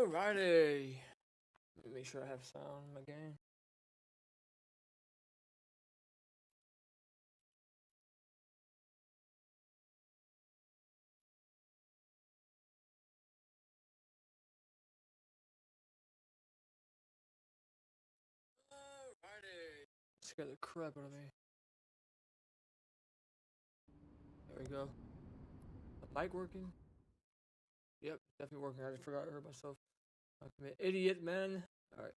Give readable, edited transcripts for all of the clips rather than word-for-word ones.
Alrighty. Let me make sure I have sound in my game. Alrighty. Scared the crap out of me. There we go. The mic working? Yep, definitely working. I just forgot I heard myself. I'm an idiot, man. Alright.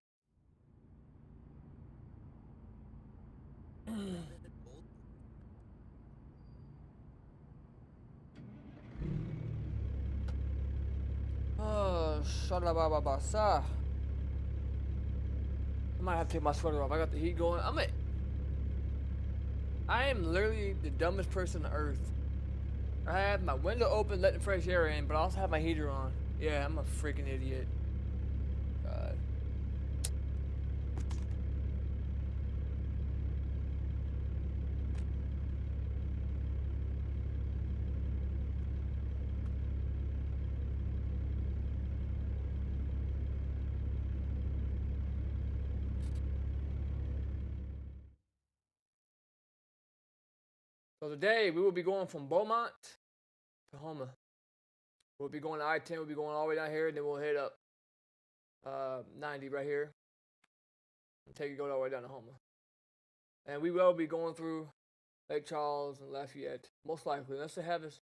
Oh, shalababasa. I might have to take my sweater off. I got the heat going. I am literally the dumbest person on earth. I have my window open, letting fresh air in, but I also have my heater on. Yeah, I'm a freaking idiot. God. So today we will be going from Beaumont to Houma. We'll be going to I-10. We'll be going all the way down here, and then we'll hit up 90 right here and take it go all the way down to Houma. And we will be going through Lake Charles and Lafayette, most likely, unless they have us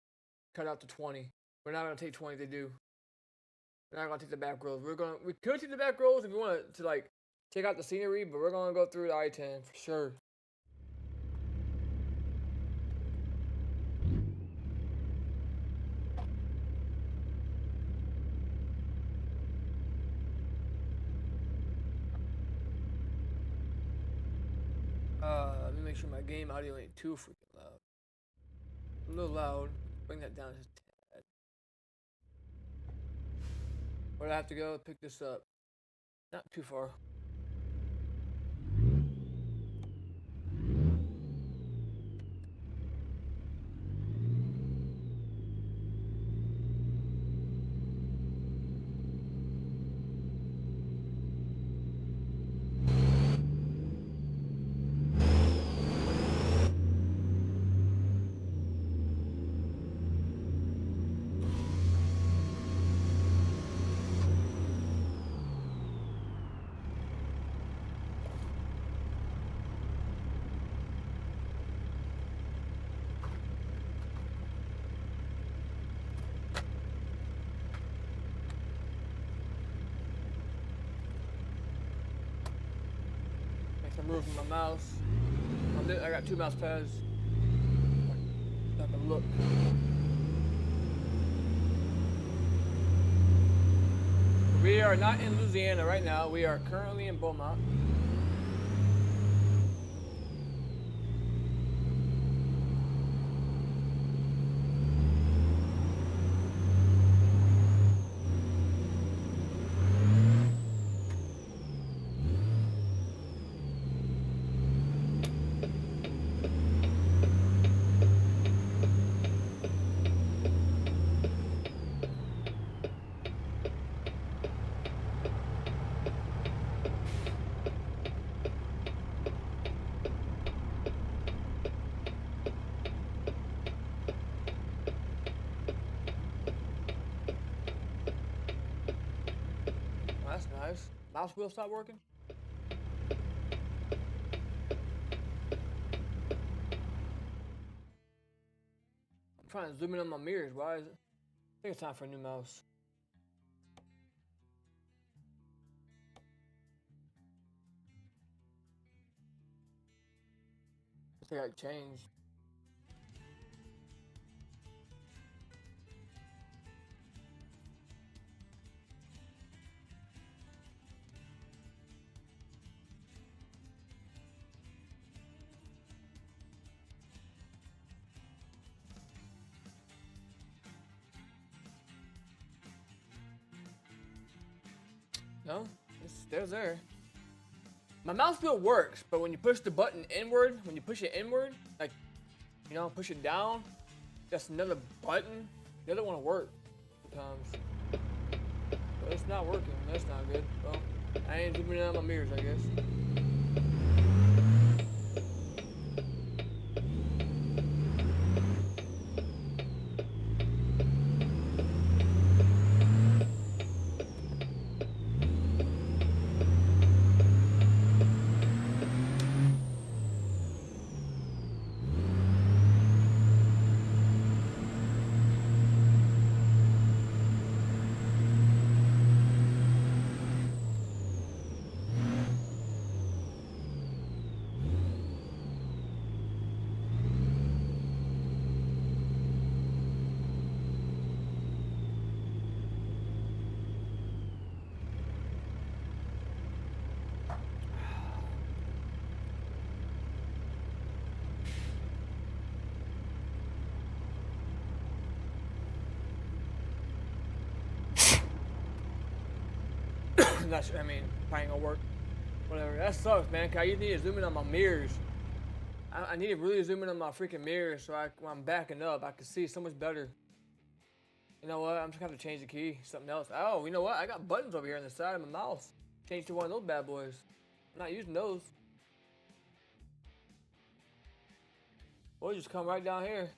cut out to 20. We're not gonna take 20. They do. We're not gonna take the back roads. We could take the back roads if we want to like check out the scenery, but we're gonna go through the I-10 for sure. Let me make sure my game audio ain't too freaking loud. A little loud. Bring that down just a tad. Where do I have to go to pick this up? Not too far. I'm moving my mouse. I got 2 mouse pads. I can look. We are not in Louisiana right now. We are currently in Beaumont. That's nice. Mouse wheel stop working? I'm trying to zoom in on my mirrors. Why is it? I think it's time for a new mouse. I think I changed. No, it's still there. My mouse wheel works, but when you push the button inward, when you push it inward, like, you know, push it down, that's another button. It doesn't want to work sometimes. It's not working. That's not good. Well, I ain't zooming in on my mirrors, I guess. Not sure, I mean, probably ain't gonna work. Whatever. That sucks, man. Cause I need to zoom in on my mirrors. I need to really zoom in on my freaking mirrors so when I'm backing up, I can see so much better. You know what? I'm just gonna have to change the key. Something else. Oh, you know what? I got buttons over here on the side of my mouse. Change to one of those bad boys. I'm not using those. We'll just come right down here.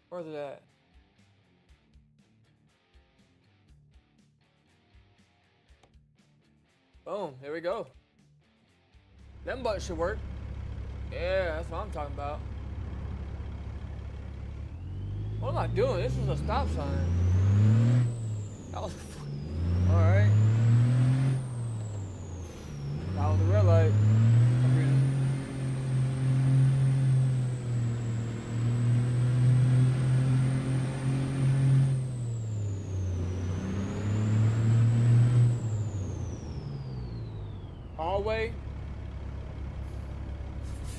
Where's it at? Boom, here we go. Them buttons should work. Yeah, that's what I'm talking about. What am I doing? This is a stop sign. That was... Alright. That was a red light. All-way?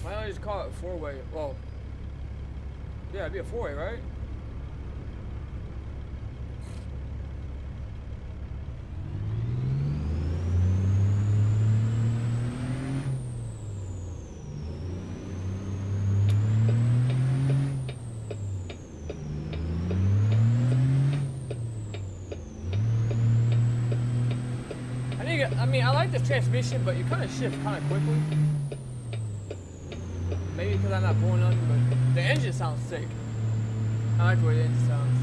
Why don't I just call it four-way? Well, yeah, it'd be a four-way, right? I mean, I like the transmission, but you kind of shift kind of quickly. Maybe because I'm not pulling on it, but the engine sounds sick. I like the way the engine sounds.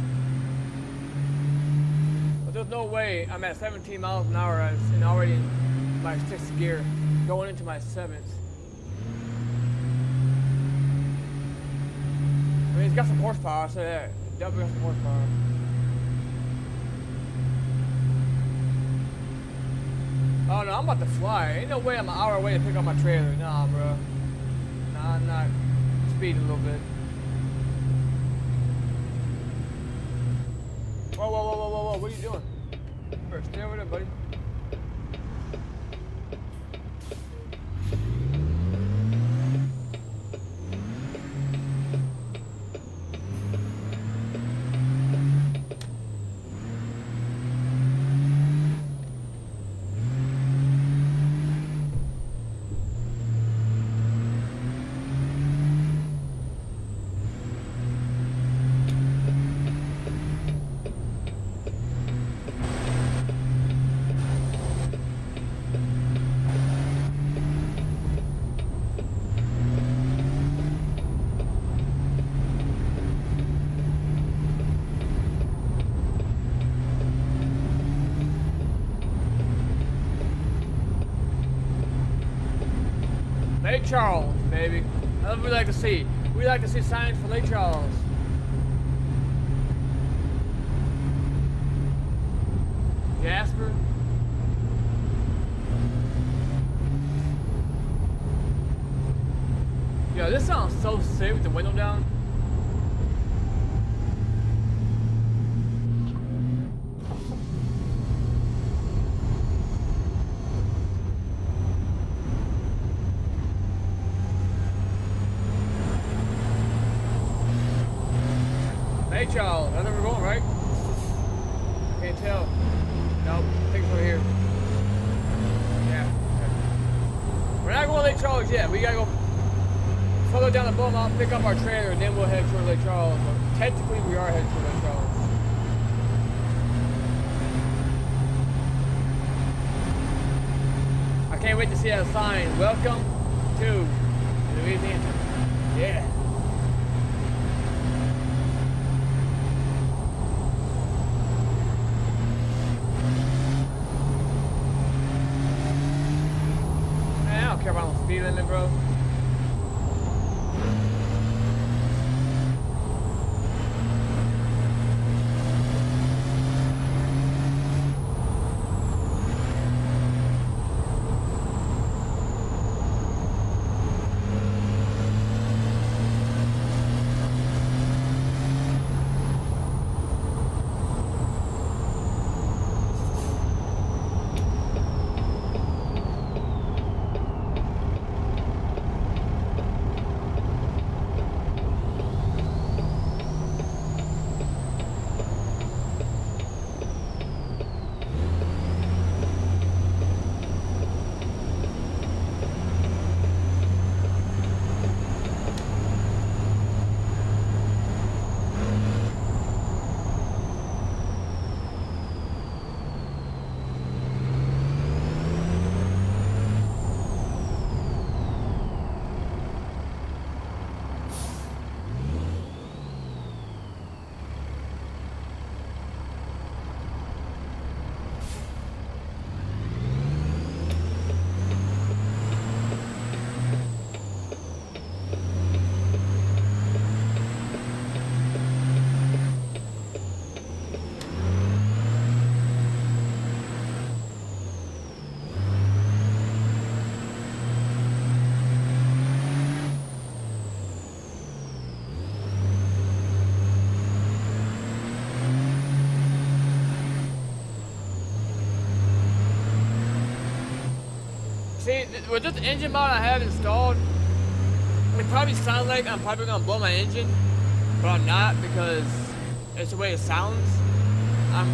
But there's no way I'm at 17 miles an hour and already in my 6th gear, going into my 7th. I mean, it's got some horsepower, I'll say that. It definitely got some horsepower. Oh no, I'm about to fly. Ain't no way I'm an hour away to pick up my trailer. Nah, bro. Nah, I'm not. Speeding a little bit. Whoa, whoa, whoa, whoa, whoa, whoa. What are you doing? First, stay over there, buddy. Lake Charles, baby. That's what we like to see. We like to see signs for Lake Charles. Jasper. Yo, this sounds so sick with the window down. Hey Charles, that's where we're going, right? Can't tell. Nope, I think it's over here. Yeah. Okay. We're not going to Lake Charles yet. We gotta go further down the Beaumont, pick up our trailer, and then we'll head toward Lake Charles. But technically, we are heading toward Lake Charles. can't wait to see that sign. Welcome to Louisiana. Yeah. Man, I don't care about no speed limit, bro. See, with this engine mod I have installed, it probably sounds like I'm probably gonna blow my engine, but I'm not because it's the way it sounds.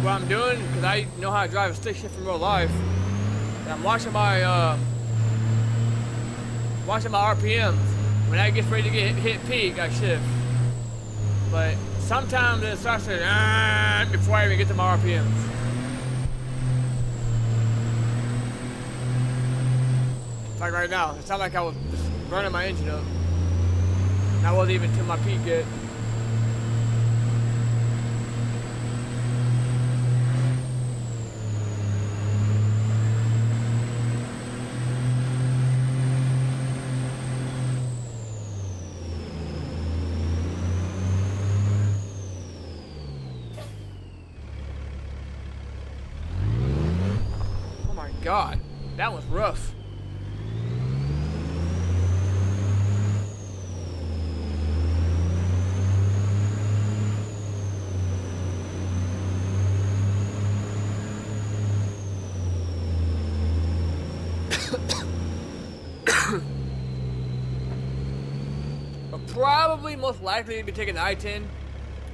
What I'm doing, because I know how to drive a stick shift in real life, and I'm watching my RPMs. When that gets ready to hit peak, I shift. But sometimes it starts to before I even get to my RPMs. Like right now, it sounded like I was just burning my engine up. And I wasn't even to my peak yet. Oh my God, that was rough. Probably most likely to be taking the I-10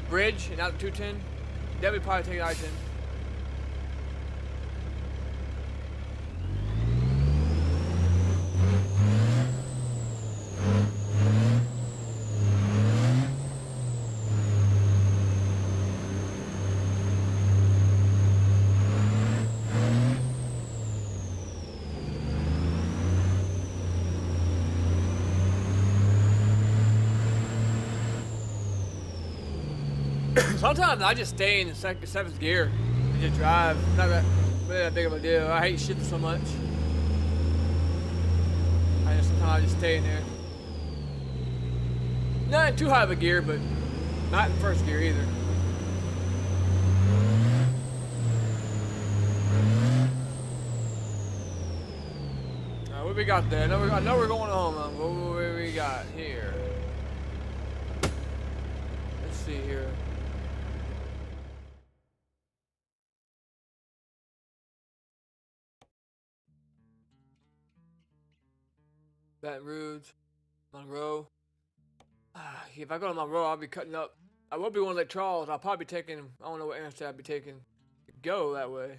bridge and not the 210. Definitely probably taking the I-10. Sometimes I just stay in the seventh gear and just drive. Not that really that big of a deal. I hate shifting so much. Sometimes I just stay in there. Not in too high of a gear, but not in first gear either. What we got there? I know we're going home. What we got here? Let's see here. Baton Rouge, Monroe. If I go to Monroe, I'll be cutting up. I will be going to Lake Charles. I'll probably be taking. I don't know what interstate I'll be taking to go that way.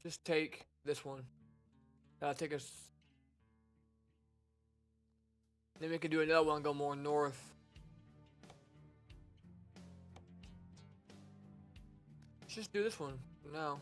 Just take this one. That'll take us. Then we can do another one and go more north. Let's just do this one for now.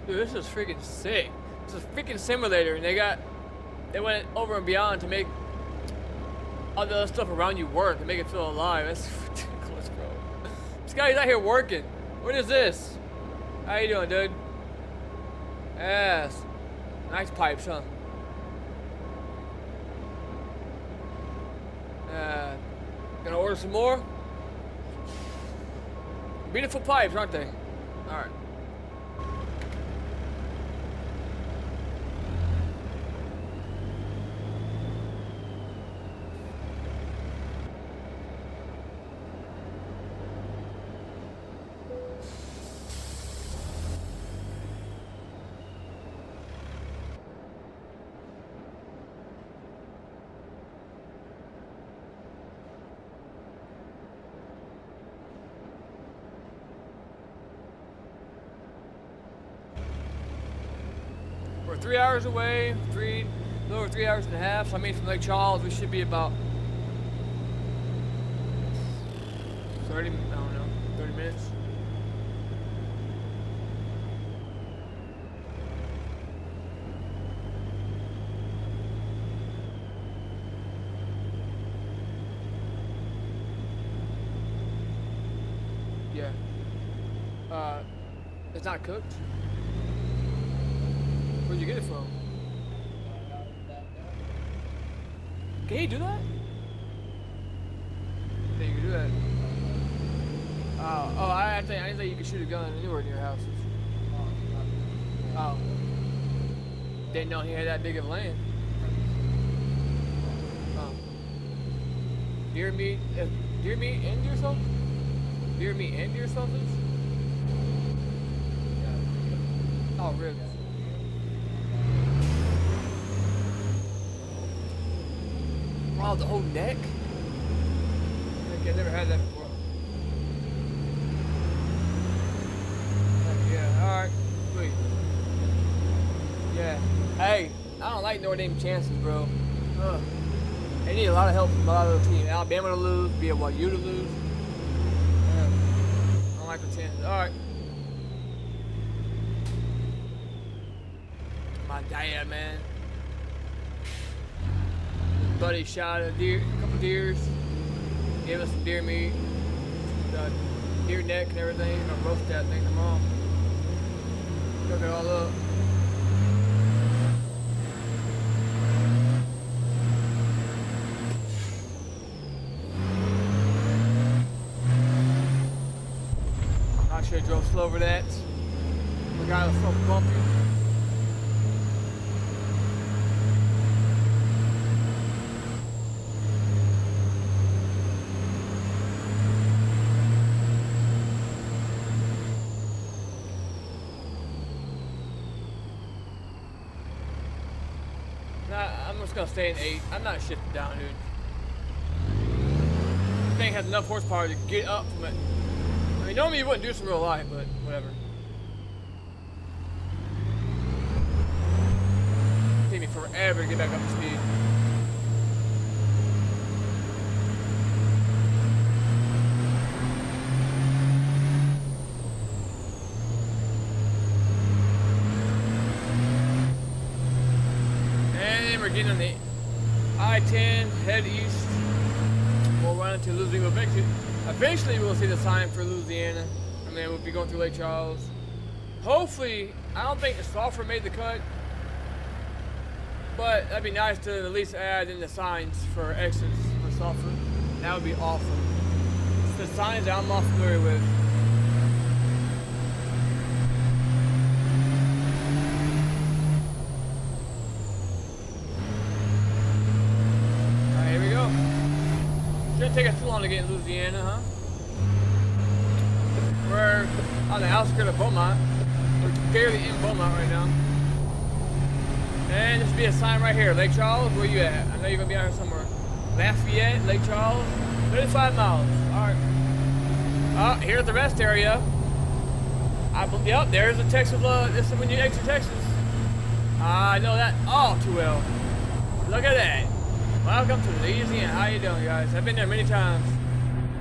Dude, this is freaking sick. This is a freaking simulator, and they went over and beyond to make all the other stuff around you work and make it feel alive. That's ridiculous, bro. This guy's out here working. What is this? How you doing, dude? Yes. Nice pipes, huh? Gonna order some more? Beautiful pipes, aren't they? Alright. We're 3 hours away, a little over 3 hours and a half. So I mean, from Lake Charles, we should be about 30, I don't know, 30 minutes. Yeah. It's not cooked. Where'd you get it from? Can he do that? Yeah, you can do that. Oh, I didn't think you could shoot a gun anywhere near houses. Oh. Didn't know he had that big of land. Oh. Deer meat and deer sausage? Deer meat and deer sausage? Oh, ribs. Wow, the whole neck? I've never had that before. Yeah, alright. Sweet. Yeah. Hey, I don't like Notre Dame chances, bro. Ugh. They need a lot of help from a lot of the teams. Alabama to lose, BYU to lose. Yeah. I don't like the chances. Alright. My dad, man. Buddy shot a couple deers, gave us some deer meat, deer neck and everything. I'm gonna roast that thing tomorrow. Cook it all up. I should have drove slow over that. The guy was so bumpy. I'm just gonna stay in 8. I'm not shifting down, dude. This thing has enough horsepower to get up from it. I mean, normally you wouldn't do this in real life, but whatever. It'll take me forever to get back up to speed. We're getting on the I-10, head east. We'll run into Louisiana. Eventually we'll see the sign for Louisiana, and then we'll be going through Lake Charles. Hopefully, I don't think the sulfur made the cut, but that'd be nice to at least add in the signs for exits for sulfur. That would be awesome. It's the signs that I'm not familiar with. Shouldn't take us too long to get in Louisiana, huh? We're on the outskirts of Beaumont. We're barely in Beaumont right now. And there should be a sign right here. Lake Charles, where you at? I know you're gonna be out here somewhere. Lafayette, Lake Charles, 35 miles. Alright. Oh, here's the rest area. Yep, there's the Texas, this is when you exit Texas. I know that all too well. Look at that. Welcome to Louisiana. How you doing, guys? I've been there many times.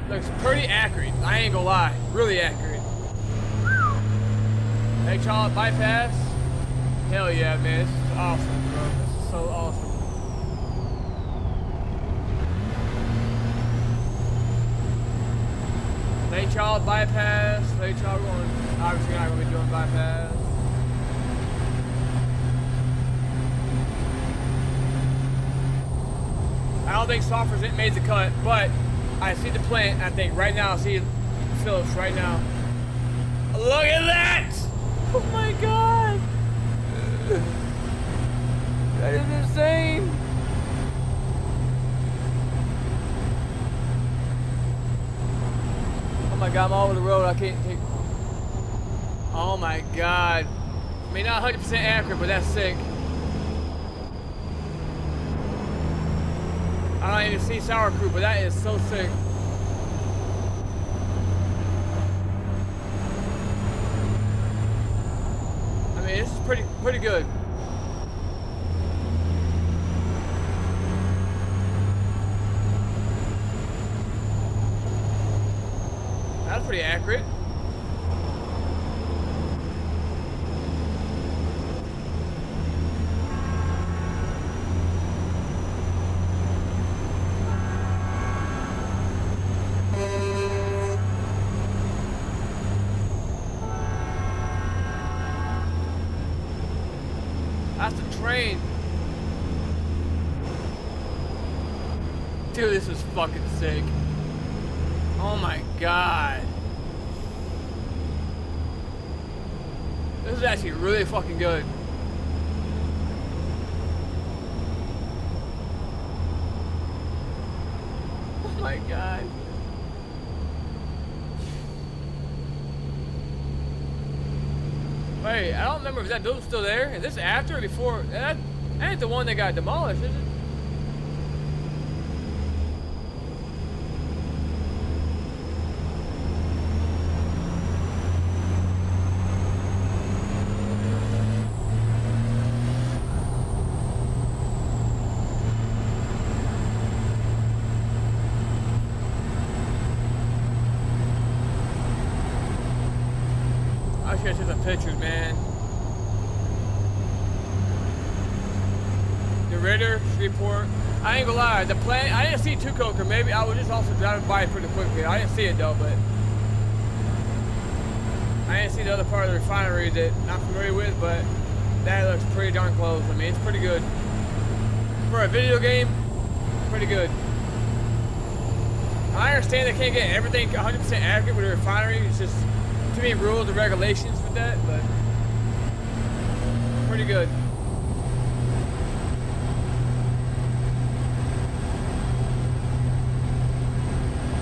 Looks pretty accurate. I ain't gonna lie. Really accurate. Lake Charles bypass. Hell yeah, man. This is awesome, bro. This is so awesome. Lake Charles bypass. Lake Charles going. Obviously not gonna be doing bypass. I don't think Softers made the cut, but I see the plant. I think right now I see Phillips right now. Look at that! Oh my god! That is insane! Oh my god, I'm all over the road. I can't take. Oh my god. I mean, not 100% accurate, but that's sick. I don't even see sour crew, but that is so sick. I mean, this is pretty good. That's pretty accurate. That's the train. Dude, this is fucking sick. Oh my god. This is actually really fucking good. Oh my god. Wait, I don't remember if that building's still there. Is this after or before? That ain't the one that got demolished, is it? I should take some pictures, man. The Ritter, Shreveport. I ain't gonna lie, the plant, I didn't see Tucoke, or maybe I was just also driving by pretty quickly. I didn't see it though, but I didn't see the other part of the refinery that I'm not familiar with, but that looks pretty darn close. I mean, it's pretty good. For a video game, pretty good. I understand they can't get everything 100% accurate with a refinery. It's just too many rules and regulations with that, but pretty good.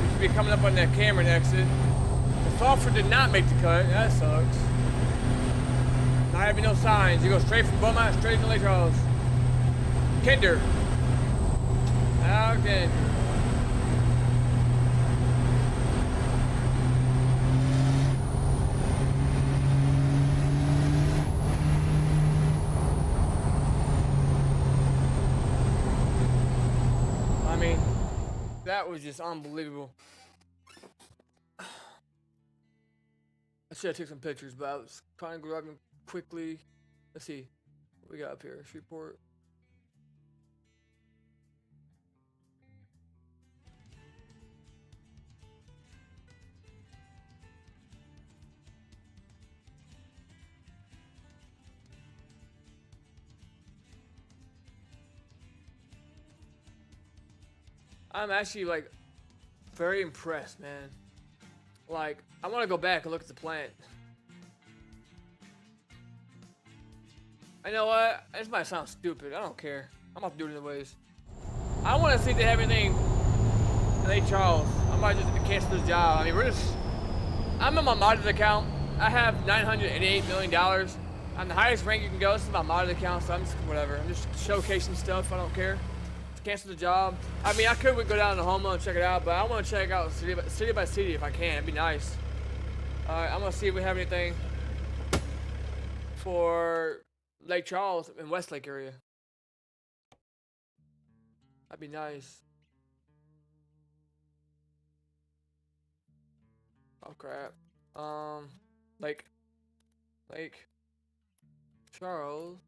We should be coming up on that Cameron exit. The sulfur did not make the cut. That sucks. Not having no signs. You go straight from Beaumont, straight into Lake Charles. Kinder. Okay. I mean, that was just unbelievable. I should have took some pictures, but I was trying to grab them quickly. Let's see what we got up here. Shreveport. I'm actually like very impressed, man. Like, I want to go back and look at the plant. I know what? This might sound stupid. I don't care. I'm about to do it anyways. I want to see if they have anything in Lake Charles. I might just cancel this job. I mean, I'm in my modded account. I have $988 million. I'm the highest rank you can go. This is my modded account, so I'm just whatever. I'm just showcasing stuff. I don't care. Cancel the job. I mean, I could go down to Houma and check it out, but I want to check out city by city if I can. It'd be nice. Alright, I'm gonna see if we have anything for Lake Charles and Westlake area. That'd be nice. Oh crap. Like Lake Charles.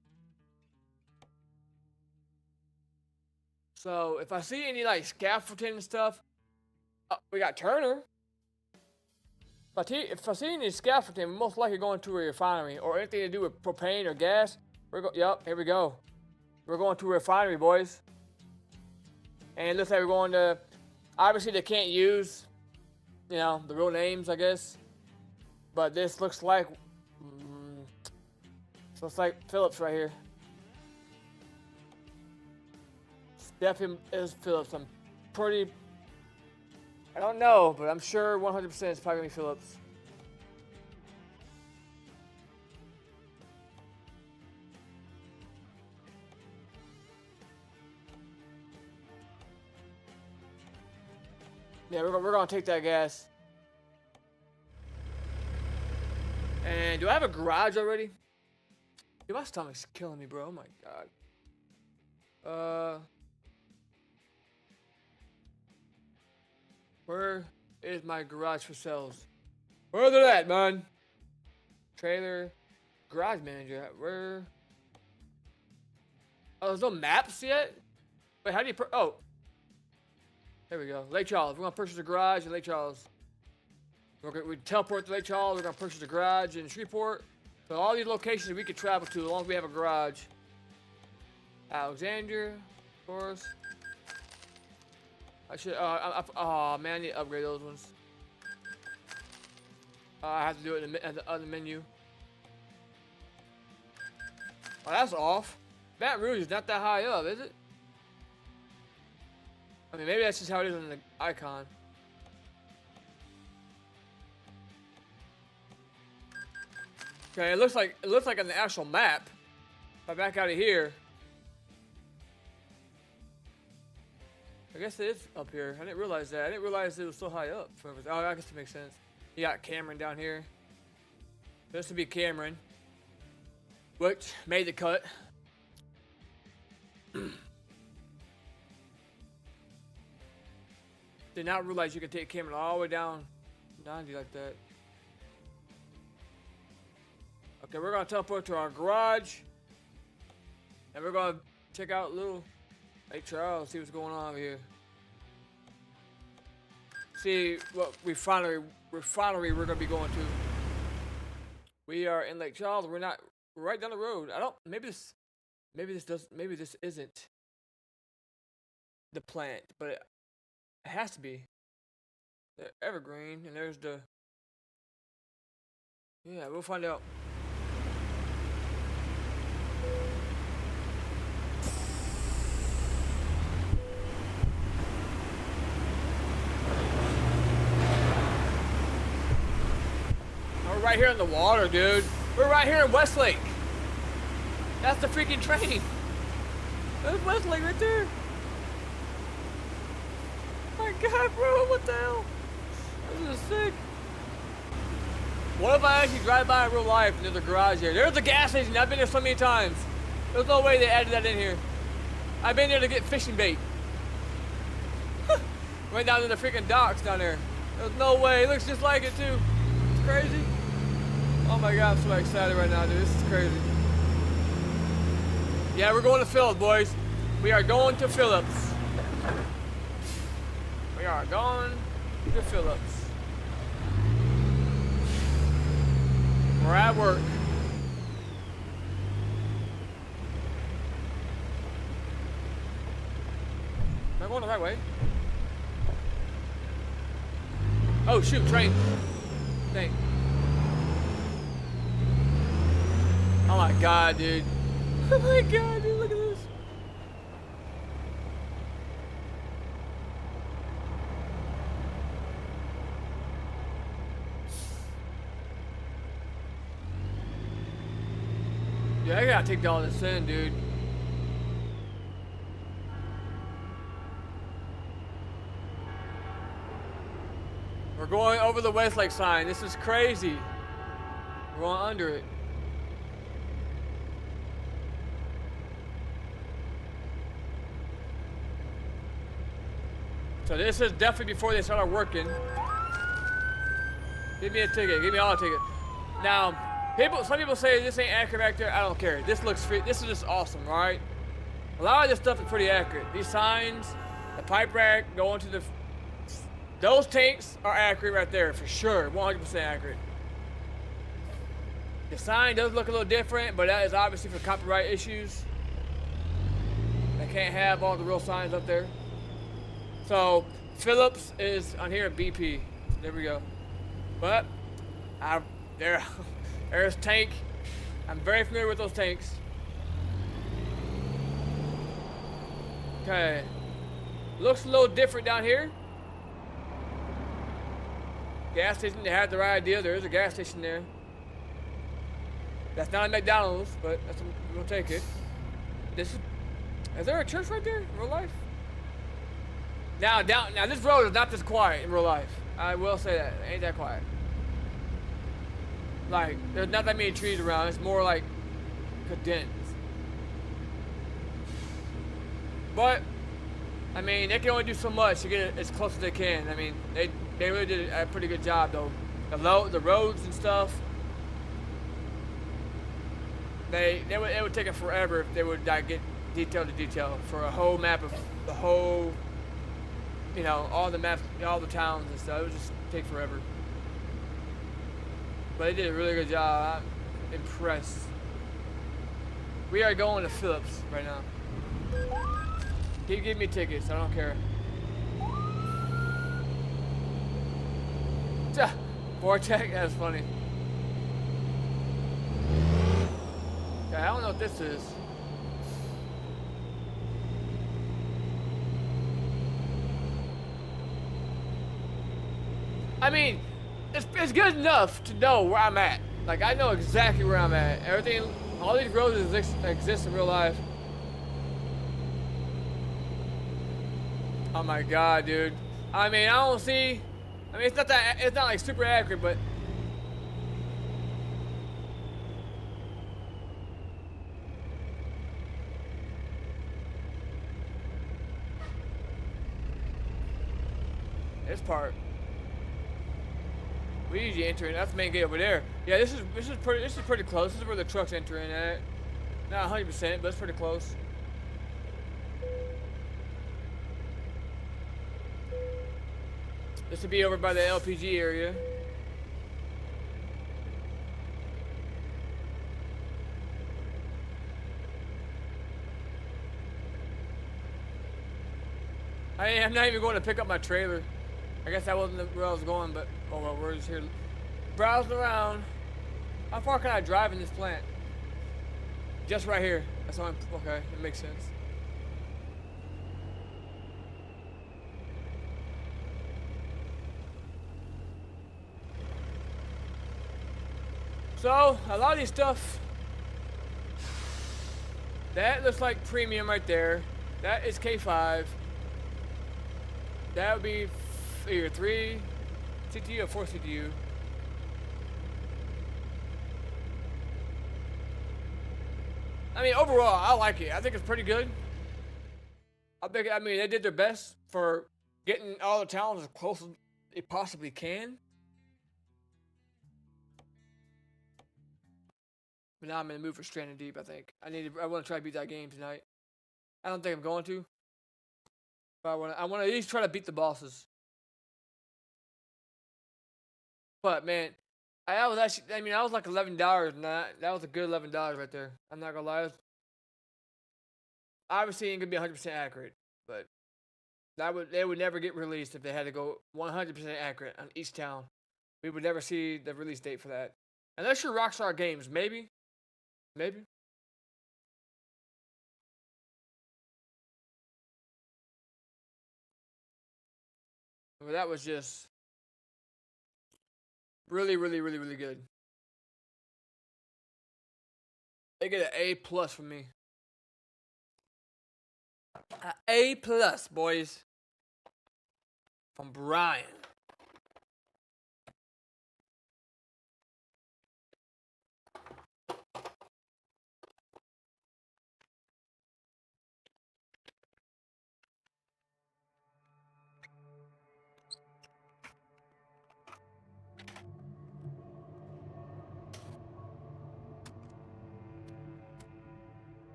So if I see any like scaffolding and stuff, we got Turner. If I see any scaffolding, we're most likely going to a refinery or anything to do with propane or gas. Yep, here we go. We're going to a refinery, boys. And it looks like we're going to. Obviously, they can't use, you know, the real names, I guess. But this looks like. Looks like Phillips right here. Definitely is Phillips. I'm pretty. I don't know, but I'm sure 100% it's probably gonna be Phillips. Yeah, we're gonna take that gas. And do I have a garage already? Dude, my stomach's killing me, bro. Oh my god. Where is my garage for sales? Where are they at, man? Trailer, garage manager. Where? Oh, there's no maps yet? Wait, how do you oh. There we go. Lake Charles. We're gonna purchase a garage in Lake Charles. We teleport to Lake Charles. We're gonna purchase a garage in Shreveport. So all these locations we could travel to as long as we have a garage. Alexandria, of course. I should. Oh man, I need to upgrade those ones. I have to do it on the menu. Oh, that's off. Baton Rouge is not that high up, is it? I mean, maybe that's just how it is on the icon. Okay, it looks like on the actual map. If I back out of here, I guess it is up here. I didn't realize that. I didn't realize it was so high up. Oh, I guess it makes sense. You got Cameron down here. This would be Cameron, which made the cut. Did not realize you could take Cameron all the way down 90 like that. Okay, we're gonna teleport to our garage, and we're gonna check out little Lake Charles, see what's going on over here. See what refinery we're gonna be going to. We are in Lake Charles. We're right down the road. Maybe this isn't the plant, but it has to be. The Evergreen, and there's the. Yeah, we'll find out. We're right here in the water, dude. We're right here in Westlake. That's the freaking train. There's Westlake right there. My god, bro, what the hell? This is sick. What if I actually drive by in real life and there's a garage here? There's a gas station. I've been there so many times. There's no way they added that in here. I've been there to get fishing bait. Right down to the freaking docks down there. There's no way. It looks just like it too. It's crazy. Oh my god, I'm so excited right now, dude. This is crazy. Yeah, we're going to Phillips, boys. We are going to Phillips. We are going to Phillips. We're at work. Am I going the right way? Oh shoot, train. Dang. Oh my god, dude. Oh my god, dude, look at this. Yeah, I gotta take all this in, dude. We're going over the Westlake sign. This is crazy. We're going under it. So this is definitely before they started working. Give me a ticket. Give me all a ticket. Now, Some people say this ain't accurate back there. I don't care. This looks free. This is just awesome, right? A lot of this stuff is pretty accurate. These signs, the pipe rack going to the, those tanks are accurate right there for sure, 100% accurate. The sign does look a little different, but that is obviously for copyright issues. They can't have all the real signs up there. So Phillips is on here at BP. There we go. But there's tank. I'm very familiar with those tanks. Okay. Looks a little different down here. Gas station, they had the right idea. There is a gas station there. That's not a McDonald's, but we'll take it. Is there a church right there in real life? Now this road is not this quiet in real life. I will say that. It ain't that quiet. Like, there's not that many trees around. It's more like condensed. But, I mean, they can only do so much to get it as close as they can. I mean, they really did a pretty good job, though. The roads and stuff, it would take it forever if they would like, get detail to detail for a whole map of the whole, you know, all the maps, all the towns and stuff. It would just take forever. But they did a really good job. I'm impressed. We are going to Phillips right now. Keep giving me tickets. I don't care. Vortex? That's funny. Okay, I don't know what this is. I mean, it's good enough to know where I'm at. Like, I know exactly where I'm at. Everything, all these roads exist in real life. Oh my god, dude. I mean, I don't see. I mean, it's not like super accurate, but. This part. We usually enter in. That's the main gate over there. Yeah, this is pretty close. This is where the trucks enter in at. Not 100%, but it's pretty close. This would be over by the LPG area. I'm not even going to pick up my trailer. I guess that wasn't where I was going, but oh well, we're just here browsing around. How far can I drive in this plant? Just right here. That's all. Okay, it makes sense. So, a lot of these stuff, that looks like premium right there. That is K5. That would be either 3 CTU or 4 CTU. I mean, overall, I like it. I think it's pretty good. I mean, they did their best for getting all the towns as close as they possibly can. But now I'm in the mood for Stranded Deep, I think. I want to try to beat that game tonight. I don't think I'm going to. But I want to at least try to beat the bosses. But man, I was like $11 and that was a good $11 right there. I'm not gonna lie. Obviously it ain't gonna be 100% accurate, but they would never get released if they had to go 100% accurate on each town. We would never see the release date for that. Unless you're Rockstar Games, maybe. Maybe. But that was just really, really, really, really good. They get an A+ from me. An A+, boys. From Brian.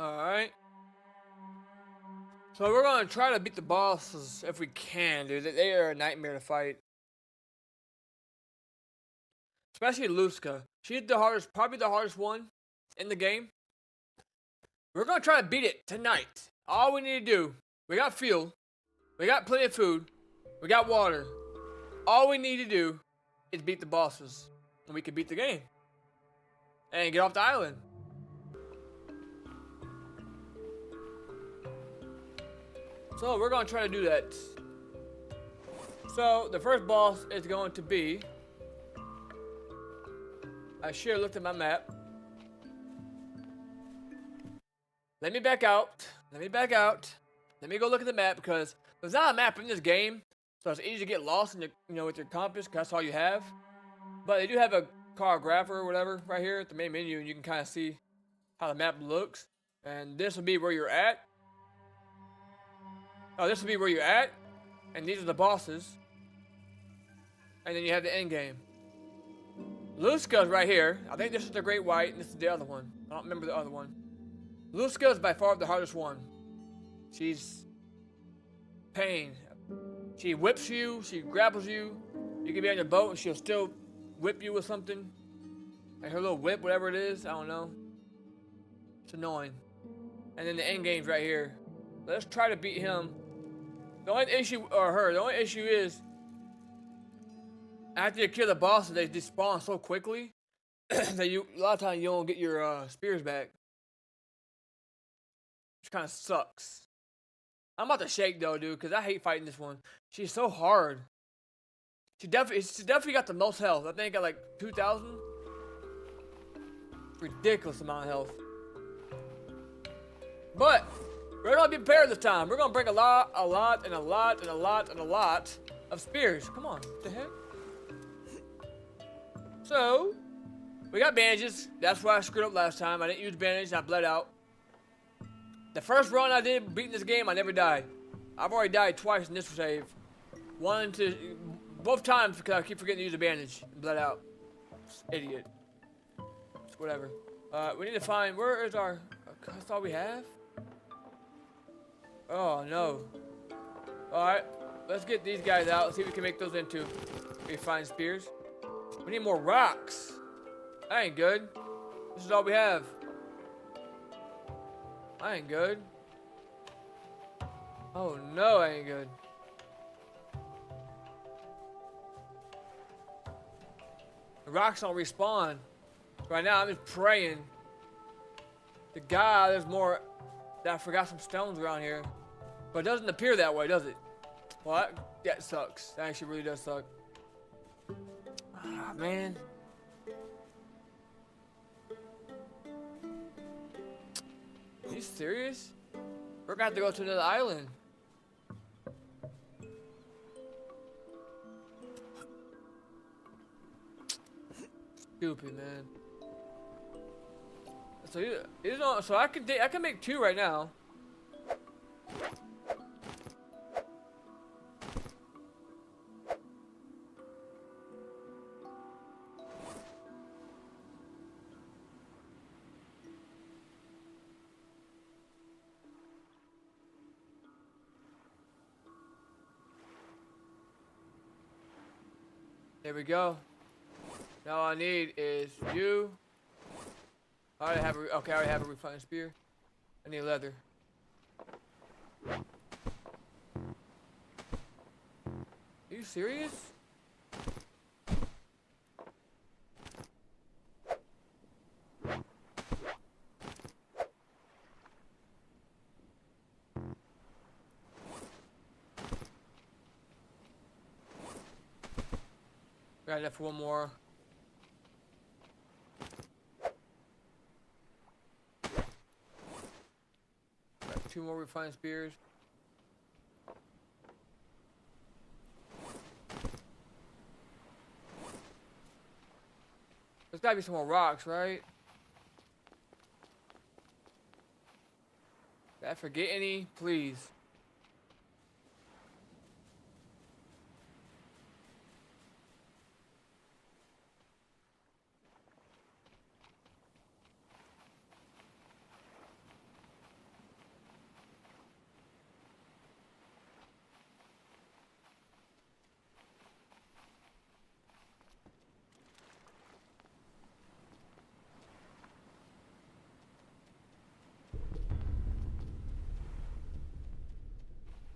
Alright. So we're gonna try to beat the bosses if we can, dude. They are a nightmare to fight. Especially Luska. She's the hardest, probably the hardest one in the game. We're gonna try to beat it tonight. All we need to do, we got fuel, we got plenty of food, we got water. All we need to do is beat the bosses, and we can beat the game. And get off the island. So we're gonna try to do that. So the first boss is going to be, I should have looked at my map. Let me back out. Let me back out. Let me go look at the map because there's not a map in this game, so it's easy to get lost in your, with your compass because that's all you have. But they do have a cartographer or whatever right here at the main menu, and you can kind of see how the map looks. And this will be where you're at. Oh, this will be where you're at, and these are the bosses. And then you have the end game. Luska's right here. I think this is the Great White, and this is the other one. I don't remember the other one. Luska is by far the hardest one. She's pain. She whips you, she grapples you. You can be on your boat and she'll still whip you with something. Like her little whip, whatever it is, I don't know. It's annoying. And then the end game's right here. Let's try to beat him. The only issue, or her, the only issue is after you kill the bosses, they despawn so quickly that a lot of times you don't get your spears back. Which kind of sucks. I'm about to shake though, dude, because I hate fighting this one. She's so hard. She definitely got the most health. I think I got like 2,000. Ridiculous amount of health. But we're gonna be prepared this time. We're gonna bring a lot of spears. Come on, what the heck? So we got bandages. That's why I screwed up last time. I didn't use bandages. I bled out. The first run I did beating this game, I never died. I've already died twice in this save. Both times because I keep forgetting to use a bandage and bled out. Idiot. It's whatever. We need to find, where is our, that's all we have? Oh no. Alright, let's get these guys out. Let's see if we can make those into refined spears. We need more rocks. That ain't good. This is all we have. I ain't good. Oh no, I ain't good. The rocks don't respawn. Right now, I'm just praying to God there's more, that I forgot some stones around here. But it doesn't appear that way, does it? Well, that sucks. That actually really does suck. Ah, man. Are you serious? We're gonna have to go to another island. Stupid, man. So you know, so I can make 2 right now. There we go. Now all I need is you. I already have a, okay, I already have a refined spear. I need leather. Are you serious? Got enough for one more. Got 2 more refined spears. There's gotta be some more rocks, right? Did I forget any? Please.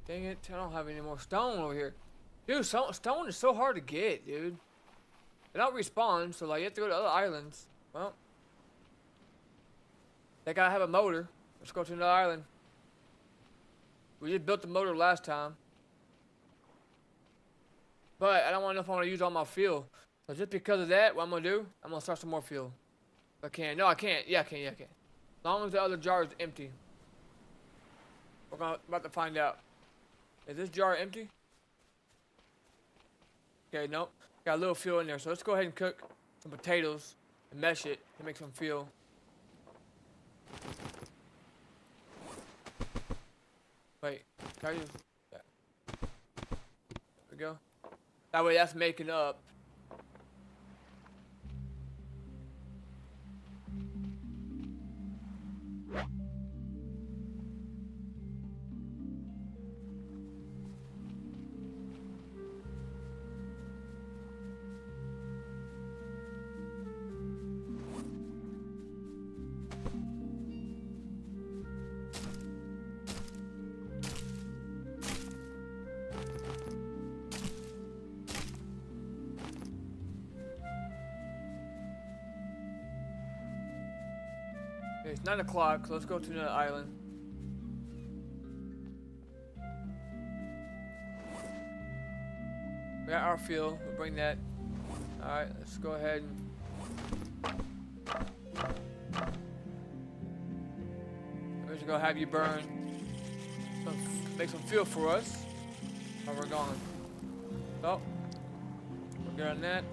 Dang it, I don't have any more stone over here. Dude, stone is so hard to get, dude. They don't respawn, so like you have to go to other islands. Well, they gotta have a motor. Let's go to another island. We just built the motor last time. But I don't want to know if I want to use all my fuel. So just because of that, what I'm gonna do, I'm gonna start some more fuel. If I can. No, I can't. Yeah, I can. Yeah, I can. As long as the other jar is empty. We're about to find out. Is this jar empty? Okay, nope. Got a little fuel in there. So let's go ahead and cook some potatoes and mesh it to make some fuel. Wait, can I use that? There we go. That way that's making up. Okay, it's 9 o'clock, so let's go to the island. We got our fuel, we'll bring that. Alright, let's go ahead and we're just gonna have you burn make some fuel for us while we're gone. So, we're good on that.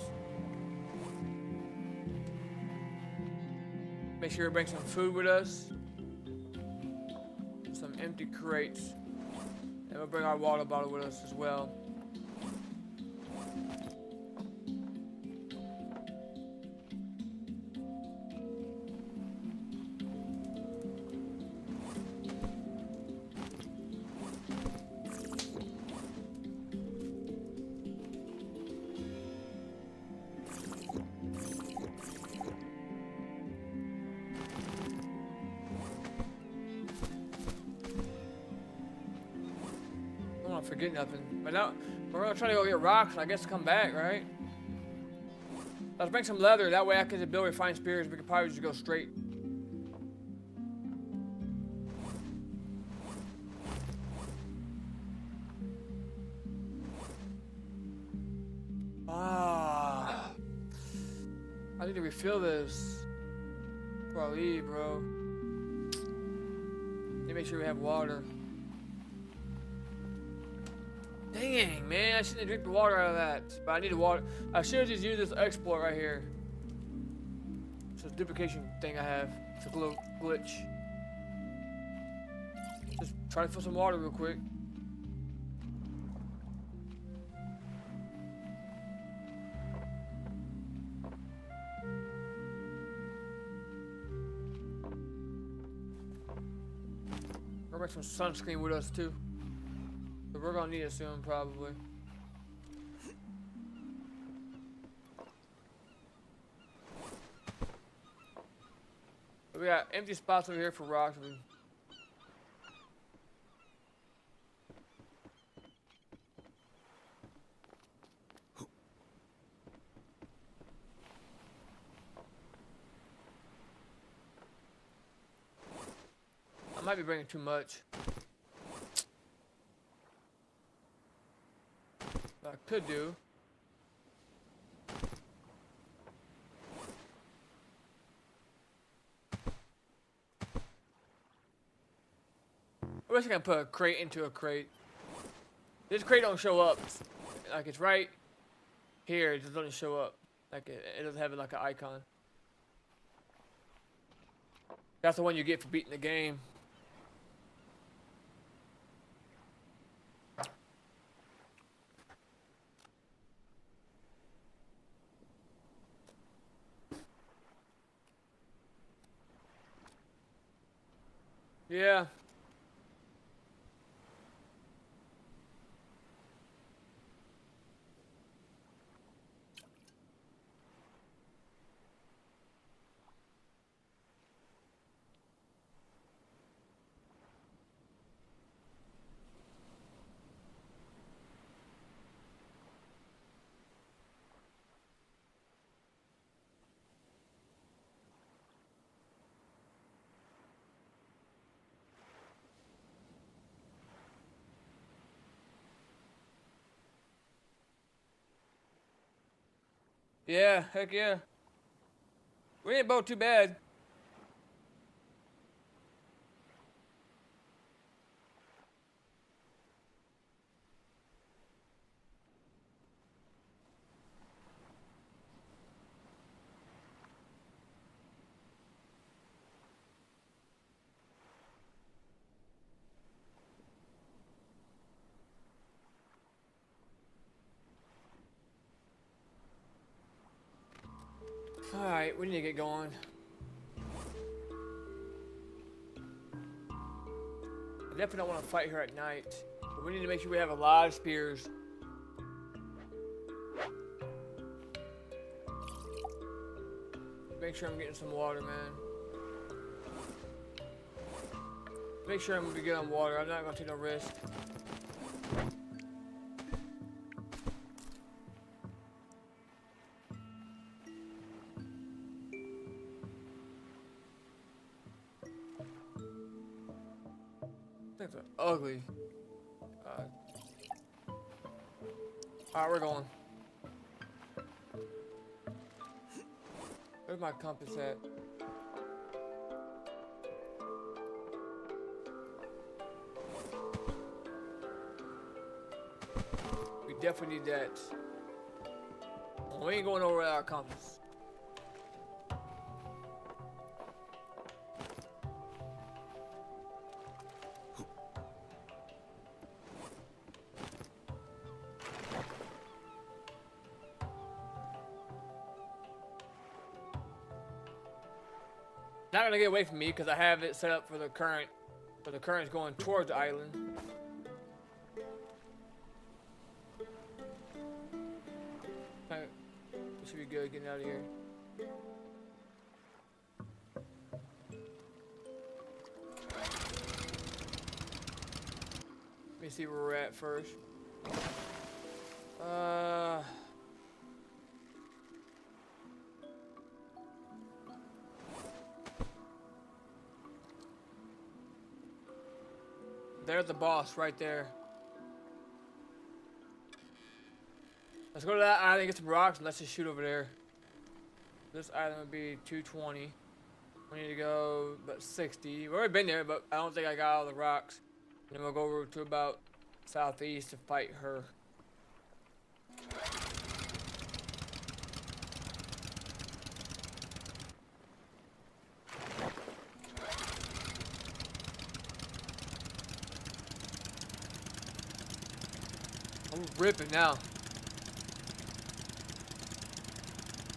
Make sure to bring some food with us. Some empty crates. And we'll bring our water bottle with us as well. I don't want to forget nothing. But now, we're going to try to go get rocks and I guess come back, right? Let's bring some leather. That way I can build refined spears. We could probably just go straight. Ah. I need to refill this before I leave, bro. Need to make sure we have water. Dang, man, I shouldn't drink the water out of that. But I need the water. I should have just used this exploit right here. It's this duplication thing I have. It's a little glitch. Just try to fill some water real quick. We'll bring some sunscreen with us too. So we're gonna need it soon, probably. But we got empty spots over here for rocks. I might be bringing too much. I could do. I wish I could put a crate into a crate. This crate don't show up. Like it's right here, it just doesn't show up. Like it doesn't have it like an icon. That's the one you get for beating the game. Yeah. Yeah, heck yeah. We ain't both too bad. Alright, we need to get going. I definitely don't want to fight her at night. But we need to make sure we have a lot of spears. Make sure I'm getting some water, man. Make sure I'm gonna be good on water. I'm not gonna take no risk. Things are ugly. Alright, we're going. Where's my compass at? We definitely need that. We ain't going over our compass. Not gonna get away from me because I have it set up for the current. So the current's going towards the island. We should be good getting out of here. Let me see where we're at first. There's the boss right there. Let's go to that island, get some rocks, and let's just shoot over there. This island would be 220. We need to go about 60. We've already been there, but I don't think I got all the rocks. And then we'll go over to about southeast to fight her. I'm ripping now.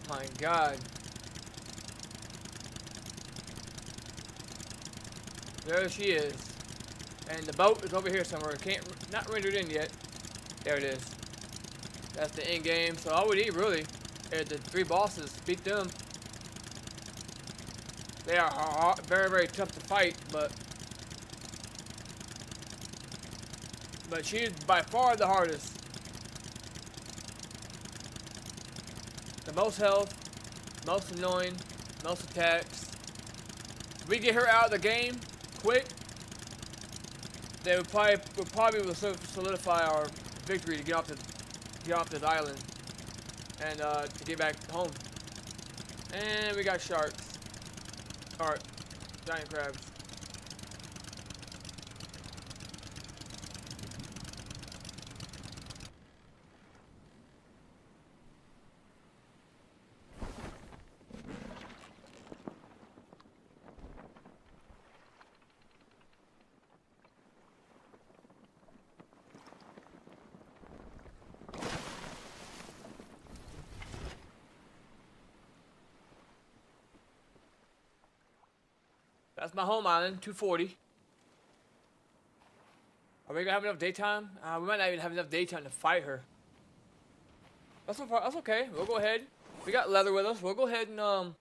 My God. There she is. And the boat is over here somewhere. Not rendered in yet. There it is. That's the end game. So all we need really is the 3 bosses. Beat them. They are very, very tough to fight, but she's by far the hardest. The most health, most annoying, most attacks. If we get her out of the game quick, then we'll probably solidify our victory to get off this island and to get back home. And we got sharks, or giant crabs. That's my home island, 240. Are we gonna have enough daytime? We might not even have enough daytime to fight her. That's okay. We'll go ahead. We got leather with us. We'll go ahead and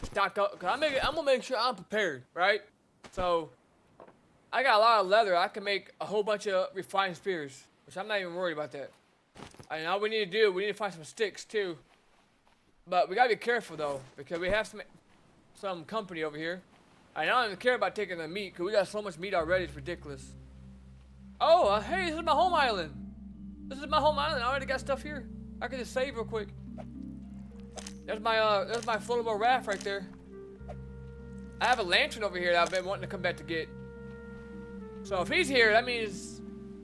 stock up. Cause I'm gonna make sure I'm prepared, right? So I got a lot of leather. I can make a whole bunch of refined spears, which I'm not even worried about that. And all we need to do, we need to find some sticks too. But we gotta be careful though, because we have some company over here. I don't even care about taking the meat, because we got so much meat already, it's ridiculous. Oh, hey, this is my home island. This is my home island. I already got stuff here. I can just save real quick. There's my floatable raft right there. I have a lantern over here that I've been wanting to come back to get. So if he's here, that means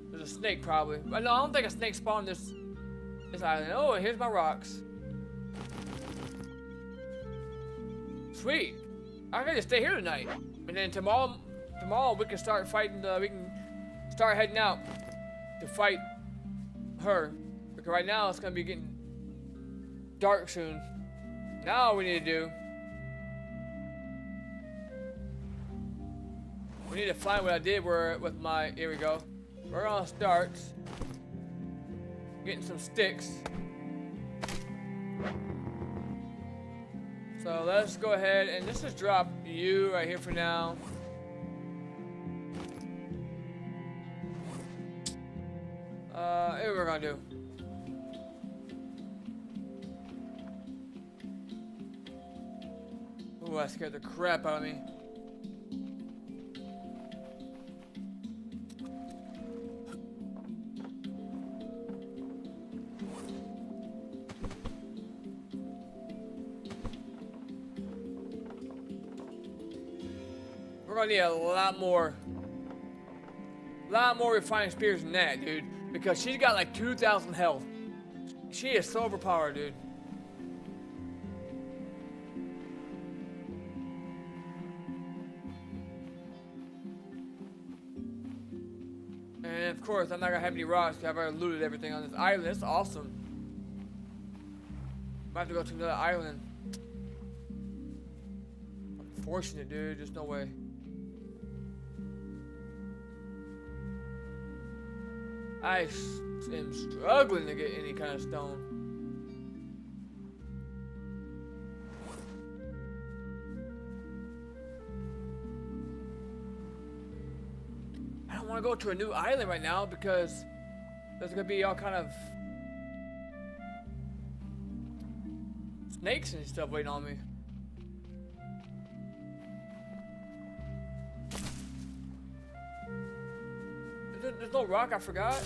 there's a snake probably. But no, I don't think a snake spawned this island. Oh, and here's my rocks. Sweet. I can just stay here tonight, and then tomorrow we can start fighting. We can start heading out to fight her. Because right now it's gonna be getting dark soon. Now all we need to do. We need to find what I did with my. Here we go. We're gonna start getting some sticks. So let's go ahead and let's just drop you right here for now. Here's what we're gonna do. Ooh, that scared the crap out of me. We're gonna need a lot more refining spears than that, dude. Because she's got like 2,000 health. She is so overpowered, dude. And of course, I'm not gonna have any rocks because I've already looted everything on this island. It's awesome. Might have to go to another island. Unfortunate, dude. There's no way. I am struggling to get any kind of stone. I don't want to go to a new island right now because there's gonna be all kind of snakes and stuff waiting on me. There's no rock, I forgot.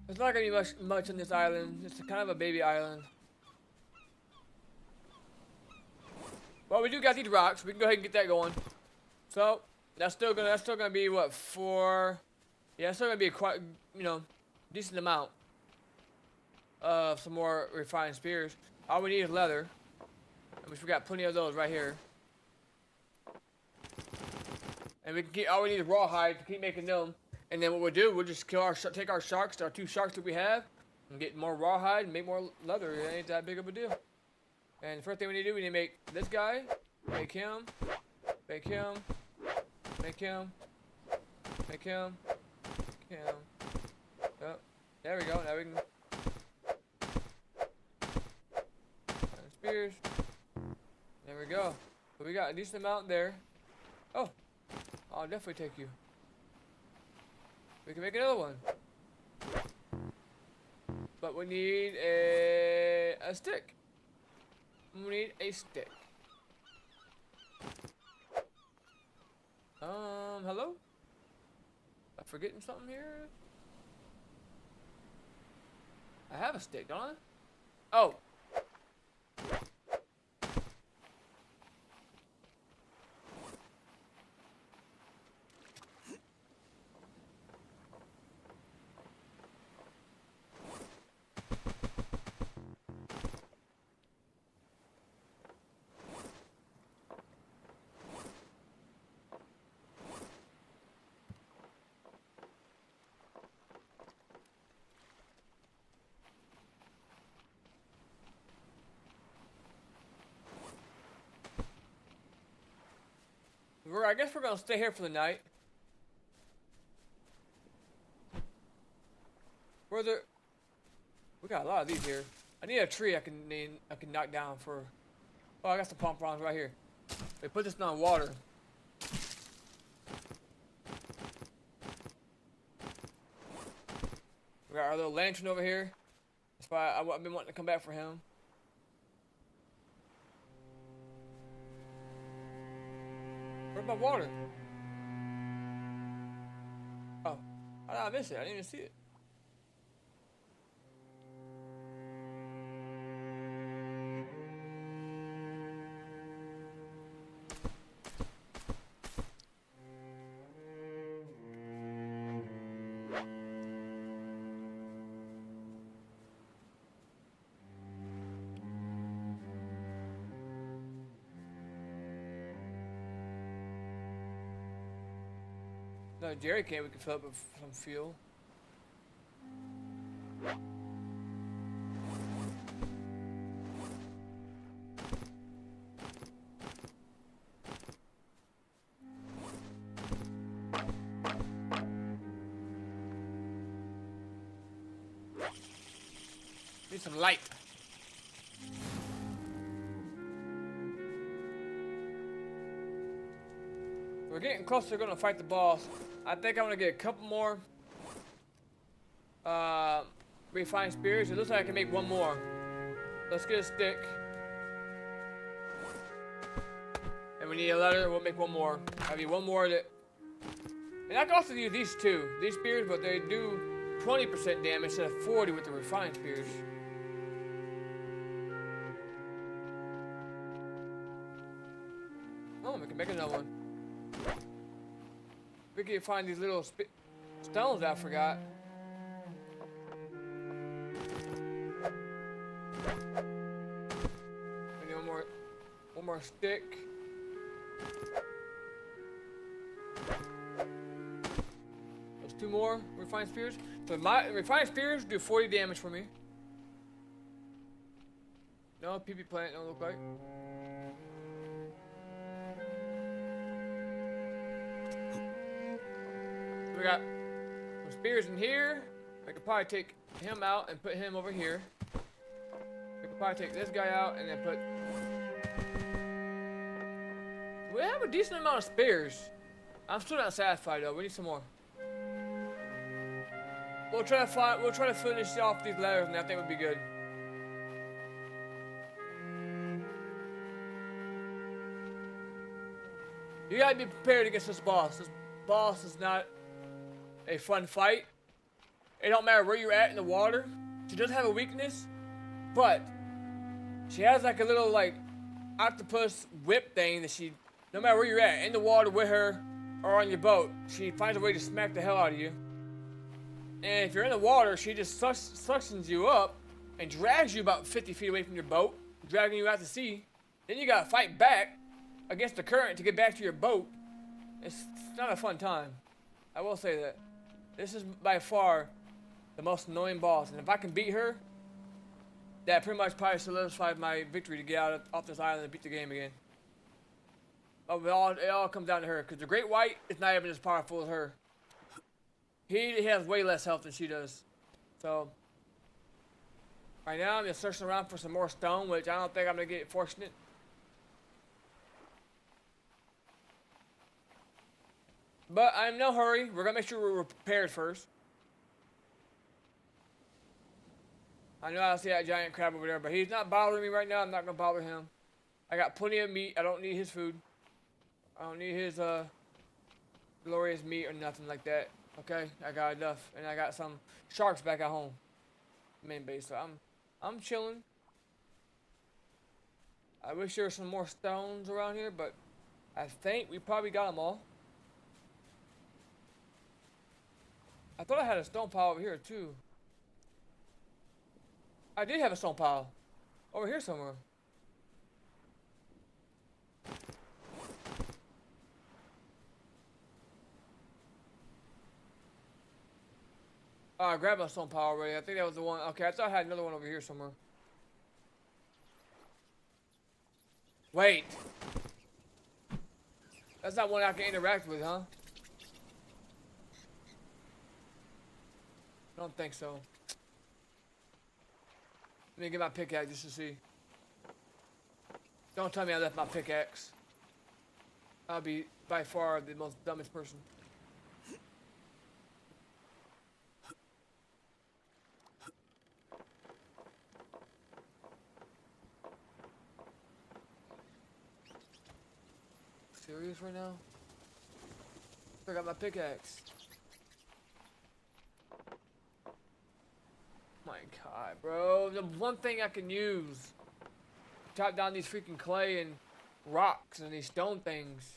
There's not gonna be much on this island. It's kind of a baby island. Well, we do got these rocks. We can go ahead and get that going. So that's still gonna be what, 4? Yeah, it's still gonna be a quite, decent amount of some more refined spears. All we need is leather. And we got plenty of those right here. And we can get, all we need is rawhide to keep making them. And then what we'll do, we'll just take our sharks, our 2 sharks that we have, and get more rawhide and make more leather. It ain't that big of a deal. And the first thing we need to do, we need to make this guy, make him, make him, make him, make him, make him. Oh, there we go. Now we can. Spears. There we go. So we got a decent amount there. Oh, I'll definitely take you. We can make another one. But we need a stick. We need a stick. Hello? I'm forgetting something here? I have a stick, don't I? Oh. I guess we're gonna stay here for the night. We got a lot of these here. I need a tree I can knock down for. Oh, I got some palm fronds right here. They put this on water. We got our little lantern over here. That's why I've been wanting to come back for him. Where's my water? Oh, How did I miss it? I didn't even see it. No, jerry can we can fill up with some fuel. Need some light. We're getting closer to gonna fight the boss. I think I'm gonna get a couple more refined spears. It looks like I can make one more. Let's get a stick. And we need a letter, we'll make one more. I mean one more that. And I can also use these two. These spears, but they do 20% damage instead of 40 with the refined spears. Oh, we can make another one. We can find these little stones that I forgot. We need one more stick. There's two more refined spears. So my refined spears do 40 damage for me. No, PP plant don't look like. We got some spears in here. I could probably take him out and put him over here. We could probably take this guy out and then put. We have a decent amount of spears. I'm still not satisfied though. We need some more. We'll try to finish off these letters, and I think it would be good. You gotta be prepared against this boss. This boss is not a fun fight. It don't matter where you're at in the water. She does have a weakness, but she has like a little like octopus whip thing that she, no matter where you're at, in the water with her or on your boat, she finds a way to smack the hell out of you. And if you're in the water, she just suctions you up and drags you about 50 feet away from your boat, dragging you out to sea. Then you gotta fight back against the current to get back to your boat. It's not a fun time. I will say that. This is by far the most annoying boss, and if I can beat her, that pretty much probably solidifies my victory to get out off this island and beat the game again. But it all comes down to her, because the Great White is not even as powerful as her. He has way less health than she does. So, right now I'm just searching around for some more stone, which I don't think I'm going to get fortunate. But I'm in no hurry. We're going to make sure we're prepared first. I know I see that giant crab over there, but he's not bothering me right now. I'm not going to bother him. I got plenty of meat. I don't need his food. I don't need his glorious meat or nothing like that. Okay, I got enough. And I got some sharks back at home. Main base, so I'm chilling. I wish there were some more stones around here, but I think we probably got them all. I thought I had a stone pile over here too. I did have a stone pile. Over here somewhere. Oh, I grabbed my stone pile already. I think that was the one. Okay, I thought I had another one over here somewhere. Wait. That's not one I can interact with, huh? I don't think so. Let me get my pickaxe just to see. Don't tell me I left my pickaxe. I'll be by far the most dumbest person. Serious right now? I got my pickaxe. my god, bro. The one thing I can use. Chop down these freaking clay and rocks and these stone things.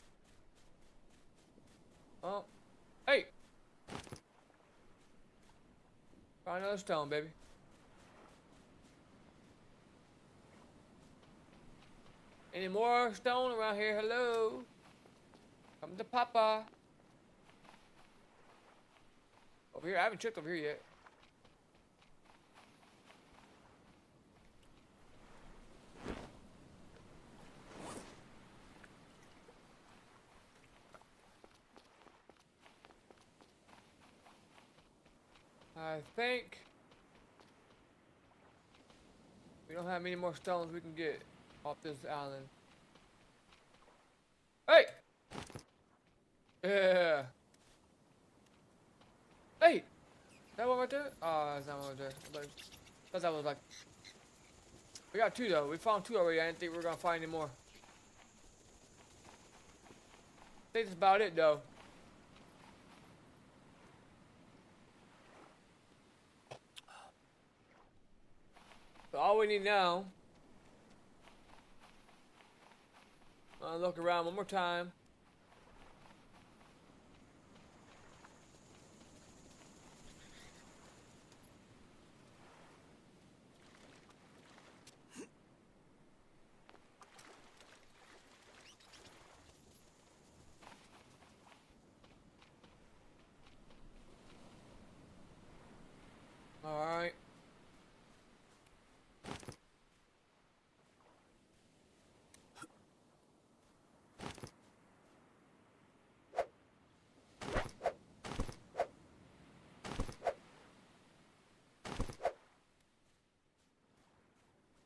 Oh. Hey! Find another stone, baby. Any more stone around here? Hello? Come to Papa. Over here? I haven't checked over here yet. I think we don't have many more stones we can get off this island. Hey! Yeah. Hey! That one right there? Oh, that's that one right there. I thought that was like... We got two though. We found two already. I didn't think we were gonna find any more. I think that's about it though. So all we need now, I'll look around one more time. All right.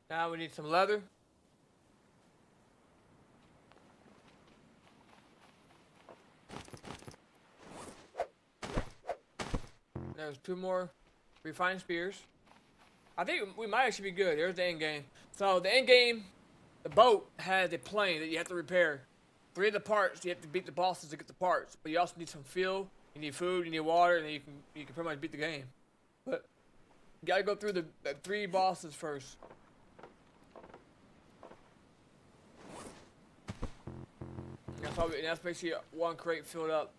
Now we need some leather. There's two more refined spears. I think we might actually be good. There's the end game. So the end game, the boat has a plane that you have to repair. 3 of the parts, you have to beat the bosses to get the parts. But you also need some fuel, you need food, you need water, and then you can pretty much beat the game. But you gotta go through the 3 bosses first. That's basically 1 crate filled up.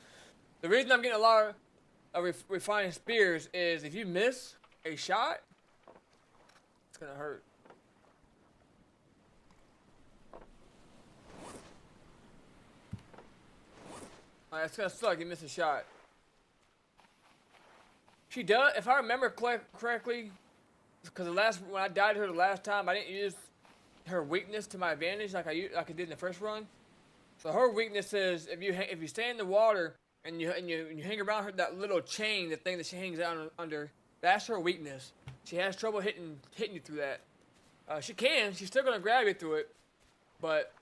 The reason I'm getting a lot of refined spears is if you miss a shot, it's gonna hurt. Alright, it's gonna suck. You miss a shot. She does, if I remember correctly, because when I died to her the last time, I didn't use her weakness to my advantage like I did in the first run. So her weakness is if you stay in the water and you hang around her that little chain, the thing that she hangs out under, that's her weakness. She has trouble hitting you through that. She's still gonna grab you through it, but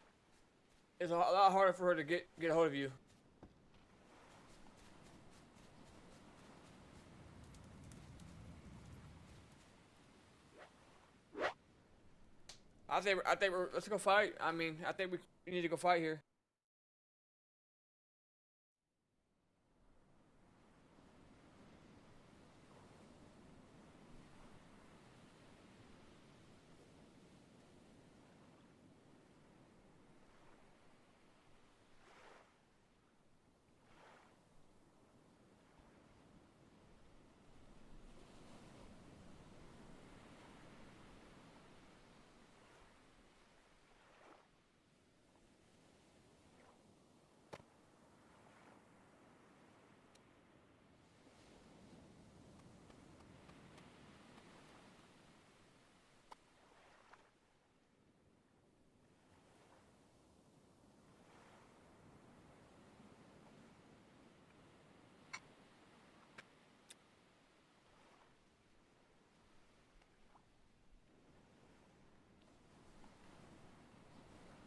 it's a lot harder for her to get a hold of you. I think let's go fight. I mean, I think we need to go fight here.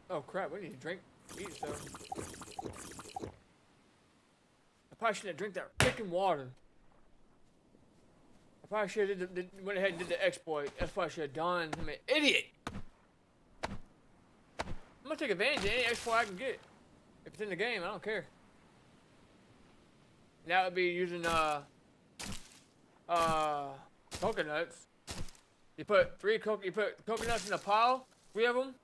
Oh crap, we need to drink, eat stuff. I probably shouldn't have drank that freaking water. I probably should have went ahead and did the exploit. That's what I should have done. I'm an idiot! I'm gonna take advantage of any exploit I can get. If it's in the game, I don't care. That would be using coconuts. You put coconuts in a pile, 3 of them.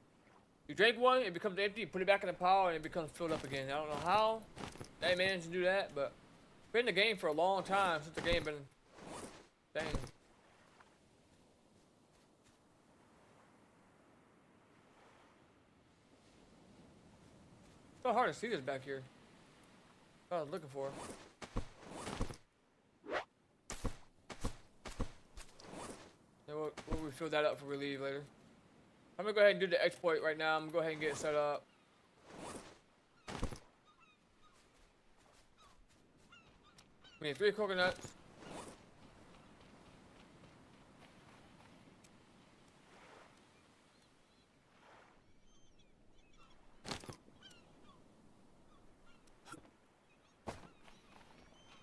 You drink one, it becomes empty. You put it back in the pile, and it becomes filled up again. I don't know how they managed to do that, but been in the game for a long time since the game been. Dang. It's so hard to see this back here. What I was looking for. Then we'll refill that up before we leave later. I'm gonna go ahead and do the exploit right now. I'm gonna go ahead and get it set up. We need 3 coconuts.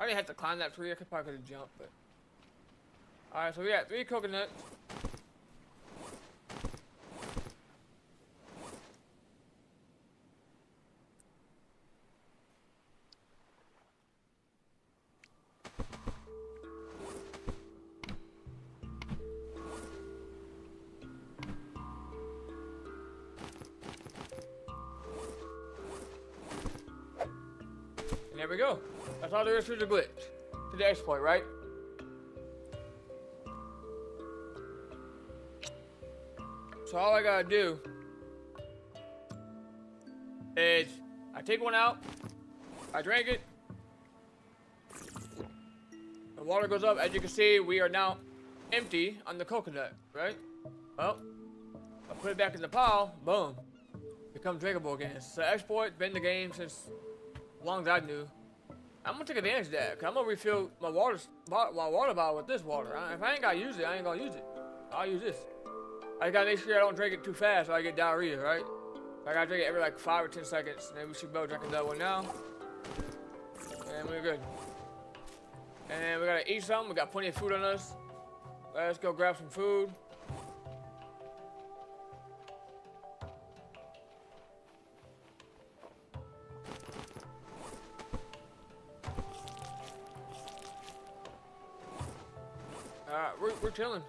I didn't have to climb that tree. I could probably could have jumped, but. Alright, so we got 3 coconuts. And there we go. That's all there is to the glitch. To the exploit, right? So all I gotta do is I take one out, I drink it, the water goes up. As you can see, we are now empty on the coconut, right? Well, I put it back in the pile, boom, becomes drinkable again. So exploit, been in the game since as long as I knew. I'm gonna take advantage of that, cause I'm gonna refill my water bottle with this water. If I ain't gotta use it, I ain't gonna use it. I'll use this. I gotta make sure I don't drink it too fast, or I get diarrhea, right? So I gotta drink it every like 5 or 10 seconds. And then we should be able to drink that one now. And we're good. And we gotta eat something. We got plenty of food on us. Let's go grab some food. Alright, we're chilling.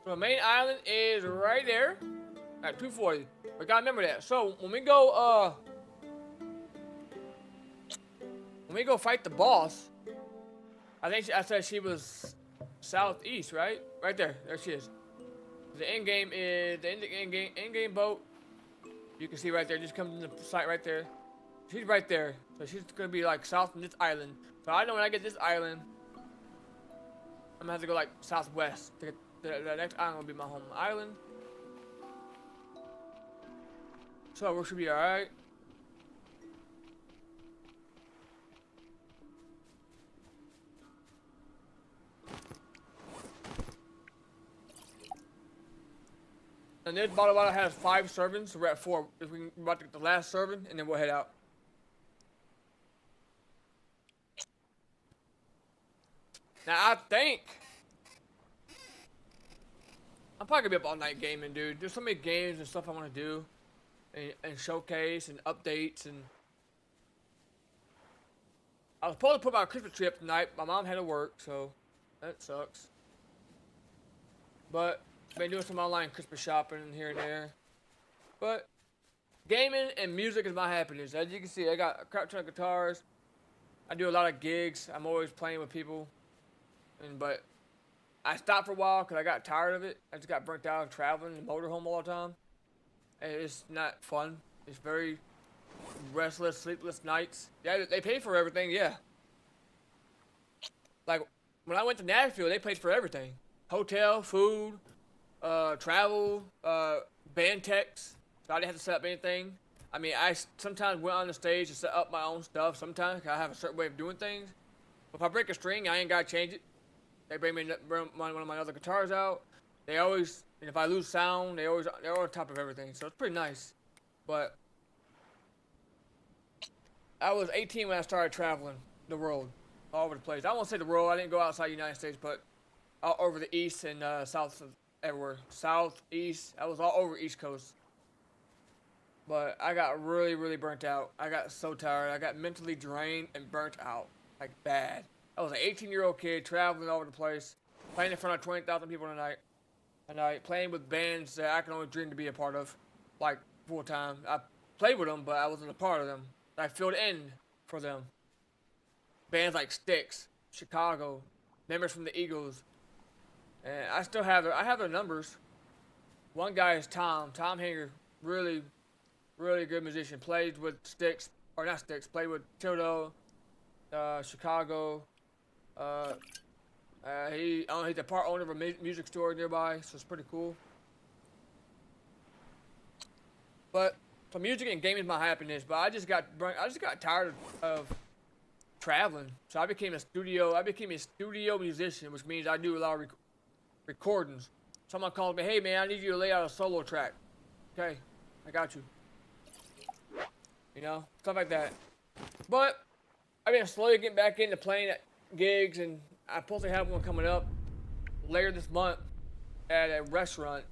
So the main island is right there at 240. We gotta remember that. So when we go fight the boss, I said she was southeast, right? Right there. There she is. The end game is the end game boat. You can see right there. Just comes in the sight right there. She's right there. So she's gonna be like south from this island. So I know when I get this island, I'm gonna have to go like southwest to get. The next island will be my home island. So we should be alright. And this bottle water has 5 servings, so we're at 4. If we can about to get the last serving, and then we'll head out. Now I think I'm probably gonna be up all night gaming, dude. There's so many games and stuff I want to do, and showcase and updates. And I was supposed to put my Christmas tree up tonight. My mom had to work, so that sucks. But been doing some online Christmas shopping here and there. But gaming and music is my happiness. As you can see, I got a crap ton of guitars. I do a lot of gigs. I'm always playing with people, but I stopped for a while because I got tired of it. I just got burnt out of traveling and motorhome all the time. And it's not fun. It's very restless, sleepless nights. Yeah, they pay for everything, yeah. Like, when I went to Nashville, they paid for everything. Hotel, food, travel, band techs. So I didn't have to set up anything. I mean, I sometimes went on the stage to set up my own stuff. Sometimes I have a certain way of doing things. But if I break a string, I ain't got to change it. They bring one of my other guitars out. They always, and if I lose sound, they're on top of everything. So it's pretty nice. But I was 18 when I started traveling the world, all over the place. I won't say the world. I didn't go outside the United States, but all over the east and south of everywhere. South, east. I was all over East Coast. But I got really, really burnt out. I got so tired. I got mentally drained and burnt out. Like bad. I was an 18-year-old kid traveling all over the place. Playing in front of 20,000 people tonight, playing with bands that I can only dream to be a part of, like full time. I played with them, but I wasn't a part of them. I filled in for them. Bands like Styx, Chicago, members from the Eagles, and I still have their numbers. One guy is Tom Hanger, really, really good musician. Played with Styx, or not Styx, played with Tildo, Chicago. He's a part owner of a music store nearby, so it's pretty cool. But so music and gaming is my happiness. But I just got tired of traveling, so I became a studio musician, which means I do a lot of recordings. Someone calls me, hey man, I need you to lay out a solo track. Okay, I got you. You know, stuff like that. But I've been slowly getting back into playing at gigs, and I supposed to have one coming up later this month at a restaurant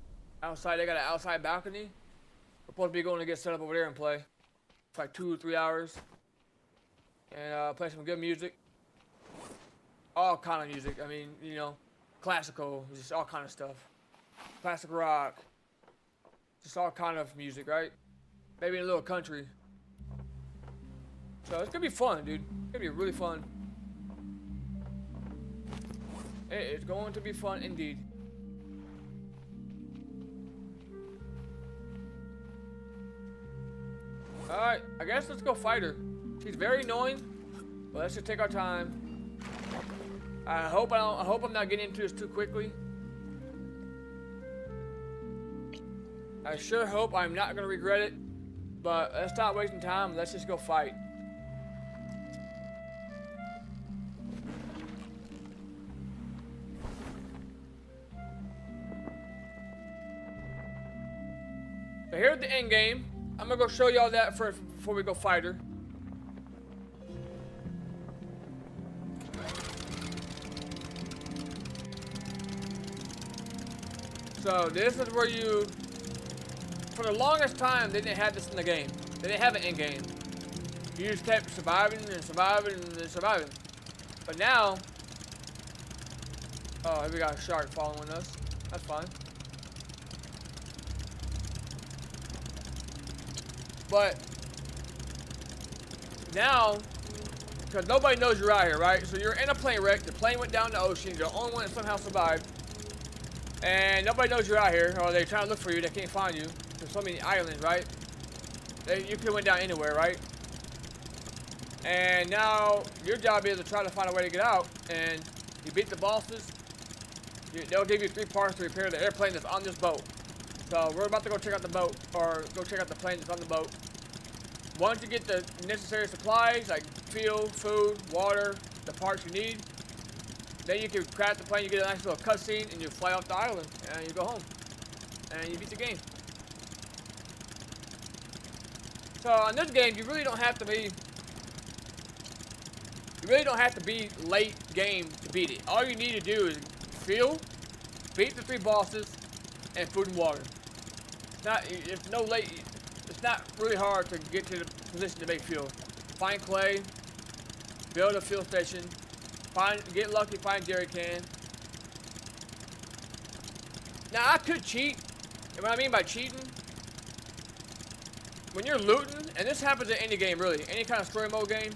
outside. They got an outside balcony. We're supposed to be going to get set up over there and play. It's like 2 or 3 hours. And play some good music. All kind of music. I mean, you know, classical, just all kind of stuff. Classic rock. Just all kind of music, right? Maybe a little country. So it's gonna be fun, dude. It's gonna be really fun. It's going to be fun indeed. Alright, I guess let's go fight her. She's very annoying, but let's just take our time. I hope I'm not getting into this too quickly. I sure hope I'm not gonna regret it. But let's stop wasting time. Let's just go fight. So here's the end game. I'm gonna go show y'all that first before we go fight her. So this is where you, for the longest time, they didn't have this in the game. They didn't have an end game. You just kept surviving and surviving and surviving. But now, oh, here we got a shark following us. That's fine. But now, because nobody knows you're out here, right? So you're in a plane wreck. The plane went down the ocean. You're the only one that somehow survived. And nobody knows you're out here, or they're trying to look for you. They can't find you. There's so many islands, right? You could have went down anywhere, right? And now your job is to try to find a way to get out. And you beat the bosses. They'll give you 3 parts to repair the airplane that's on this boat. So we're about to go check out the boat, or go check out the plane that's on the boat. Once you get the necessary supplies, like fuel, food, water, the parts you need, then you can crash the plane, you get a nice little cutscene, and you fly off the island, and you go home. And you beat the game. So on this game, you really don't have to be late game to beat it. All you need to do is fuel, beat the 3 bosses, and food and water. It's not really hard to get to the position to make fuel. Find clay, build a fuel station, get lucky, find jerry can. Now I could cheat, and what I mean by cheating, when you're looting, and this happens in any game really, any kind of story mode game,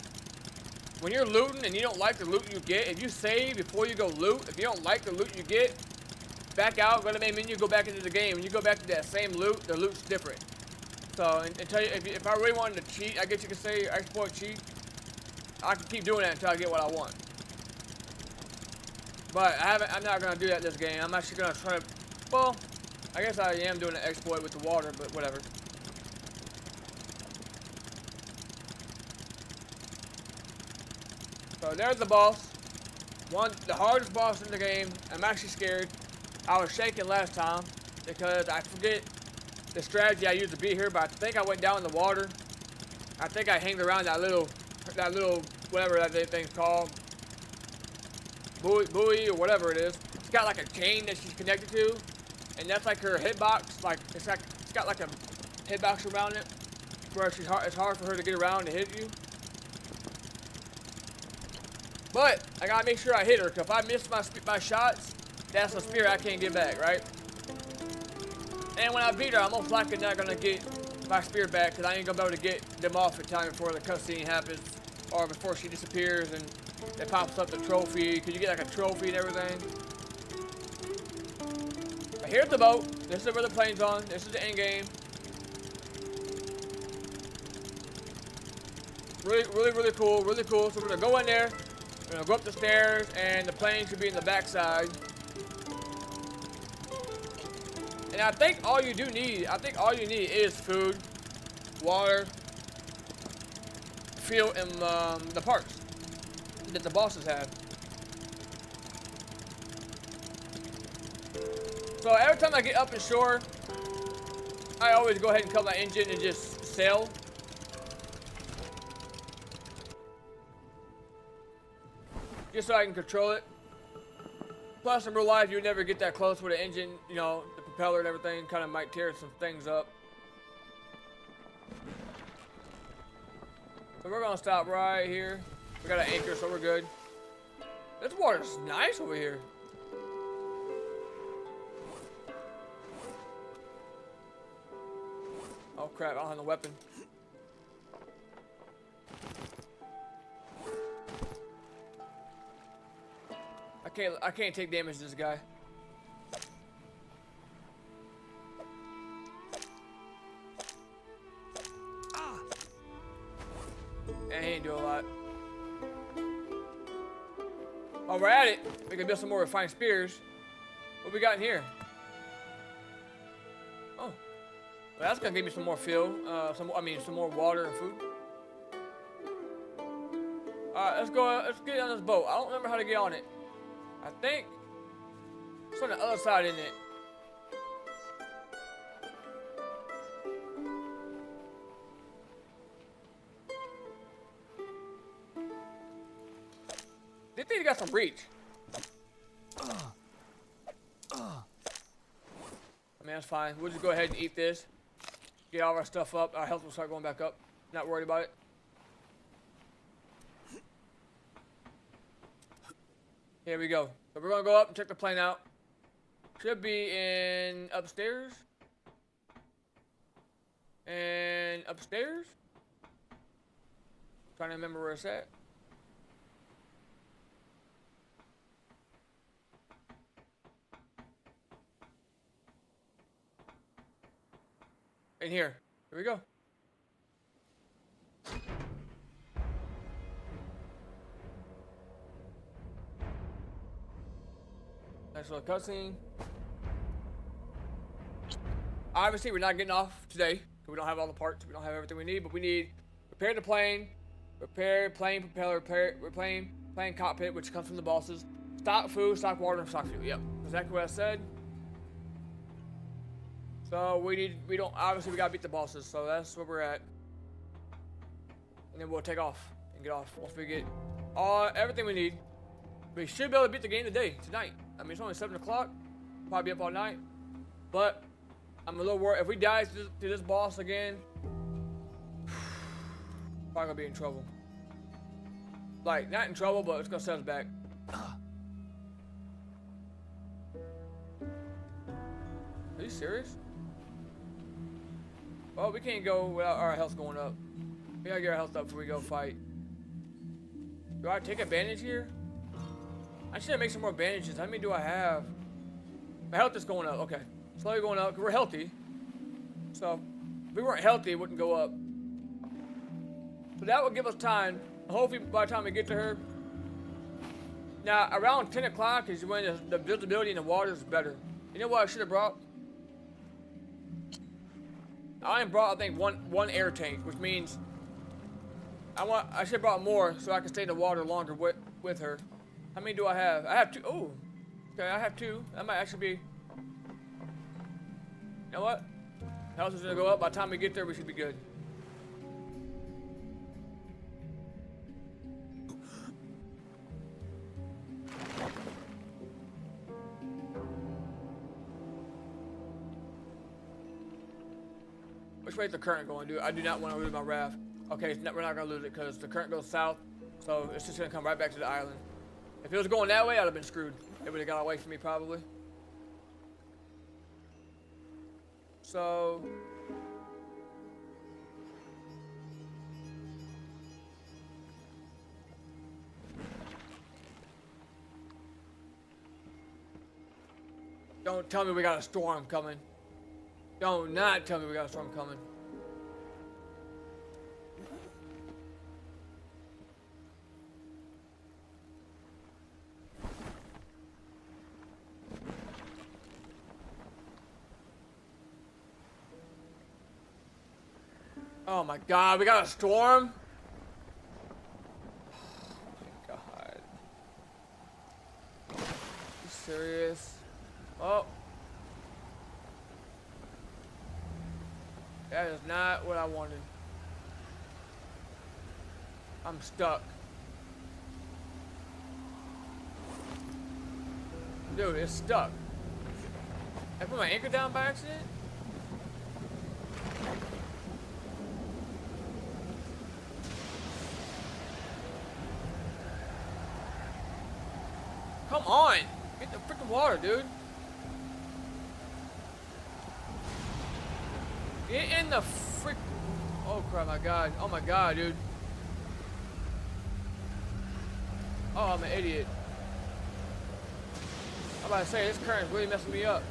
when you're looting and you don't like the loot you get, if you save before you go loot, if you don't like the loot you get, back out, go to the main menu, go back into the game. When you go back to that same loot, the loot's different. So, and tell you, if I really wanted to cheat, I guess you could say exploit cheat, I can keep doing that until I get what I want. But I'm not gonna do that this game. I'm actually gonna try to, well, I guess I am doing an exploit with the water, but whatever. So there's the boss. The hardest boss in the game. I'm actually scared. I was shaking last time because I forget the strategy I used to be here, but I think I went down in the water. I think I hanged around that little whatever that thing's called, buoy or whatever it is. It's got like a chain that she's connected to, and that's like her hitbox. Like it's got like a hitbox around it, where it's hard for her to get around and hit you. But I gotta make sure I hit her, because if I miss my shots, that's a spirit I can't get back, right? And when I beat her, I'm most likely not gonna get my spirit back because I ain't gonna be able to get them off in time before the cutscene happens or before she disappears and it pops up the trophy. Because you get like a trophy and everything. But here's the boat. This is where the plane's on. This is the end game. Really cool. Really cool. So we're gonna go in there. We're gonna go up the stairs, and the plane should be in the backside. And I think all you need is food, water, fuel, and the parts that the bosses have. So every time I get up and shore, I always go ahead and cut my engine and just sail. Just so I can control it. Plus, in real life, you would never get that close with the engine, you know, the propeller and everything kind of might tear some things up. So we're gonna stop right here. We got an anchor, so we're good. This water's nice over here. Oh crap, I don't have no weapon. I can't take damage to this guy. And he ain't doing a lot. Oh, we're at it. We can build some more refined spears. What we got in here? Oh, well, that's gonna give me some more fuel. Some more water and food. All right, let's go. Let's get on this boat. I don't remember how to get on it. I think it's on the other side, isn't it? This thing's got some reach. I mean, that's fine. We'll just go ahead and eat this. Get all of our stuff up. Our health will start going back up. Not worried about it. Here we go. So we're gonna go up and check the plane out. Should be in upstairs. And upstairs. Trying to remember where it's at. In here. Here we go. Nice little cutscene. Obviously, we're not getting off today. We don't have all the parts. We don't have everything we need, but we need repair the plane, repair plane propeller, repair plane cockpit, which comes from the bosses. Stock food, stock water, and stock fuel. Yep, exactly what I said. So we gotta beat the bosses. So that's where we're at, and then we'll take off and get off once we get everything we need. We should be able to beat the game tonight. I mean, it's only 7 o'clock. Probably be up all night. But I'm a little worried. If we die to this boss again, probably gonna be in trouble. Like, not in trouble, but it's gonna set us back. Are you serious? Well, we can't go without our health going up. We gotta get our health up before we go fight. Do I take a bandage here? I should make some more bandages. How many do I have? My health is going up. Okay. Slowly going up because we're healthy. So, if we weren't healthy, it wouldn't go up. So that would give us time. Hopefully, by the time we get to her. Now, around 10 o'clock is when the visibility in the water is better. You know what I should have brought? I brought, I think, one air tank, which means I should have brought more so I can stay in the water longer with her. How many do I have? I have 2. Oh, okay, I have 2. That might actually be. You know what? Health is gonna go up. By the time we get there, we should be good. Which way is the current going? I do not want to lose my raft. Okay, we're not gonna lose it because the current goes south, so it's just gonna come right back to the island. If it was going that way, I'd have been screwed. It would have got away from me probably. So... Don't tell me we got a storm coming. Don't not tell me we got a storm coming. Oh my god, we got a storm? Oh my god. Are you serious? Oh. That is not what I wanted. I'm stuck. Dude, it's stuck. I put my anchor down by accident? Come on! Get the freaking water, dude. Get in the frick. Oh crap, my god. Oh my god, dude. Oh, I'm an idiot. I'm about to say, this current's really messing me up.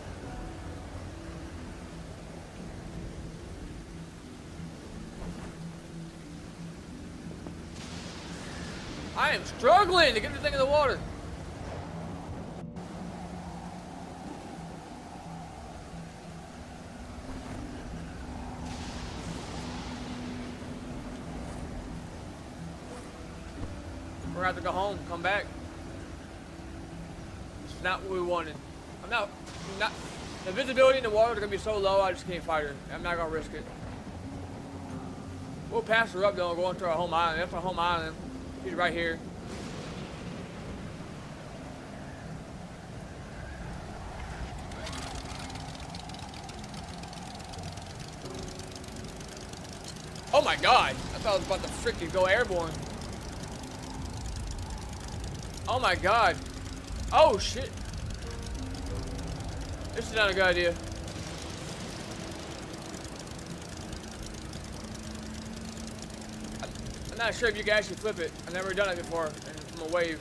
I am struggling to get this thing in the water. We're gonna have to go home, come back. It's not what we wanted. I'm not, the visibility in the water is gonna be so low, I just can't fight her. I'm not gonna risk it. We'll pass her up though, going to our home island. That's our home island. She's right here. Oh my god! I thought I was about to freaking go airborne. Oh my god. Oh shit. This is not a good idea. I'm not sure if you can actually flip it. I've never done it before from a wave.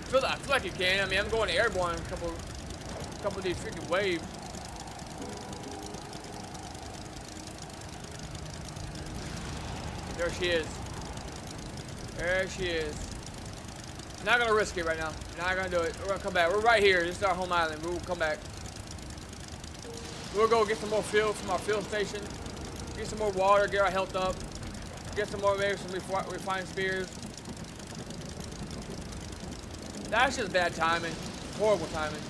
I feel like you can. I mean, I'm going airborne a couple of these freaking waves. There she is. There she is. Not gonna risk it right now. Not gonna do it. We're gonna come back. We're right here. This is our home island. We will come back. We'll go get some more fuel from our fuel station. Get some more water. Get our health up. Get some more, maybe some refined spears. That's just bad timing. Horrible timing.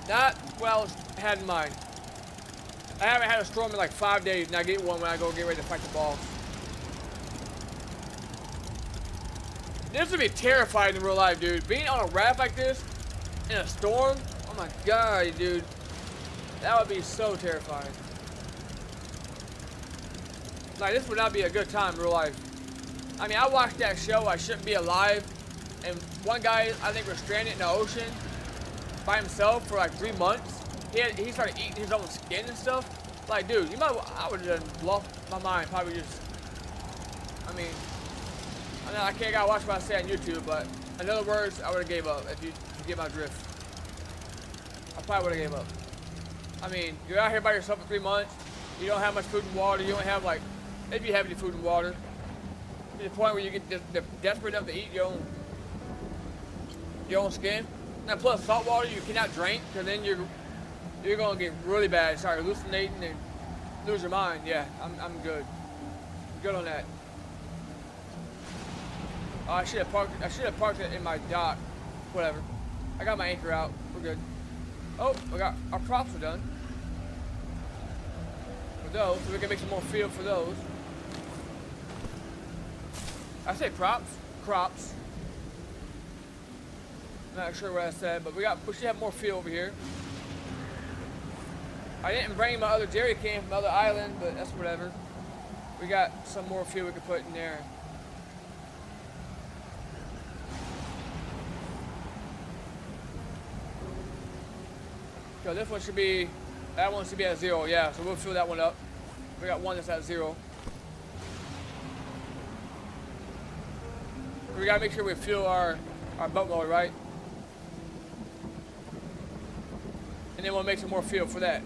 Not what I had in mind. I haven't had a storm in like 5 days, and I get one when I go get ready to fight the boss. This would be terrifying in real life, dude. Being on a raft like this in a storm, oh my god, dude. That would be so terrifying. Like, this would not be a good time in real life. I mean, I watched that show, I Shouldn't Be Alive, and one guy, I think, was stranded in the ocean by himself for like 3 months. He started eating his own skin and stuff. Like, dude, I would have just lost my mind. Probably just, I mean, I know I gotta watch what I say on YouTube, but in other words, I would have gave up if you get my drift. I probably would have gave up. I mean, you're out here by yourself for 3 months. You don't have much food and water. You don't have like, if you have any food and water, to the point where you get desperate enough to eat your own skin. And plus, salt water you cannot drink, because then you're gonna get really bad. Start hallucinating and lose your mind. Yeah, I'm good. Good on that. Oh, I should have parked it in my dock. Whatever. I got my anchor out. We're good. Oh, we got our props are done. For those, so we can make some more fuel for those. I say props, crops. Not sure what I said, but we should have more fuel over here. I didn't bring my other jerry can from the other island, but that's whatever. We got some more fuel we can put in there. So this one should be, that one should be at 0, yeah, so we'll fill that one up. We got one that's at 0. We gotta make sure we fill our boatload, right? And then we'll make some more fuel for that.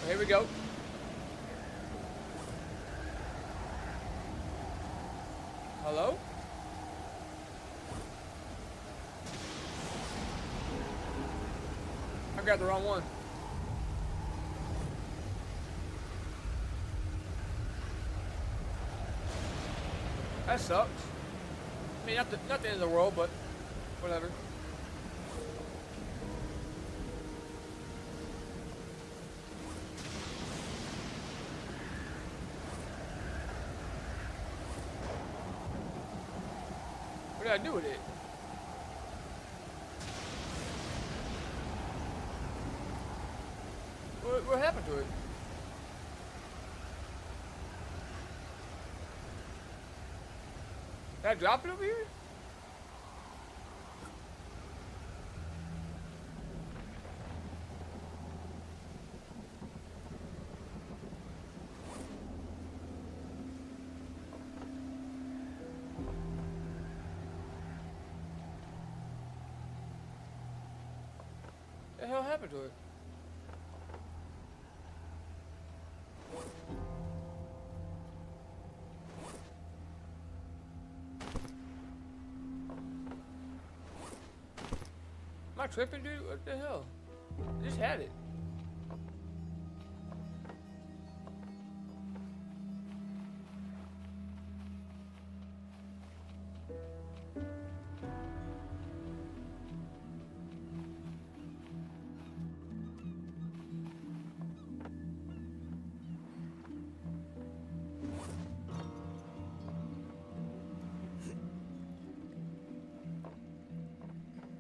So here we go. Hello? I got the wrong one. That sucks. I mean, not the end of the world, but whatever. What did I do with it? What happened to it? Did I drop it over here? What the hell happened to it? Am I tripping, dude? What the hell? I just had it.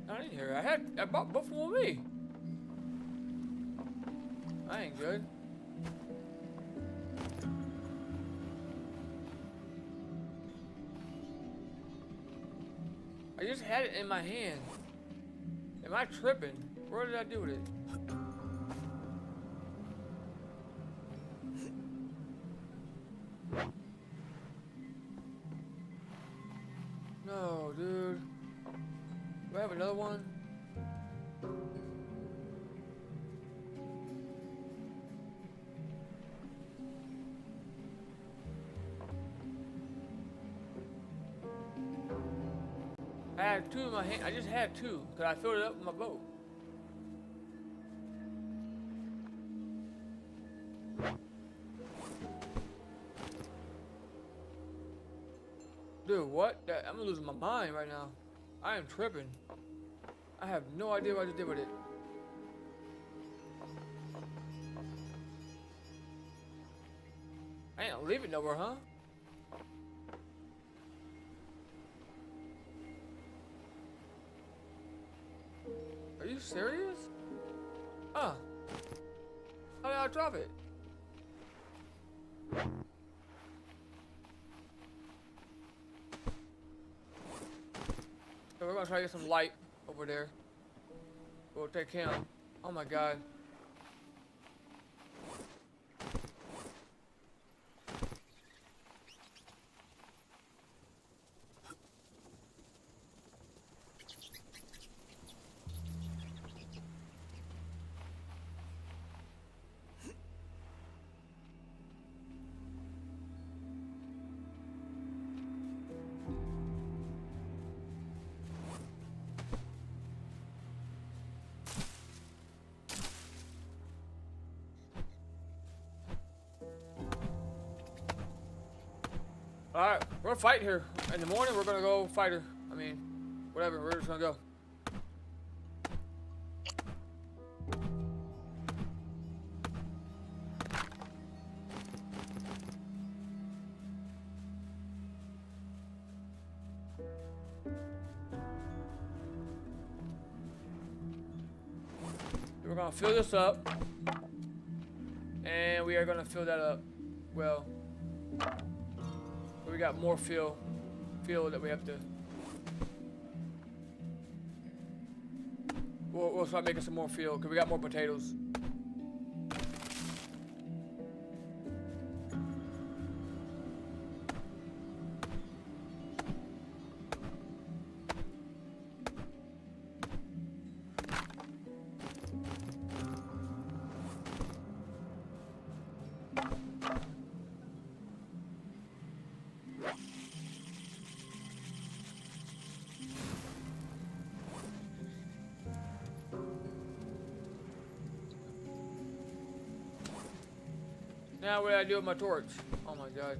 Not in here. I bought both of them with me. I ain't good. I just had it in my hand. Am I tripping? What did I do with it? No, dude. Do I have another one? I had two in my hand. I just had two because I filled it up with my boat. Dude, what? I'm losing my mind right now. I am tripping. I have no idea what I just did with it. I ain't leave it nowhere, huh? Are you serious? Huh. How did I drop it? So we're gonna try to get some light over there. We'll take him. Oh my god. Alright, we're gonna fight here. In the morning, we're gonna go fight her. I mean, whatever, we're just gonna go. We're gonna fill this up. And we are gonna fill that up. Well, we got more fuel that we have to. We'll start making some more fuel because we got more potatoes. Now what do I do with my torch? Oh my god.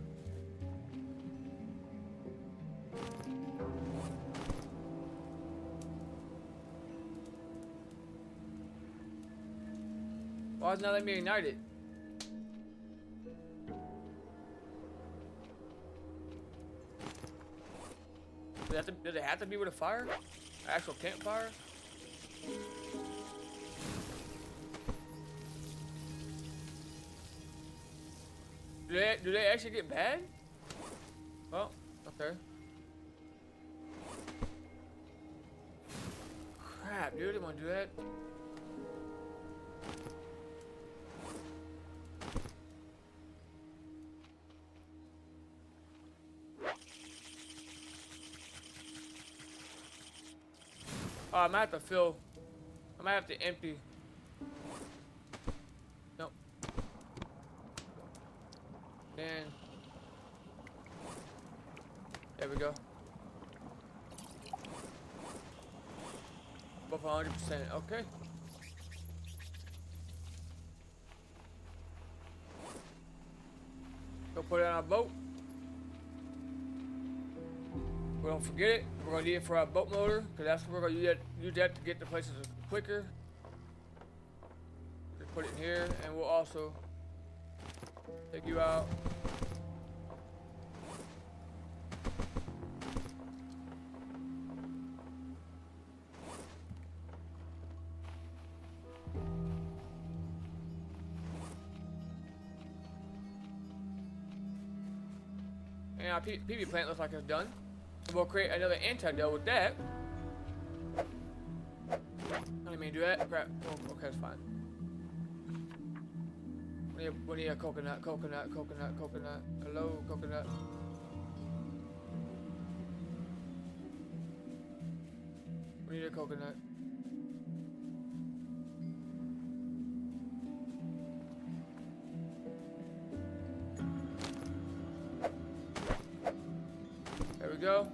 Why is it not letting me ignite it? Does it have to be with a fire? An actual campfire? Do they actually get bad? Oh, okay. Crap, dude, I didn't want to do that. Oh, I might have to fill. I might have to empty. Nope. And there we go. Above 100%. Okay. Go put it on our boat. We don't forget it. We're gonna need it for our boat motor, because that's what we're gonna use that to get to places quicker. Just put it in here, and we'll also take you out. And our PB plant looks like it's done. So we'll create another antidote with that. I didn't mean to do that. Crap. Oh, okay, that's fine. We need a coconut. Hello, coconut. We need a coconut. There we go.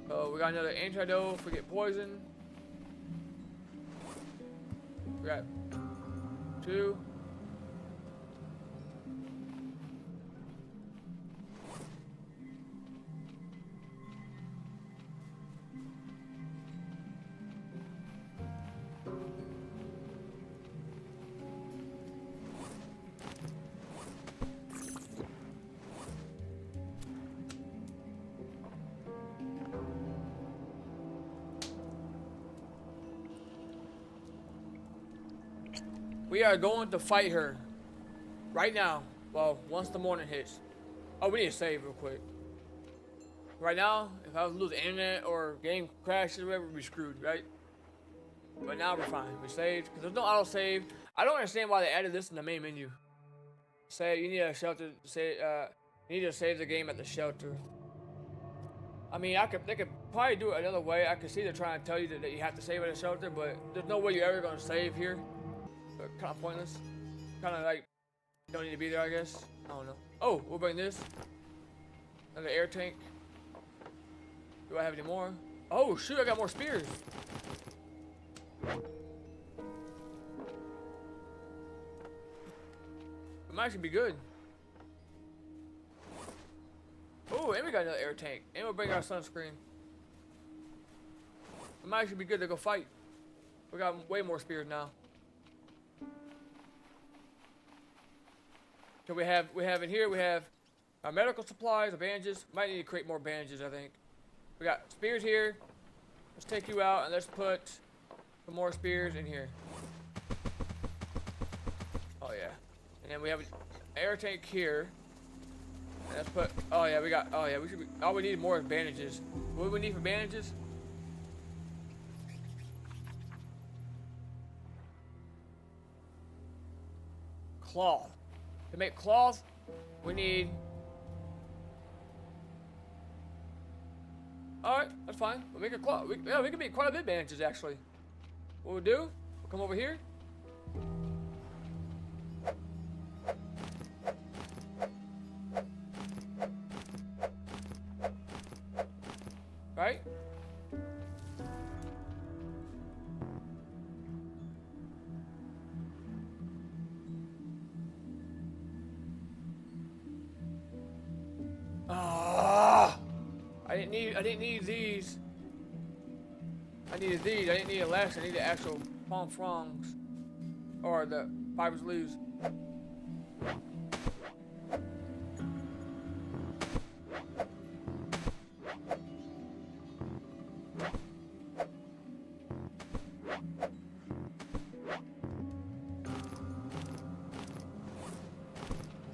So we got another antidote for get poison. We got 2. We are going to fight her right now. Well, once the morning hits. Oh, we need to save real quick. Right now, if I was to lose the internet or game crashes or whatever, we'd be screwed, right? But now we're fine. We saved because there's no auto save. I don't understand why they added this in the main menu. Say you need a shelter. Say you need to save the game at the shelter. I mean, they could probably do it another way. I could see they're trying to tell you that you have to save at a shelter, but there's no way you're ever gonna save here. But kind of pointless. Kind of like don't need to be there, I guess. I don't know. Oh, we'll bring this. Another air tank. Do I have any more? Oh shoot, I got more spears. It might actually be good. Oh, and we got another air tank. And we'll bring our sunscreen. It might actually be good to go fight. We got way more spears now. So we have in here, we have our medical supplies, our bandages. Might need to create more bandages, I think. We got spears here. Let's take you out and let's put some more spears in here. Oh yeah. And then we have an air tank here. Let's put. Oh yeah, we got. Oh yeah, we should. All we need more is bandages. What do we need for bandages? Cloth. To make cloth, we need. All right, that's fine. We'll make a cloth. Yeah, we can make quite a bit of bandages actually. What we'll do? We'll come over here. Right? Ah! I didn't need these. I needed these. I didn't need elastic. I needed the actual palm fronds. Or the fibrous leaves.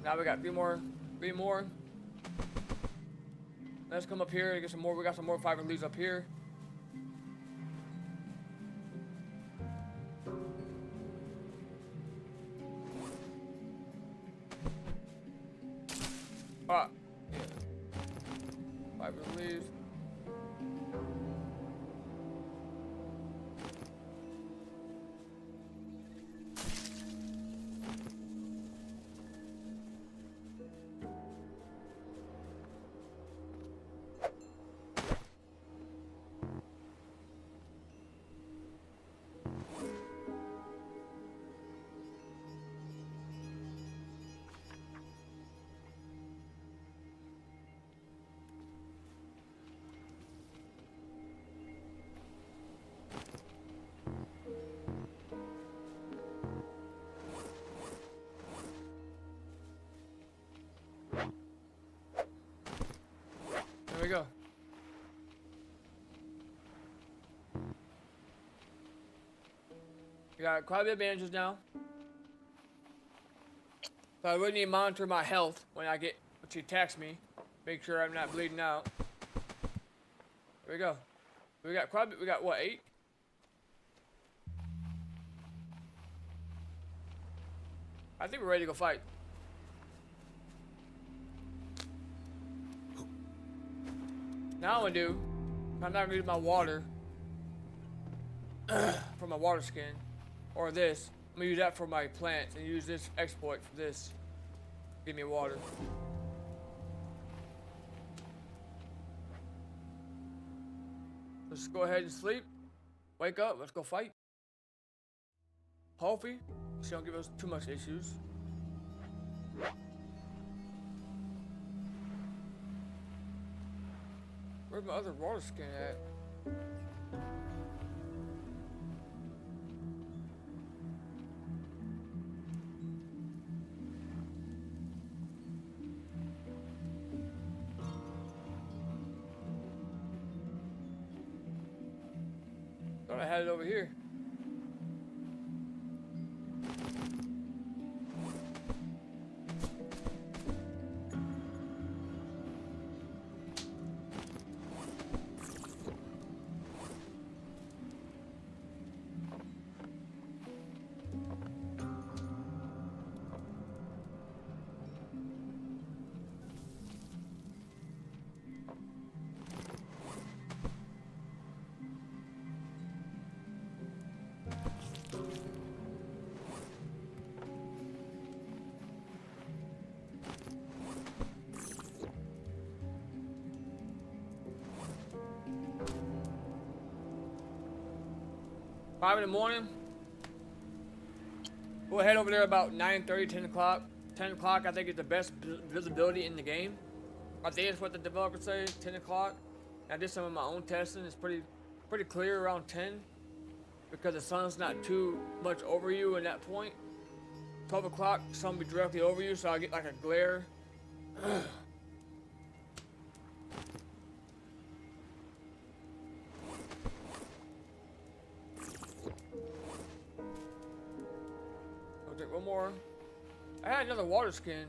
Now we got three more. Let's come up here and get some more. We got some more fiber leaves up here. Ah, yeah. Fiber leaves. There we go. We got quite a bit of bandages now. So I really need to monitor my health when she attacks me. Make sure I'm not bleeding out. There we go. We got quite a bit. We got what, 8? I think we're ready to go fight. Now I'm gonna do. I'm not gonna use my water for my water skin, or this. I'm gonna use that for my plants and use this exploit for this. Give me water. Let's go ahead and sleep. Wake up. Let's go fight. Hopefully, she don't give us too much issues. Where's my other water skin at? Thought I had it over here. Five in the morning. We'll head over there about 9:30, 10 o'clock. 10 o'clock, I think, is the best visibility in the game. I think that's what the developers say, 10 o'clock. I did some of my own testing. It's pretty clear around 10 because the sun's not too much over you in that point. 12 o'clock, sun will be directly over you, so I get like a glare. One more. I had another water skin.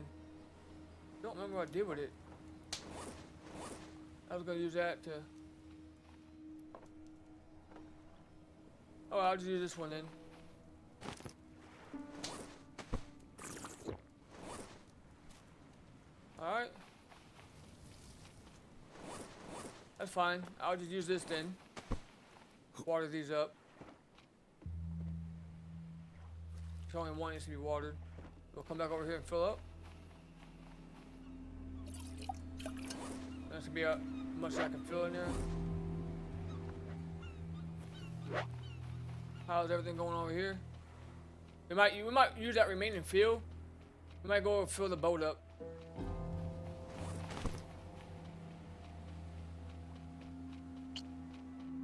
Don't remember what I did with it. I was gonna use that to. Oh, I'll just use this one then. Alright. That's fine. I'll just use this then. Water these up. There's only one needs to be watered. We'll come back over here and fill up. That's gonna be how much I can fill in there. How's everything going over here? We might use that remaining fuel. We might go fill the boat up.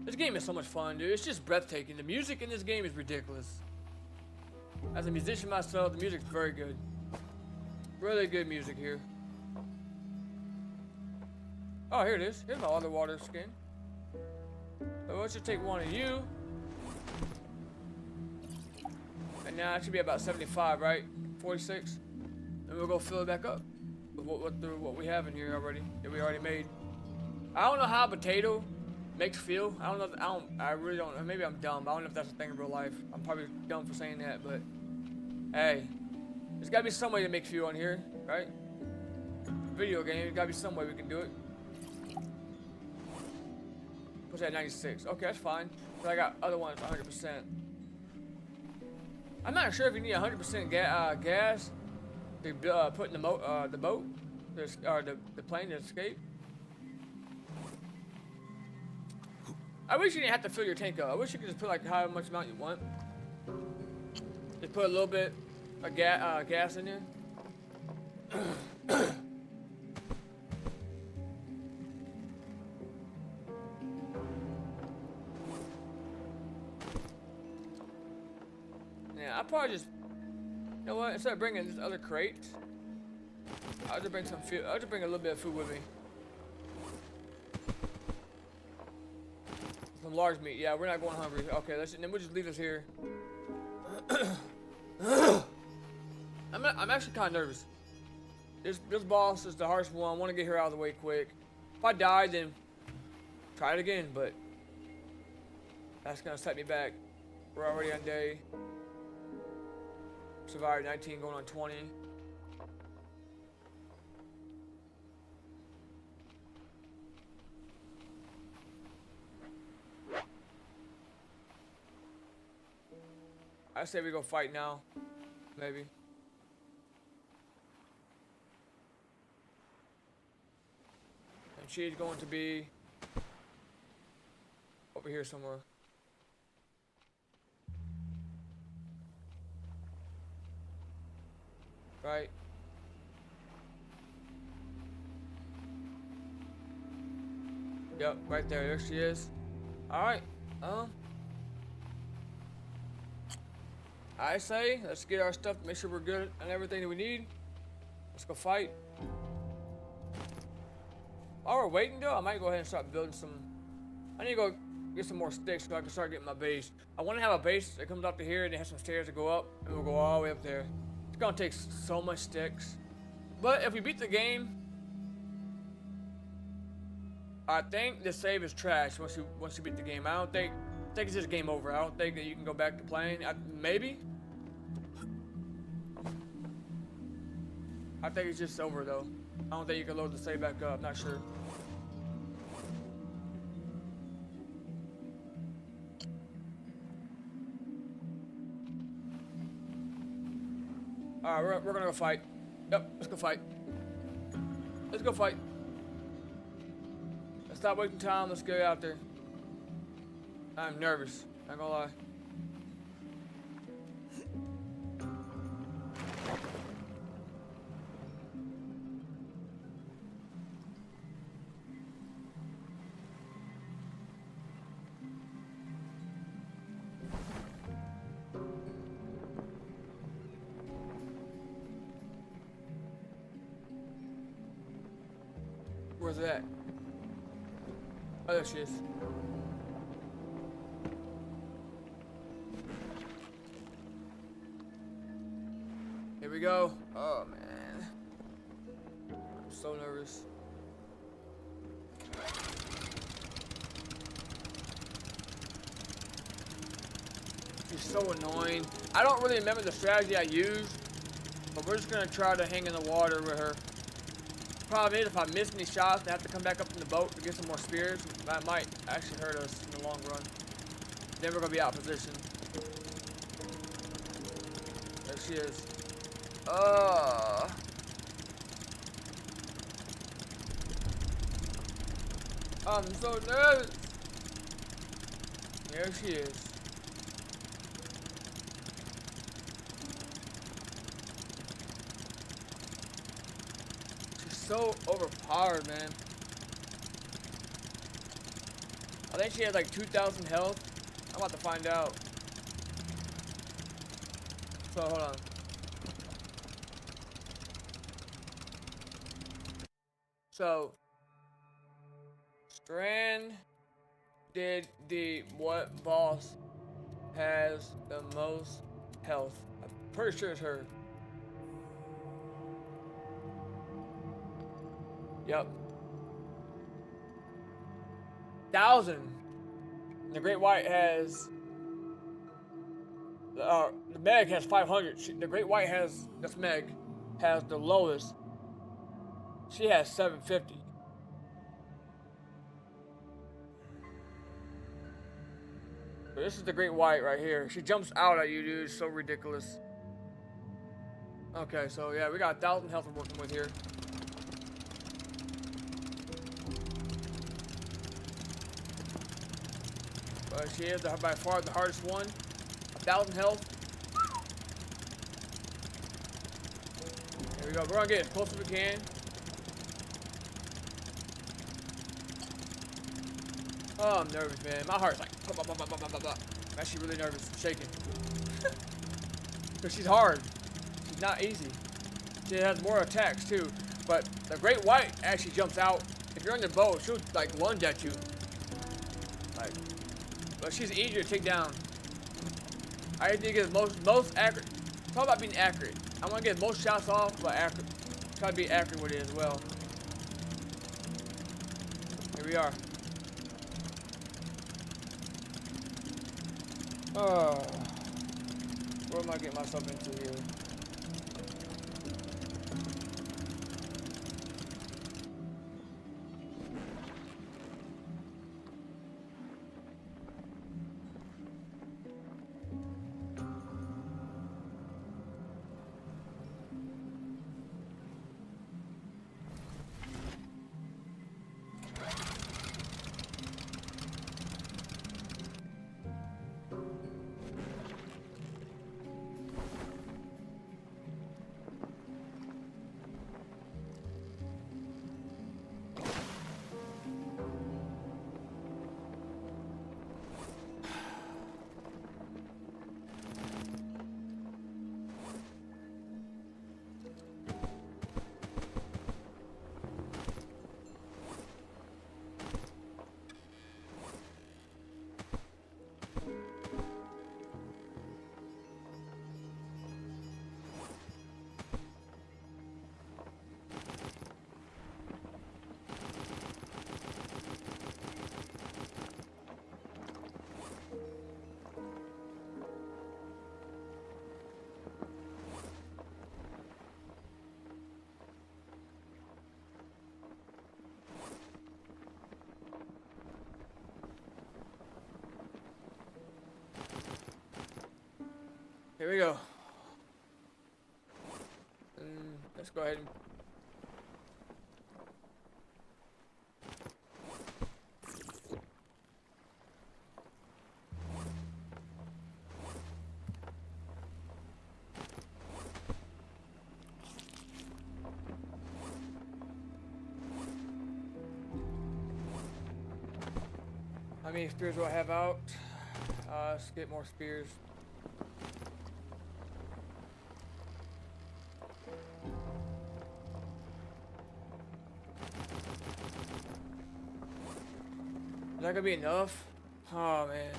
This game is so much fun, dude. It's just breathtaking. The music in this game is ridiculous. As a musician myself, the music's very good. Really good music here. Oh, here it is. Here's my other water skin. So let's just take one of you. And now it should be about 75, right? 46. And we'll go fill it back up with what we have in here already that we already made. I don't know how a potato makes fuel. I don't know. I really don't know. Maybe I'm dumb. I don't know if that's a thing in real life. I'm probably dumb for saying that, but hey, there's gotta be some way to make fuel on here, right? Video game. There's gotta be some way we can do it. Push that 96. Okay, that's fine. But I got other ones 100%. I'm not sure if you need 100% gas to put in the boat, the plane to escape. I wish you didn't have to fill your tank up. I wish you could just put like how much amount you want. Just put a little bit of gas in there. Yeah, I'll probably just, you know what? Instead of bringing this other crate, I'll just bring some food. I'll just bring a little bit of food with me. Some large meat. Yeah, we're not going hungry. Okay, then we'll just leave this here. I'm actually kind of nervous. This boss is the hardest one. I want to get her out of the way quick. If I die, then try it again. But that's gonna set me back. We're already on day. Survived 19, going on 20. I say we go fight now, maybe. And she's going to be over here somewhere. Right. Yep, right there. There she is. Alright. I say, let's get our stuff, make sure we're good and everything that we need. Let's go fight. While we're waiting though, I might go ahead and start building some. I need to go get some more sticks so I can start getting my base. I want to have a base that comes up to here and it has some stairs to go up, and we'll go all the way up there. It's gonna take so much sticks. But if we beat the game, I think the save is trash once you beat the game. I think it's just game over. I don't think that you can go back to playing. Maybe. I think it's just over though. I don't think you can load the save back up. I'm not sure. Alright, we're gonna go fight. Yep, let's go fight. Let's go fight. Let's stop wasting time. Let's get out there. I'm nervous. Not gonna lie. Where's that? Oh, there she is. Here we go. Oh man, I'm so nervous. She's so annoying. I don't really remember the strategy I used, but we're just gonna try to hang in the water with her. Problem is, if I miss any shots, I have to come back up in the boat to get some more spears. That might actually hurt us in the long run. Then we're gonna be out of position. There she is. I'm so nervous. There she is. She's so overpowered, man. I think she has like 2,000 health. I'm about to find out. So hold on. So Strand did the what boss has the most health? I'm pretty sure it's her. Yep. 1,000. The Great White has. The Meg has 500. The Great White has. This Meg has the lowest. She has 750. But this is the Great White right here. She jumps out at you, dude. It's so ridiculous. Okay, so yeah, we got 1,000 health we're working with here. But she is by far the hardest one. 1,000 health. Here we go. We're gonna get as close as we can. Oh, I'm nervous, man. My heart's like, I'm actually really nervous, shaking. Because she's hard. She's not easy. She has more attacks too. But the Great White actually jumps out. If you're on the boat, she'll like lunge at you. Like, but she's easier to take down. I need to get the most accurate. Talk about being accurate. I want to get most shots off, but accurate. Try to be accurate with it as well. Here we are. Oh, what am I getting myself into here? Here we go. Let's go ahead and... How many spears do I have out? Let's get more spears. Is that gonna be enough? Oh man.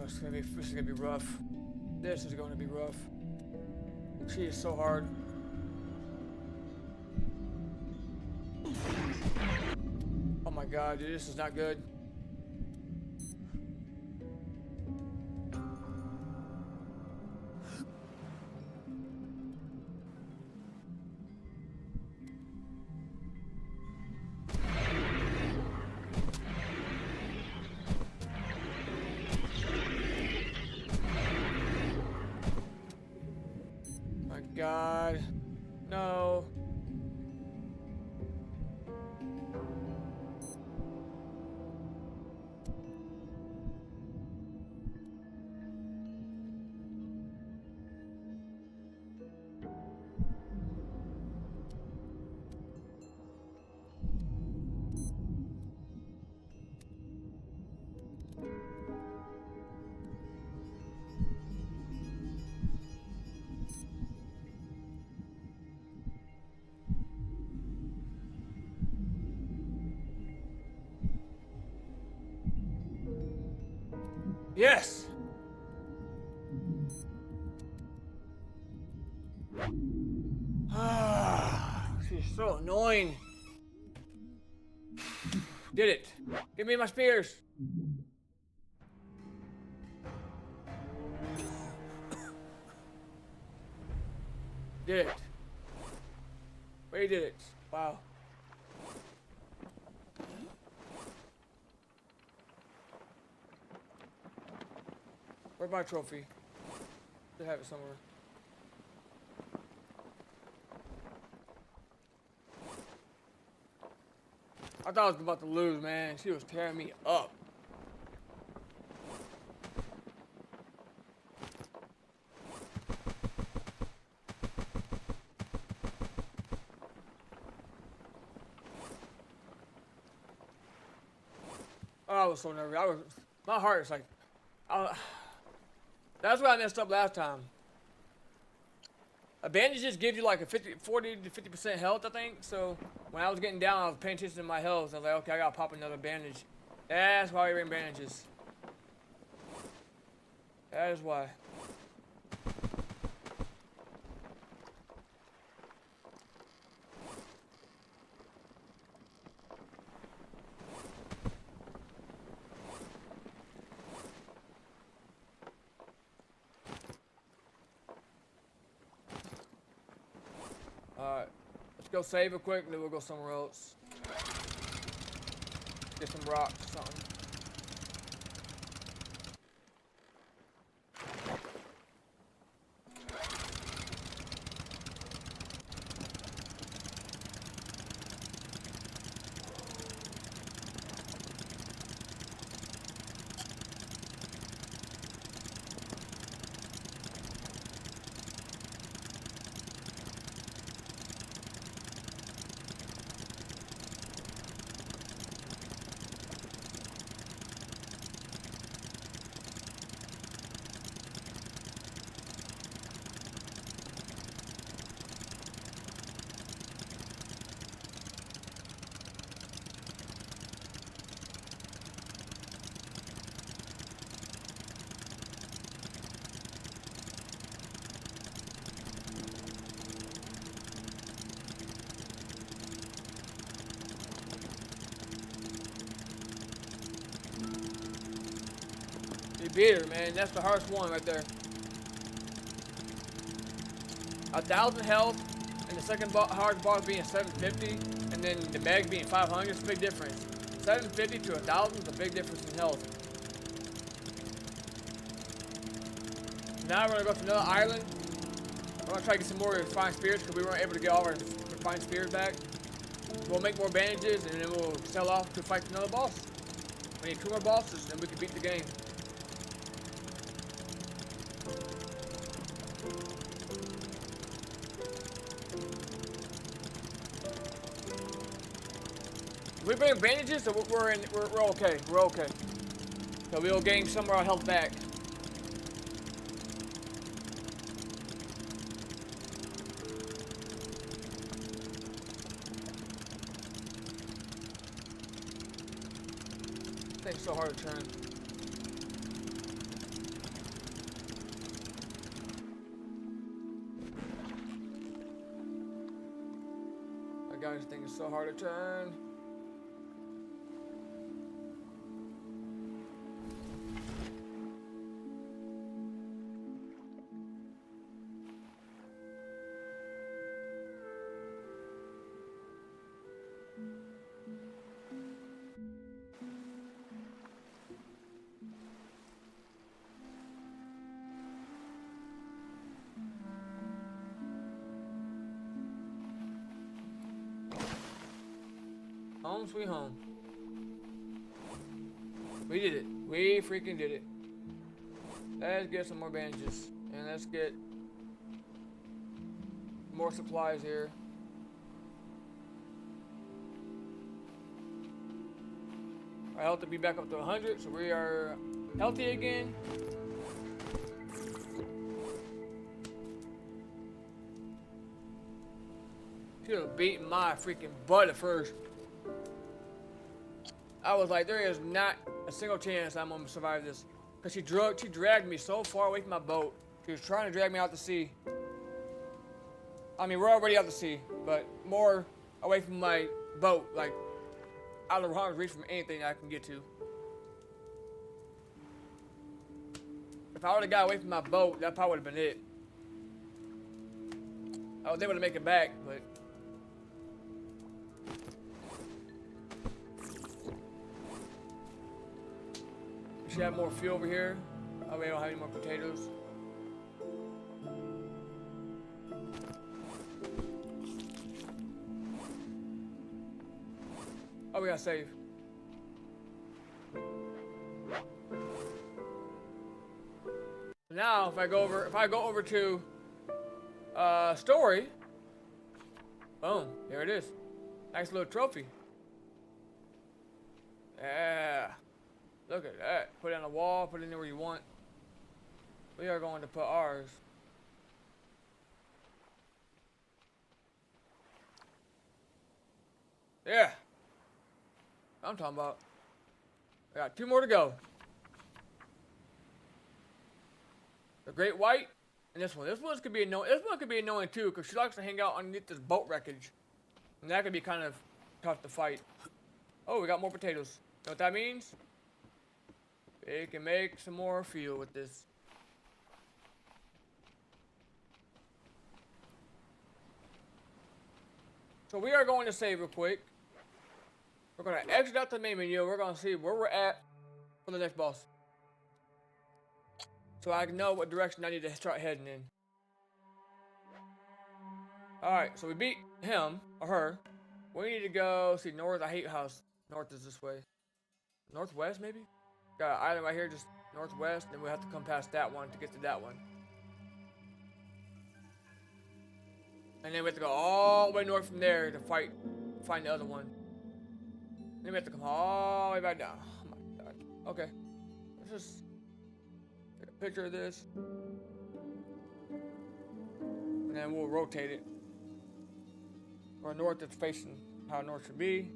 this is gonna be rough. This is gonna be rough. She is so hard. Oh my god, dude, this is not good. My god. No. Yes! Ah, she's so annoying. Did it. Give me my spears. Did it. We did it. Wow. Where's my trophy? Should have it somewhere. I thought I was about to lose, man. She was tearing me up. Oh, I was so nervous. My heart is like, that's why I messed up last time. A bandage just gives you like a 40 to 50% health, I think. So when I was getting down, I was paying attention to my health. I was like, okay, I gotta pop another bandage. That's why we bring bandages. That is why. Alright, let's go save it quick, and then we'll go somewhere else. Get some rocks or something. You beat her, man. That's the hardest one right there. 1,000 health, and the second hardest boss being 750, and then the meg being 500. It's a big difference. 750 to 1,000 is a big difference in health. Now we're gonna go to another island. We're gonna try to get some more refined spirits because we weren't able to get all our refined spirits back. We'll make more bandages and then we'll sell off to fight another boss. We need 2 more bosses and we can beat the game. If we bring bandages, so we're okay. We're okay. So we'll gain some of our health back. Thing's so hard to turn. this thing is so hard to turn. Home sweet home. We did it. We freaking did it. Let's get some more bandages. And let's get more supplies here. Our health to be back up to 100, so we are healthy again. She was beating my freaking butt at first. I was like, there is not a single chance I'm gonna survive this. Cause she dragged me so far away from my boat. She was trying to drag me out to sea. I mean, we're already out to sea, but more away from my boat, like out of harm's reach from anything I can get to. If I would have got away from my boat, that probably would have been it. I was able to make it back, but we should have more fuel over here. Oh, we don't have any more potatoes. Oh, we gotta save. Now, if I go over to story, boom, there it is. Nice little trophy. Yeah, look at that. Put it on the wall. Put it anywhere you want. We are going to put ours. Yeah. I'm talking about. I got 2 more to go. The great white and this one. This one could be annoying. This one could be annoying too, because she likes to hang out underneath this boat wreckage, and that could be kind of tough to fight. Oh, we got more potatoes. You know what that means? We can make some more fuel with this. So we are going to save real quick. We're going to exit out the main menu. We're going to see where we're at for the next boss, so I can know what direction I need to start heading in. Alright, so we beat him, or her. We need to go, see, north. I hate how north is this way. Northwest, maybe? Got an island right here, just northwest, and we have to come past that one to get to that one. And then we have to go all the way north from there to find the other one. Then we have to come all the way back down. Oh my god. Okay. Let's just take a picture of this. And then we'll rotate it. Or north is facing how north should be.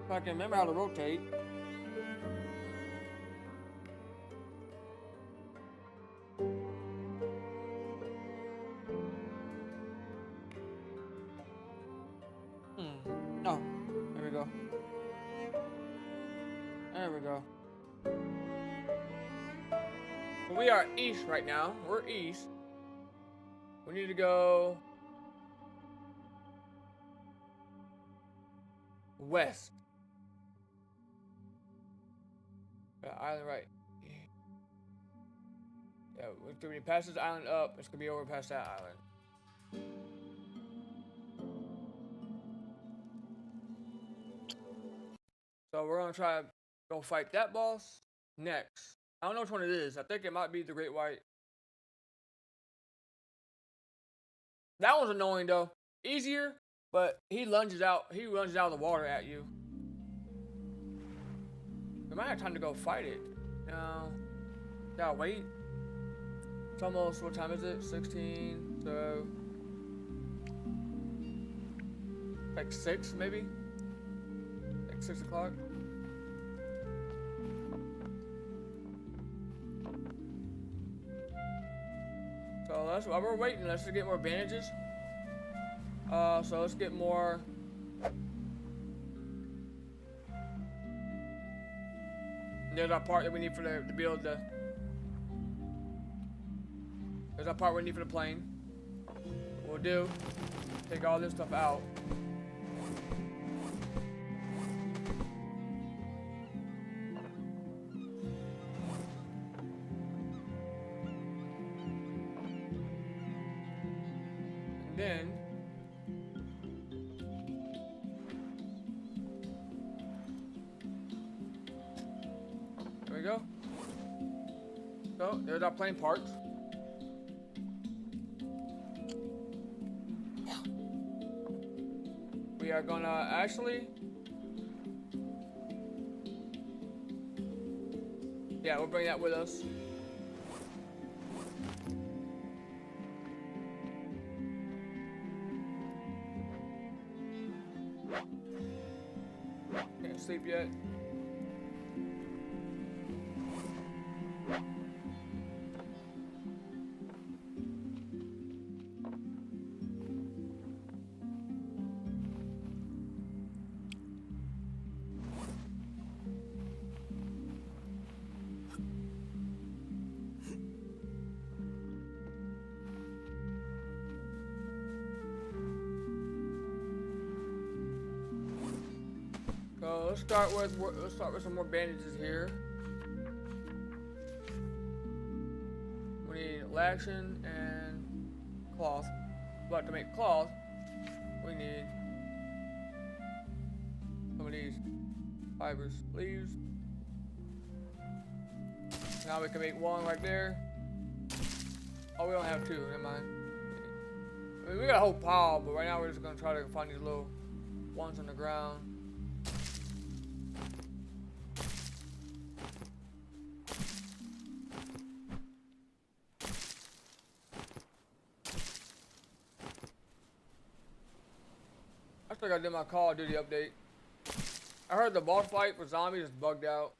If I can remember how to rotate. No. There we go. There we go. So we are east right now. We're east. We need to go west. Island right. Yeah, when we pass this island up, it's gonna be over past that island. So we're gonna try to go fight that boss next. I don't know which one it is. I think it might be the Great White. That one's annoying though. Easier, But he lunges out of the water at you. We might have time to go fight it. No. Gotta wait. It's almost, what time is it? 16, so like 6 maybe? Like 6 o'clock? So while we're waiting, let's just get more bandages. So let's get more. There's our part that we need for to build the. There's our part we need for the plane. What we'll do, take all this stuff out. And then there we go. So there's our plane parts. We are gonna actually, yeah, we'll bring that with us. Can't sleep yet. So let's start with some more bandages here. We need laxin and cloth. But to make cloth, we need some of these fibers, leaves. Now we can make one right there. Oh, we don't have two. Never mind. I mean, we got a whole pile, but right now we're just gonna try to find these little ones on the ground. I still gotta do my Call of Duty update. I heard the boss fight for zombies is bugged out,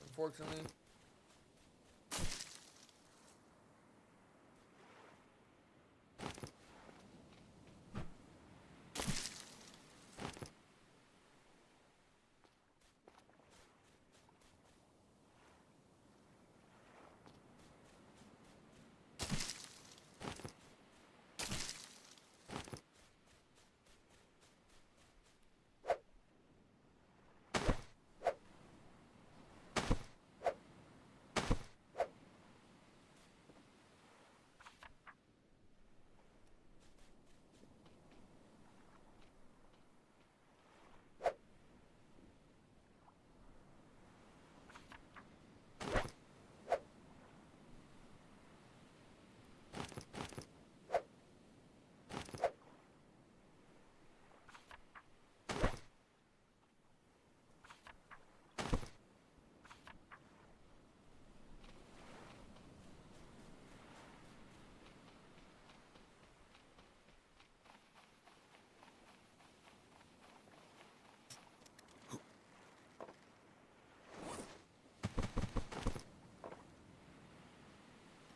unfortunately.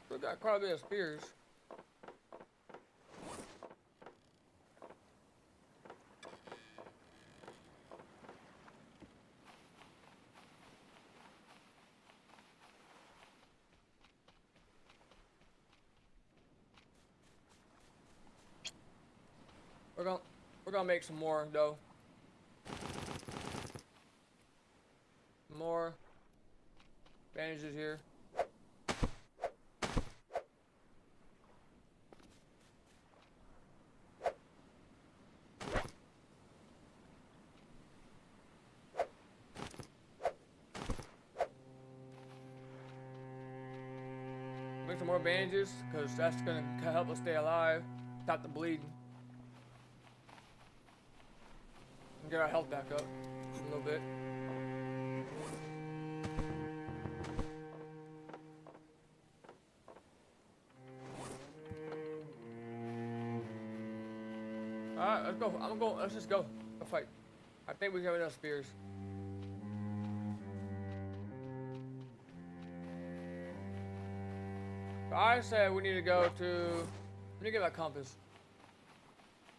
We got quite a bit of spears. We're gonna make some more though. More bandages here. Make some more bandages, because that's gonna help us stay alive, stop the bleeding. Get our health back up a little bit. Alright, let's go. I'm gonna go. Let's just go. Go fight. I think we have enough spears. I said we need to go to. Let me get my compass.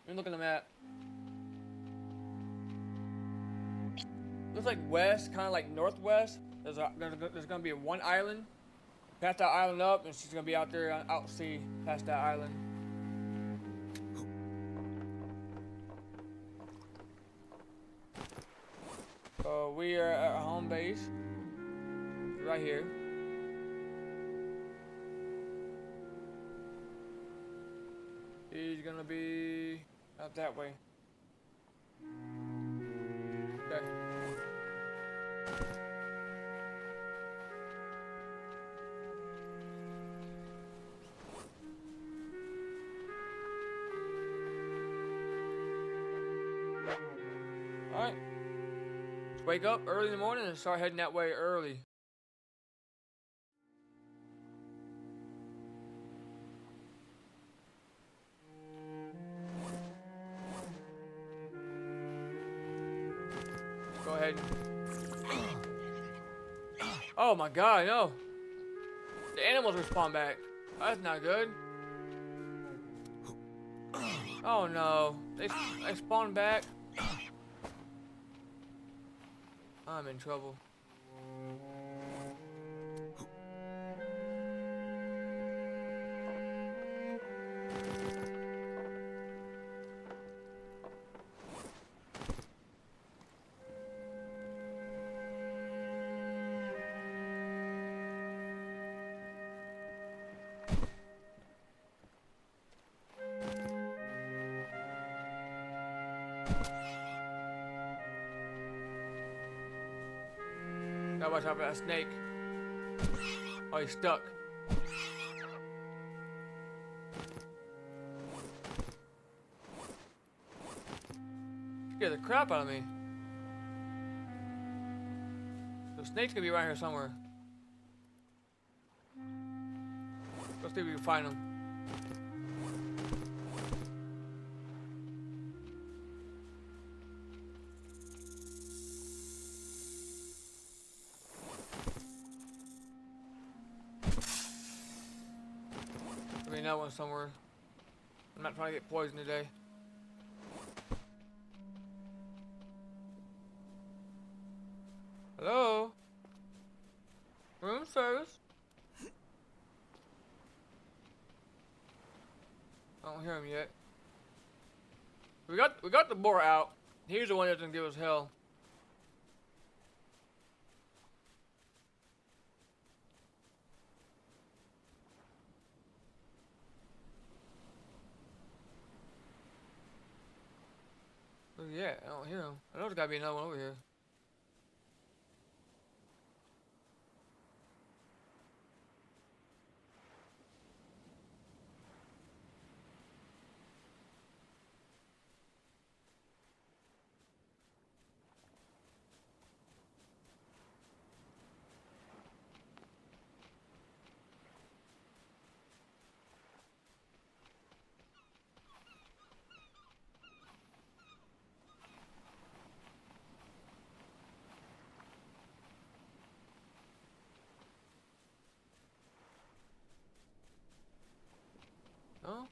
Let me look at the map. Looks like west, kind of like northwest. There's gonna be one island. Pass that island up, and she's gonna be out there, out to sea, past that island. So we are at our home base, right here. He's gonna be out that way. Okay. Alright. Let's wake up early in the morning and start heading that way early. Go ahead. Oh my god, no. The animals respawn back. That's not good. Oh no. They spawn back. I'm in trouble. Gotta watch out for that snake. Oh, he's stuck. Scared the crap out of me. The snake's gonna be right here somewhere. Let's see if we can find him. That one somewhere. I'm not trying to get poisoned today. Hello? Room service? I don't hear him yet. We got the boar out. He's the one that's gonna give us hell. Yeah, I don't hear him. I know there's gotta be another one over here. No?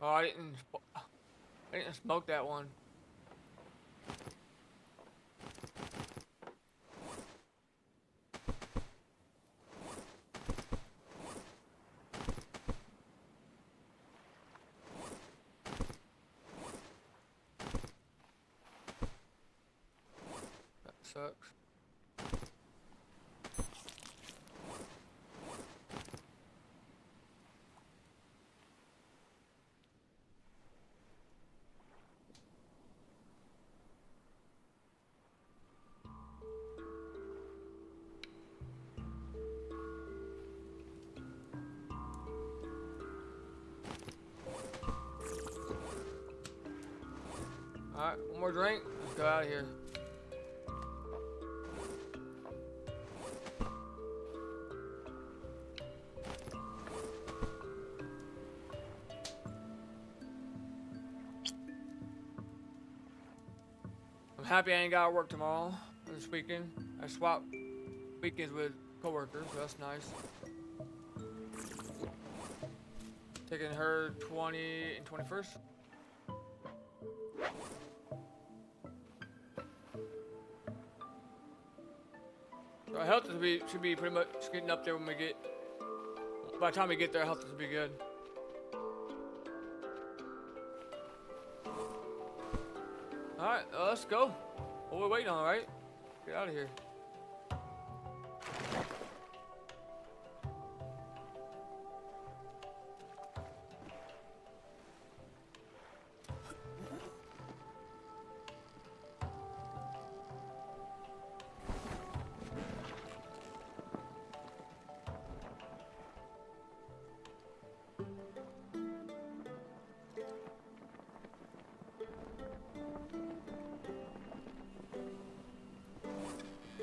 Oh, I didn't smoke that one. sucks. Alright, one more drink. Let's go out of here. I'm happy I ain't got to work tomorrow, this weekend. I swap weekends with coworkers, so that's nice. Taking her 20 and 21st. So our health should be pretty much getting up there when we get. By the time we get there, health will be good. Alright, let's go. What are we waiting on, right? Get out of here.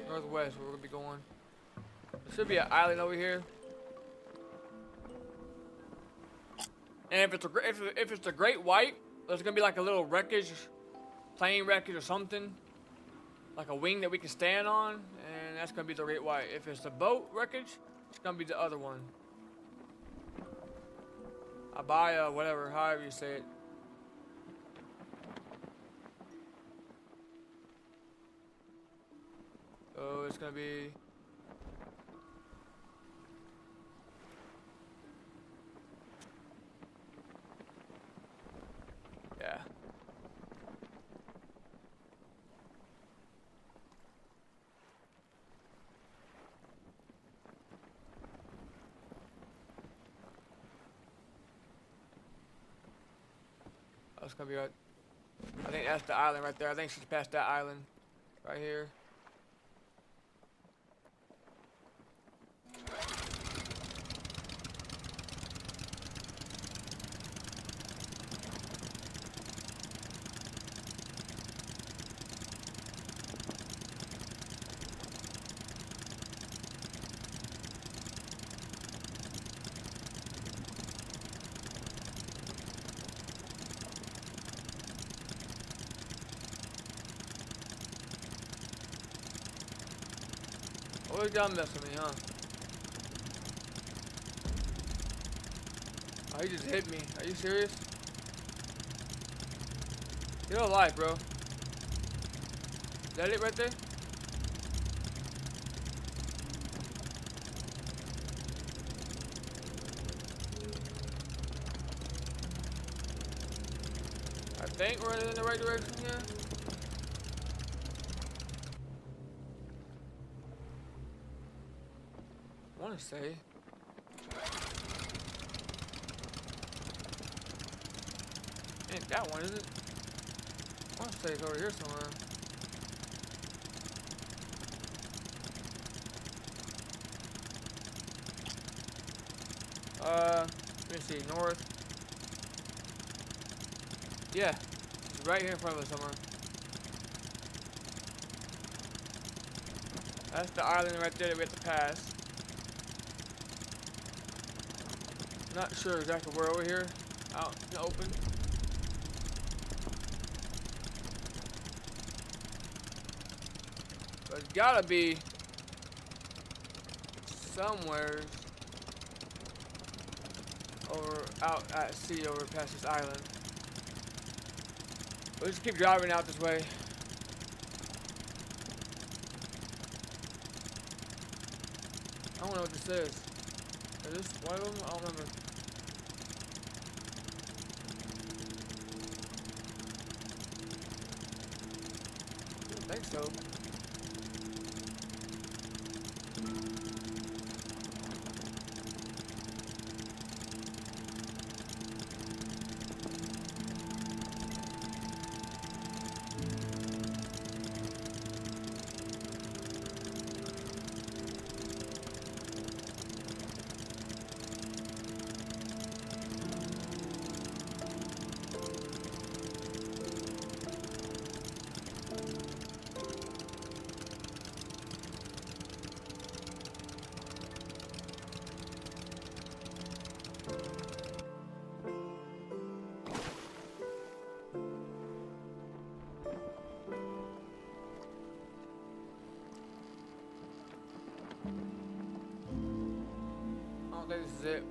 Northwest, where we're gonna be going. There should be an island over here. And if it's a great white, there's gonna be like a little wreckage, plane wreckage or something, like a wing that we can stand on, and that's gonna be the great white. If it's the boat wreckage, it's gonna be the other one. Abaya, whatever, however you say it. So it's gonna be. Yeah. That's gonna be right. I think that's the island right there. I think she's past that island right here. Oh, you done messing with me, huh? Oh, he just hit me. Are you serious? Get alive, bro. Is that it right there? I think we're in the right direction here. I want to say. Ain't that one, is it? I want to say it's over here somewhere. Let me see, north. Yeah, it's right here in front of us somewhere. That's the island right there that we have to pass. Not sure exactly where over here, out in the open. But it's gotta be somewhere over out at sea over past this island. We'll just keep driving out this way. I don't know what this is. Is this one of them? I don't remember. I think so. is it.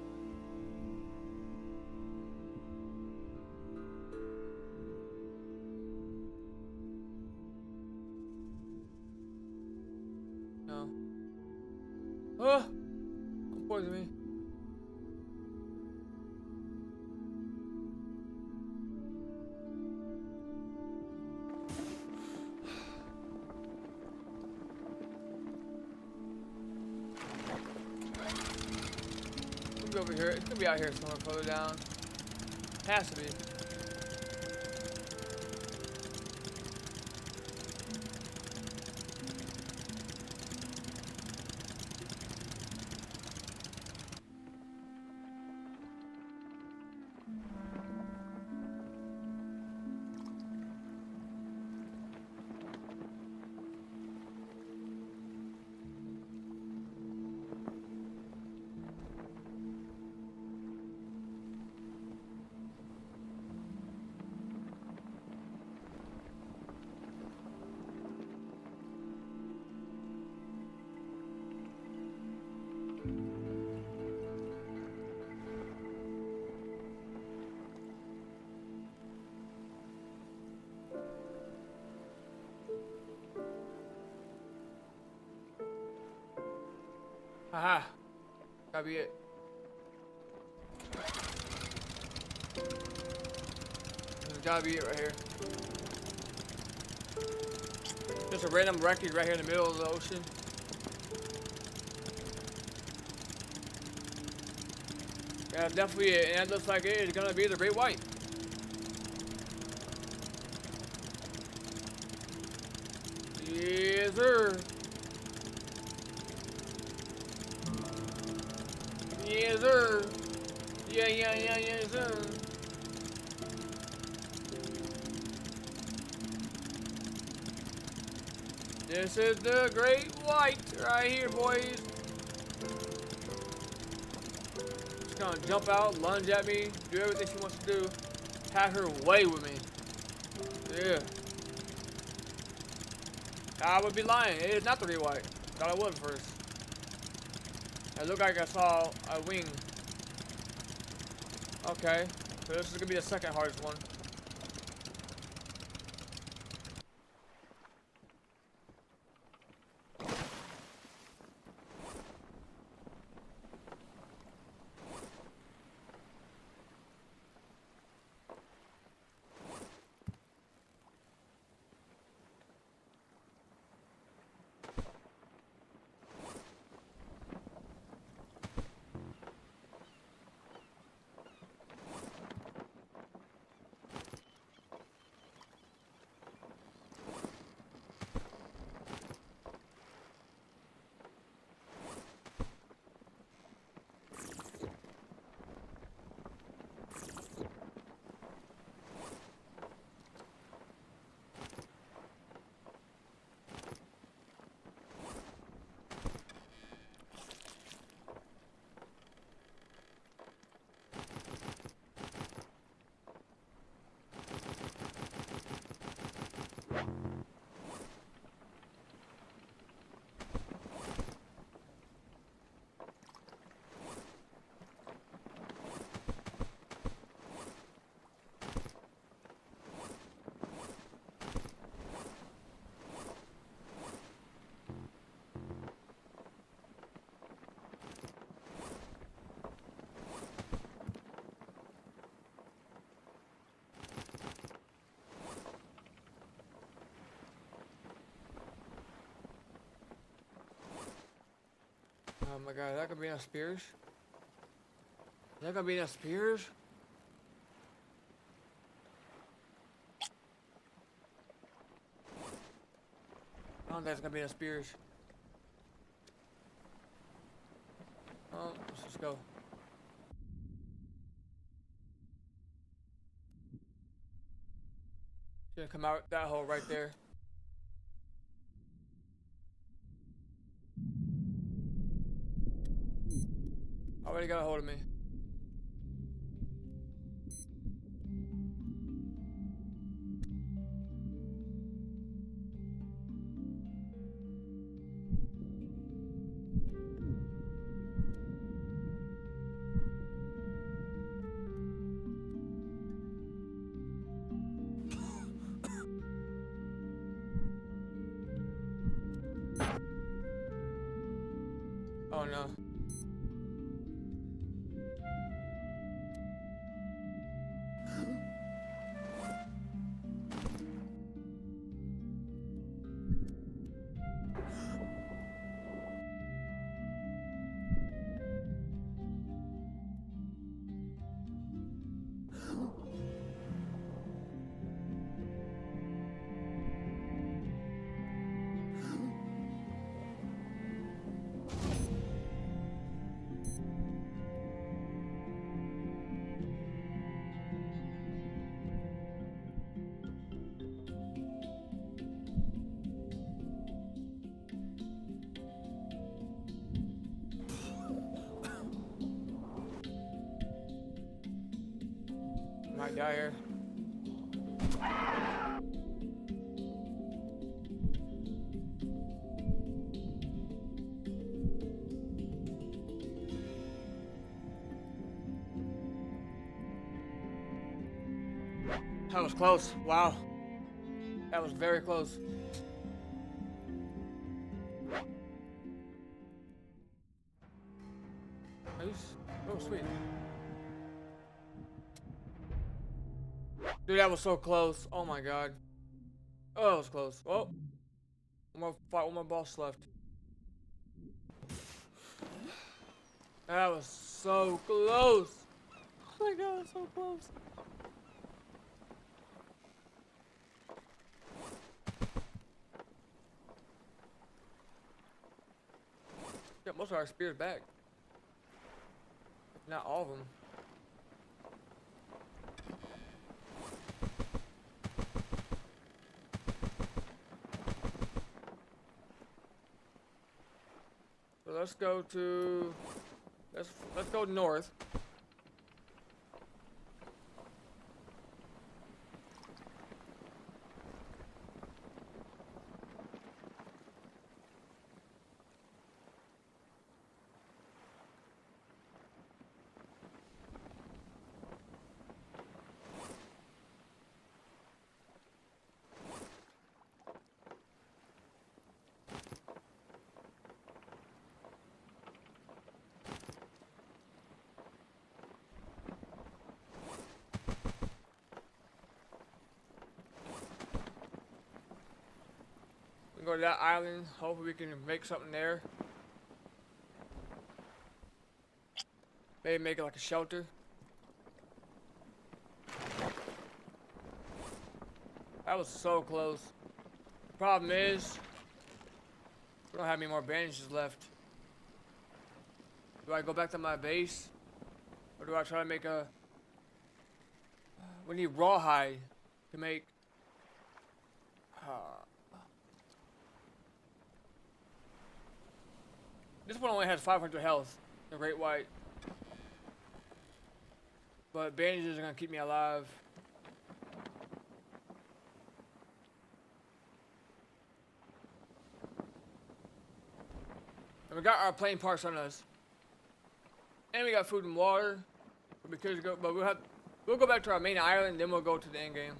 No. Oh! Don't poison me. It's over here. It's gonna be out here somewhere further down. Has to be. Haha. Gotta be it. This gotta be it right here. Just a random wreckage right here in the middle of the ocean. Yeah, definitely it. And it looks like it is gonna be the great white. Yes, sir. Yes, sir. Yeah, yes, sir. This is the great white right here, boys. She's gonna jump out, lunge at me, do everything she wants to do. Have her way with me. Yeah. I would be lying. It is not the great white. Thought I would first. It looked like I saw a wing. Okay. So this is gonna be the second hardest one. Oh my god, is that gonna be enough spears? Is that gonna be enough spears? I don't think it's gonna be enough spears. Oh, let's just go. Gonna come out that hole right there. Already got a hold of me. Oh no. Might die here. That was close. Wow. That was very close. Oh, sweet. Dude, that was so close. Oh my god. Oh, that was close. Oh. One more fight, one more boss left. That was so close. Oh my god, so close. Got most of our spears back. Not all of them. So let's go to let's go north. We can go to that island. Hopefully we can make something there. Maybe make it like a shelter. That was so close. The problem is, we don't have any more bandages left. Do I go back to my base? Or do I try to make a... We need rawhide to make... This one only has 500 health, the Great White. But bandages are gonna keep me alive. And we got our plane parts on us. And we got food and water. But we'll go back to our main island, then we'll go to the end game.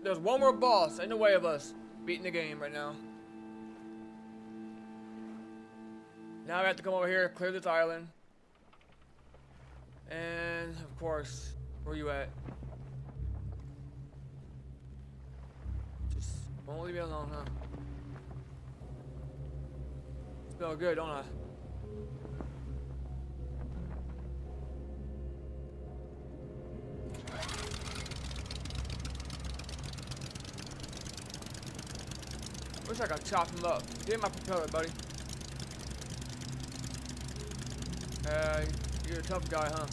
There's one more boss in the way of us beating the game right now. Now we have to come over here, clear this island. And, of course, where you at? Just won't leave me alone, huh? Smell good, don't I? Wish I could chop him up. Get in my propeller, buddy. You're a tough guy, huh?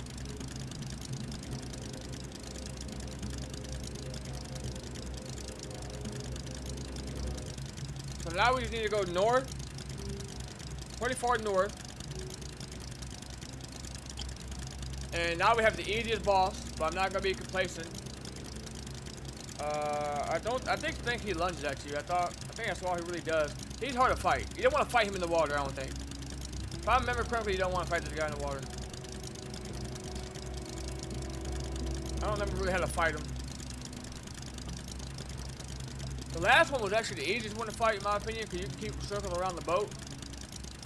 So now we just need to go north. Pretty far north. And now we have the easiest boss, but I'm not gonna be complacent. I think he lunges at you. I think that's all he really does. He's hard to fight. You don't want to fight him in the water, I don't think. If I remember correctly, you don't want to fight this guy in the water. I don't ever really how to fight them. The last one was actually the easiest one to fight, in my opinion, because you can keep circling around the boat,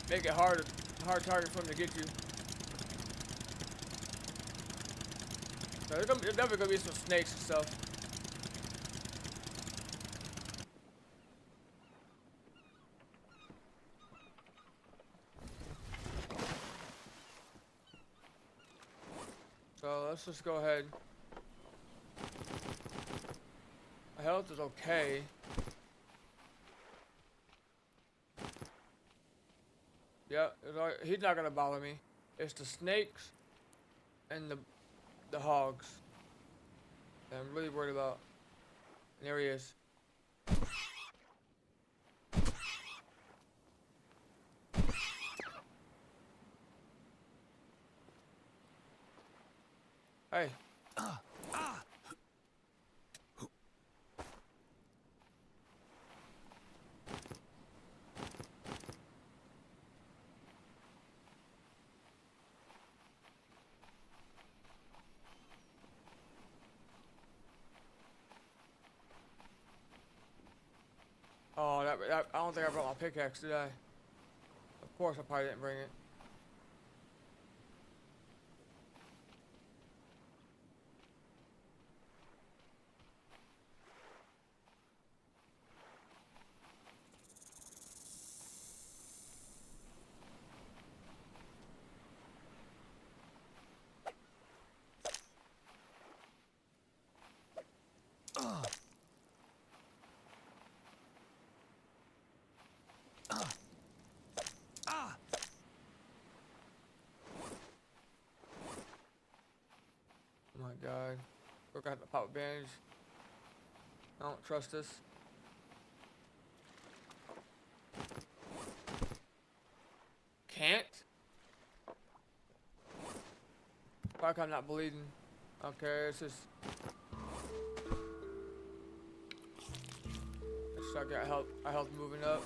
make it a hard target for them to get you. So there's definitely gonna be some snakes and stuff. So let's just go ahead. My health is okay. Yeah, he's not gonna bother me. It's the snakes and the hogs that I'm really worried about. And there he is. Hey. Oh, I don't think I brought my pickaxe, did I? Of course I probably didn't bring it. Oh my god. We're gonna have to pop a bandage. I don't trust this. Can't? Like I'm not bleeding. Okay, it's just. I got health. My health moving up.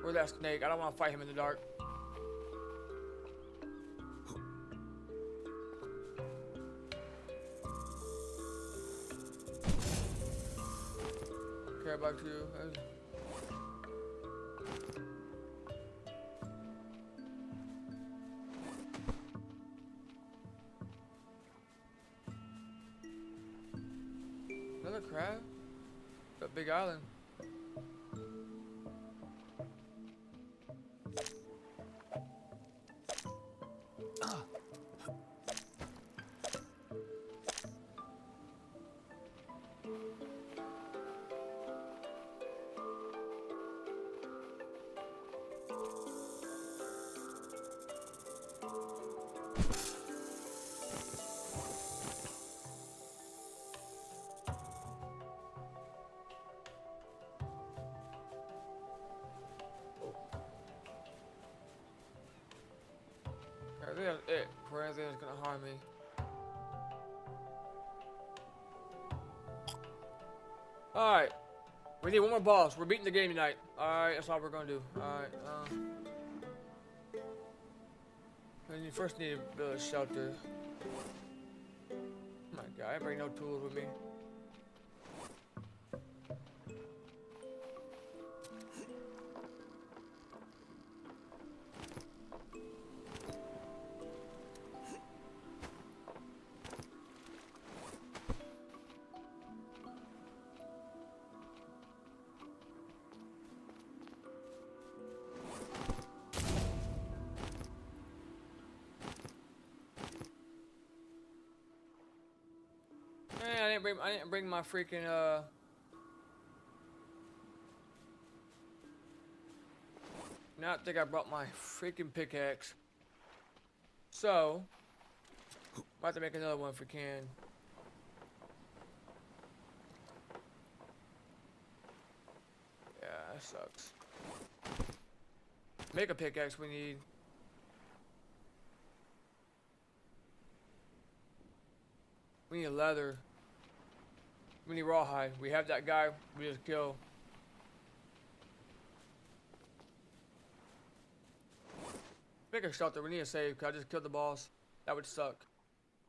Where's that snake? I don't want to fight him in the dark. Care about you. Another crab? That big island. I think that's it for anything that's gonna harm me. Alright. We need one more boss. We're beating the game tonight. Alright, that's all we're gonna do. Alright, and you first need to build a shelter. Oh my god, I bring no tools with me. I didn't bring my freaking Now I think I brought my freaking pickaxe. So might have to make another one if we can. Yeah, that sucks. Make a pickaxe we need. We need leather. We need rawhide. We have that guy we just killed. Make a shelter. We need a save because I just killed the boss. That would suck.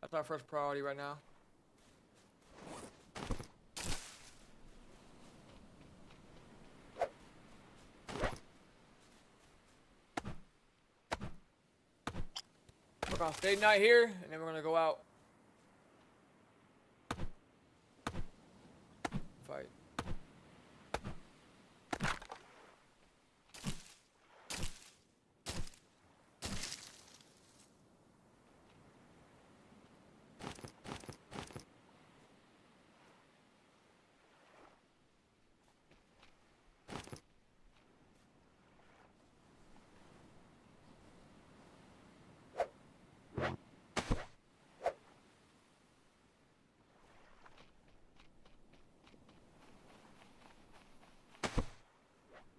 That's our first priority right now. We're gonna stay night here, and then we're gonna go out. Fight.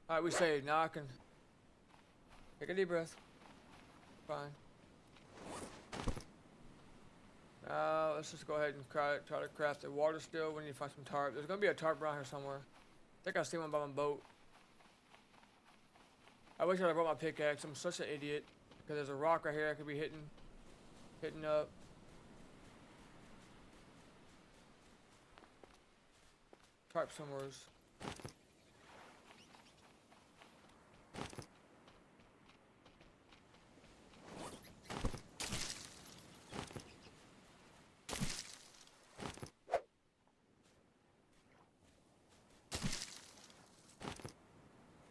Alright, we saved. Now I can take a deep breath. Fine. Now let's just go ahead and try to craft a water still. We need to find some tarp. There's gonna be a tarp around here somewhere. I think I see one by my boat. I wish I had brought my pickaxe. I'm such an idiot. Because there's a rock right here I could be hitting up. Tarp somewheres.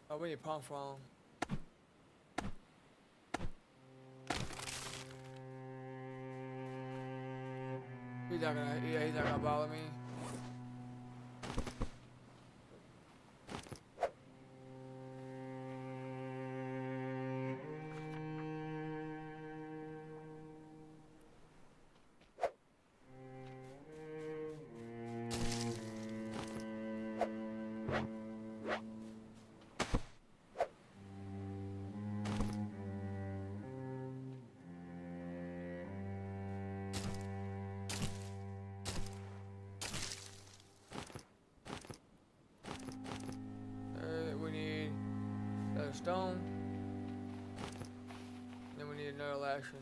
Oh, we need palm frond. He's not gonna bother me. Stone. Then we need another laction.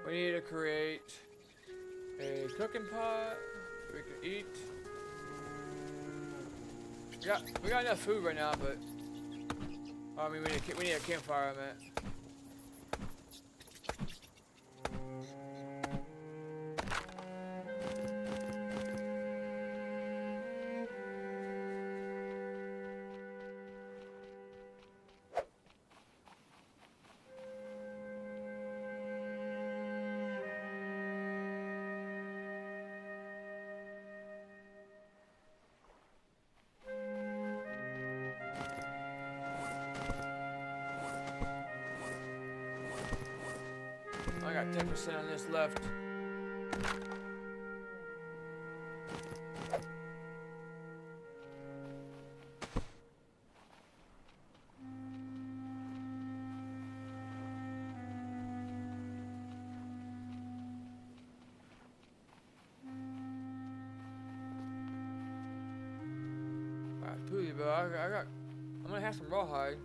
We need to create a cooking pot we can eat. We got enough food right now, but I mean we need a campfire, man. I got 10% on this left. Alright, Pooey, but I'm gonna have some rawhide.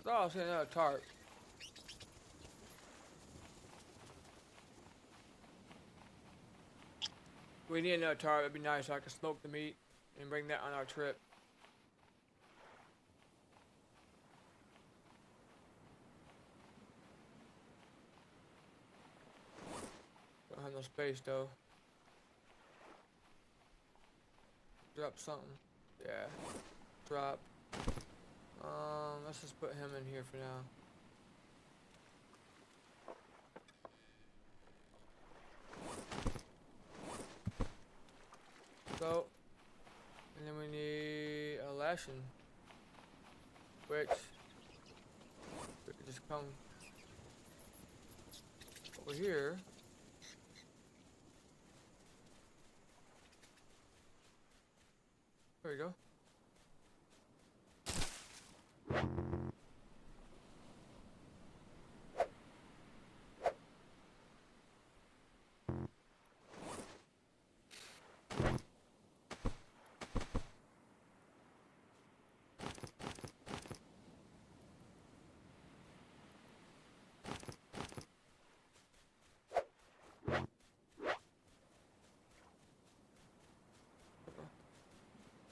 thought I was seeing another tarp. We need another tarp. It'd be nice so I could smoke the meat and bring that on our trip. Don't have no space though. Drop something. Yeah. Drop. Let's just put him in here for now. So, and then we need a lashing, which we could just come over here. There we go.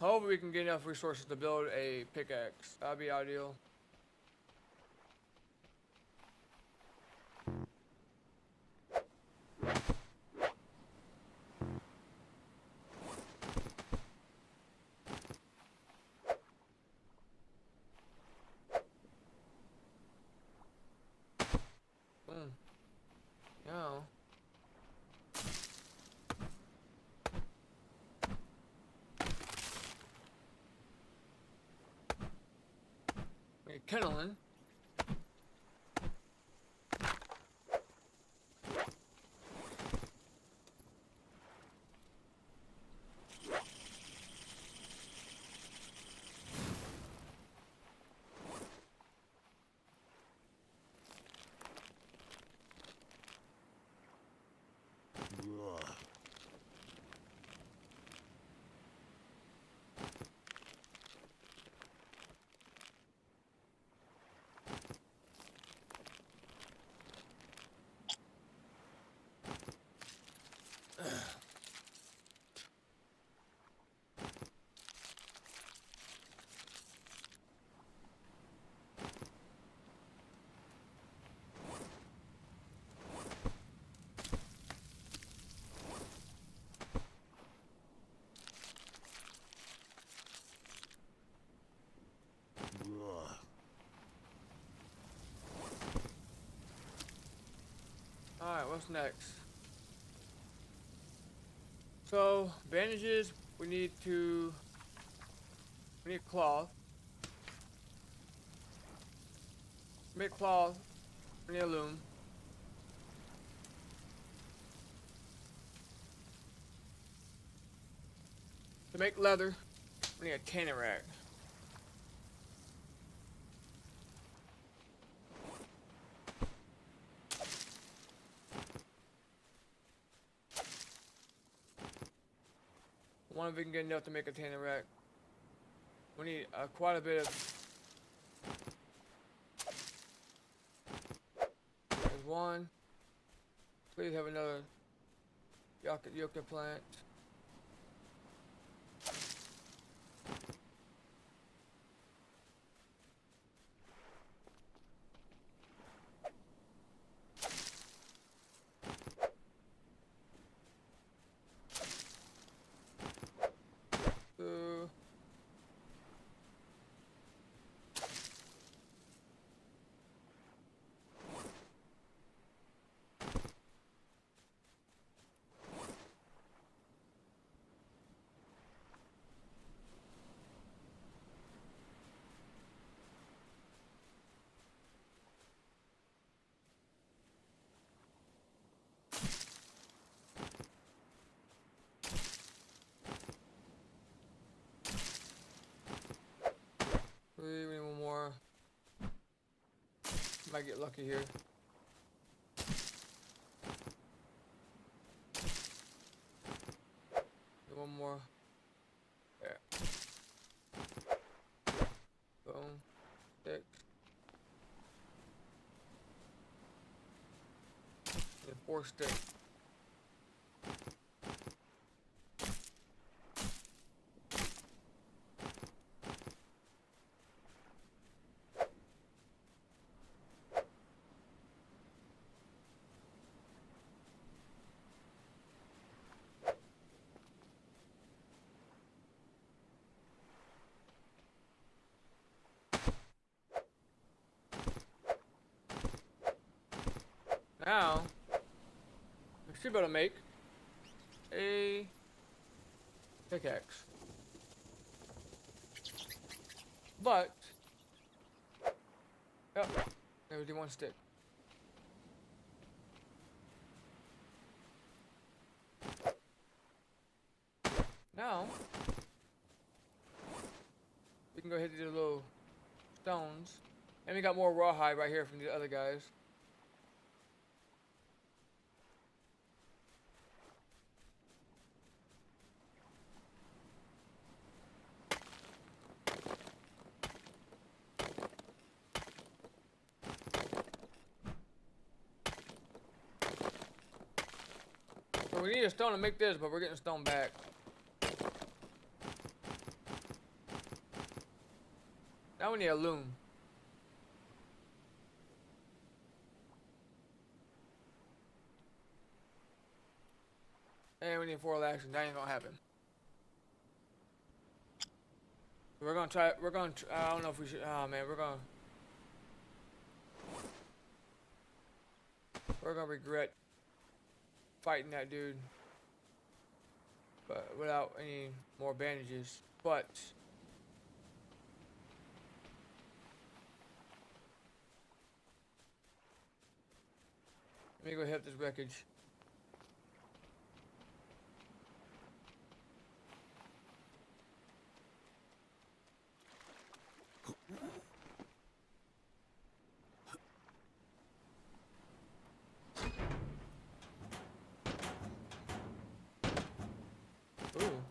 Hope we can get enough resources to build a pickaxe. That'd be ideal. Boom. Now. Kindling. Alright, what's next? So, bandages, we need cloth. Make cloth, we need a loom. To make leather, we need a tanning rack. I wonder if we can get enough to make a tanning rack. We need quite a bit of. There's one. Please have another yucca plant. We need one more. Might get lucky here. One more. There. Boom. 6. 4 sticks. Now, we should be able to make a pickaxe. But, yep, there's the 1 stick. Now, we can go hit these little stones. And we got more rawhide right here from the other guys. So we need a stone to make this, but we're getting stone back. Now we need a loom. And we need 4 lashes. That ain't gonna happen. We're gonna try. I don't know if we should. Oh man, we're gonna regret fighting that dude, but without any more bandages. But let me go hit this wreckage. Ooh,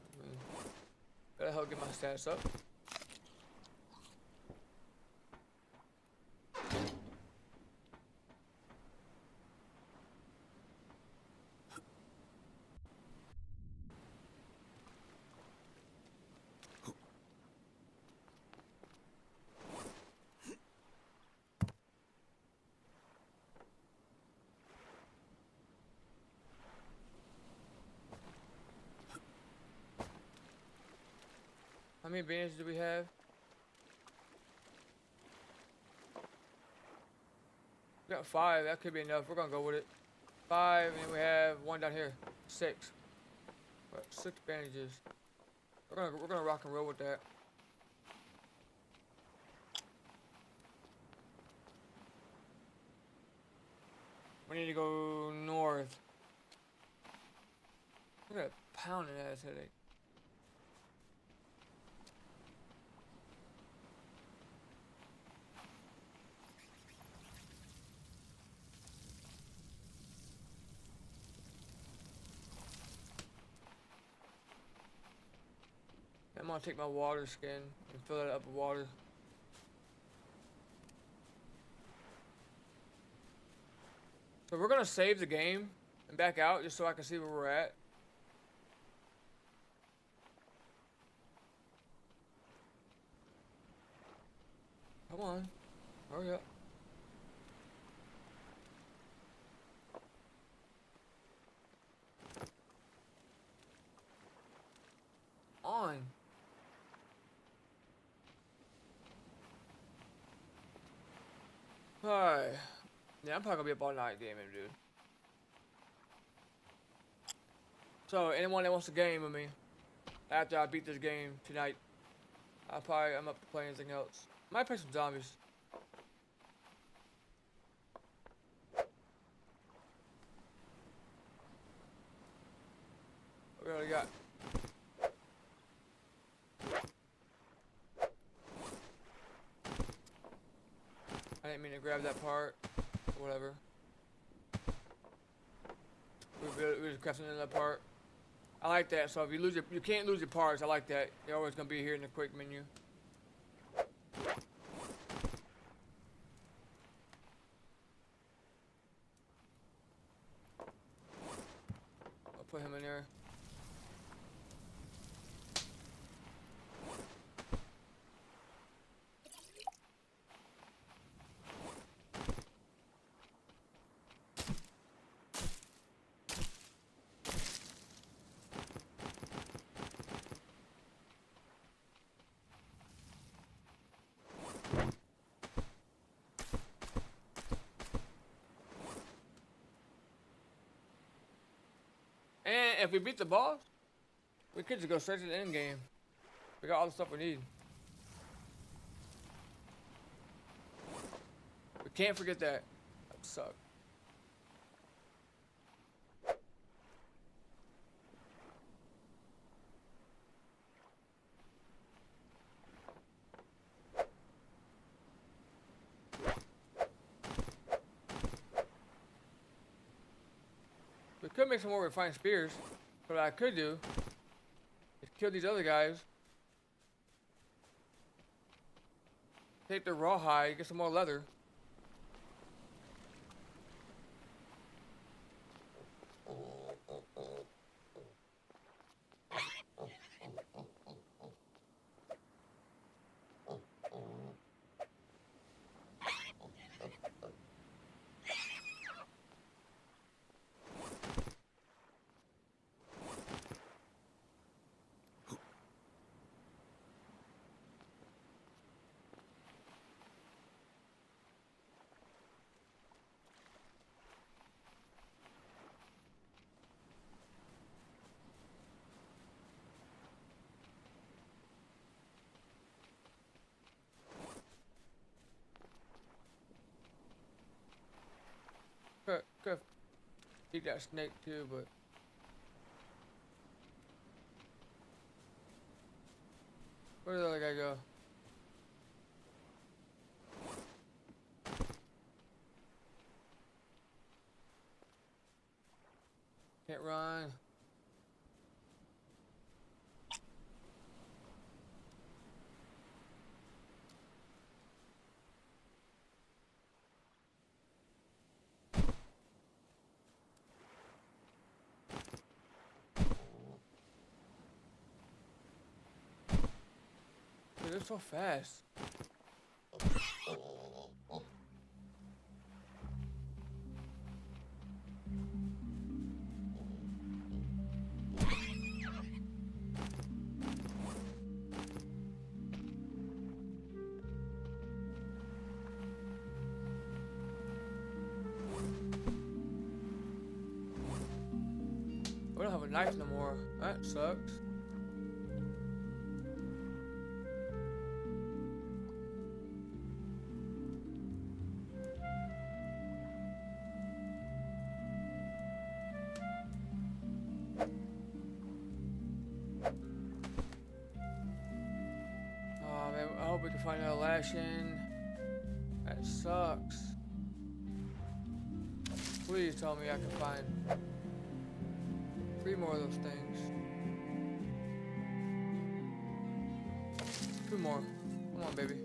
that'll help get my stats up. How many bandages do we have? We got 5. That could be enough. We're gonna go with it. 5, and we have 1 down here. 6. 6 bandages. We're gonna rock and roll with that. We need to go north. Look at that pounding ass headache. I'm gonna take my water skin and fill it up with water. So we're gonna save the game and back out just so I can see where we're at. Come on, hurry up. On. Alright. Yeah, I'm probably gonna be up all night gaming, dude. So, anyone that wants to game with me after I beat this game tonight, I'm up to play anything else. Might play some zombies. What we already got? I didn't mean to grab that part. Whatever. We just crafting another part. I like that. So if you can't lose your parts. I like that. They're always gonna be here in the quick menu. put him in there. And if we beat the boss, we could just go straight to the end game. We got all the stuff we need. We can't forget that. That sucked. We could make some more refined spears. But what I could do is kill these other guys. Take the rawhide, get some more leather. Could eat that snake too, but where did the other guy go? Can't run. Dude, they're so fast. We don't have a knife no more. That sucks. Oh man, I hope we can find another lashing. That sucks. Please tell me I can find 3 more of those things. 2 more. Come on, baby.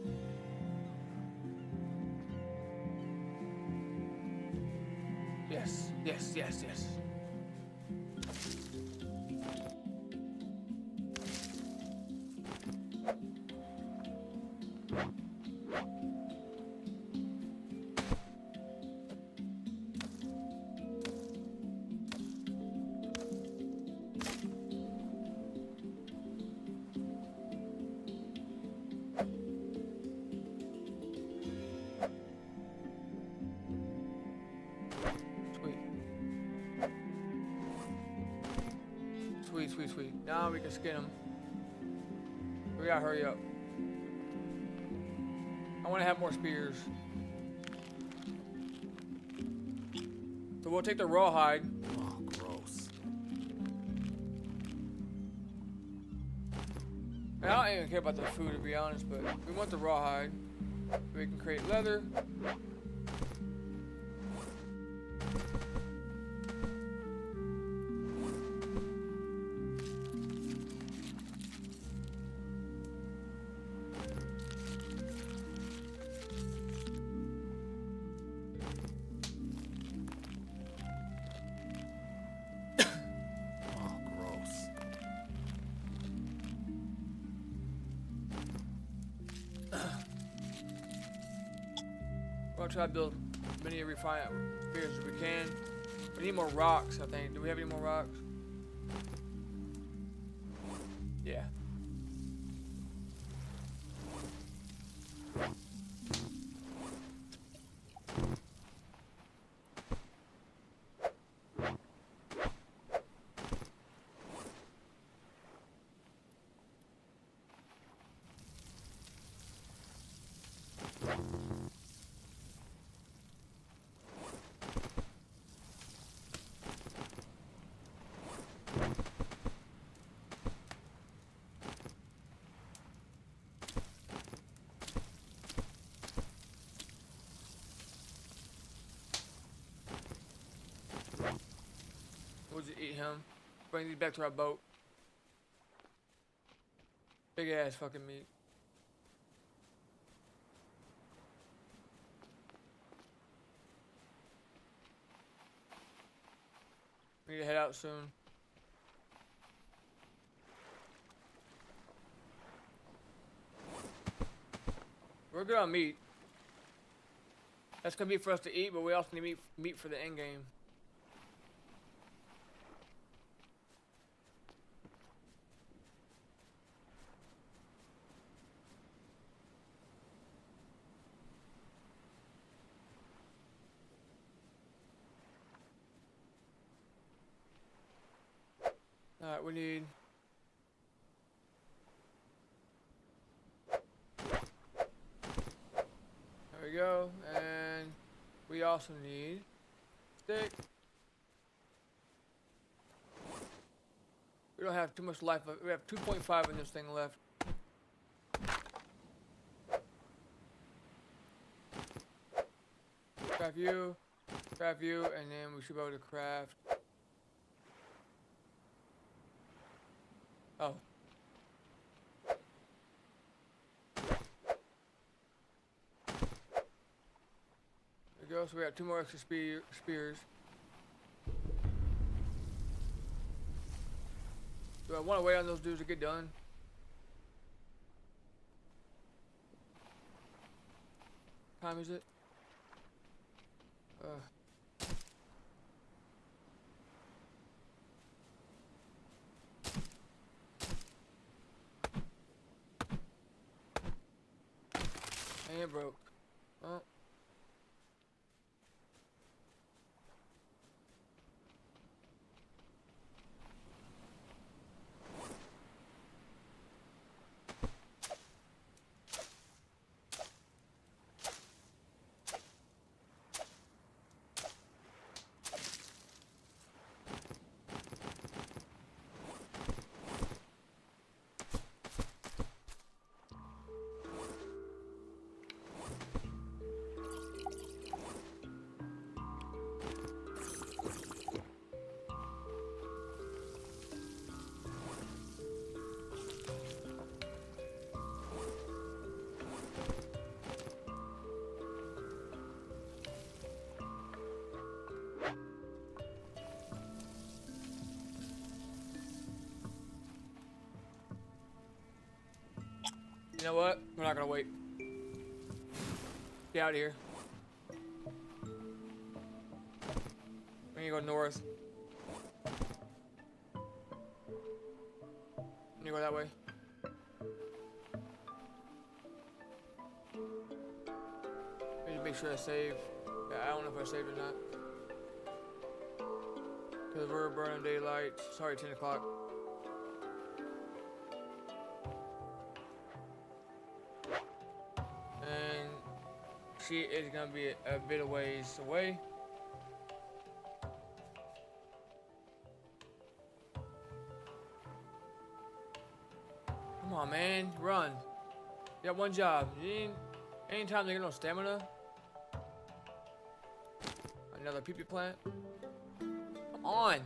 Yes, yes, yes, yes. Sweet, sweet, sweet. Now we can skin him. We gotta hurry up. I want to have more spears. So we'll take the rawhide. Oh, gross. And I don't even care about the food, to be honest, but we want the rawhide. We can create leather. gonna try to build as many refined spears as we can. We need more rocks, I think. Do we have any more rocks? Yeah. We'll just eat him. Bring these back to our boat. Big ass fucking meat. We need to head out soon. We're good on meat. That's gonna be for us to eat, but we also need meat for the end game. Alright, we need... There we go, and we also need stick. We don't have too much life left. We have 2.5 in this thing left. Craft you, and then we should be able to craft... Oh. There we go, so we got 2 more extra spears. Do I want to wait on those dudes to get done? What time is it? And it broke. Oh. You know what? We're not gonna wait. Get out of here. We need to go north. We need to go that way. We need to make sure I save. Yeah, I don't know if I saved or not. Because we're burning daylight. Sorry, 10 o'clock. And she is gonna be a bit of ways away. Come on, man, run. You got one job. Ain't time to get no stamina. Another pee-pee plant. Come on.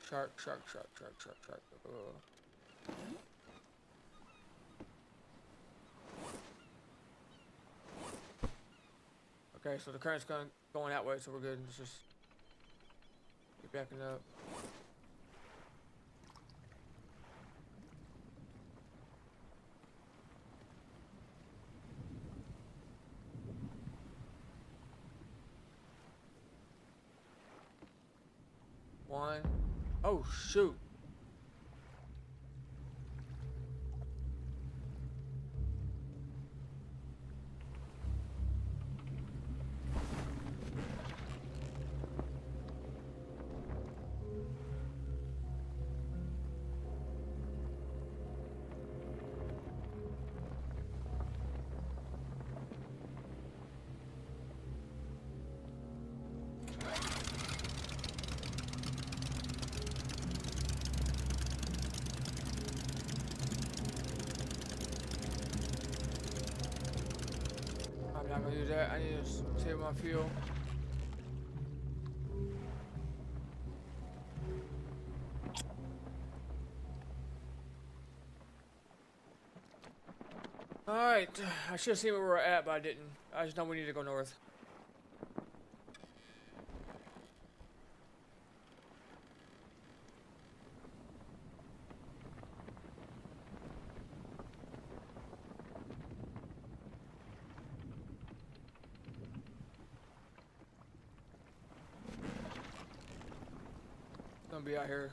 Shark, shark, shark, shark, shark, shark. Okay, so the current's going that way, so we're good. Let's just keep backing up. One. Oh, shoot. I'm not gonna use that. I need to save my fuel. Alright, I should have seen where we were at, but I didn't. I just know we need to go north. It's gonna be out here.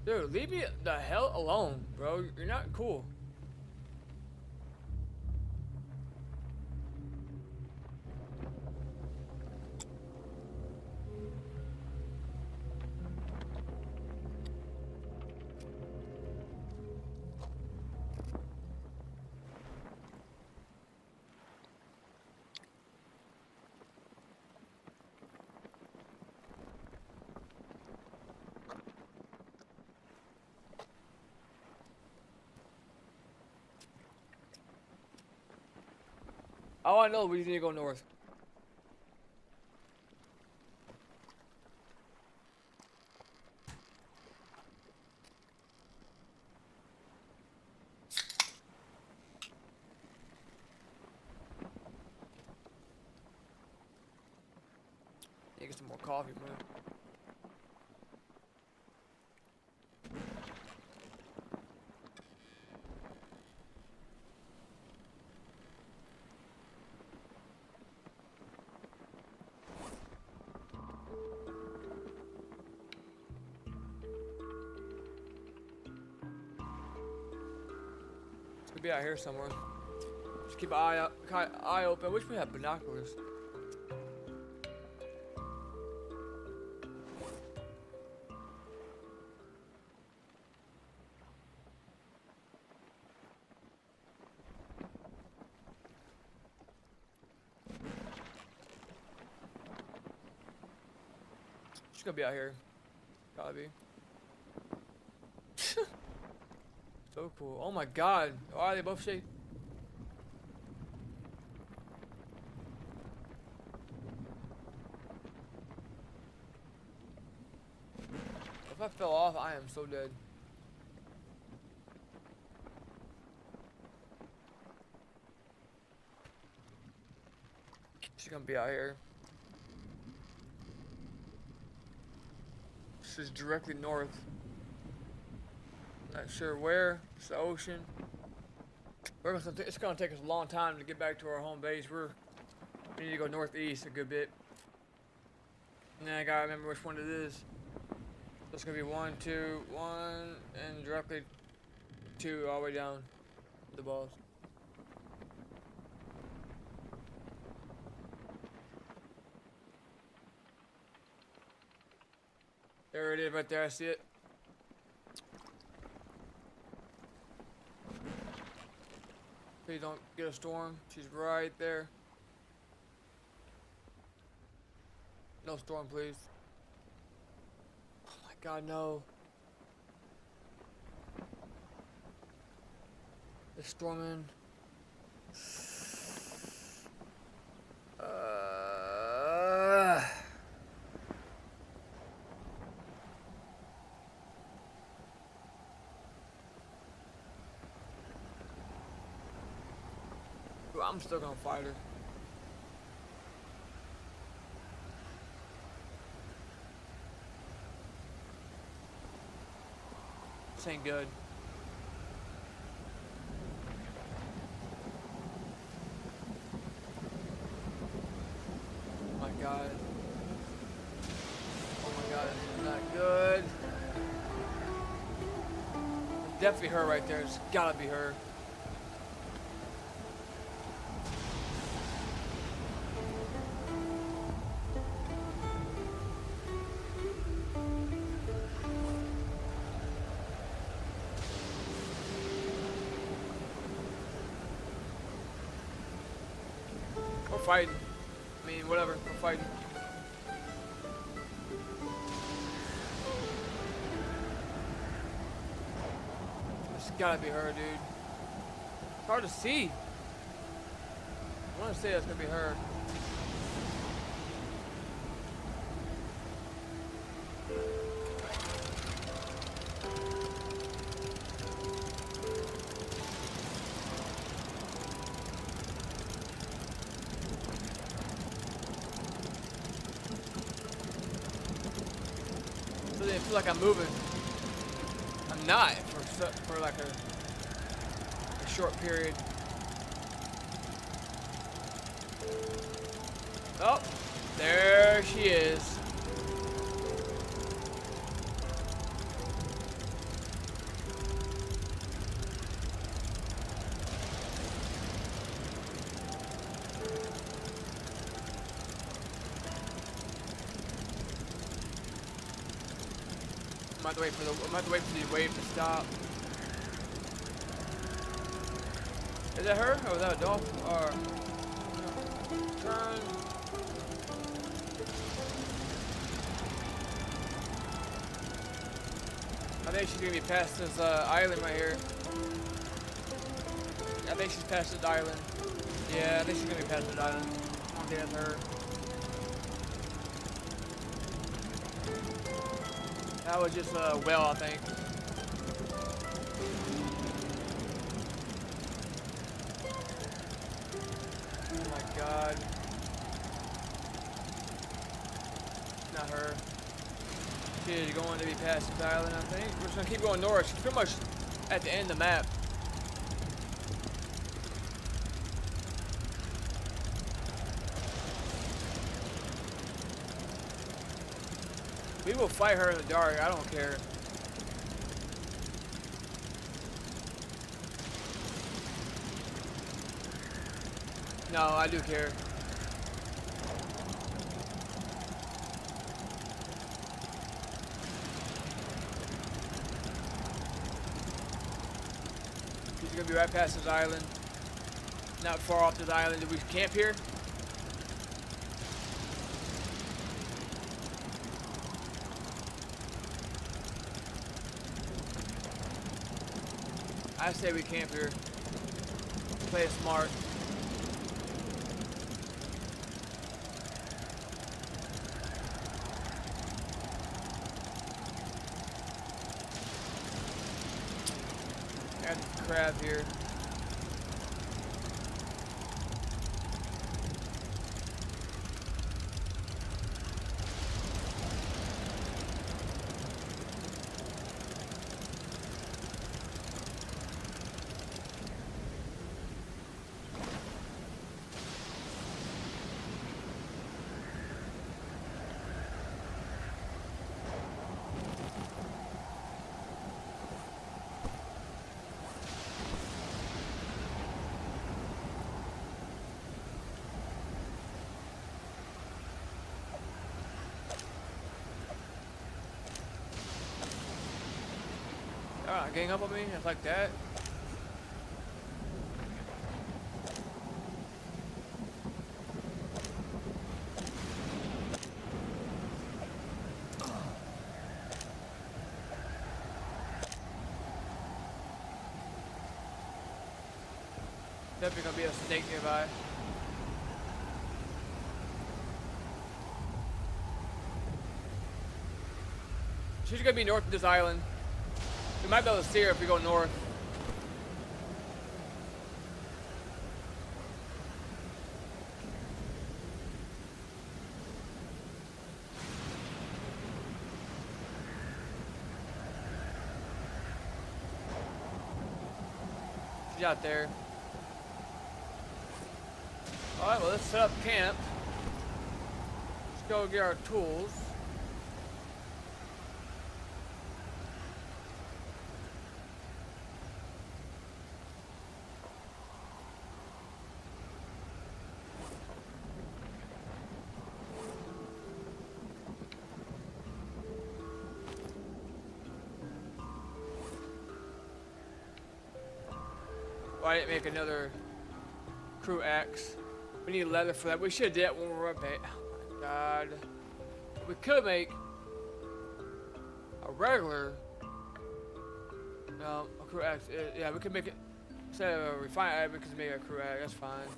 Dude, leave me the hell alone, bro. You're not cool. All I know, we need to go north. Need to get some more coffee, man. Could be out here somewhere. Just keep an eye open. I wish we had binoculars. She's gonna be out here. Gotta be. So cool. Oh my god. Why are they both shaped? If I fell off, I am so dead. She's gonna be out here. This is directly north. Not sure where. It's the ocean. It's gonna take us a long time to get back to our home base. We need to go northeast a good bit. And then I gotta remember which one it is. So it's gonna be 1, 2, 1, and directly 2 all the way down the balls. There it is right there, I see it. Please don't get a storm. She's right there. No storm, please. Oh my god, no. It's storming. I'm still gonna fight her. This ain't good. Oh my god. Oh my god, this is not good. It's definitely her right there. It's gotta be her. We're fighting. I mean, whatever. We're fighting. It's gotta be her, dude. It's hard to see. I want to say that's gonna be her. I feel like I'm moving. I'm not for like a short period. Oh, there she is. I'm gonna have to wait for the wave to stop. Is that her? Or is that a dolphin? Or turn. I think she's gonna be past this island right here. I think she's past this island. Yeah, I think she's gonna be past this island. I don't think that's her. That was just a well, I think. Oh my god. Not her. She is going to be past this island, I think. We're just gonna keep going north. She's pretty much at the end of the map. We will fight her in the dark. I don't care. No, I do care. She's gonna be right past this island. Not far off this island. Did we camp here? I say we camp here. Play it smart. Got the crab here. Alright, gang up on me, just like that. Definitely gonna be a snake nearby. She's gonna be north of this island. We might be able to see her if we go north. She's out there. Alright, well, let's set up camp. Let's go get our tools. Oh, I didn't make another crew axe. We need leather for that. We should do that when we're up at. Oh my god. We could make a regular. No, a crew axe. Yeah, we could make it. Instead of a refined axe, we could make a crew axe. That's fine.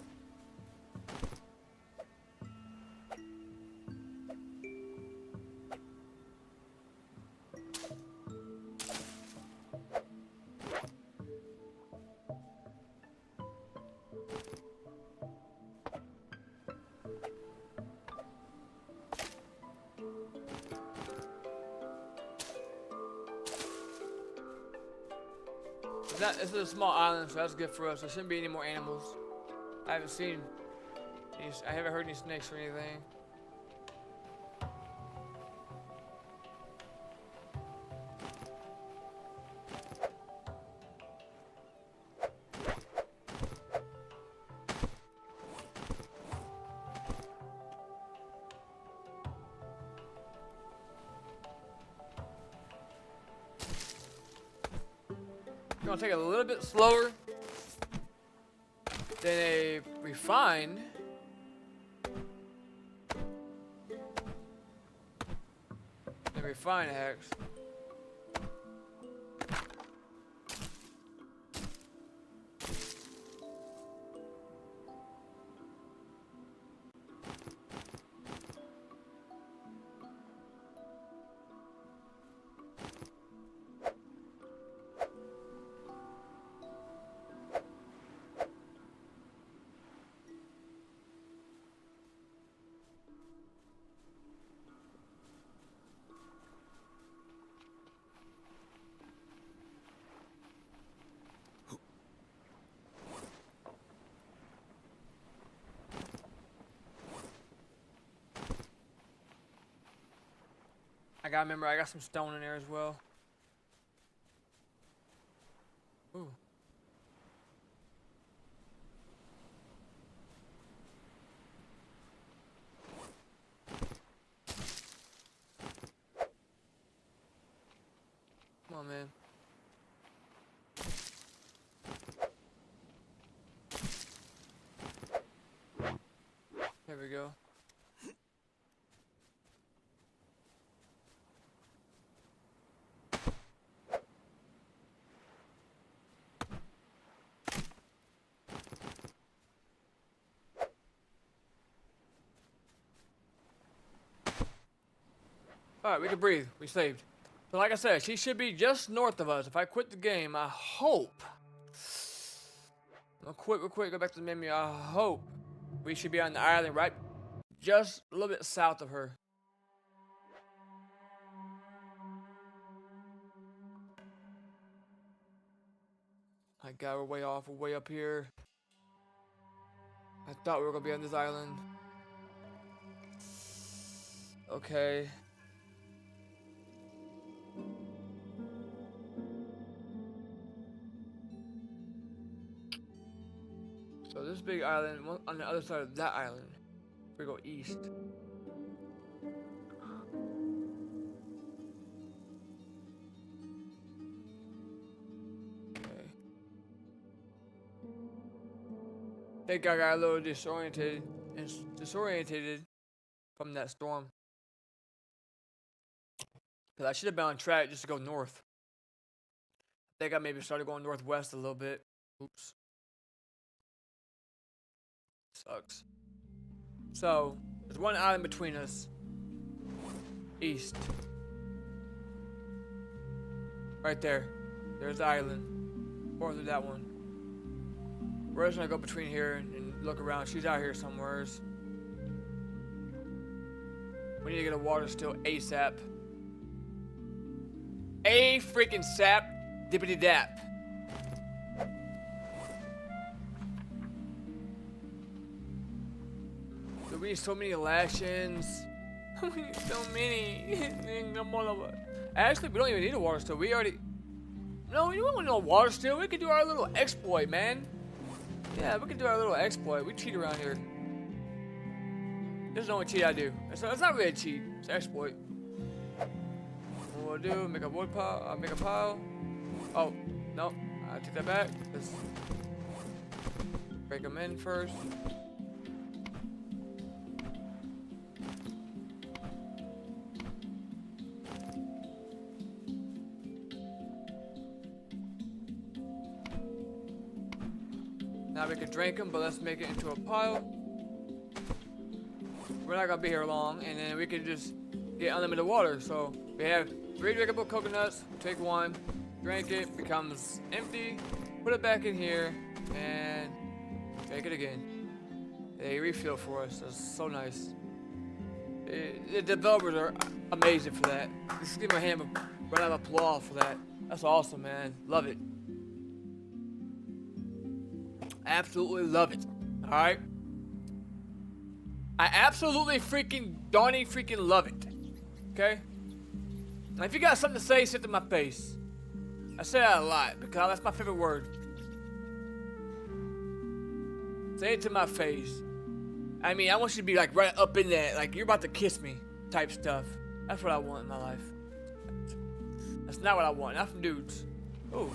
This is a small island, so that's good for us. There shouldn't be any more animals. I haven't seen any, I haven't heard any snakes or anything. Gonna take it a little bit slower than a refined. The refined axe. I gotta remember, I got some stone in there as well. Ooh. Come on, man. There we go. Alright, we can breathe. We saved. So like I said, she should be just north of us. If I quit the game, I hope. I'll quit real quick, go back to the menu. I hope we should be on the island right just a little bit south of her. My god, we're way off. We're way up here. I thought we were going to be on this island. Okay. So this big island, on the other side of that island, we go east. Okay. I think I got a little disoriented from that storm. Because I should have been on track just to go north. I think I maybe started going northwest a little bit. Oops. Sucks. So, there's one island between us. East. Right there. There's the island. North of that one. We're just gonna go between here and look around. She's out here somewhere. We need to get a water still ASAP. A freaking sap. Dippity dap. we need so many lashings. We need so many. Actually, we don't even need a water still. We already... No, we don't want no water still. We could do our little exploit, man. Yeah, we could do our little exploit. We cheat around here. This is the only cheat I do. It's not really a cheat. It's an exploit. What we'll do, make a wood pile, make a pile. Oh, no, I take that back. Let's break them in first. Now we can drink them, but let's make it into a pile. We're not gonna be here long, and then we can just get unlimited water. So we have 3 drinkable coconuts. Take 1, drink it, becomes empty. Put it back in here, and take it again. They refill for us. That's so nice. The developers are amazing for that. Just give my hand a round of applause for that. That's awesome, man. Love it. Absolutely love it. All right. I absolutely freaking love it. Okay? And if you got something to say, sit to my face. I say that a lot because that's my favorite word. Say it to my face. I mean, I want you to be like right up in that, like you're about to kiss me type stuff. That's what I want in my life. That's not what I want. Not from dudes. Oh.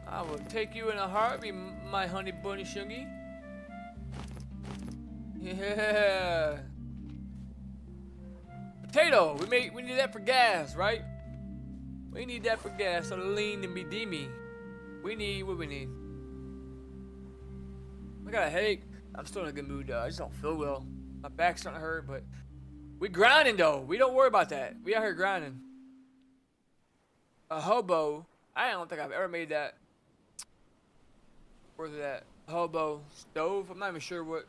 I will take you in a heartbeat, my honey bunny shungy. Yeah. Potato. We need that for gas, right? We need that for gas. So lean and be deemy. We need what we need. I got a headache. I'm still in a good mood though. I just don't feel well. My back's starting to hurt, but we grinding though. We don't worry about that. We out here grinding. A hobo. I don't think I've ever made that. Where's that? Hobo stove. I'm not even sure what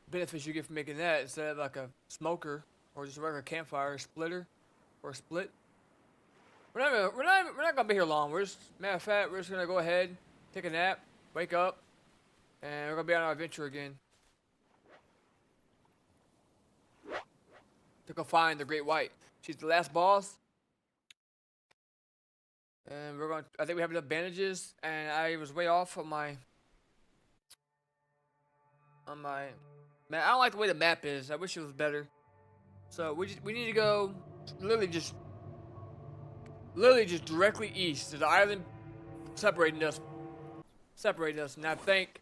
benefits you get from making that instead of like a smoker or just a regular campfire, splitter or a split. We're not gonna be here long. Matter of fact, we're just gonna go ahead, take a nap, wake up, and we're gonna be on our adventure again to go find the Great White. She's the last boss. And I think we have enough bandages, and I was way off on my, man, I don't like the way the map is. I wish it was better. So we need to go literally just directly east. There's an island separating us, and I think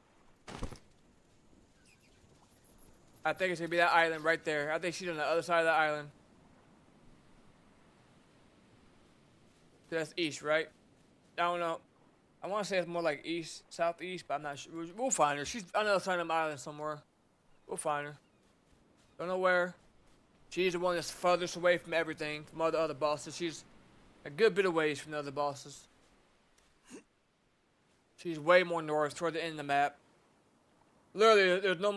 it's gonna be that island right there. I think she's on the other side of the island. That's east, right? I don't know. I want to say it's more like east, southeast, but I'm not sure. We'll find her. She's on the other side of the island somewhere. We'll find her. Don't know where. She's the one that's furthest away from everything, from all the other bosses. She's a good bit of ways from the other bosses. She's way more north, toward the end of the map. Literally, there's no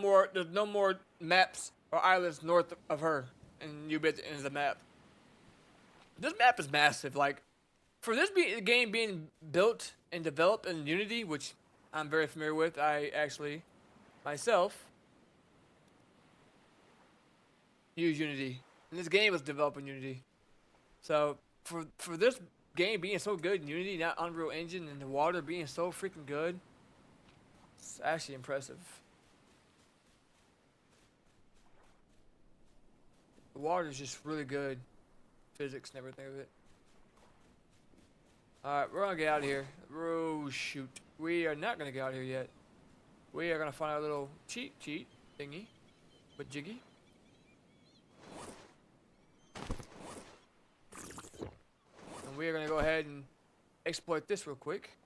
more maps or islands north of her, and you'll be at the end of the map. This map is massive. Like, for this game being built and developed in Unity, which I'm very familiar with, I actually, myself, use Unity. And this game was developed in Unity. So, for this game being so good in Unity, not Unreal Engine, and the water being so freaking good, it's actually impressive. The water is just really good. Physics and everything of it. Alright, we're gonna get out of here. Oh, shoot. We are not gonna get out of here yet. We are gonna find our little cheat thingy. But jiggy. And we are gonna go ahead and exploit this real quick.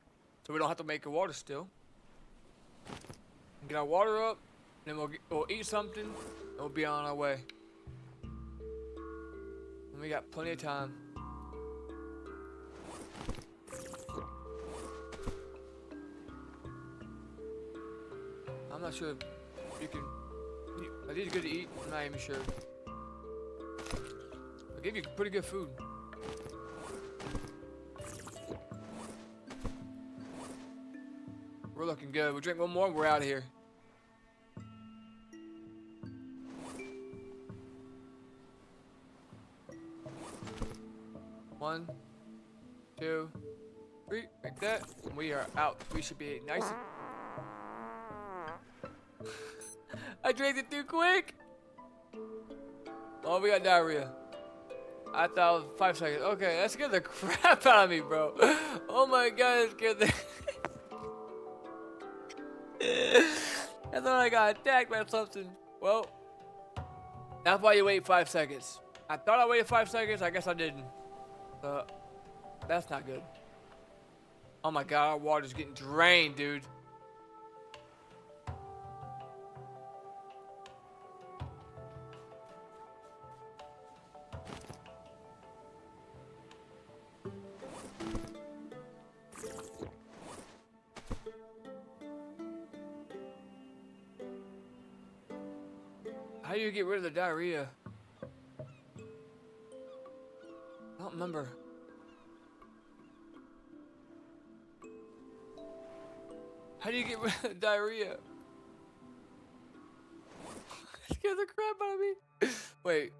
So we don't have to make a water still. Get our water up. And then we'll eat something. And we'll be on our way. And we got plenty of time. I'm not sure if you can. Are these good to eat? I'm not even sure. I give you pretty good food. We're looking good. We'll drink one more and we're out of here. 1, 2, 3, like that. And we are out. We should be nice. I drank it too quick. Oh, we got diarrhea. I thought it was 5 seconds. Okay, that scared the crap out of me, bro. Oh my god, that scared the... I thought I got attacked by something. Well, that's why you wait 5 seconds. I thought I waited 5 seconds. I guess I didn't. That's not good. Oh my god, our water's getting drained, dude. How do you get rid of the diarrhea? I don't remember. How do you get rid of the diarrhea? Scared the crap out of me. Wait.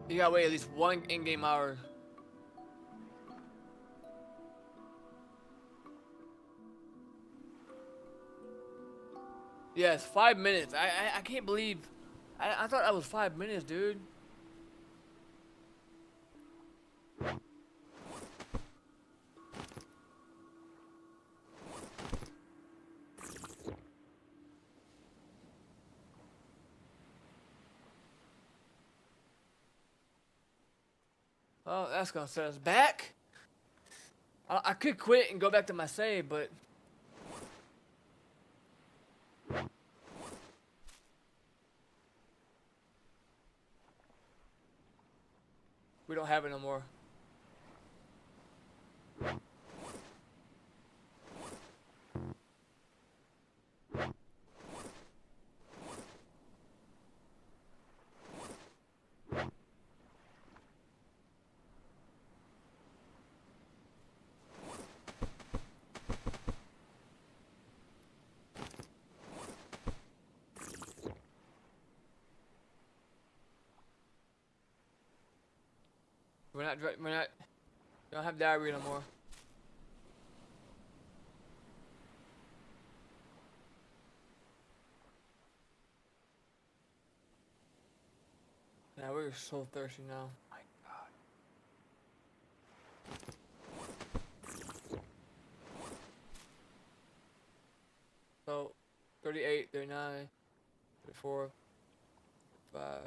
You gotta wait at least 1 in-game hour. Yes, 5 minutes. I can't believe. I thought that was 5 minutes, dude. Oh, that's gonna set us back. I could quit and go back to my save, but we don't have it no more. We don't have diarrhea no more. Now we're so thirsty now. My God. So, 38, 39, 34, 35.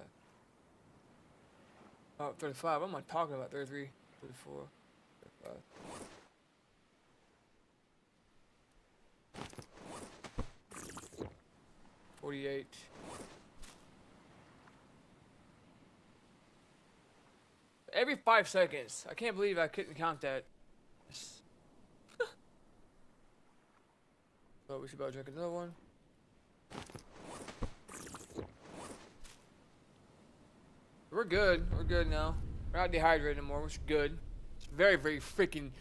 Oh, 35. What am I talking about? 33, 34, 35. 48. Every 5 seconds. I can't believe I couldn't count that. So we should about drink another one. We're good. We're good now. We're not dehydrated anymore, which is good. It's very, very freaking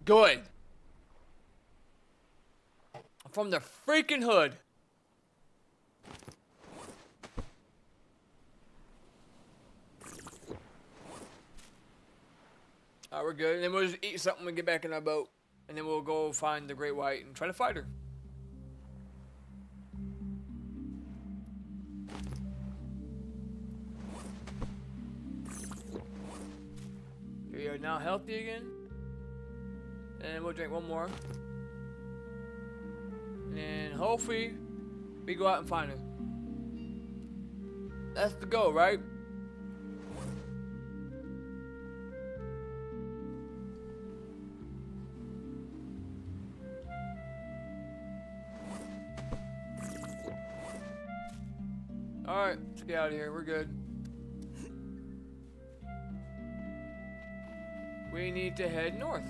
good. I'm from the freaking hood. Alright, we're good. And then we'll just eat something and get back in our boat. And then we'll go find the great white and try to fight her. We are now healthy again. And we'll drink one more. And then hopefully we go out and find her. That's the goal, right? Alright, let's get out of here. We're good. We need to head north.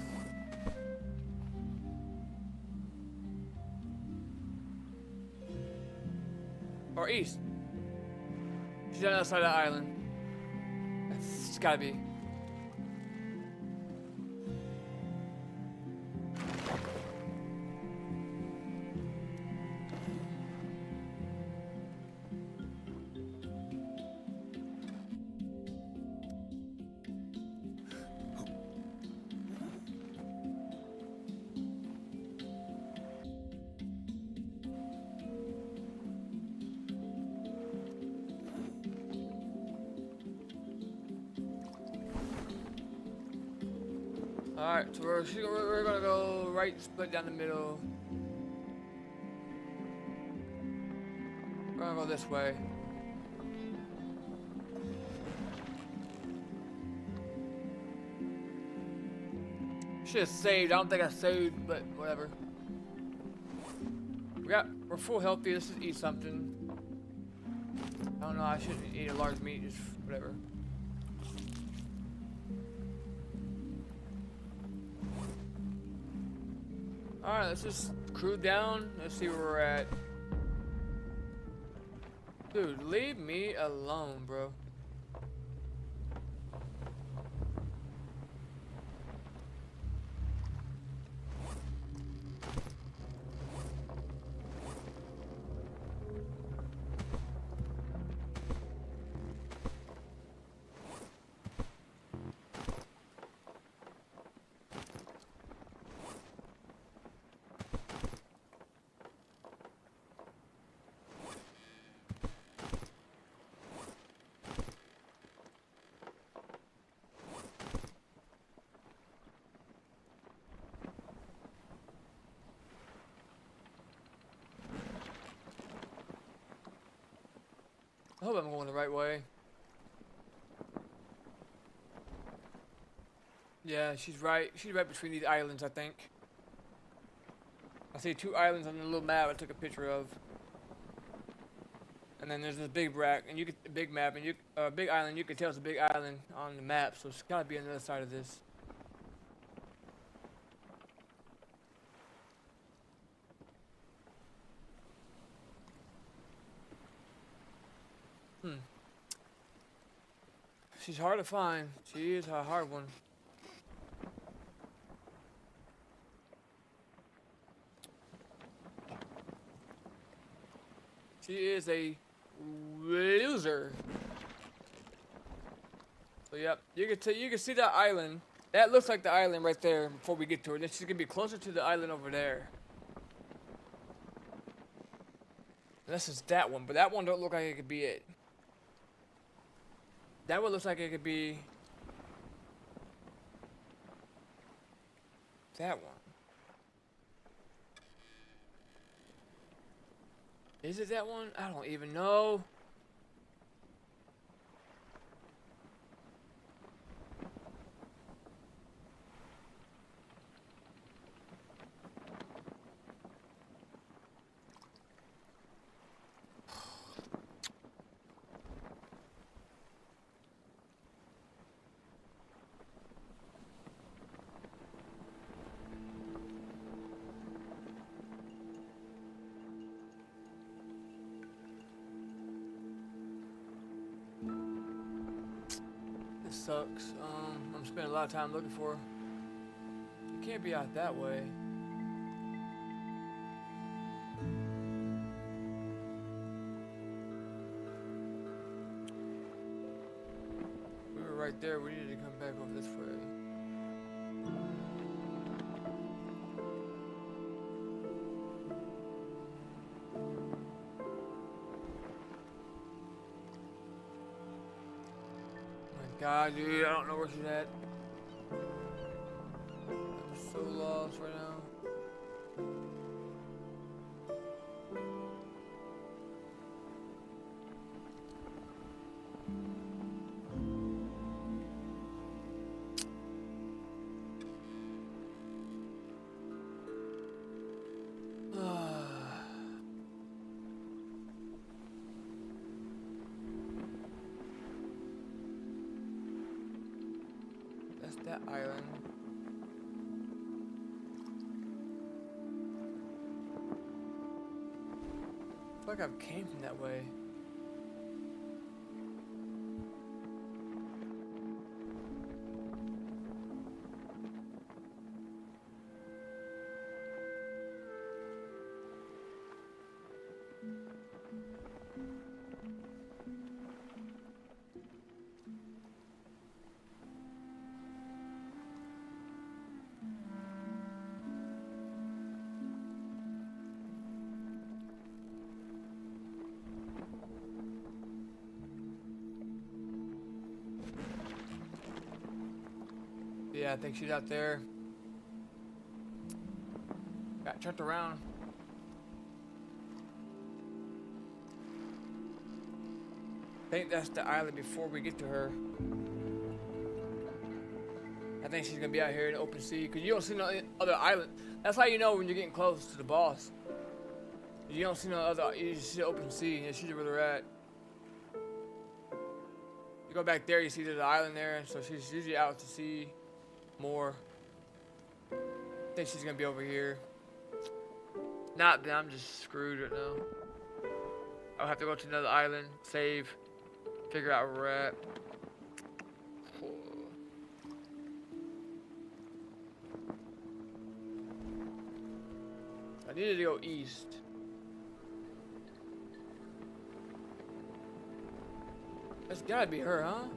Or east. She's on the other side of the island. It's gotta be. Alright, so we're gonna go right, split down the middle. We're gonna go this way. Should have saved. I don't think I saved, but whatever. We're full healthy. Let's just eat something. I don't know. I shouldn't eat a large meat. Just whatever. All right, let's just cruise down. Let's see where we're at. Dude, leave me alone, bro. I hope I'm going the right way. Yeah, she's right. She's right between these islands, I think. I see 2 islands on the little map I took a picture of. And then there's this big rack, and you get a big map, and big island. You can tell it's a big island on the map, so it's gotta be on the other side of this. She's hard to find. She is a hard one. She is a loser. So yep, you can see that island. That looks like the island right there before we get to it. Then she's gonna be closer to the island over there. This is that one, but that one don't look like it could be it. That one looks like it could be that one. Is it that one? I don't even know. Sucks. I'm spending a lot of time looking for her. It can't be out that way. We were right there. We needed to come back over this way. God, dude, I don't know where she's at. I'm so lost right now. That island. I feel like I've came from that way. Yeah, I think she's out there. Got turned around. I think that's the island before we get to her. I think she's gonna be out here in the open sea because you don't see no other island. That's how you know when you're getting close to the boss. You don't see no other. You just see the open sea and she's where they're at. You go back there, you see there's an island there, so she's usually out to sea more. I think she's gonna be over here. Not that I'm just screwed right now. I'll have to go to another island, save, figure out where we're at. I needed to go east. That's gotta be her, huh?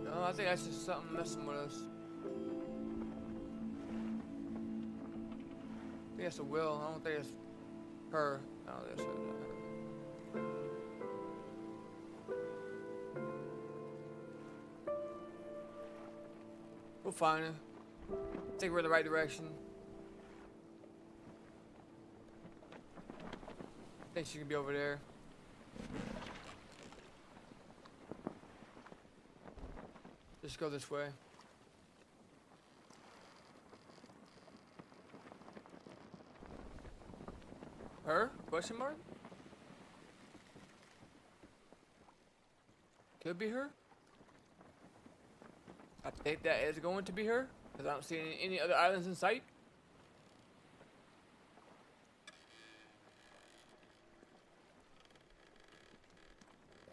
No, I think that's just something messing with us. I think that's a will. I don't think it's her. No, that's not her. We'll find her. I think we're in the right direction. I think she can be over there. Just go this way. Her? Question mark? Could be her. I think that is going to be her, because I don't see any other islands in sight.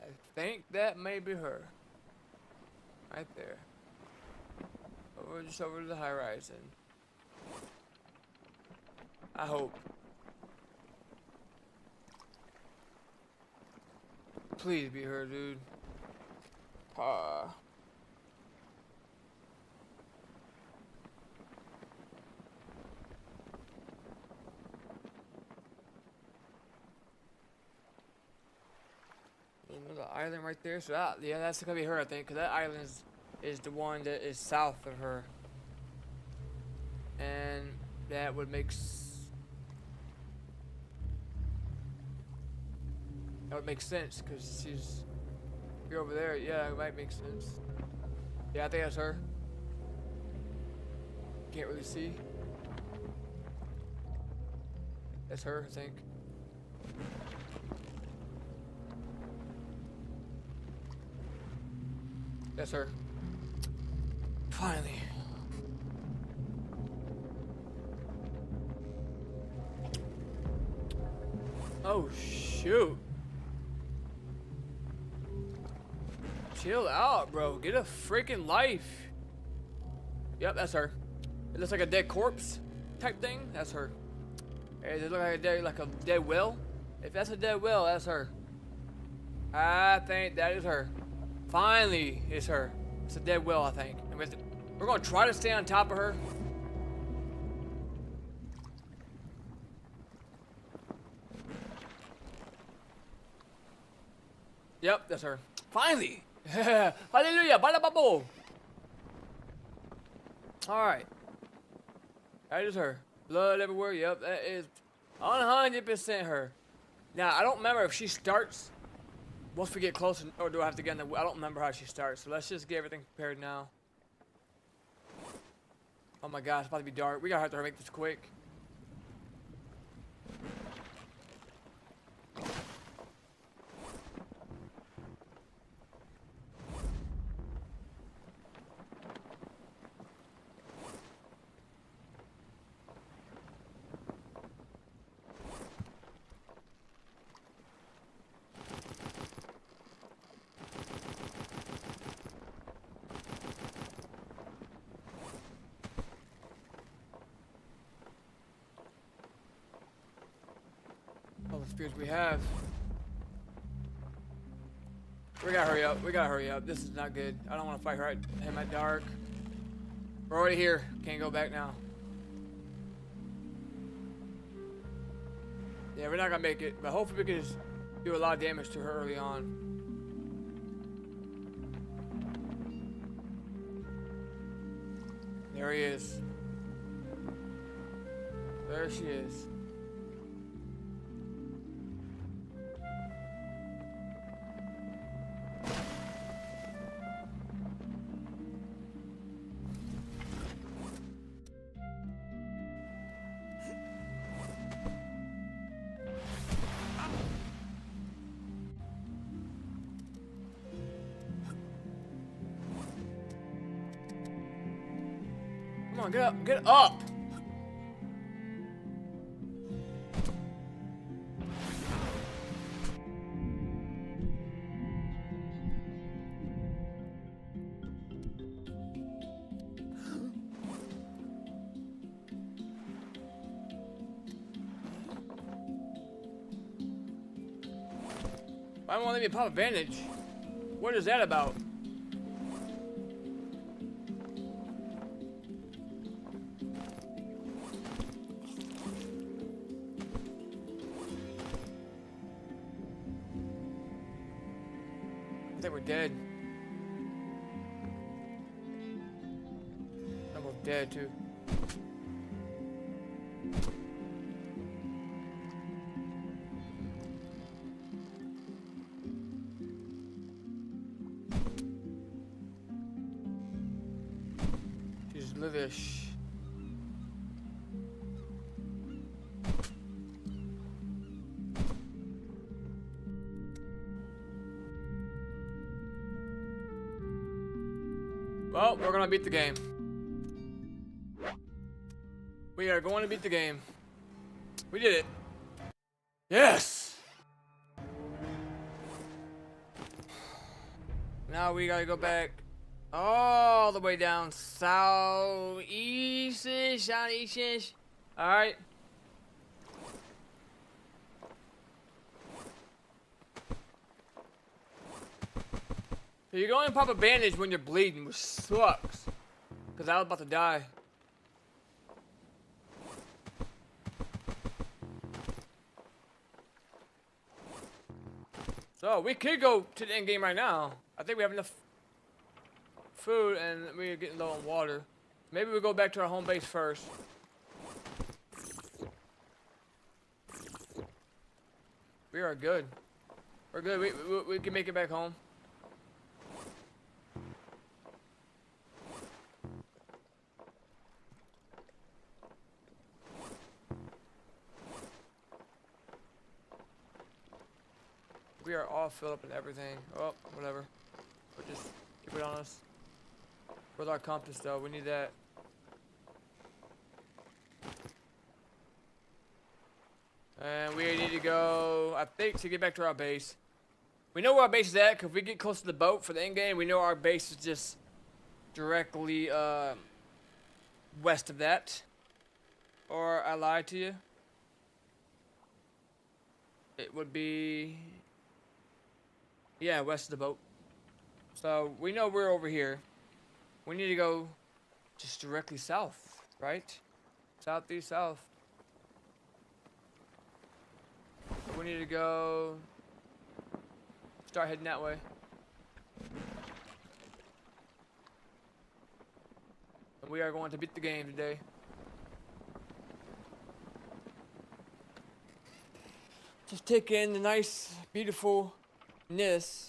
I think that may be her. Right there. Just over to the horizon. I hope. Please be her, dude. Another island right there. So that, yeah, that's gonna be her, I think, because that island is the one that is south of her, and that would make sense because she's here over there. Yeah, it might make sense. Yeah, I think that's her. Can't really see. That's her, I think. That's her. Finally. Oh, shoot. Chill out, bro. Get a freaking life. Yep, that's her. It looks like a dead corpse type thing. That's her. Hey, does it look like a dead whale? If that's a dead whale, that's her. I think that is her. Finally, it's her. It's a dead whale, I think. And we're gonna try to stay on top of her. Yep, that's her. Finally! Hallelujah! Balababo! Alright. That is her. Blood everywhere. Yep, that is 100% her. Now, I don't remember if she starts once we get closer, or do I have to get in the... I don't remember how she starts, so let's just get everything prepared now. Oh my gosh, it's about to be dark. We gotta have to make this quick. Spears we have. We gotta hurry up. We gotta hurry up. This is not good. I don't want to fight her at dark. We're already here. Can't go back now. Yeah, we're not gonna make it, but hopefully we can just do a lot of damage to her early on. Yeah, There he is. There she is. Come on, get up, get up! Why won't let me pop advantage? What is that about? I think we're dead. I'm both dead too. She's livish. Well, we're gonna beat the game. We are going to beat the game. We did it. Yes! Now we gotta go back all the way down southeast-ish, southeast-ish. Alright. So you're going to pop a bandage when you're bleeding, which sucks. Because I was about to die. So we could go to the end game right now. I think we have enough food and we're getting low on water. Maybe we go back to our home base first. We are good. We're good. We can make it back home. We are all filled up and everything. Oh, whatever. But just keep it on us. With our compass though, we need that. And we need to go, I think, to get back to our base. We know where our base is at, because if we get close to the boat for the end game, we know our base is just directly west of that. Or I lied to you. It would be, yeah, west of the boat. So we know we're over here. We need to go just directly south, right? Southeast, south. We need to go start heading that way. And we are going to beat the game today. Just take in the nice, beautifulness.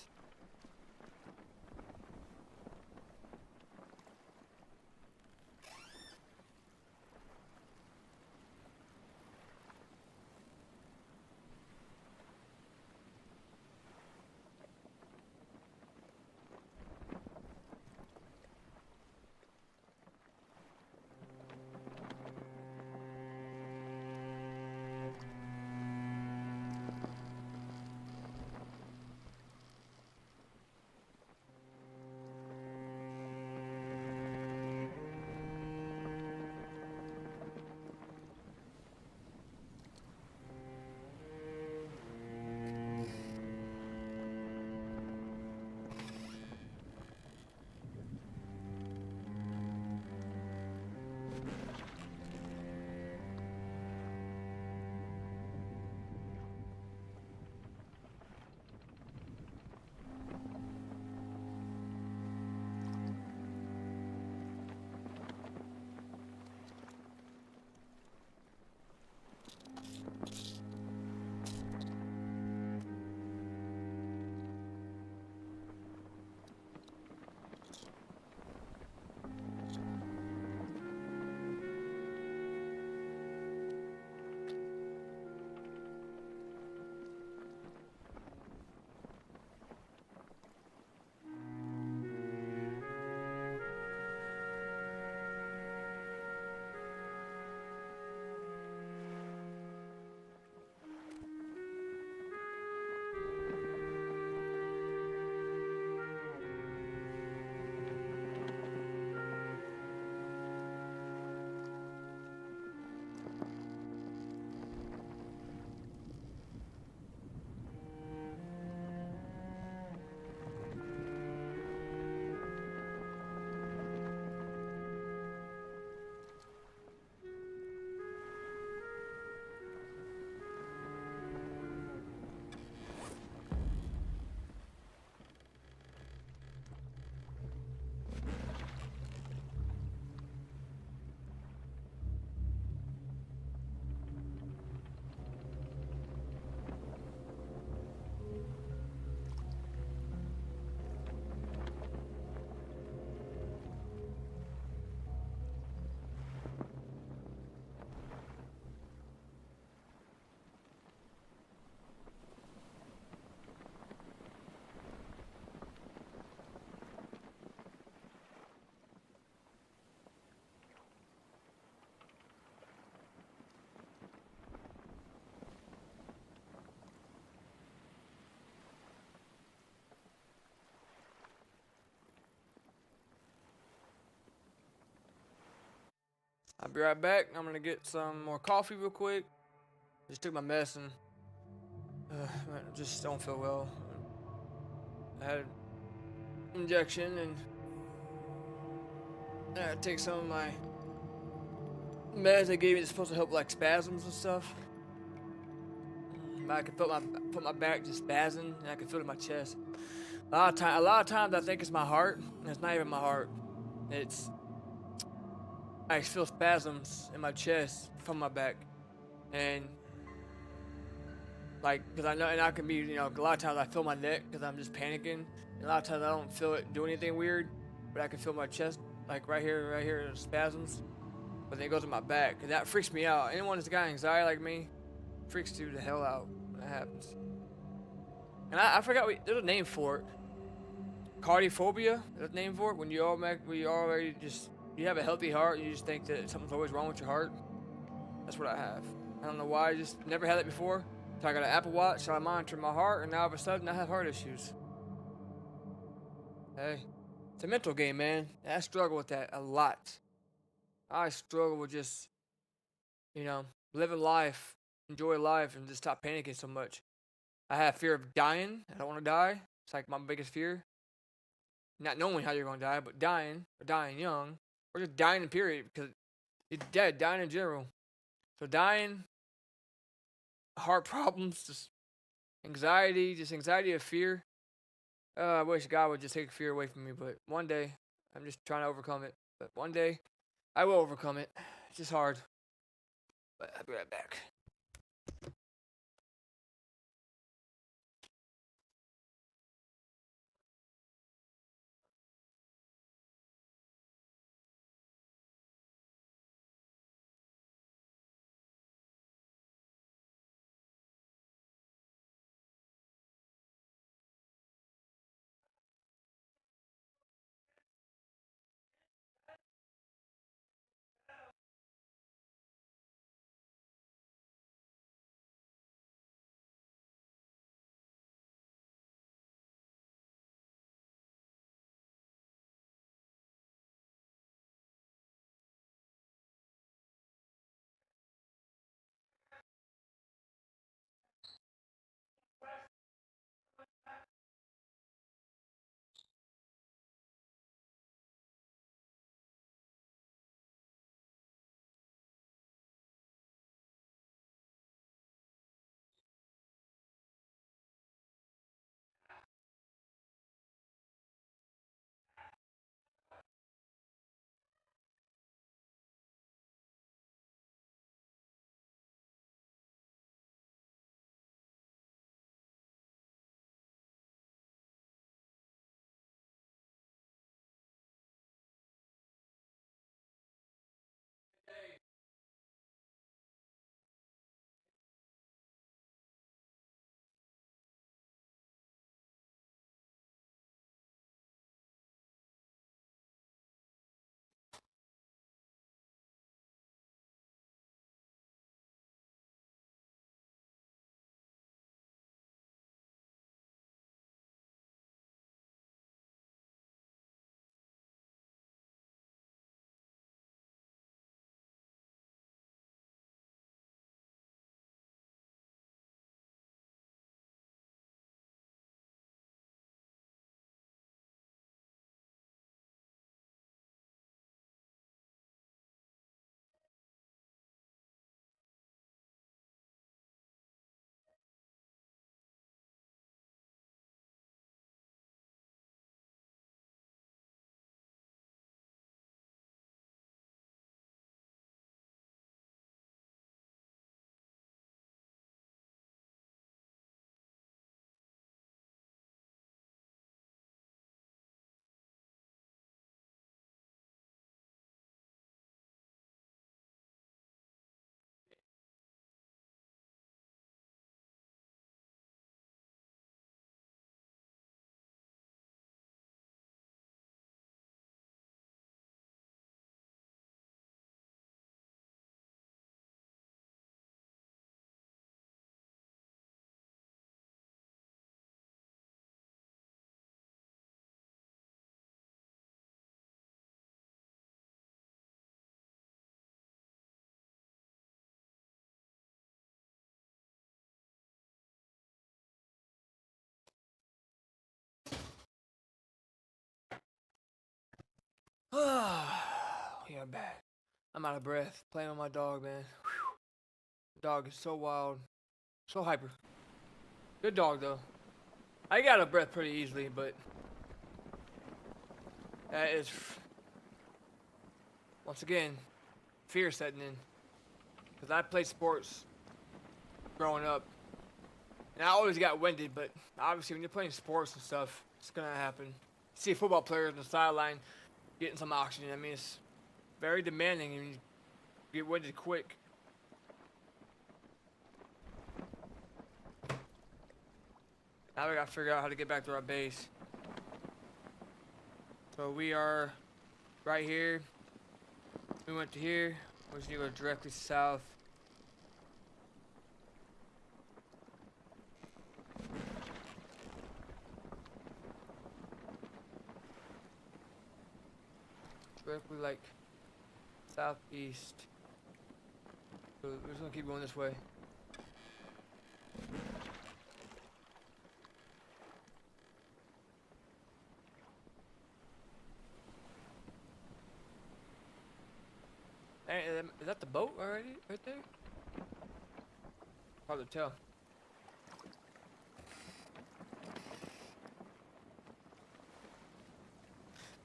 I'll be right back. I'm gonna get some more coffee real quick. Just took my medicine. Just don't feel well. I had an injection and I had to take some of my meds they gave me. It's supposed to help like spasms and stuff. I can feel my back just spazzing, and I can feel it in my chest. A lot of times I think it's my heart, and it's not even my heart. It's I feel spasms in my chest from my back, and like because I know, and I can be, a lot of times I feel my neck because I'm just panicking. And a lot of times I don't feel it do anything weird, but I can feel my chest like right here, spasms. But then it goes to my back, and that freaks me out. Anyone that's got anxiety like me freaks you the hell out when that happens. And I forgot there's a name for it. Cardiophobia. There's a name for it when you already just you have a healthy heart and you just think that something's always wrong with your heart. That's what I have. I don't know why. I just never had it before. So I got an Apple Watch, so I monitor my heart, and now all of a sudden I have heart issues. Hey, it's a mental game, man. I struggle with that a lot. I struggle with just, you know, living life, enjoy life, and just stop panicking so much. I have fear of dying. I don't want to die. It's like my biggest fear. Not knowing how you're going to die, but dying, or dying young, or just dying in period, because you're dead, dying in general. So dying, heart problems, just anxiety of fear. I wish God would just take fear away from me, but one day, I'm just trying to overcome it. But one day, I will overcome it. It's just hard. But I'll be right back. Yeah, bad. I'm out of breath playing with my dog, man. Whew. The dog is so wild, so hyper. Good dog though. I get out of breath pretty easily, but that is once again fear setting in. Cause I played sports growing up, and I always got winded. But obviously, when you're playing sports and stuff, it's gonna happen. You see football players on the sideline getting some oxygen. I mean, it's very demanding, and you get winded quick. Now we gotta figure out how to get back to our base. So we are right here. We went to here. We're just gonna go directly south. Directly like southeast. So we're just gonna keep going this way. Hey, is that the boat already? Right there? Hard to tell.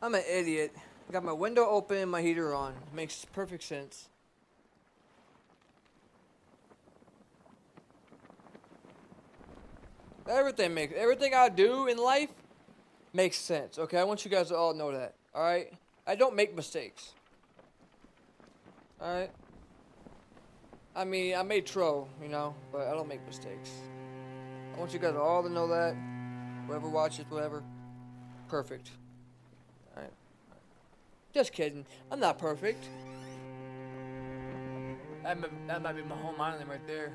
I'm an idiot. I got my window open and my heater on. Makes perfect sense. Everything I do in life makes sense. Okay, I want you guys to all know that. All right, I don't make mistakes. All right. I mean, I may troll, you know, but I don't make mistakes. I want you guys all to know that. Whoever watches, whatever. Perfect. All right. Just kidding. I'm not perfect. That might be my home island right there.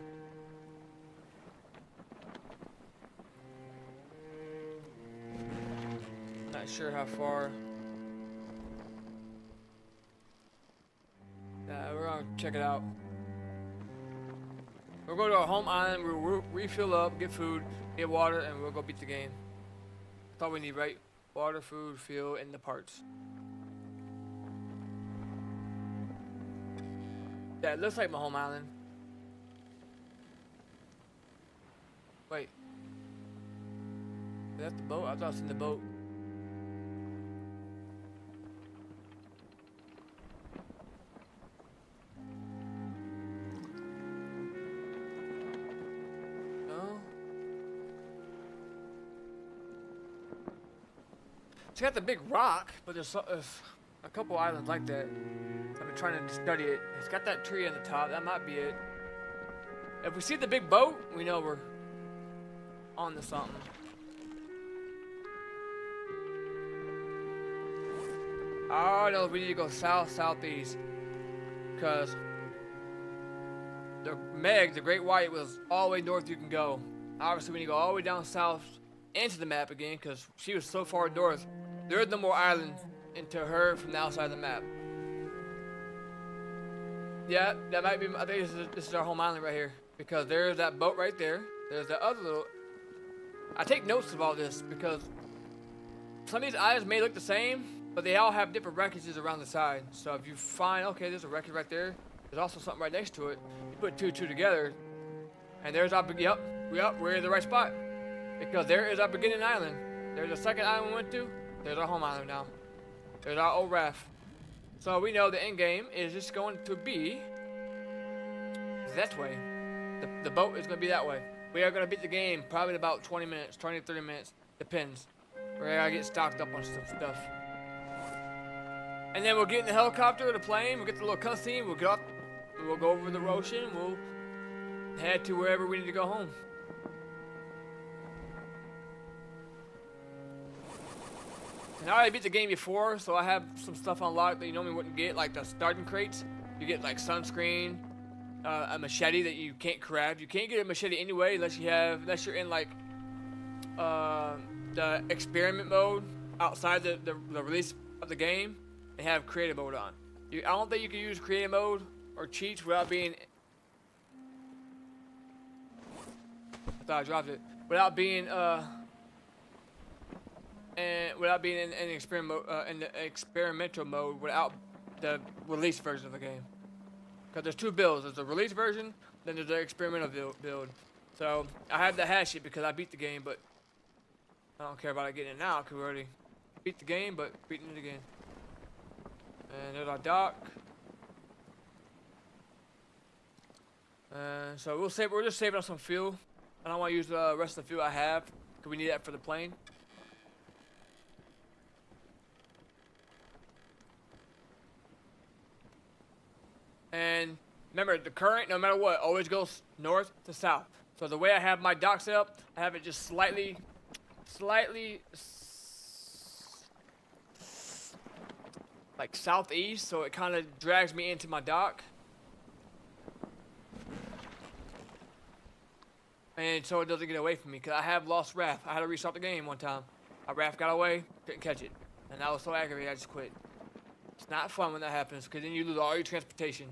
Not sure how far. We're gonna check it out. We'll go to our home island, we'll refill up, get food, get water, and we'll go beat the game. That's all we need, right? Water, food, fuel, and the parts. Yeah, it looks like my home island. Wait. Is that the boat? I thought I was in the boat. It's got the big rock, but there's a couple islands like that. I've been trying to study it. It's got that tree on the top. That might be it. If we see the big boat, we know we're on to something. Oh no, we need to go southeast. Because the Meg, the Great White, was all the way north you can go. Obviously, we need to go all the way down south into the map again, because she was so far north. There is no more island into her from the outside of the map. Yeah, that might be. I think this is our home island right here, because there's that boat right there. There's that other little. I take notes of all this because some of these islands may look the same, but they all have different wreckages around the side. So if you find, okay, there's a wreckage right there. There's also something right next to it. You put two and two together, and there's our. Yep, we're in the right spot, because there is our beginning island. There's a second island we went to. There's our home island now. There's our old raft. So we know the end game is just going to be that way. The boat is going to be that way. We are going to beat the game probably in about 20 minutes, 20 to 30 minutes. Depends. We're going to get stocked up on some stuff. And then we'll get in the helicopter or the plane. We'll get the little cutscene. We'll get up. We'll go over the ocean. We'll head to wherever we need to go home. And I already beat the game before, so I have some stuff unlocked that you normally wouldn't get, like the starting crates. You get like sunscreen, a machete that you can't craft. You can't get a machete anyway unless you're in like the experiment mode outside the release of the game and have creative mode on. I don't think you can use creative mode or cheats without being. I thought I dropped it. Without being and without being in the experimental mode without the release version of the game. Because there's two builds. There's the release version, then there's the experimental build. So I had to hash it because I beat the game, but I don't care about it getting it now because we already beat the game, but beating it again. And there's our dock. So we're just saving up some fuel. I don't want to use the rest of the fuel I have because we need that for the plane. And remember, the current, no matter what, always goes north to south. So the way I have my dock set up, I have it just slightly, like southeast, so it kind of drags me into my dock. And so it doesn't get away from me, because I have lost Raph. I had to restart the game one time. Raph got away, couldn't catch it. And I was so aggravated, I just quit. It's not fun when that happens, because then you lose all your transportation.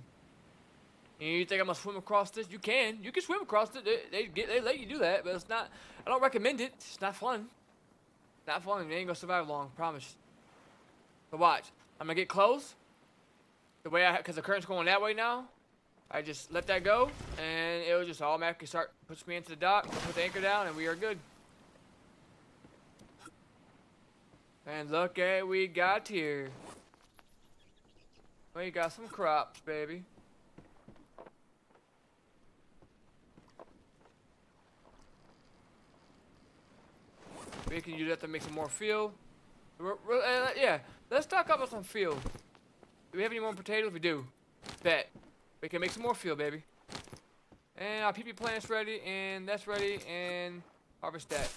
And you think I'm gonna swim across this? You can swim across it. They let you do that, but it's not. I don't recommend it. It's not fun. Not fun. You ain't gonna survive long. Promise. So watch. I'm gonna get close. The way because the current's going that way now. I just let that go, and it'll just automatically push me into the dock. Put the anchor down, and we are good. And look at what we got here. We got some crops, baby. We can use that to make some more fuel. Yeah, let's talk about some fuel. Do we have any more potatoes? We do. Bet. We can make some more fuel, baby. And our PP plant's ready, and that's ready, and harvest that.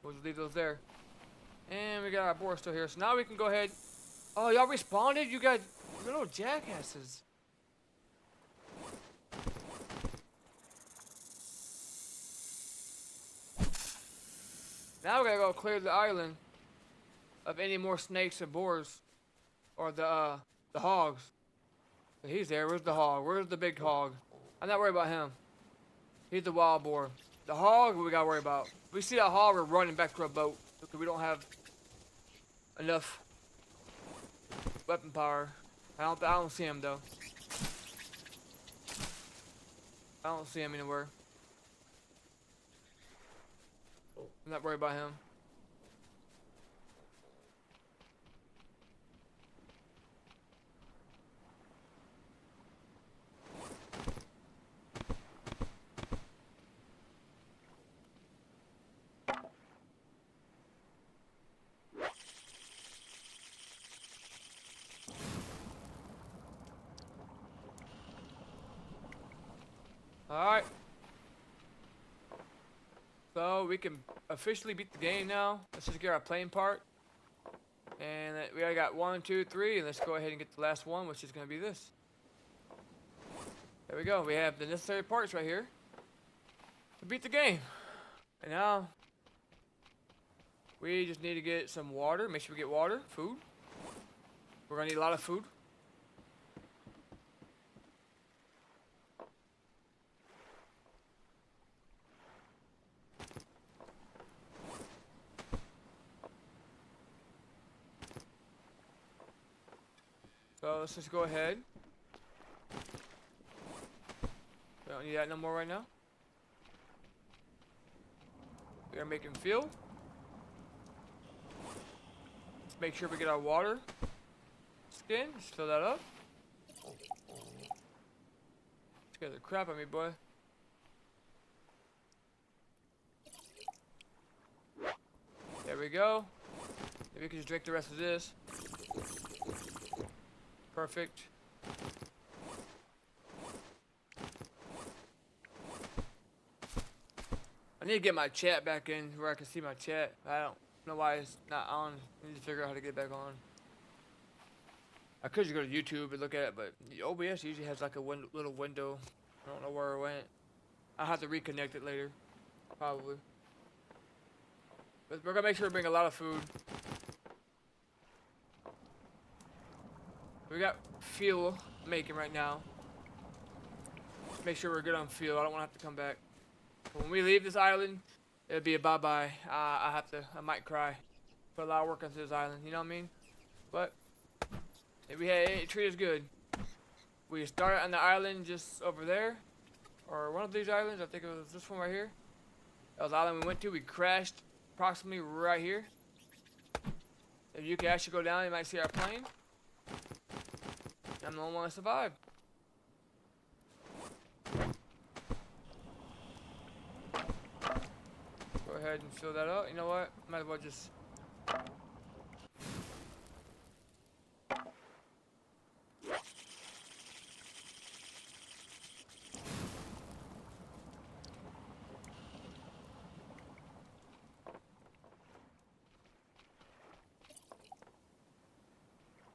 We'll just leave those there. And we got our boar still here, so now we can go ahead. Oh, y'all responded? You guys, little jackasses. Now we gotta go clear the island of any more snakes or boars, or the hogs. He's there. Where's the hog? Where's the big hog? I'm not worried about him. He's the wild boar. The hog we gotta worry about. We see that hog, we're running back to our boat because we don't have enough weapon power. I don't see him though. I don't see him anywhere. I'm not worried about him. Alright. So we can officially beat the game now. Let's just get our plane part. And we already got 1, 2, 3. And let's go ahead and get the last one, which is going to be this. There we go. We have the necessary parts right here to beat the game. And now we just need to get some water. Make sure we get water, food. We're going to need a lot of food. So let's just go ahead. We don't need that no more right now. We are making fuel. Let's make sure we get our water skin. Just fill that up. Scared the crap out of me, boy. There we go. Maybe we can just drink the rest of this. Perfect. I need to get my chat back in where I can see my chat. I don't know why it's not on. I need to figure out how to get it back on. I could just go to YouTube and look at it, but OBS usually has like a little window. I don't know where it went. I'll have to reconnect it later. Probably. But we're gonna make sure we bring a lot of food. We got fuel making right now. Just make sure we're good on fuel. I don't want to have to come back. But when we leave this island, it'll be a bye-bye. I might cry. put a lot of work into this island, you know what I mean? But it treated us good. We started on the island just over there, or one of these islands. I think it was this one right here. That was the island we went to. We crashed approximately right here. If you can actually go down, you might see our plane. I'm the only one that survived. Go ahead and fill that up. You know what? Might as well just.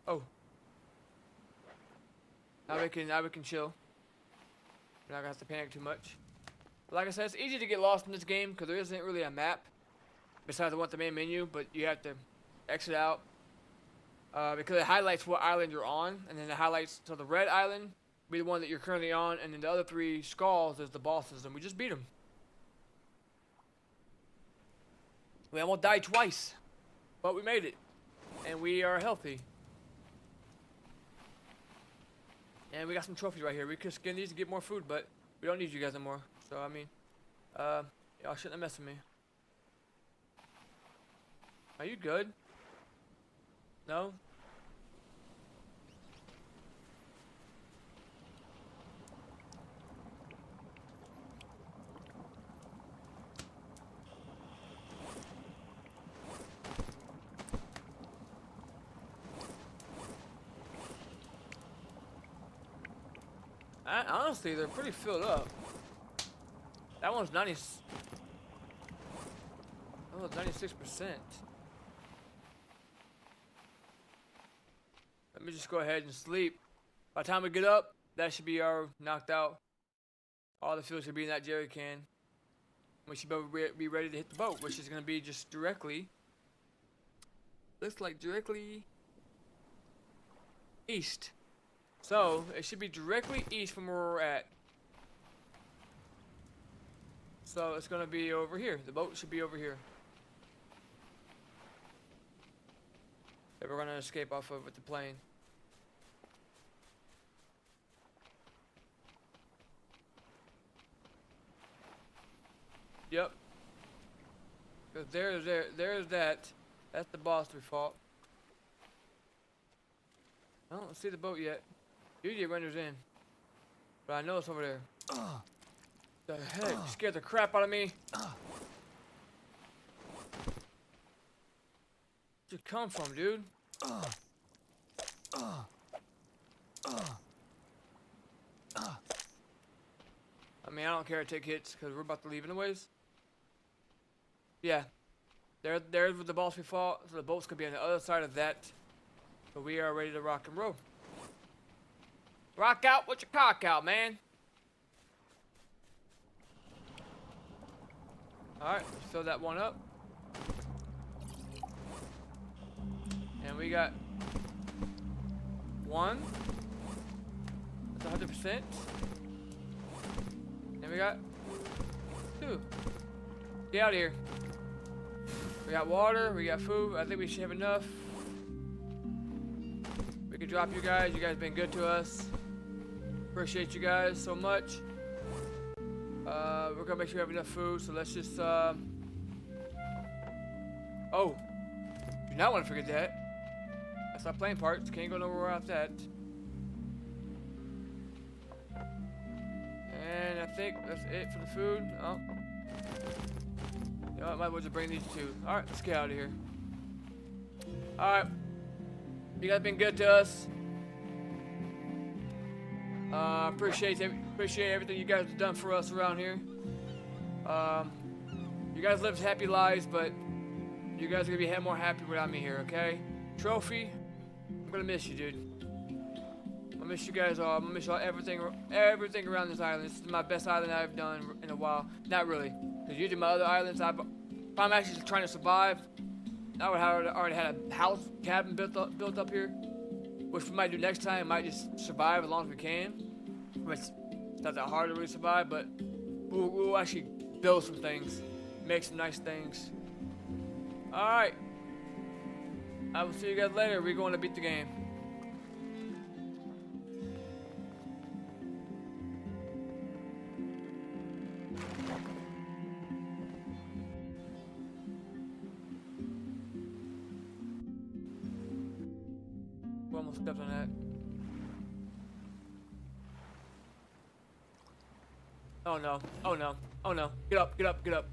Oh. Now we can chill. We're not gonna have to panic too much. But like I said, it's easy to get lost in this game because there isn't really a map besides the one at the main menu, but you have to exit out because it highlights what island you're on, and then it highlights, so the red island be the one that you're currently on, and then the other 3 skulls is the bosses, and we just beat them. We almost died twice, but we made it, and we are healthy. And we got some trophies right here. We could skin these to get more food, but we don't need you guys anymore. So, I mean, y'all shouldn't have messed with me. Are you good? No? Honestly, they're pretty filled up. That one's 90. Oh, 96%. Let me just go ahead and sleep. By the time we get up, that should be our knocked out. All the fuel should be in that jerry can. We should be ready to hit the boat, which is going to be just directly. Looks like directly east. So, it should be directly east from where we're at. So, it's going to be over here. The boat should be over here. That we're going to escape off of with the plane. Yep. Because there's that. That's the boss we fought. I don't see the boat yet. Usually it renders in. But I know it's over there. The heck? You scared the crap out of me. Where'd you come from, dude? I mean, I don't care to take hits because we're about to leave anyways. Yeah. There's the boss we fought. So the boat's going to be on the other side of that. So we are ready to rock and roll. Rock out with your cock out, man. Alright, let's fill that one up. And we got one. That's 100%. And we got two. Get out of here. We got water, we got food. I think we should have enough. We could drop you guys. You guys been good to us. Appreciate you guys so much. We're gonna make sure we have enough food, so let's just oh, do not want to forget that. That's our plane parts. Can't go nowhere without that. And I think that's it for the food. Oh, you know what? Might as well just bring these two. All right, let's get out of here. All right, you guys been good to us. Appreciate everything you guys have done for us around here. You guys lived happy lives, but you guys are gonna be more happy without me here, okay? Trophy, I'm gonna miss you, dude. I miss you guys all. I'm gonna miss y'all everything around this island. This is my best island I've done in a while. Not really, because usually my other islands, if I'm actually trying to survive, I would have already had a house, cabin built up here, which we might do next time. Might just survive as long as we can. It's not that hard to really survive, but we'll actually build some things, make some nice things. All right, I will see you guys later. We're going to beat the game. We almost stepped on that. Oh no. Oh no. Oh no. Get up, get up, get up.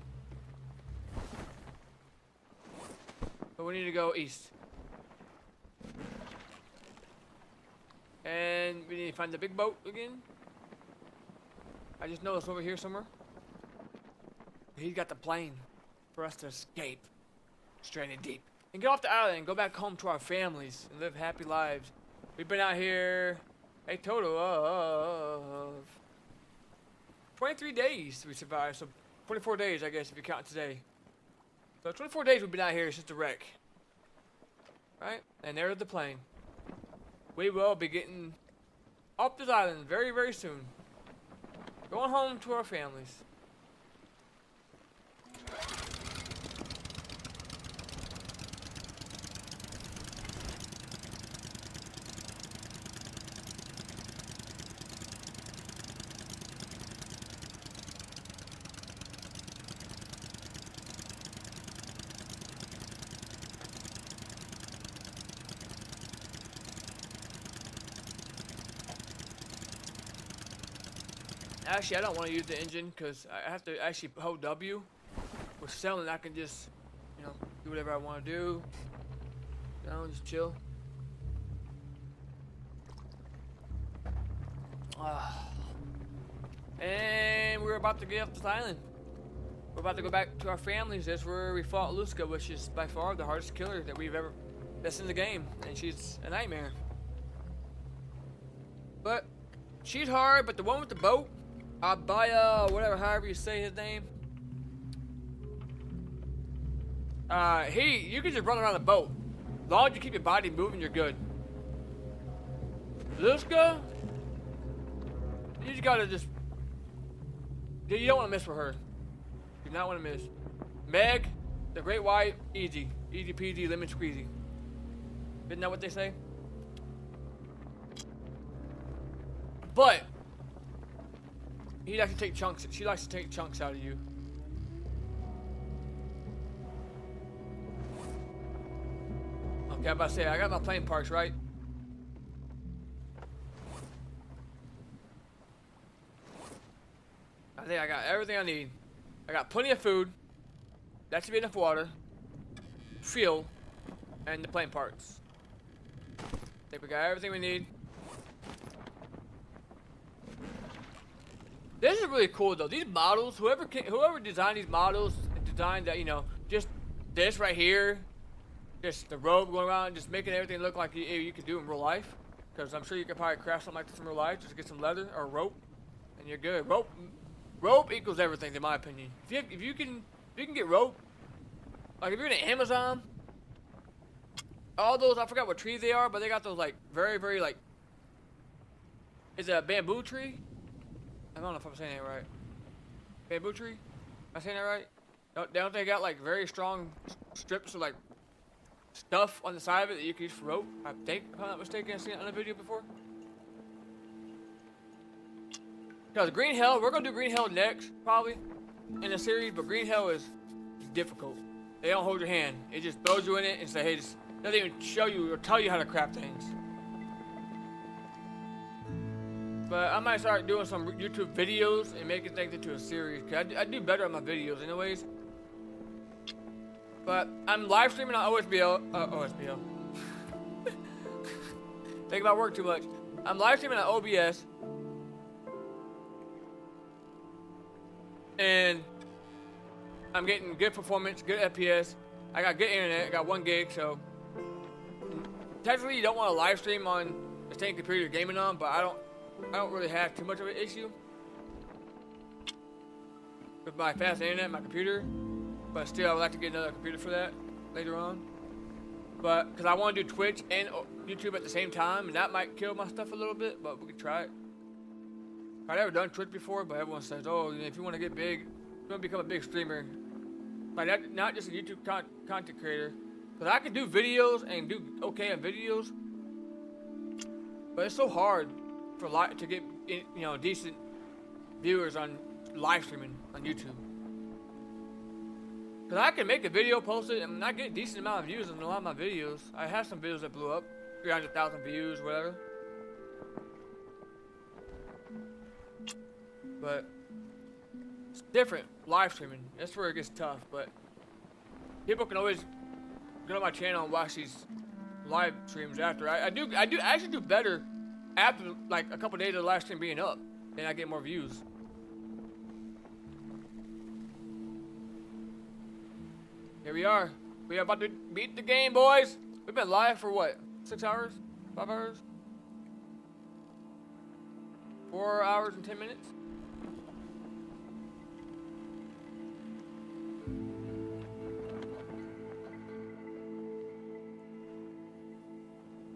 But we need to go east. And we need to find the big boat again. I just know it's over here somewhere. He's got the plane for us to escape. Stranded deep. And get off the island and go back home to our families and live happy lives. We've been out here a total of 23 days we survived. So 24 days, I guess, if you count today. So 24 days we've been out here since the wreck. Right? And there's the plane. We will be getting off this island very, very soon. Going home to our families. Actually, I don't want to use the engine because I have to actually hold W. With selling, I can just, you know, do whatever I want to do. You know, just chill. And we're about to get off this island. We're about to go back to our families. That's where we fought Luska, which is by far the hardest killer that we've ever, that's in the game. And she's a nightmare. But she's hard, but the one with the boat, Abaya, whatever, however you say his name. You can just run around the boat. As long as you keep your body moving, you're good. Luska, you just gotta just, you don't want to mess with her. You do not want to miss. Meg, the Great White, easy. Easy peasy, lemon squeezy. Isn't that what they say? But he likes to take chunks. She likes to take chunks out of you. Okay, I'm about to say I got my plane parts right. I think I got everything I need. I got plenty of food. That should be enough water, fuel, and the plane parts. I think we got everything we need. This is really cool though. These models, whoever designed these models, designed that, you know, just this right here, just the rope going around, just making everything look like you could do in real life. Because I'm sure you could probably craft something like this in real life. Just get some leather or rope, and you're good. Rope equals everything, in my opinion. If you can get rope, like if you're in Amazon, all those, I forgot what trees they are, but they got those like very, very like, is it a bamboo tree? I don't know if I'm saying that right. Bamboo tree? Am I saying that right? Don't they got like very strong strips of like stuff on the side of it that you can use for rope? I think, if I'm not mistaken, I've seen it on a video before. Because Green Hell, we're gonna do Green Hell next, probably, in the series, but Green Hell is difficult. They don't hold your hand. It just throws you in it and say, hey, just doesn't even show you or tell you how to craft things. But I might start doing some YouTube videos and making things into a series. Cause I do better on my videos anyways. But I'm live streaming on OSBL. Think about work too much. I'm live streaming on OBS. And I'm getting good performance, good FPS. I got good internet, I got 1 gig, so technically you don't want to live stream on the same computer you're gaming on, but I don't really have too much of an issue with my fast internet, my computer. But still, I would like to get another computer for that later on. But because I want to do Twitch and YouTube at the same time, and that might kill my stuff a little bit, but we could try it. I've never done Twitch before, but everyone says, oh, if you want to get big, you want to become a big streamer. Like that, not just a YouTube content creator, Cause I can do videos and do okay on videos, but it's so hard for to get decent viewers on live streaming on YouTube. Cause I can make a video, post it, and I get a decent amount of views on a lot of my videos. I have some videos that blew up, 300,000 views, whatever. But it's different live streaming. That's where it gets tough. But people can always go to my channel and watch these live streams after. I actually do better after like a couple days of the live stream being up, and I get more views. Here we are. We are about to beat the game, boys. We've been live for what? 6 hours? 5 hours? 4 hours and 10 minutes?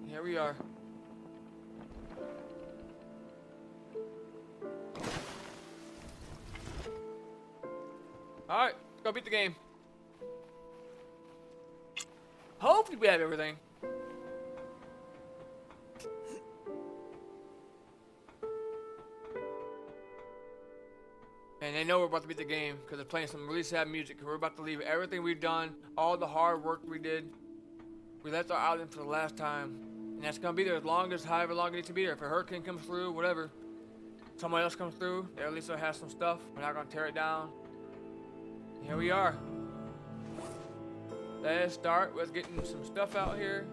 Here we are. Alright, let's go beat the game. Hopefully we have everything. And they know we're about to beat the game because they're playing some really sad music. We're about to leave everything we've done, all the hard work we did. We left our island for the last time. And that's going to be there as long as, however long it needs to be there. If a hurricane comes through, whatever, someone else comes through, at least they'll have some stuff. We're not going to tear it down. And here we are. Let's start with getting some stuff out here.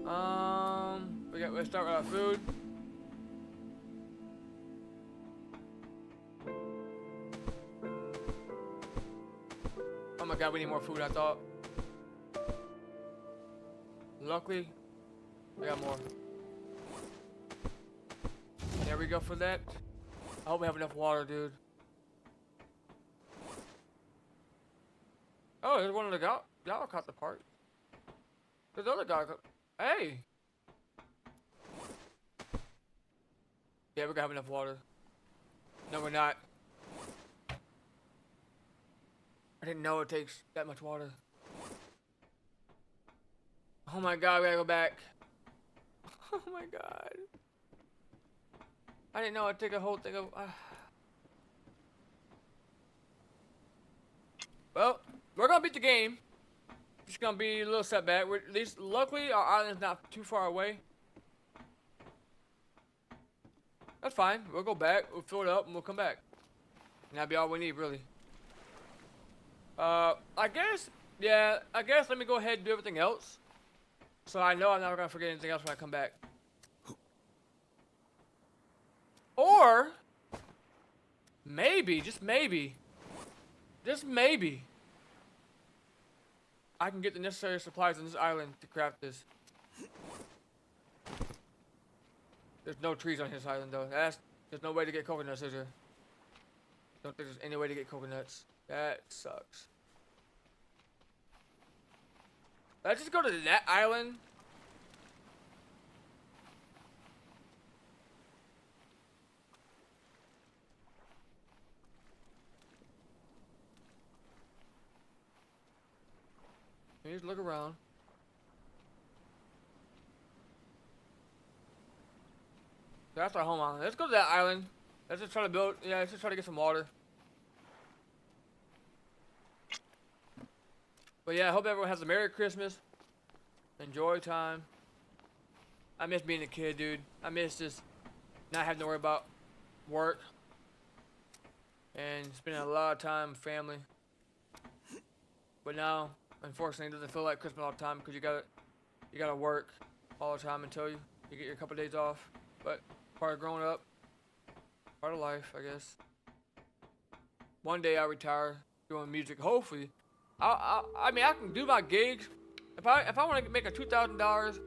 Let's start with our food. Oh my god, we need more food, I thought. Luckily, I got more. There we go for that. I hope we have enough water, dude. Oh, there's one of the y'all caught the part. There's other guy. Hey. Yeah, we're gonna have enough water. No, we're not. I didn't know it takes that much water. Oh my god, we gotta go back. Oh my god. I didn't know it'd take a whole thing of... Well, we're gonna beat the game. It's gonna be a little setback. At least, luckily, our island's not too far away. That's fine. We'll go back, we'll fill it up, and we'll come back. And that'll be all we need, really. I guess let me go ahead and do everything else. So I know I'm not gonna forget anything else when I come back. Or, maybe, just maybe, I can get the necessary supplies on this island to craft this. There's no trees on this island though. There's no way to get coconuts, is there? Don't think there's any way to get coconuts. That sucks. Let's just go to that island. Let me just look around. That's our home island. Let's go to that island. Let's just try to build. Yeah, let's just try to get some water. But yeah, I hope everyone has a Merry Christmas. Enjoy time. I miss being a kid, dude. I miss just not having to worry about work. And spending a lot of time with family. But now, unfortunately, it doesn't feel like Christmas all the time because you gotta work all the time until you get your couple days off. But part of growing up, part of life, I guess. One day I'll retire doing music. Hopefully, I mean I can do my gigs. If I want to make a $2,000,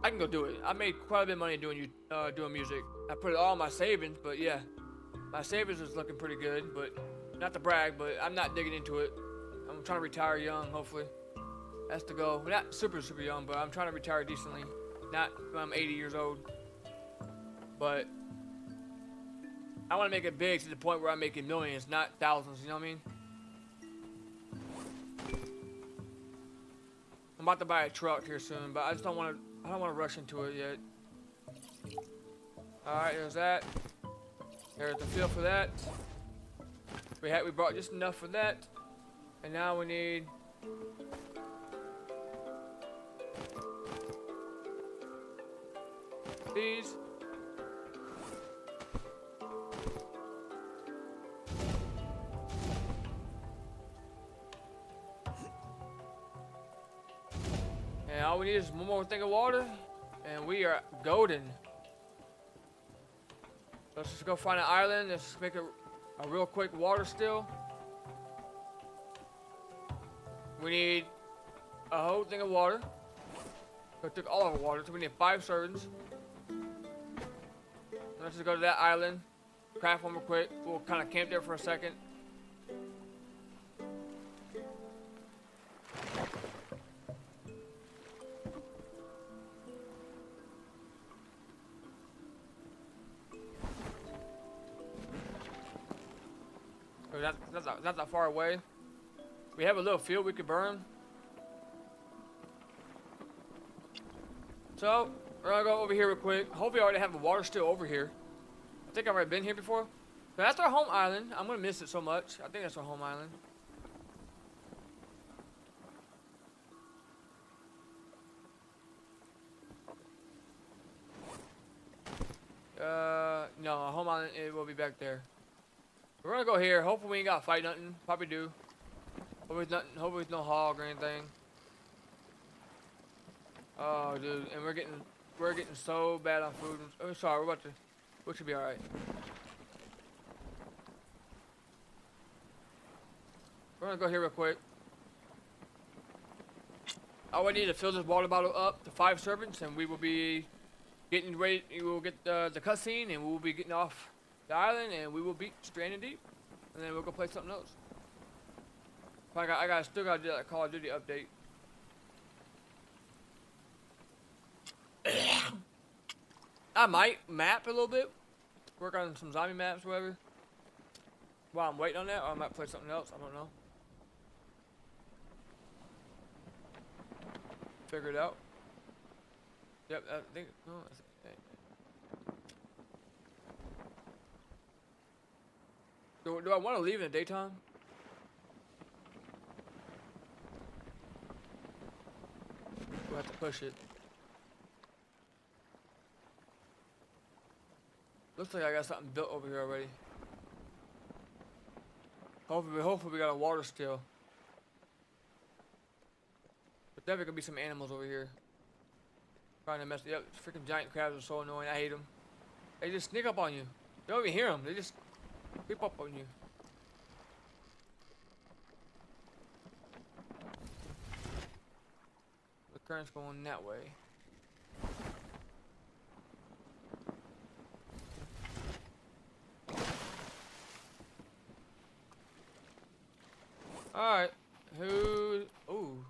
I can go do it. I made quite a bit of money doing music. I put it all in my savings, but yeah, my savings is looking pretty good. But not to brag, but I'm not digging into it. I'm trying to retire young, hopefully. That's the goal. Not super young, but I'm trying to retire decently. Not when I'm 80 years old. But I want to make it big to the point where I'm making millions, not thousands, you know what I mean? I'm about to buy a truck here soon, but I just don't want to. I don't want to rush into it yet. All right, there's that. There's the field for that. We brought just enough for that, and now we need. These. And all we need is one more thing of water, and we are golden. Let's just go find an island. Let's make a real quick water still. We need a whole thing of water. We took all of our water, so we need 5 servants. Let's just go to that island, craft one real quick. We'll kind of camp there for a second. Not that far away. We have a little field we could burn. So, we're gonna go over here real quick. Hopefully I already have the water still over here. I think I've already been here before. But that's our home island. I'm gonna miss it so much. I think that's our home island. No, our home island, it will be back there. We're gonna go here. Hopefully we ain't gotta fight nothing. Probably do. Hopefully it's nothing. Hopefully it's no hog or anything. Oh, dude, and we're getting so bad on food. Oh, sorry, we should be all right. We're gonna go here real quick. All we need to fill this water bottle up to 5 servants, and we will be getting ready. We will get the cutscene, and we will be getting off the island, and we will beat Stranded Deep, and then we'll go play something else. Still gotta do that Call of Duty update. I might map a little bit, work on some zombie maps, or whatever. While I'm waiting on that, or I might play something else. I don't know. Figure it out. Yep, I think. No, do I want to leave in the daytime? We'll have to push it. Looks like I got something built over here already. Hopefully we got a water still. But definitely gonna be some animals over here. Trying to mess. Yep, freaking giant crabs are so annoying. I hate them. They just sneak up on you. You don't even hear them. They just creep up on you. The current's going that way. Alright. Who? Ooh.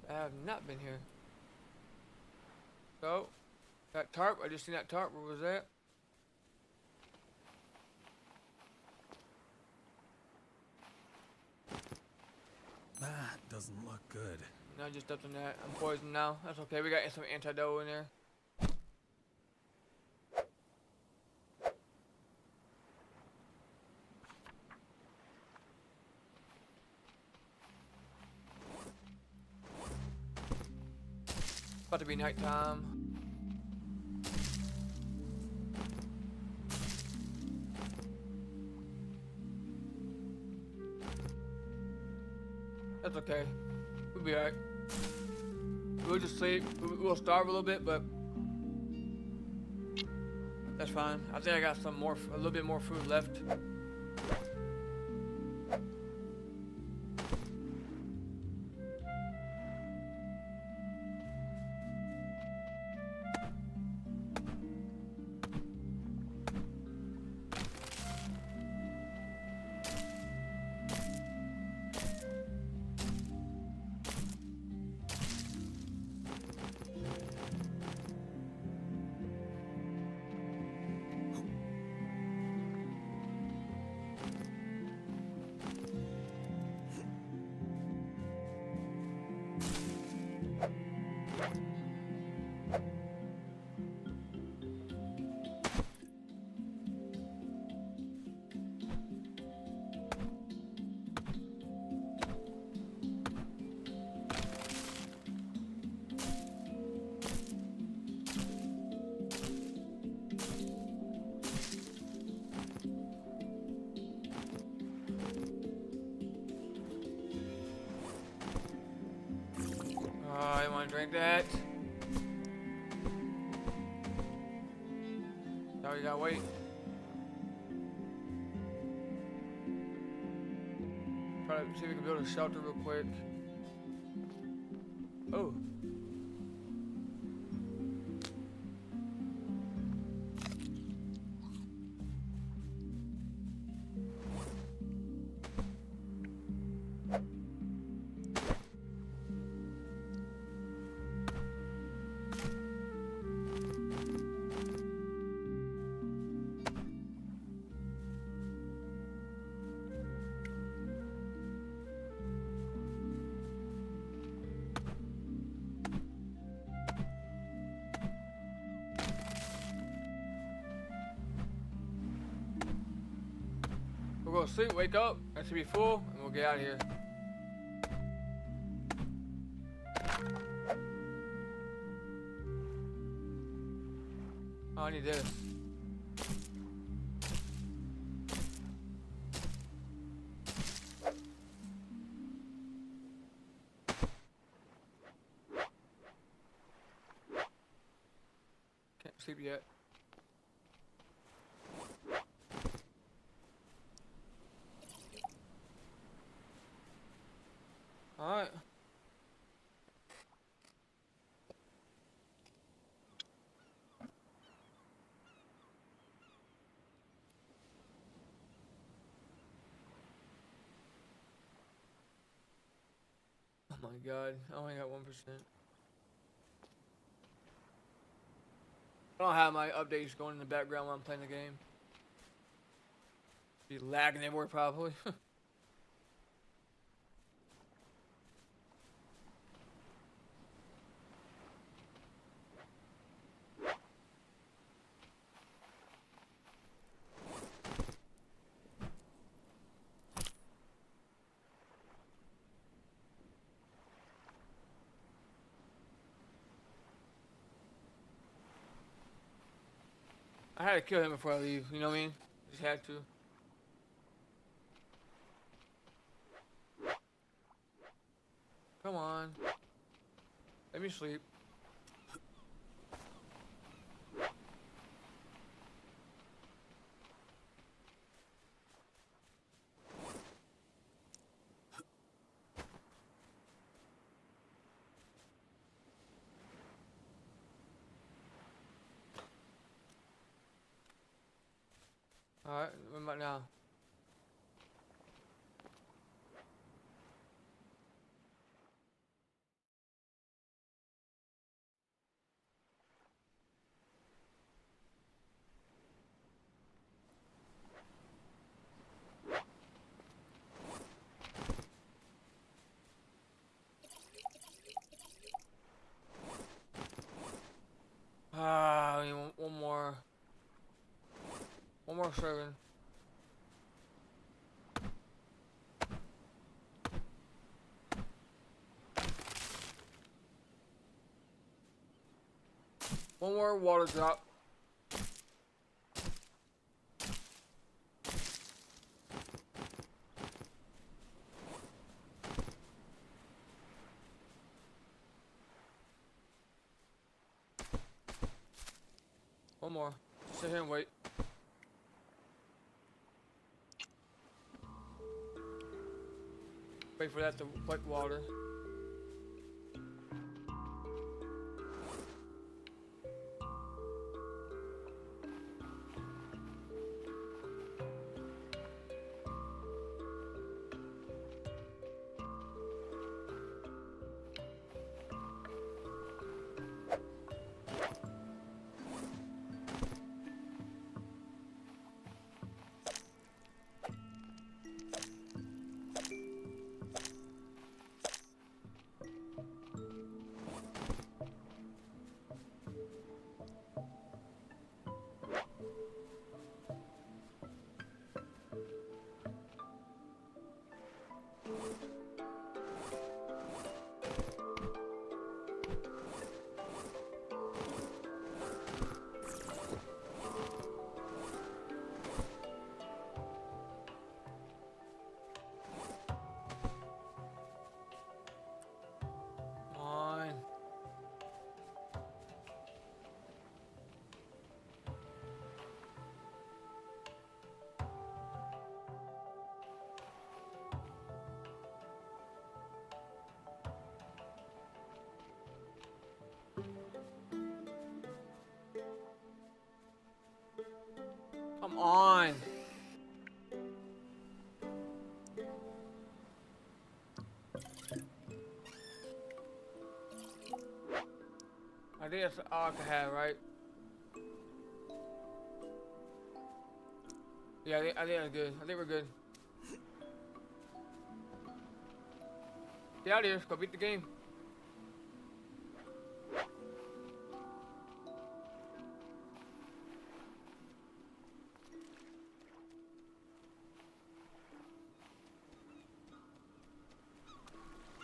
I have not been here. So, that tarp, I just seen that tarp. Where was that? That doesn't look good. No, just up in that. I'm poisoned now. That's okay. We got some antidote in there. About to be nighttime. That's okay. We'll be alright. We'll just sleep. We'll starve a little bit, but that's fine. I think I got a little bit more food left. I want to drink that. Now we gotta wait. Try to see if we can build a shelter real quick. Oh. We'll go to sleep, wake up, that should be full, and we'll get out of here. Oh, I need this. Can't sleep yet. Alright. Oh my god, I only got 1%. I don't have my updates going in the background while I'm playing the game. Be lagging everywhere probably. I had to kill him before I leave, you know what I mean? Just had to. Come on. Let me sleep. Alright, what about now? Ah, I need one more. One more serving. One more water drop. One more. Sit here and wait. Wait for that to collect water. on. I think that's all I can have, right? Yeah, I think that's good. I think we're good. Get out of here. Go beat the game.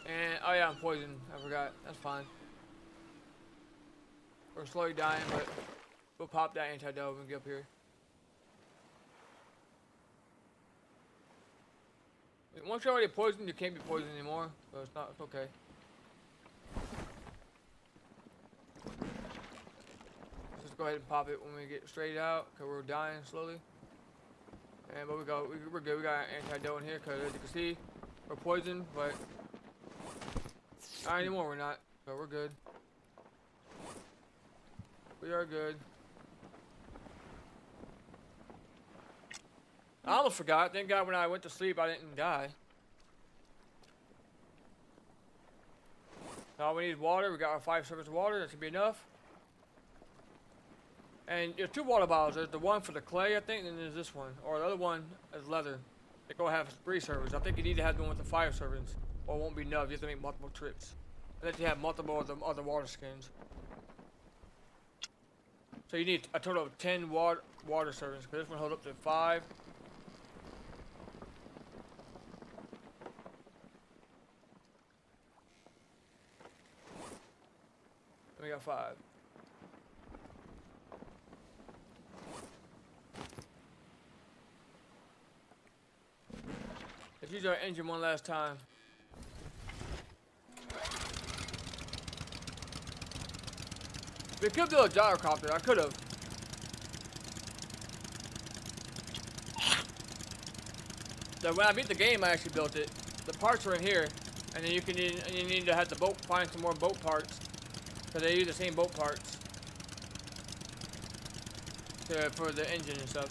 And, oh yeah, I'm poisoned. I forgot. That's fine. We're slowly dying, but we'll pop that antidote and get up here. Once you're already poisoned, you can't be poisoned anymore. So it's not, it's okay. Let's just go ahead and pop it when we get straight out, because we're dying slowly. And, but we're good. We got an antidote in here, because as you can see, we're poisoned, but not anymore, we're not. So we're good. We are good. I almost forgot. Thank God when I went to sleep, I didn't die. All we need is water. We got our 5 servings of water. That should be enough. And there's 2 water bottles. There's the one for the clay, I think, and then there's this one. Or the other one is leather. They go have 3 servings. I think you need to have the one with the 5 servings, or it won't be enough. You have to make multiple trips. Unless you have multiple of the other water skins. So you need a total of 10 water servings, because this one holds up to 5. We got 5. Let's use our engine one last time. We could build a gyrocopter. I could have. So when I beat the game, I actually built it. The parts are in here, and then you need to have the boat, find some more boat parts, because they use the same boat parts for the engine and stuff.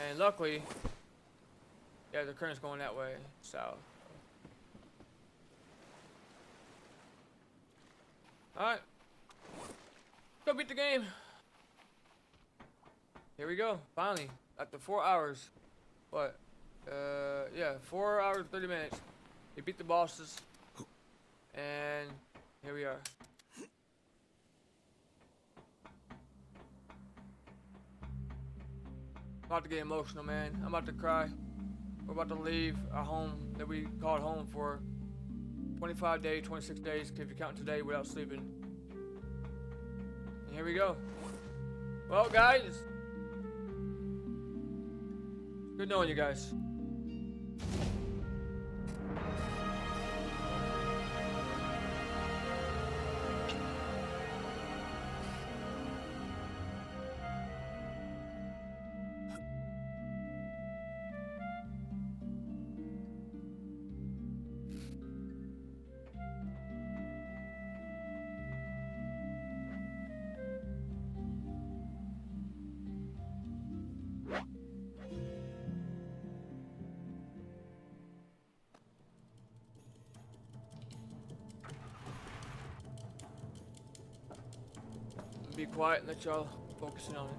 And luckily, yeah, the current's going that way, south. Alright. Go beat the game. Here we go. Finally. After 4 hours. What? Yeah, 4 hours, 30 minutes. We beat the bosses. And here we are. I'm about to get emotional, man. I'm about to cry. We're about to leave our home that we called home for 25 days, 26 days, if you count today without sleeping. And here we go. Well, guys, good knowing you guys. Be quiet and let y'all focus in on it.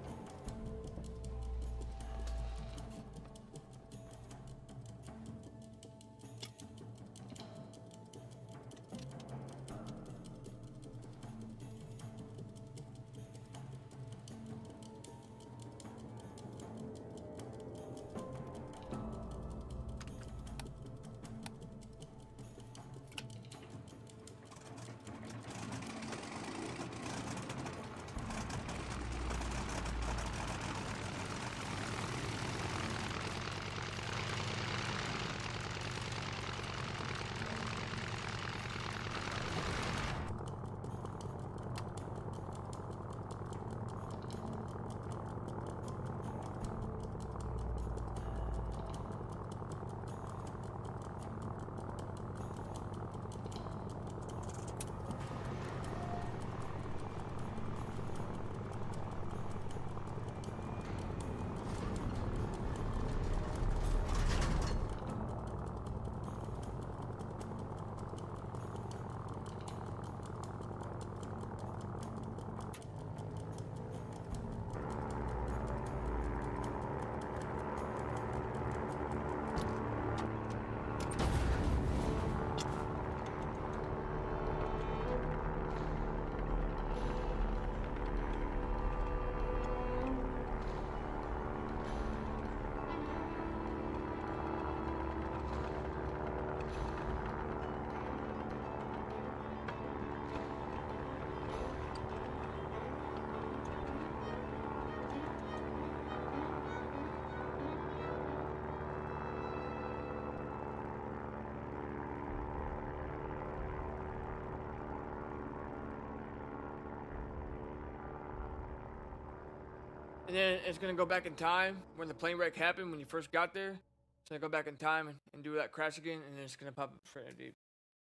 And then it's gonna go back in time when the plane wreck happened when you first got there. It's gonna go back in time and do that crash again, and then it's gonna pop up straight in deep.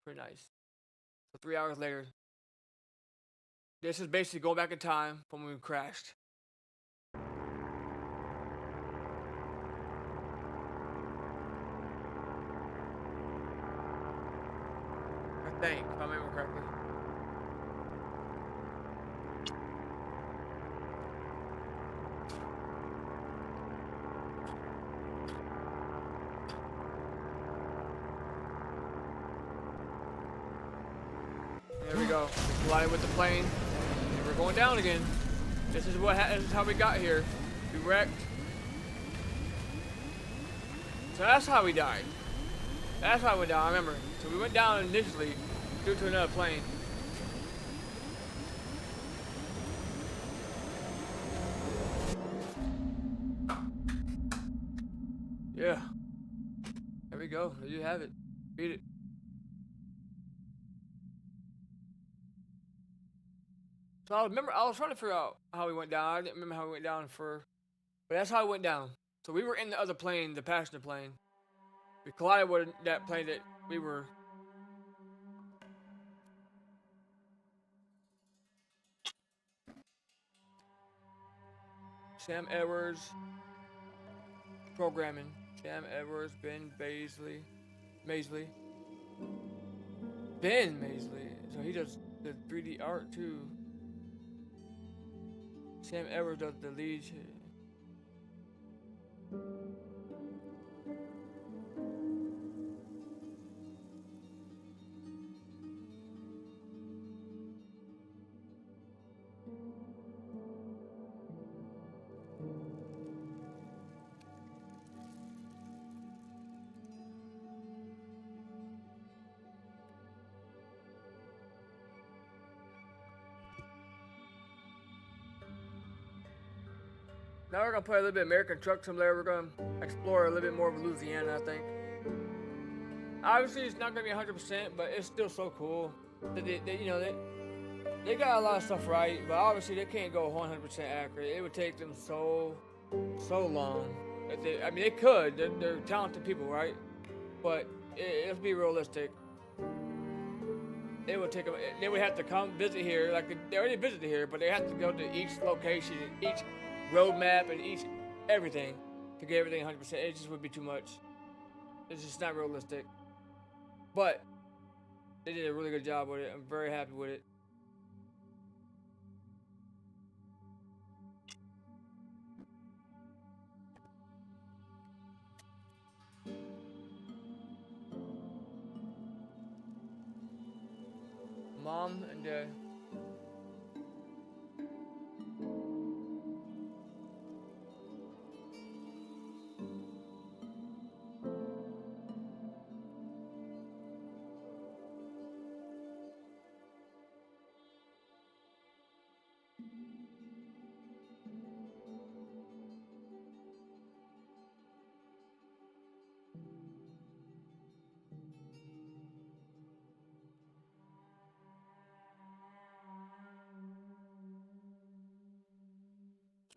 Pretty nice. So 3 hours later, this is basically going back in time from when we crashed. I think, if I remember correctly. There we go. We collided with the plane, and we're going down again. This is this is how we got here. We wrecked. So that's how we died. That's how we died. I remember. So we went down initially due to another plane. Yeah. There we go. There you have it. Beat it. So I was trying to figure out how we went down. I didn't remember how we went down but that's how it went down. So we were in the other plane, the passenger plane. We collided with that plane that we were. Sam Edwards, programming. Sam Edwards, Ben Maisley. Ben Maisley. So he does the 3D art too. Sam Edwards does the lead. Now we're gonna play a little bit of American Truck Simulator. We're gonna explore a little bit more of Louisiana, I think. Obviously, it's not gonna be 100%, but it's still so cool. They got a lot of stuff right, but obviously they can't go 100% accurate. It would take them so long. They could. They're talented people, right? But let's be realistic. They would take them. They would have to come visit here. Like they already visited here, but they have to go to each location, each roadmap, and each everything to get everything 100%. It just would be too much. It's just not realistic. But they did a really good job with it. I'm very happy with it. Mom and Dad.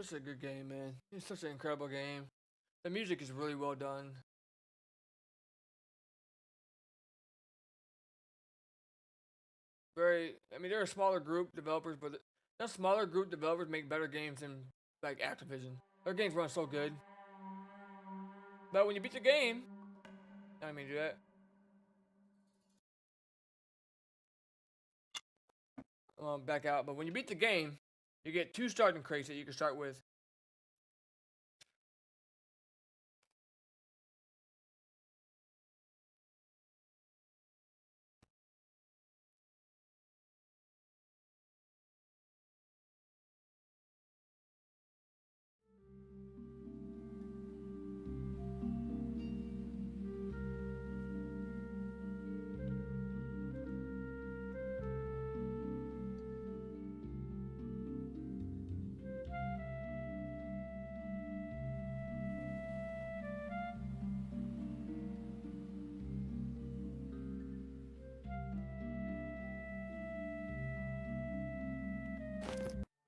Such a good game, man. It's such an incredible game. The music is really well done. They're a smaller group developers, but that smaller group developers make better games than like Activision. Their games run so good. But when you beat the game, I mean do that. Back out. But when you beat the game, you get 2 starting crates that you can start with.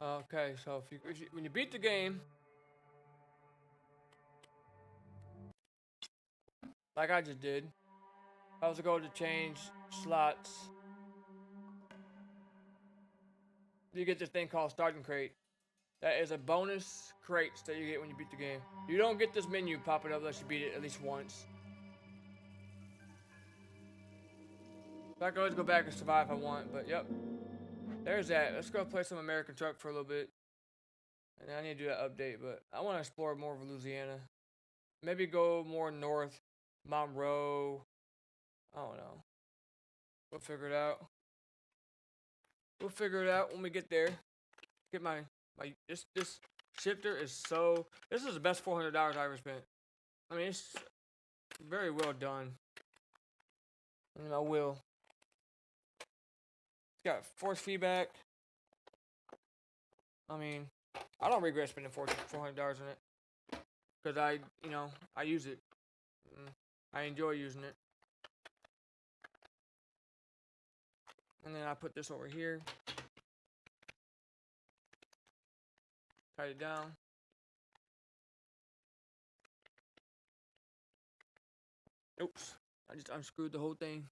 Okay, so when you beat the game, like I just did. I was going to change slots. You get this thing called starting crate. That is a bonus crates that you get when you beat the game. You don't get this menu popping up unless you beat it at least once. So I can always go back and survive if I want, but yep. There's that. Let's go play some American Truck for a little bit. And I need to do that update, but I want to explore more of Louisiana. Maybe go more north, Monroe. I don't know. We'll figure it out. We'll figure it out when we get there. Get my this shifter is so. This is the best $400 I ever spent. I mean, it's very well done. And I will. It's got force feedback. I mean, I don't regret spending $400 on it. Because I use it. I enjoy using it. And then I put this over here. Tight it down. Oops. I just unscrewed the whole thing.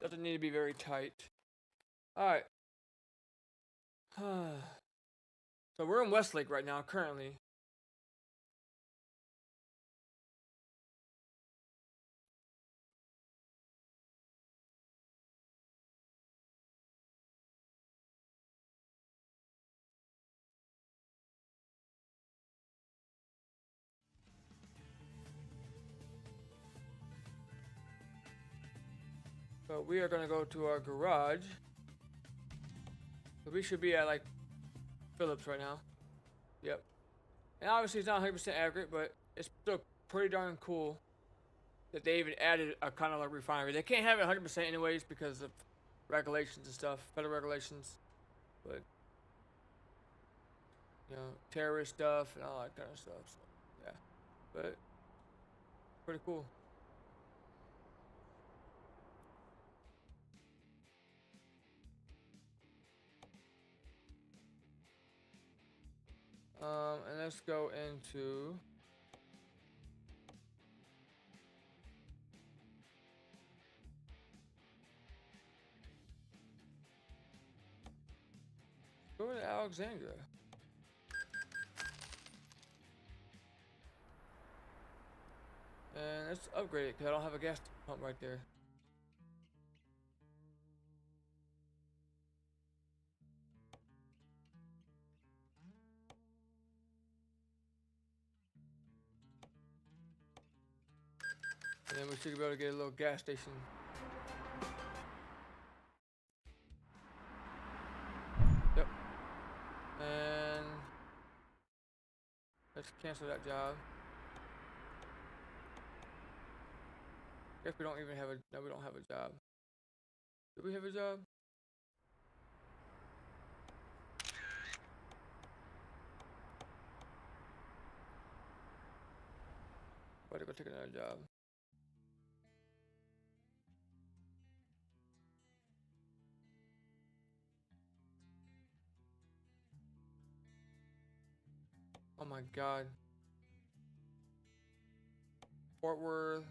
Doesn't need to be very tight. Alright. So we're in Westlake right now, currently. So we are gonna go to our garage. So we should be at like Phillips right now. Yep. And obviously it's not 100% accurate, but it's still pretty darn cool that they even added a kind of like refinery. They can't have it 100% anyways because of regulations and stuff, federal regulations. But terrorist stuff and all that kind of stuff. So, yeah. But pretty cool. And let's go into go to Alexandria. And let's upgrade it because I don't have a gas pump right there. And then we should be able to get a little gas station. Yep. And let's cancel that job. Guess we don't even have no, we don't have a job. Do we have a job? Better go take another job. Oh my god. Fort Worth.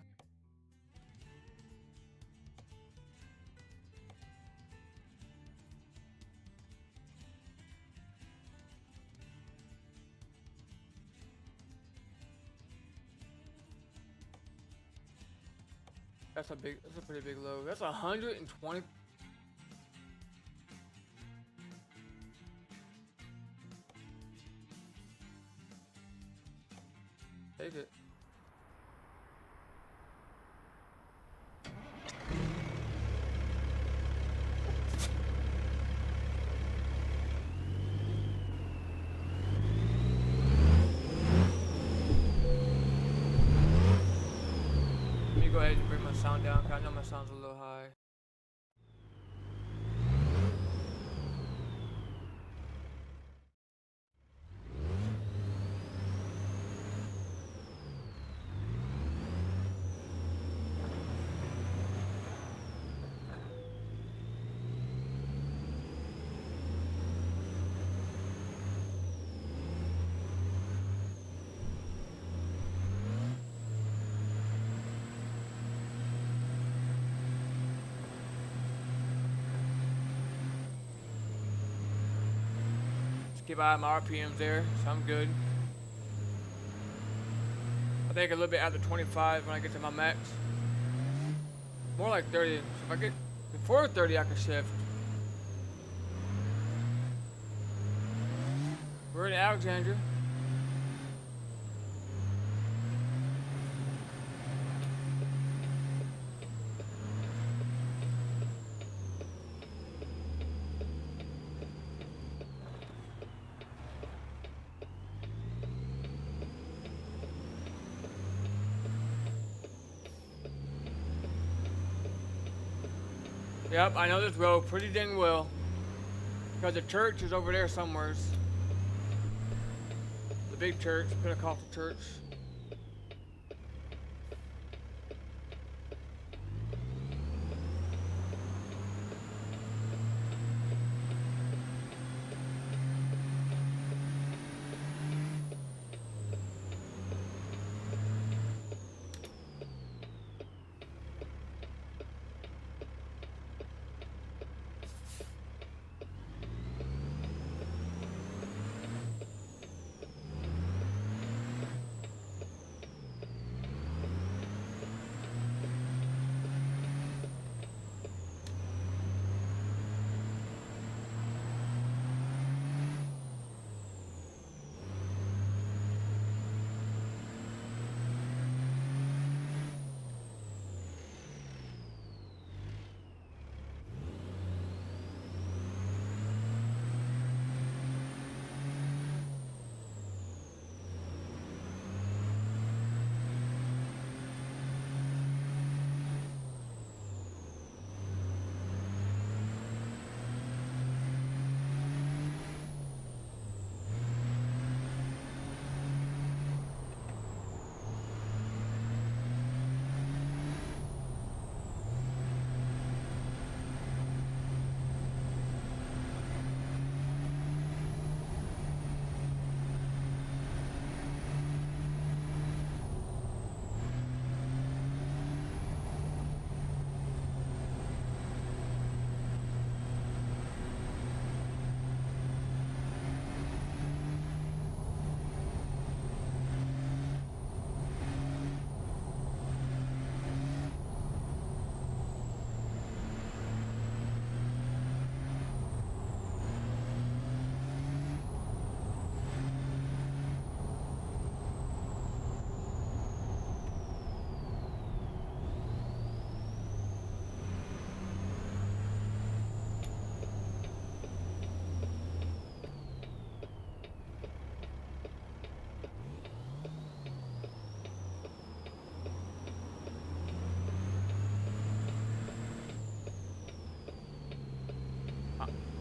That's a pretty big load. That's 120. Take it. Let me go ahead and bring my sound down, cause I know my sound's a little high. Keep an eye on my RPMs there, so I'm good. I think a little bit after 25 when I get to my max. More like 30. So if I get before 30, I can shift. We're in Alexandria. Yep, I know this road pretty dang well. Because the church is over there somewhere. The big church, Pentecostal church.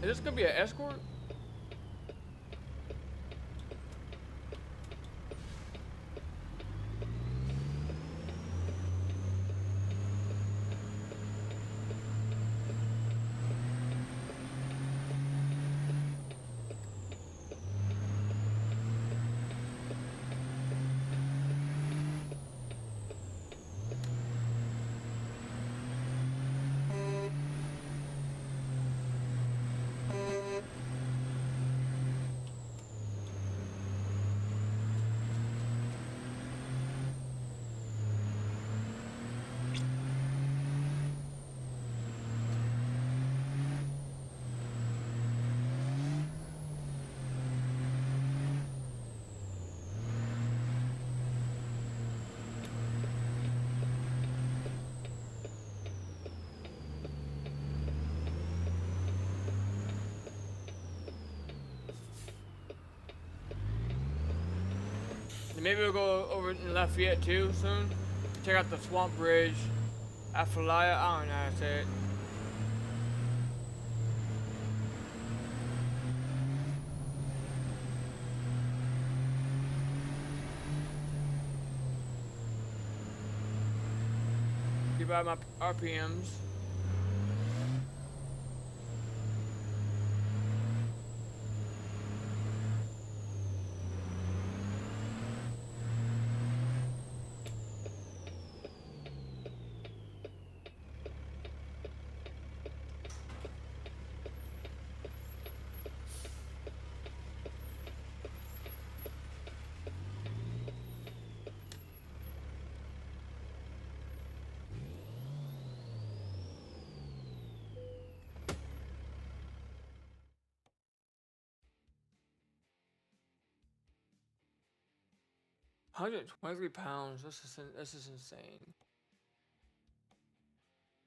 Is this gonna be an escort? Maybe we'll go over in Lafayette too soon. Check out the Swamp Bridge. Afalaya, I don't know how to say it. Keep out my RPMs. 123 pounds. This is insane.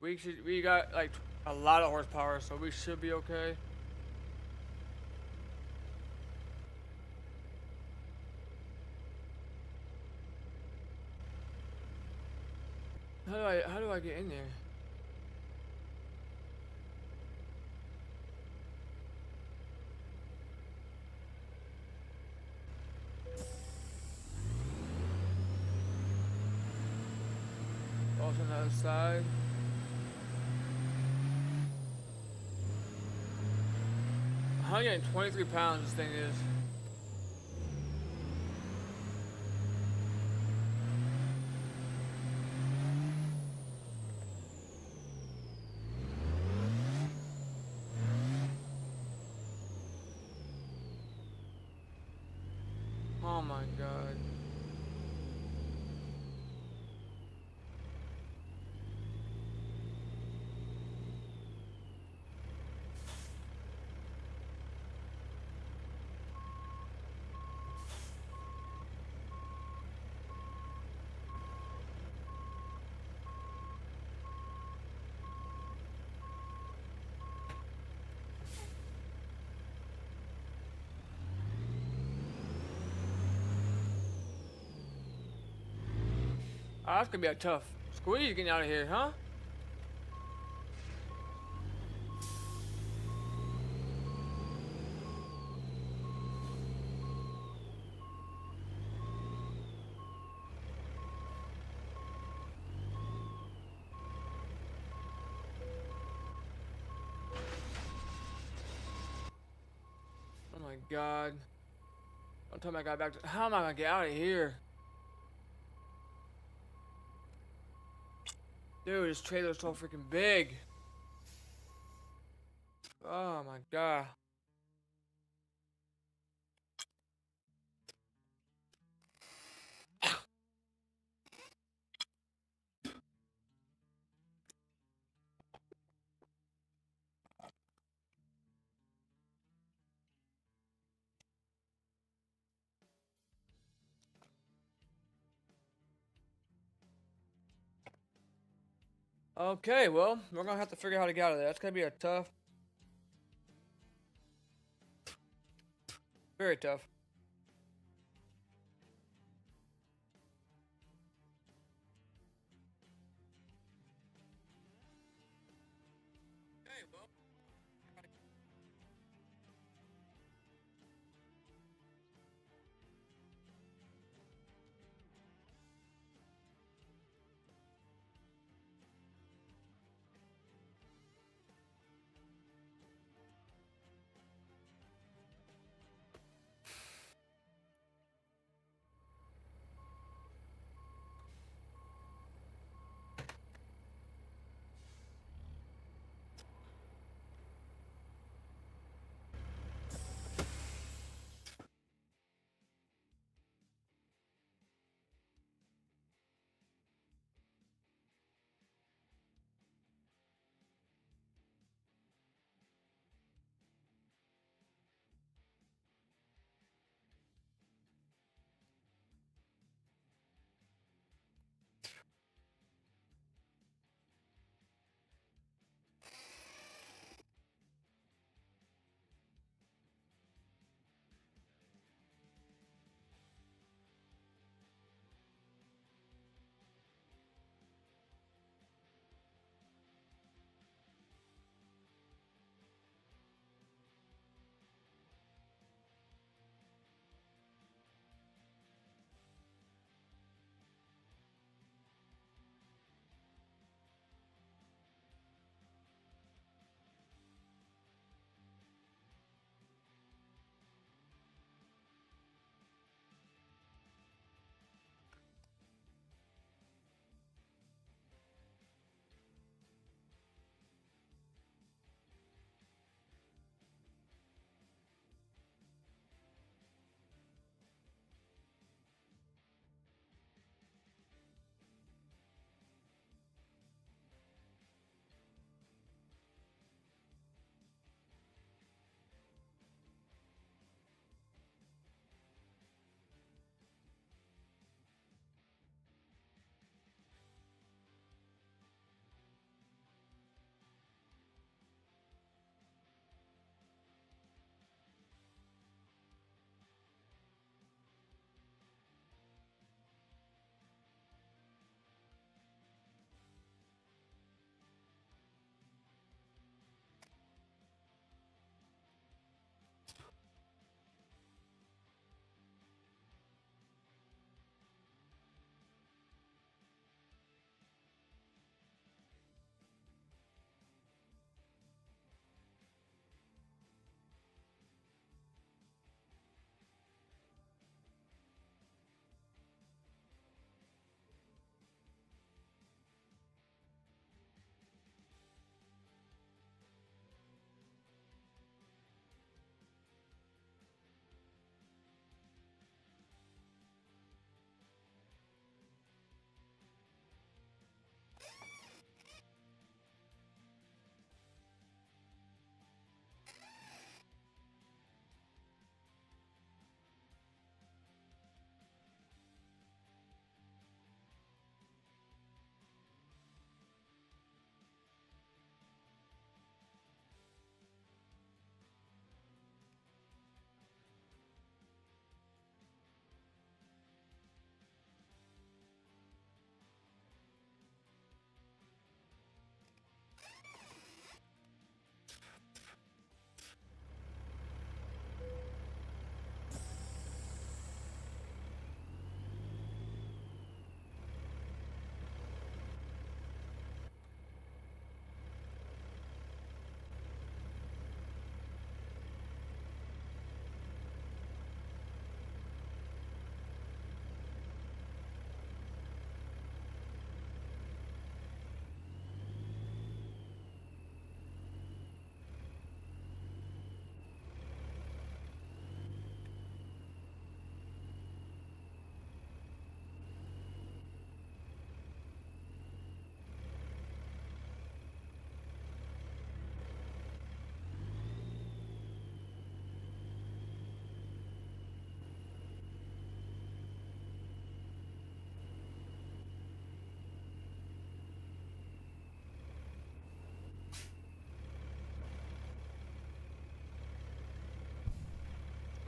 We got like a lot of horsepower, so we should be okay. How do I get in there? Also on the other side. 123 pounds this thing is. Oh my god. Oh, that's gonna be a tough squeeze getting out of here, huh? Oh my god. Don't tell me I got back to. How am I gonna get out of here? Dude, this trailer's so freaking big. Oh my god. Okay, well, we're gonna have to figure out how to get out of there. That's gonna be a tough. Very tough.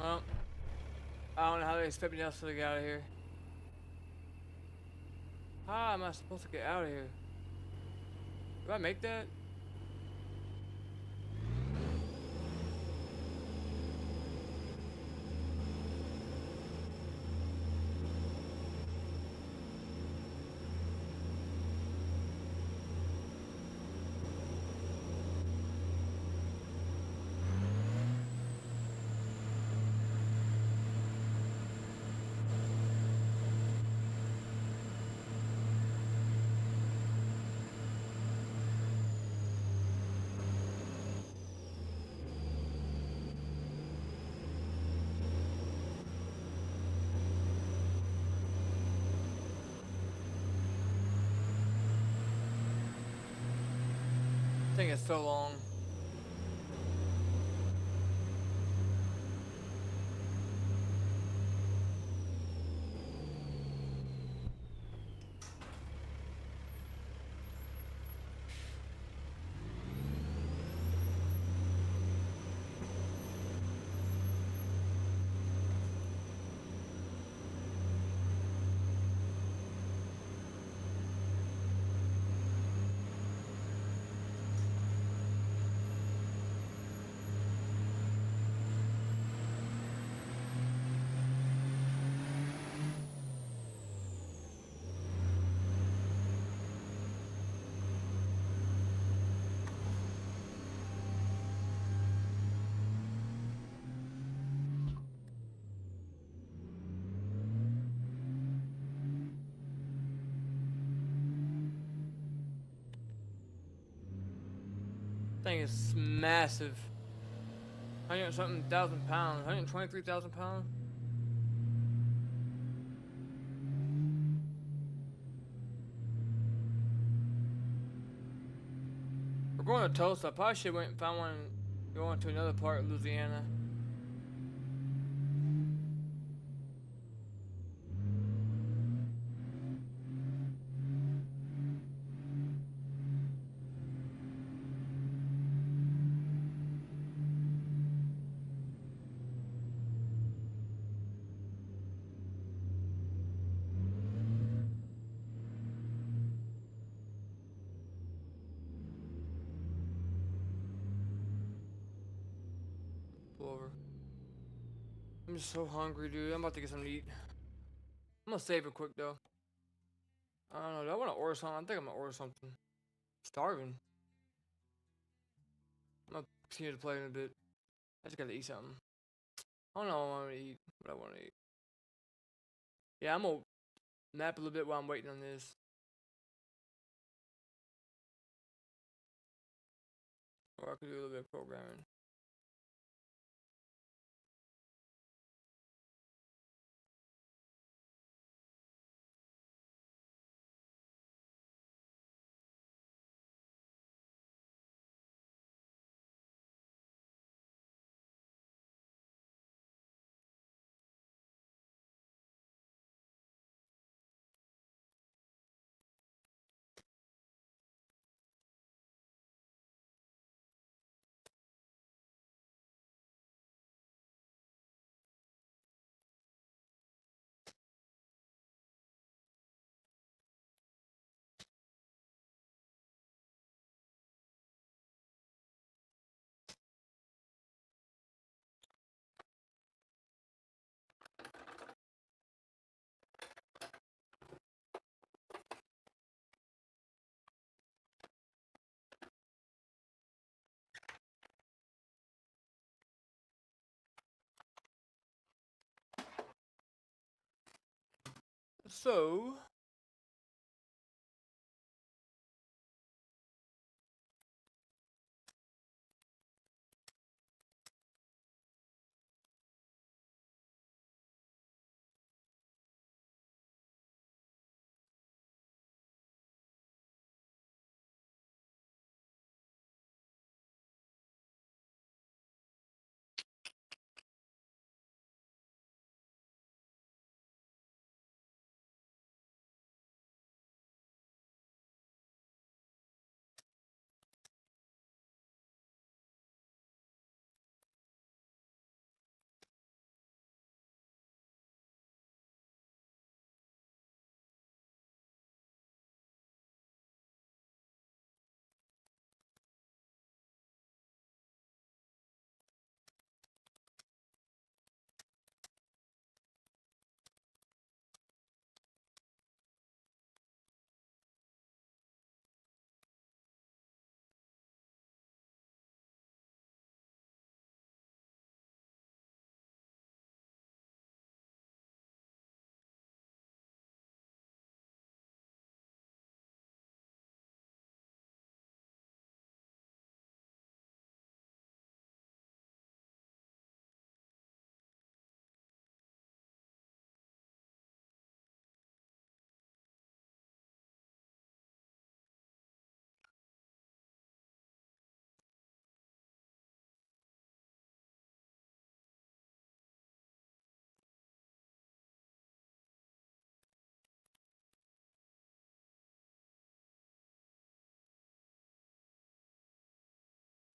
Well, I don't know how they expect me else to get out of here. How am I supposed to get out of here? Do I make that? I think it's so long. Thing is massive. 100 something thousand pounds. 123,000 pounds. We're going to Tulsa. I probably should went and found one going to another part of Louisiana. Pull over. I'm just so hungry, dude. I'm about to get something to eat. I'm gonna save it quick though. I don't know. Do I want to order something? I think I'm gonna order something. Starving. I'm gonna continue to play in a bit. I just gotta eat something. I don't know what I want to eat. What I want to eat. Yeah, I'm gonna nap a little bit while I'm waiting on this. Or I could do a little bit of programming. So,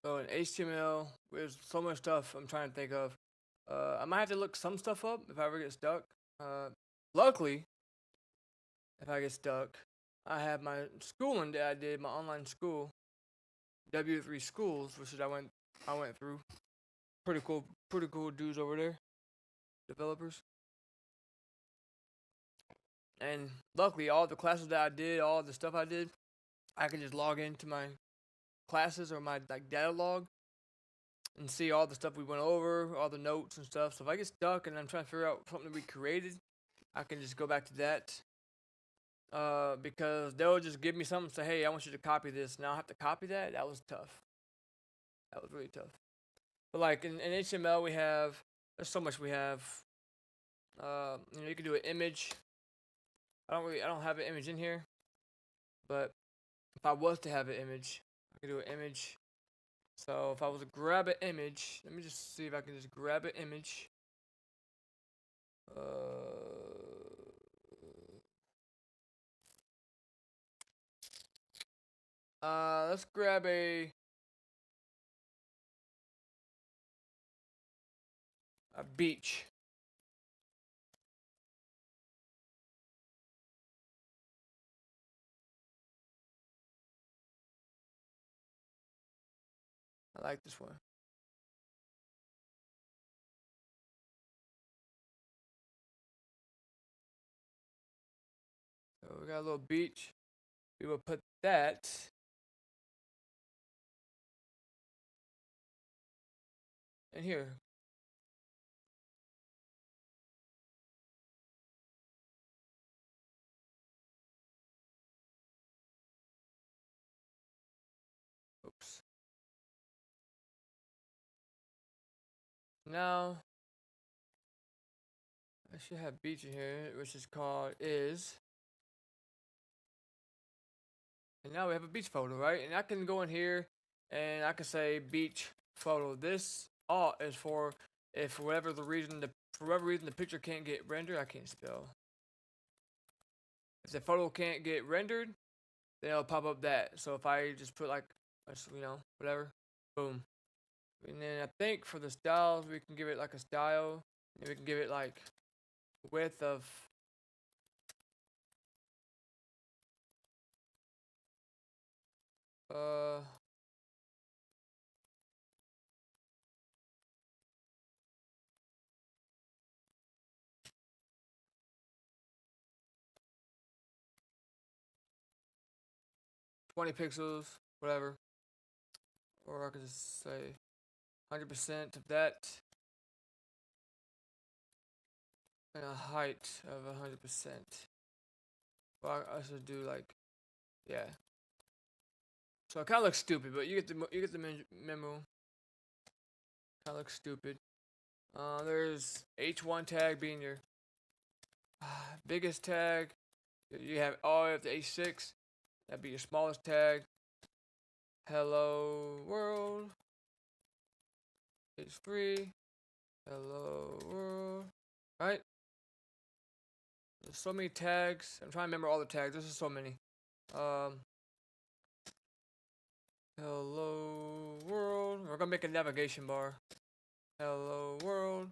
So in HTML, there's so much stuff I'm trying to think of. I might have to look some stuff up if I ever get stuck. Luckily, if I get stuck, I have my schooling that I did, my online school, W3 Schools, which is I went through. Pretty cool dudes over there, developers. And luckily, all the classes that I did, all the stuff I did, I can just log into my classes or my like data log and see all the stuff we went over, all the notes and stuff. So if I get stuck and I'm trying to figure out something we created, I can just go back to that. Because they'll just give me something and say, hey, I want you to copy this. Now I have to copy that. That was tough. That was really tough. But like in HTML, there's so much we have. You can do an image. I don't have an image in here, but if I was to have an image, I could do an image. So if I was to grab an image, let me just see if I can just grab an image. Let's grab a beach. I like this one. So we got a little beach. We will put that in here. Oops. Now I should have beach in here, which is called is. And now we have a beach photo, right? And I can go in here and I can say beach photo. This alt is for if for whatever reason the picture can't get rendered. I can't spell. If the photo can't get rendered, then it'll pop up that. So if I just put like, whatever, boom. And then I think for the styles, we can give it like a style. And we can give it like width of 20 pixels, whatever. Or I could just say 100% of that. And a height of 100%. Well, I should do like, yeah. So it kind of looks stupid, but you get the memo. Kind of looks stupid. There's H1 tag being your biggest tag. You have all up to H6. That'd be your smallest tag. Hello world. H3. Hello world. Right? There's so many tags. I'm trying to remember all the tags. There's just so many. Hello world. We're gonna make a navigation bar. Hello world.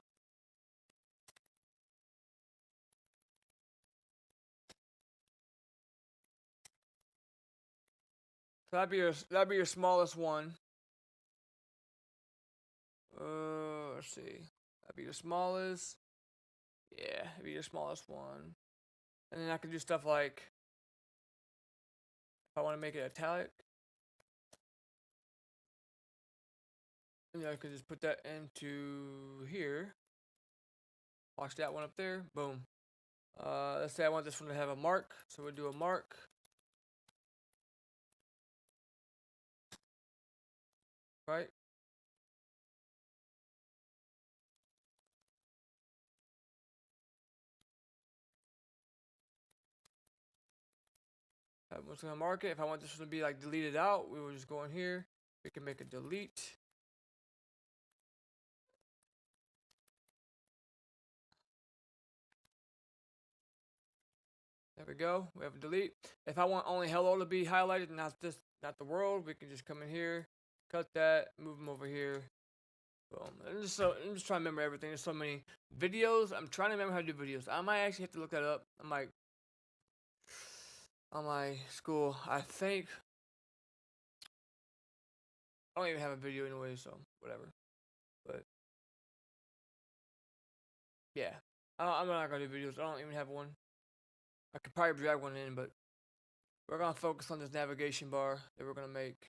So that'd be your smallest one. Let's see. That'd be your smallest. Yeah, that'd be your smallest one. And then I can do stuff like if I want to make it italic. I could just put that into here. Watch that one up there. Boom. Let's say I want this one to have a mark. So we'll do a mark. Right? I'm just gonna mark it. If I want this one to be like deleted out, we will just go in here. We can make a delete. There we go. We have a delete. If I want only hello to be highlighted, not the world, we can just come in here, cut that, move them over here. Boom. I'm just trying to remember everything. There's so many videos. I'm trying to remember how to do videos. I might actually have to look that up. I'm like on my school. I think I don't even have a video anyway, so whatever. But yeah, I'm not gonna do videos. I don't even have one. I could probably drag one in, but we're gonna focus on this navigation bar that we're gonna make.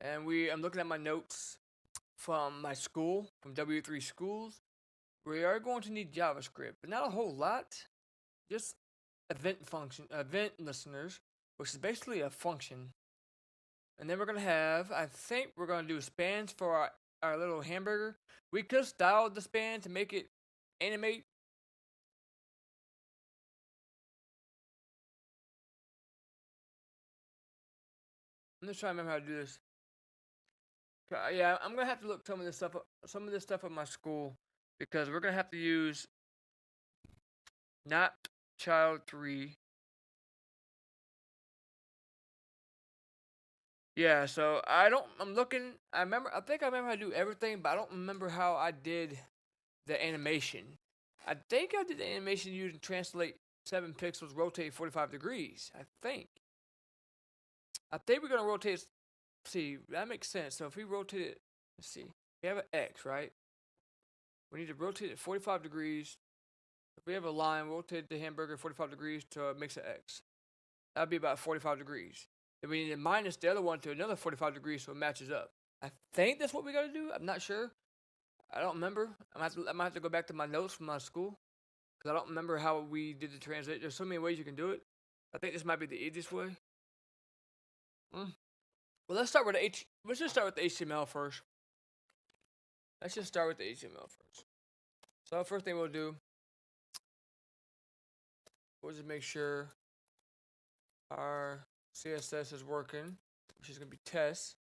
And I'm looking at my notes from my school, from W3 schools. We are going to need JavaScript, but not a whole lot. Just event listeners, which is basically a function. And then we're gonna have, I think we're gonna do spans for our little hamburger. We could style the span to make it animate. I'm just trying to remember how to do this. Yeah, I'm gonna have to look some of this stuff at my school because we're gonna have to use not child 3. Yeah, so I'm looking. I think I remember how to do everything, but I don't remember how I did the animation. I think I did the animation using translate 7 pixels, rotate 45 degrees. I think we're gonna rotate. See, that makes sense. So if we rotate it, let's see, we have an X, right? We need to rotate it 45 degrees. If we have a line, rotate the hamburger 45 degrees to make an X. That would be about 45 degrees. Then we need to minus the other one to another 45 degrees so it matches up. I think that's what we gotta do. I'm not sure. I don't remember. I might have to go back to my notes from my school because I don't remember how we did the translate. There's so many ways you can do it. I think this might be the easiest way. Well, let's start with let's just start with the HTML first. Let's just start with the HTML first. So first thing we'll do, we'll just make sure our CSS is working, which is gonna be test.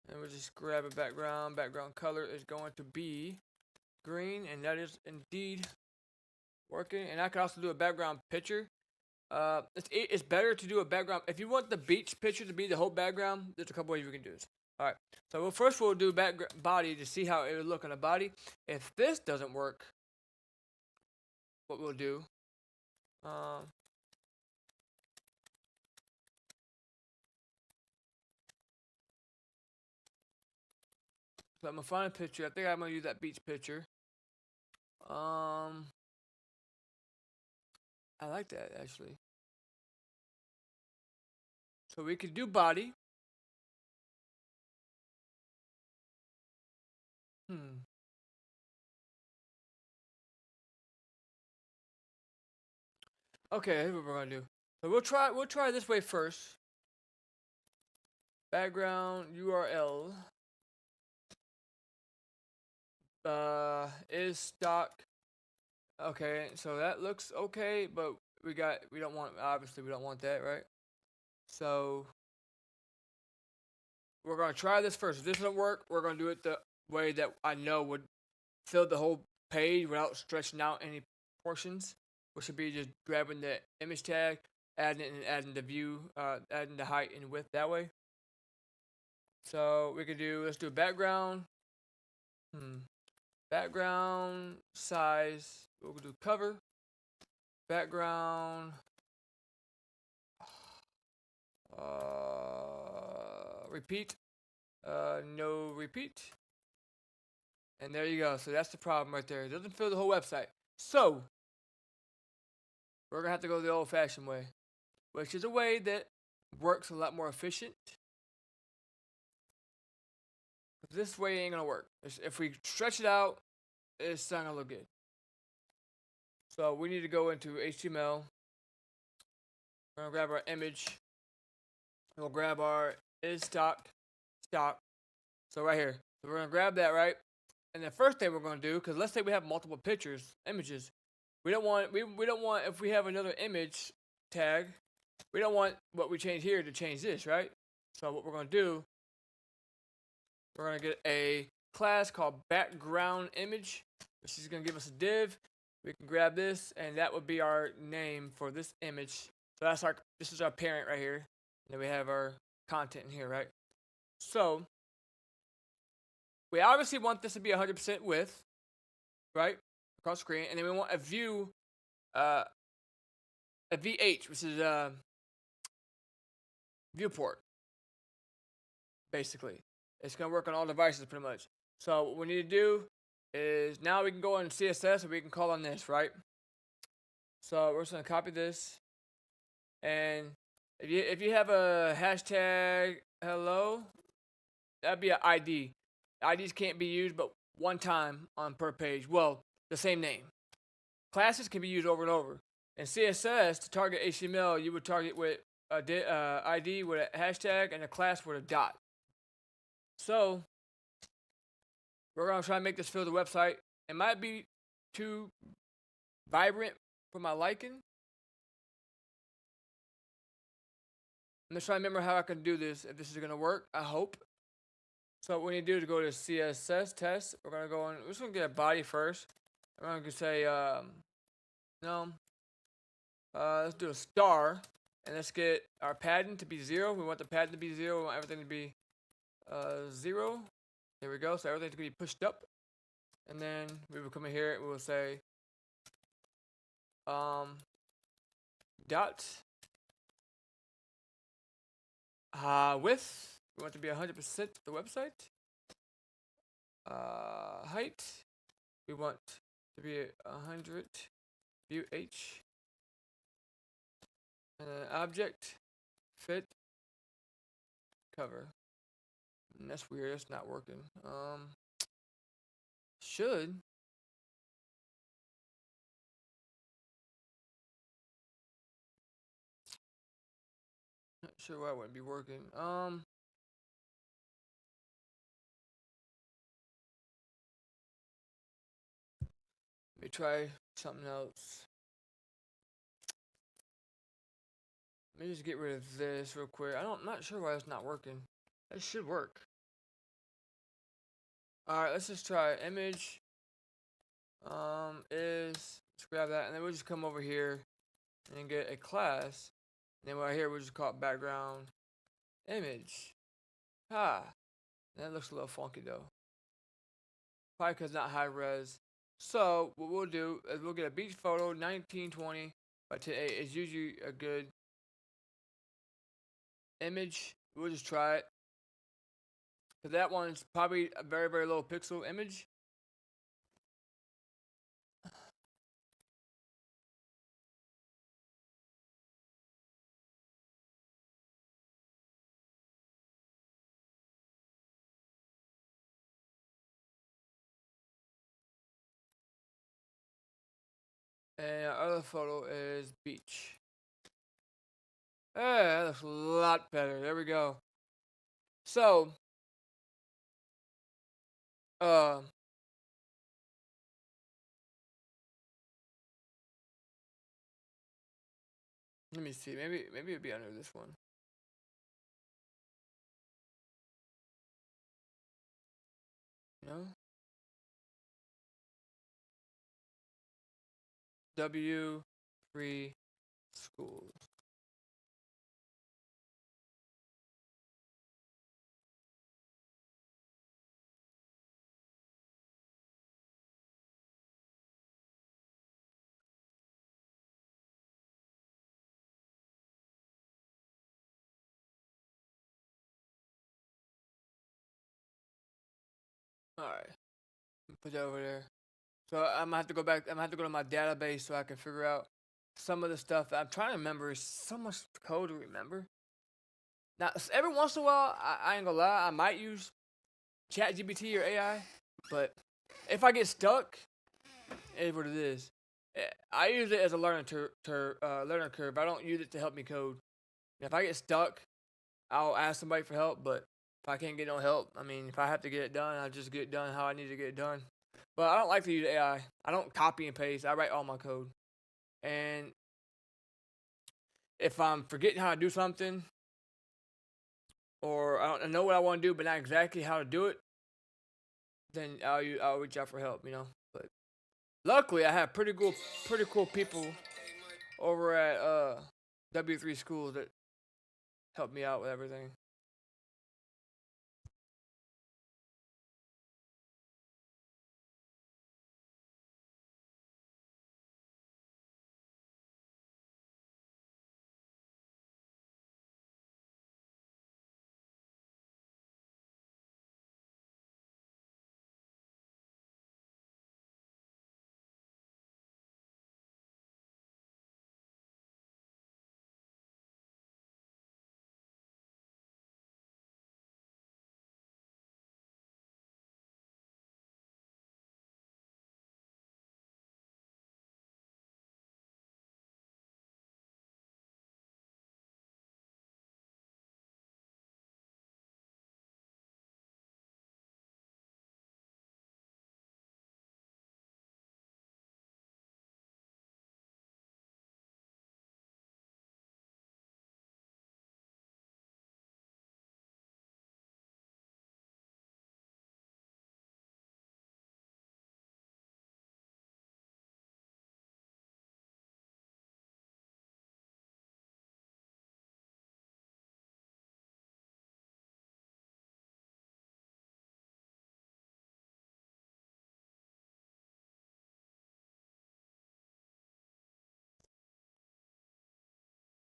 And we'll just grab a background. Background color is going to be green, and that is indeed working. And I can also do a background picture. It's better to do a background. If you want the beach picture to be the whole background, there's a couple ways we can do this. All right. So first we'll do body to see how it would look on the body. If this doesn't work, what we'll do, so I'm gonna find a picture. I think I'm gonna use that beach picture. I like that actually. So we could do body. Okay, here's what we're gonna do. So we'll try this way first. Background URL is stock. Okay, so that looks okay, but we don't want that, right? So we're gonna try this first. If this doesn't work, we're gonna do it the way that I know would fill the whole page without stretching out any portions, which would be just grabbing the image tag, adding it, and adding the view, adding the height and width that way. So let's do background. Background size. We'll do cover. Background. Repeat. No repeat. And there you go. So that's the problem right there. It doesn't fill the whole website. So we're gonna have to go the old-fashioned way, which is a way that works a lot more efficient. This way ain't gonna work. If we stretch it out, it's not gonna look good. So we need to go into HTML. We're gonna grab our image. We'll grab our is stock. So right here. So we're gonna grab that, right? And the first thing we're gonna do, because let's say we have multiple images. We don't want if we have another image tag, we don't want what we change here to change this, right? So what we're gonna do, we're gonna get a class called background image, which is gonna give us a div. We can grab this, and that would be our name for this image. So this is our parent right here. And then we have our content in here, right? So we obviously want this to be 100% width, right? Across screen. And then we want a view, a VH, which is a viewport, basically. It's going to work on all devices pretty much. So what we need to do is now we can go in CSS and we can call on this, right? So we're just going to copy this. And if you have a hashtag hello, that'd be an ID. IDs can't be used but one time on per page. Well, the same name. Classes can be used over and over. In CSS, to target HTML, you would target with a ID with a hashtag and a class with a dot. So we're gonna try and make this fill the website. It might be too vibrant for my liking. I'm just trying to remember how I can do this. If this is gonna work, I hope. So what we need to do is go to CSS test. We're gonna go in. We're just gonna get a body first. I'm gonna say no. Let's do a star, and let's get our padding to be 0. We want the padding to be 0. We want everything to be 0. There we go. So everything's gonna be pushed up, and then we will come in here and we will say dot width. We want to be 100% the website. Height. We want to be 100. View H. And then object. Fit. Cover. And that's weird. That's not working. Should. Not sure why it wouldn't be working. Let me try something else. Let me just get rid of this real quick. I'm not sure why it's not working. It should work. Alright, let's just try image. Let's grab that, and then we'll just come over here and get a class. And then right here, we'll just call it background image. That looks a little funky though. Probably because it's not high res. So what we'll do is we'll get a beach photo, 1920 by 1080. It's usually a good image. We'll just try it. Because that one's probably a very, very low pixel image. And our other photo is beach. Hey, that looks a lot better. There we go. So, let me see. Maybe it'd be under this one. No. W3 schools. Alright. Put that over there. So I'm gonna have to go back. I'm gonna have to go to my database so I can figure out some of the stuff that I'm trying to remember. Is so much code to remember. Now, every once in a while, I ain't gonna lie, I might use ChatGPT or AI, but if I get stuck, it is what it is. I use it as a learning curve. I don't use it to help me code. If I get stuck, I'll ask somebody for help, but if I can't get no help, I mean, if I have to get it done, I'll just get it done how I need to get it done. But I don't like to use AI. I don't copy and paste. I write all my code. And if I'm forgetting how to do something, or I don't know what I want to do, but not exactly how to do it, then I'll reach out for help, you know. But luckily, I have pretty cool people over at W3 schools that help me out with everything.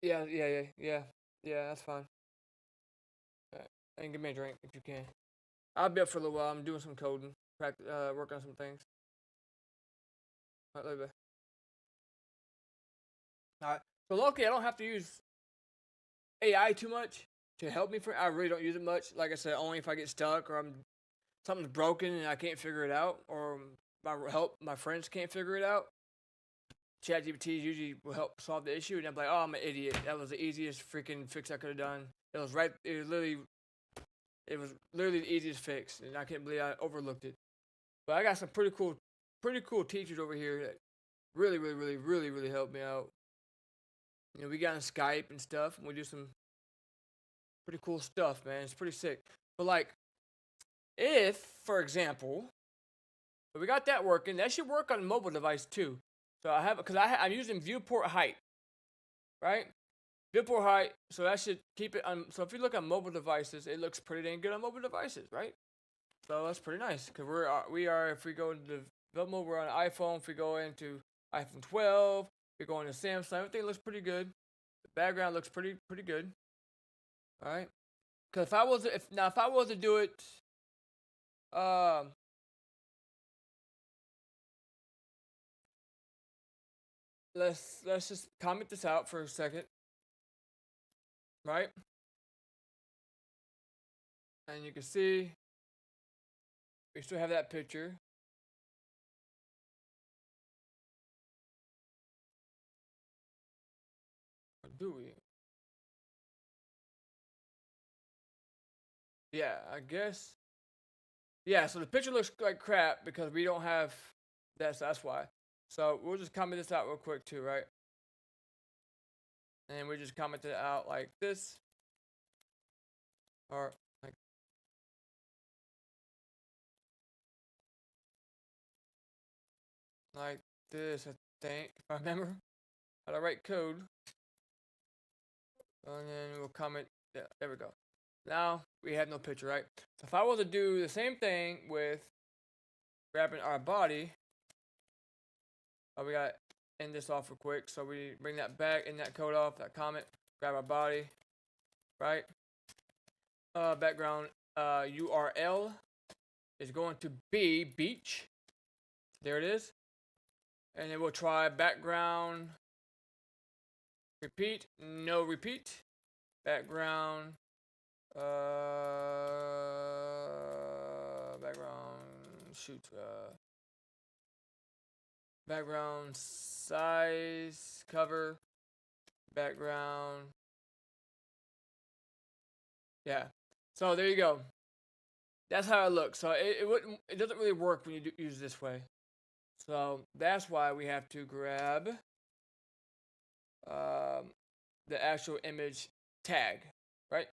Yeah, that's fine. Alright. And give me a drink if you can. I'll be up for a little while. I'm doing some coding, practice, working on some things. Alright, later. Alright. So luckily, I don't have to use AI too much to help me. I really don't use it much. Like I said, only if I get stuck or something's broken and I can't figure it out, or my friends can't figure it out. ChatGPT usually will help solve the issue, and I'm like, oh, I'm an idiot. That was the easiest freaking fix I could have done. It was right. It was literally the easiest fix, and I can't believe I overlooked it. But I got some pretty cool teachers over here that really helped me out. You know, we got on Skype and stuff, and we do some pretty cool stuff, man. It's pretty sick. But like, if, for example, we got that working, that should work on a mobile device too. So I have, because I'm using viewport height, right? Viewport height, so that should keep it on. So if you look on mobile devices, it looks pretty dang good on mobile devices, right? So that's pretty nice. Because we are, if we go into development, we're on iPhone. If we go into iPhone 12, we go into Samsung, everything looks pretty good. The background looks pretty good. All right. Because if I was to do it, um, let's just comment this out for a second, right? And you can see we still have that picture. Or do we? Yeah, I guess. Yeah, so the picture looks like crap because we don't have that, so that's why. So we'll just comment this out real quick too, right? And we just comment it out like this. Or like this, I think, if I remember how to write code. And then we'll comment, yeah, there we go. Now we have no picture, right? So if I was to do the same thing with grabbing our body, we got to end this off real quick. So we bring that back, end that code off, that comment, grab our body, right? Background URL is going to be beach. There it is. And then we'll try background repeat, no repeat. Background background size cover background. Yeah. So there you go. That's how it looks. So it doesn't really work when you use this way. So that's why we have to grab the actual image tag, right?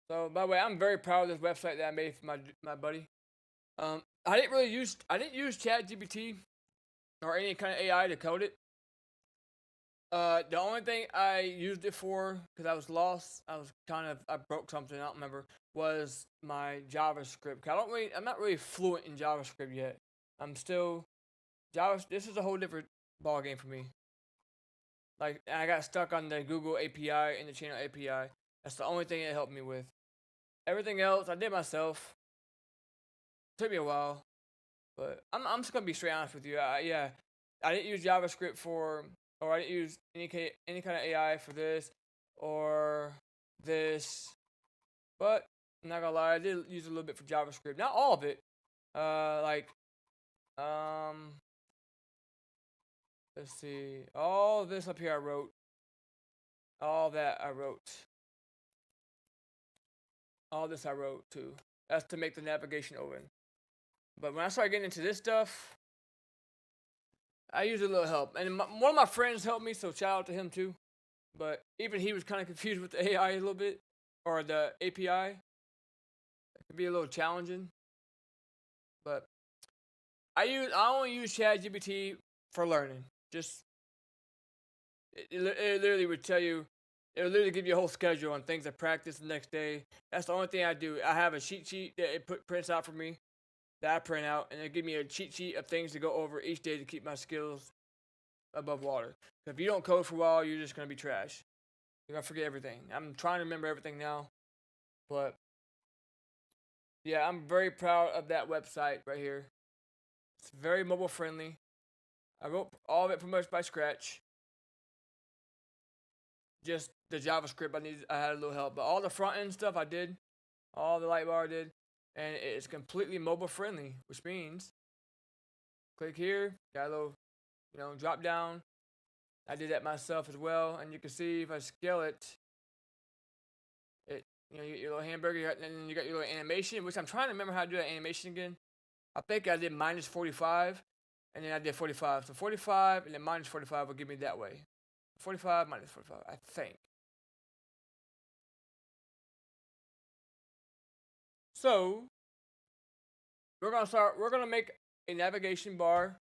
So by the way, I'm very proud of this website that I made for my buddy. I didn't use ChatGPT or any kind of AI to code it. The only thing I used it for, because I was lost, I broke something, I don't remember, was my JavaScript. I'm not really fluent in JavaScript yet. I'm still, this is a whole different ball game for me. Like, I got stuck on the Google API and the channel API. That's the only thing it helped me with. Everything else, I did myself. It took me a while, but I'm just gonna be straight honest with you. I didn't use JavaScript or I didn't use any kind of AI for this or this, but I'm not gonna lie, I did use a little bit for JavaScript. Not all of it. Let's see, all of this up here I wrote. All that I wrote. All this I wrote too. That's to make the navigation open. But when I started getting into this stuff, I used a little help. And one of my friends helped me, so shout out to him too. But even he was kind of confused with the AI a little bit, or the API. It could be a little challenging. But I only use ChatGPT for learning. Just it literally would tell you. It would literally give you a whole schedule on things to practice the next day. That's the only thing I do. I have a cheat sheet that it prints out for me, that I print out, and it give me a cheat sheet of things to go over each day to keep my skills above water. So if you don't code for a while, you're just gonna be trash. You're gonna forget everything. I'm trying to remember everything now, but yeah, I'm very proud of that website right here. It's very mobile friendly. I wrote all of it pretty much by scratch. Just the JavaScript I had a little help, but all the front end stuff I did, all the light bar I did, and it's completely mobile friendly, which means click here, got a little, drop down. I did that myself as well, and you can see if I scale it, you get your little hamburger, and then you got your little animation, which I'm trying to remember how to do that animation again. I think I did minus 45, and then I did 45. So 45 and then minus 45 will give me that way. 45 minus 45, I think. So we're gonna make a navigation bar.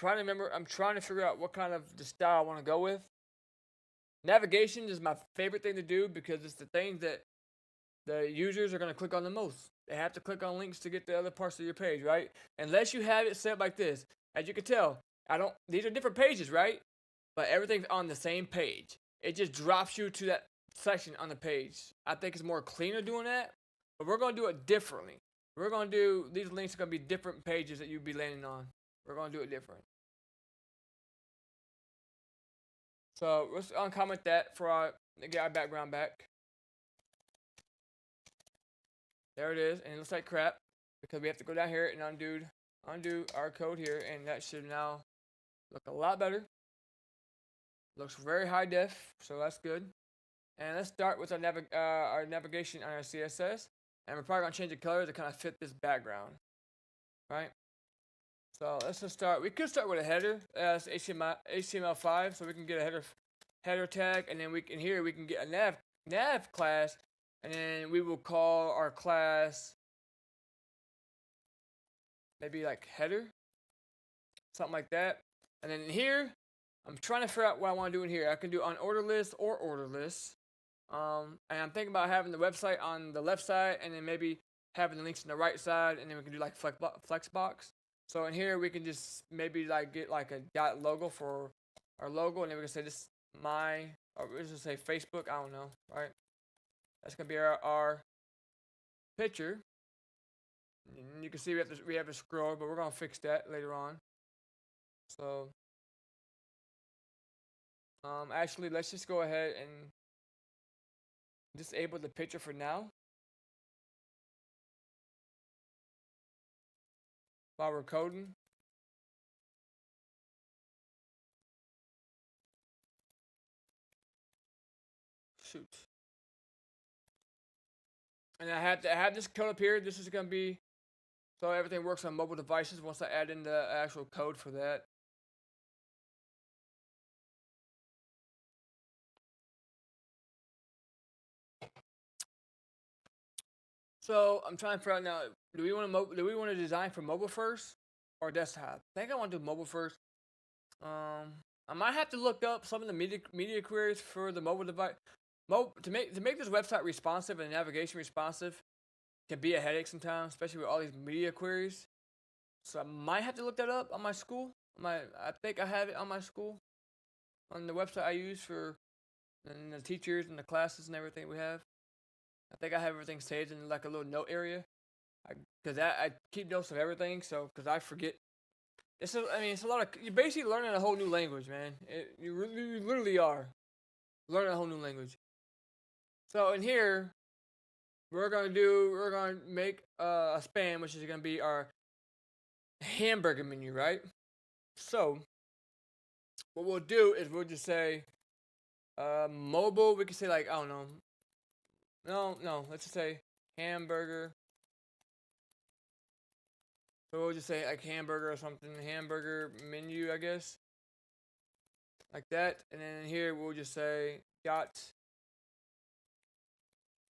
I'm trying to figure out what kind of the style I want to go with. Navigation is my favorite thing to do because it's the thing that the users are going to click on the most. They have to click on links to get the other parts of your page, right? Unless you have it set up like this. As you can tell, these are different pages, right? But everything's on the same page. It just drops you to that section on the page. I think it's more cleaner doing that, but we're going to do it differently. These links are going to be different pages that you'll be landing on. We're going to do it different. So let's uncomment that to get our background back. There it is, and it looks like crap because we have to go down here and undo our code here, and that should now look a lot better. Looks very high def, so that's good. And let's start with our navigation on our CSS, and we're probably gonna change the color to kind of fit this background, right? So let's just start. We could start with a header as HTML5, so we can get a header tag, and then we can get a nav class. And then we will call our class maybe like header, something like that. And then here, I'm trying to figure out what I want to do in here. I can do on order list or order list. And I'm thinking about having the website on the left side and then maybe having the links on the right side, and then we can do like flexbox. So in here, we can just maybe like get like a dot logo for our logo, and then we can say this or we just say Facebook. I don't know, right? That's gonna be our picture. And you can see we have to scroll, but we're gonna fix that later on. So actually, let's just go ahead and disable the picture for now while we're coding. Shoot. And I have this code up here. This is gonna be so everything works on mobile devices once I add in the actual code for that. So I'm trying to figure out now. Do we want to design for mobile first or desktop? I think I want to do mobile first. I might have to look up some of the media queries for the mobile device. To make this website responsive and navigation responsive can be a headache sometimes, especially with all these media queries. So I might have to look that up on my school. I think I have it on my school, on the website I use for and the teachers and the classes and everything we have. I think I have everything saved in like a little note area, because I keep notes of everything. So because I forget. It's a lot of, you're basically learning a whole new language, man. You literally are learning a whole new language. So in here, we're gonna make a span, which is gonna be our hamburger menu, right? So what we'll do is we'll just say mobile. We can say like, I don't know. No. Let's just say hamburger. So we'll just say like hamburger or something. Hamburger menu, I guess. Like that. And then here we'll just say dot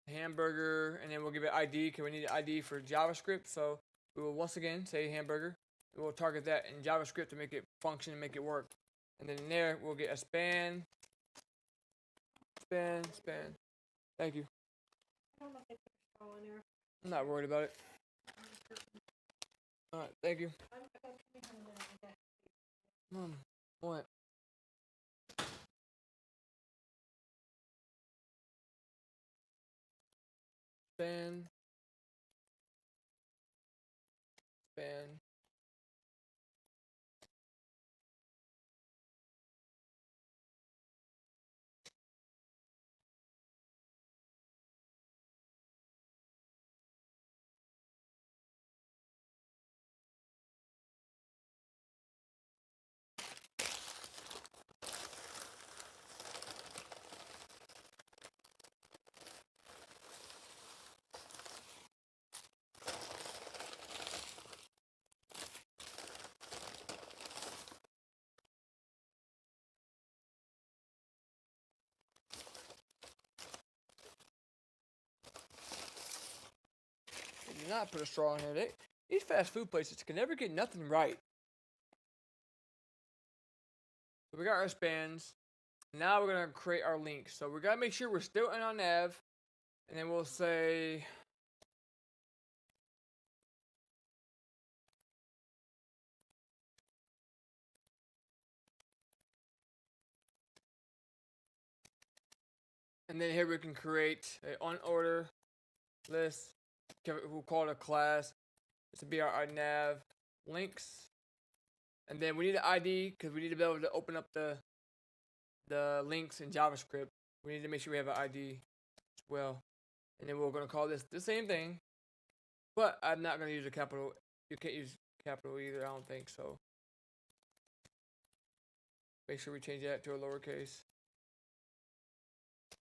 hamburger, and then we'll give it ID because we need an ID for JavaScript. So we will once again say hamburger. We'll target that in JavaScript to make it function and make it work. And then in there we'll get a span. Thank you. I'm not worried about it. Alright, thank you. What? span. Span. Do not put a straw in here. These fast food places can never get nothing right. So we got our spans. Now we're gonna create our links. So we gotta make sure we're still in our nav, and then we'll say and then here we can create a on order list. We'll call it a class. This will be our nav links. And then we need an ID because we need to be able to open up the links in JavaScript. We need to make sure we have an ID as well. And then we're going to call this the same thing. But I'm not going to use a capital. You can't use capital either, I don't think so. Make sure we change that to a lowercase.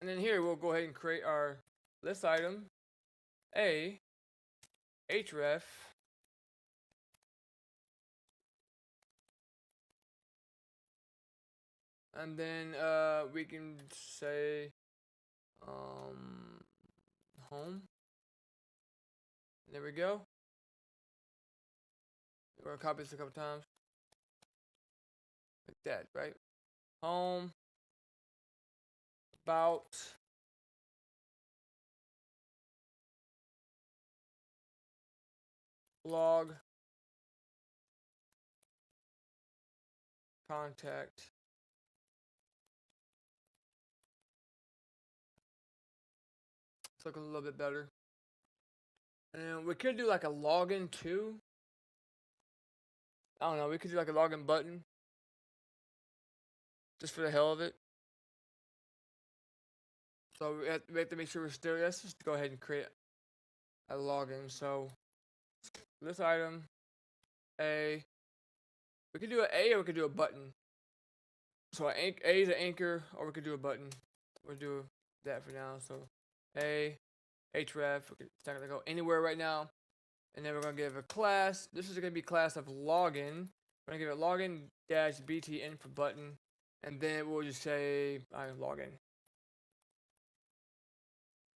And then here we'll go ahead and create our list item. A href and then we can say home. There we go. We're gonna copy this a couple times like that, right? Home, about, blog, contact. It's looking a little bit better. And we could do like a login too. I don't know. We could do like a login button, just for the hell of it. So we have to make sure we're still. Let's just go ahead and create a login. So this item, A. We could do an A or we could do a button. So A is an anchor, or we could do a button. We'll do that for now. So A, href. It's not gonna go anywhere right now. And then we're gonna give a class. This is gonna be class of login. We're gonna give it login dash btn for button, and then we'll just say login.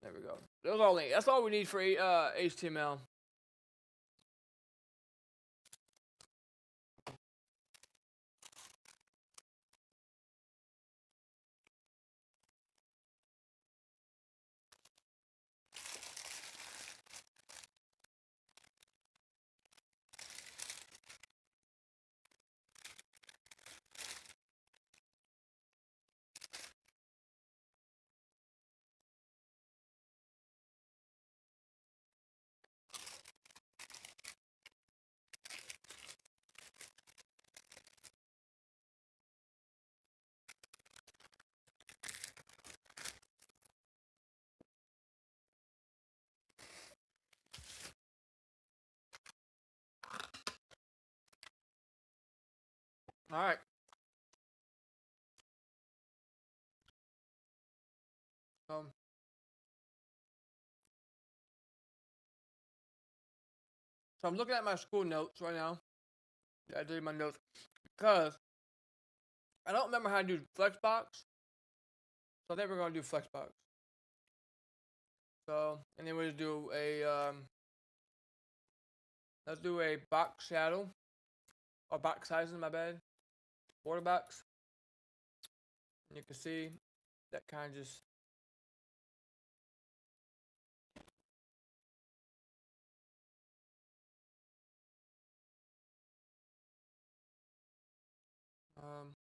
There we go. Those all links. That's all we need for HTML. All right. So I'm looking at my school notes right now. I did my notes because I don't remember how to do Flexbox. So I think we're gonna do Flexbox. So and then we'll do a let's do a box shadow or box sizing. My bad. Border box. And you can see that kind of just um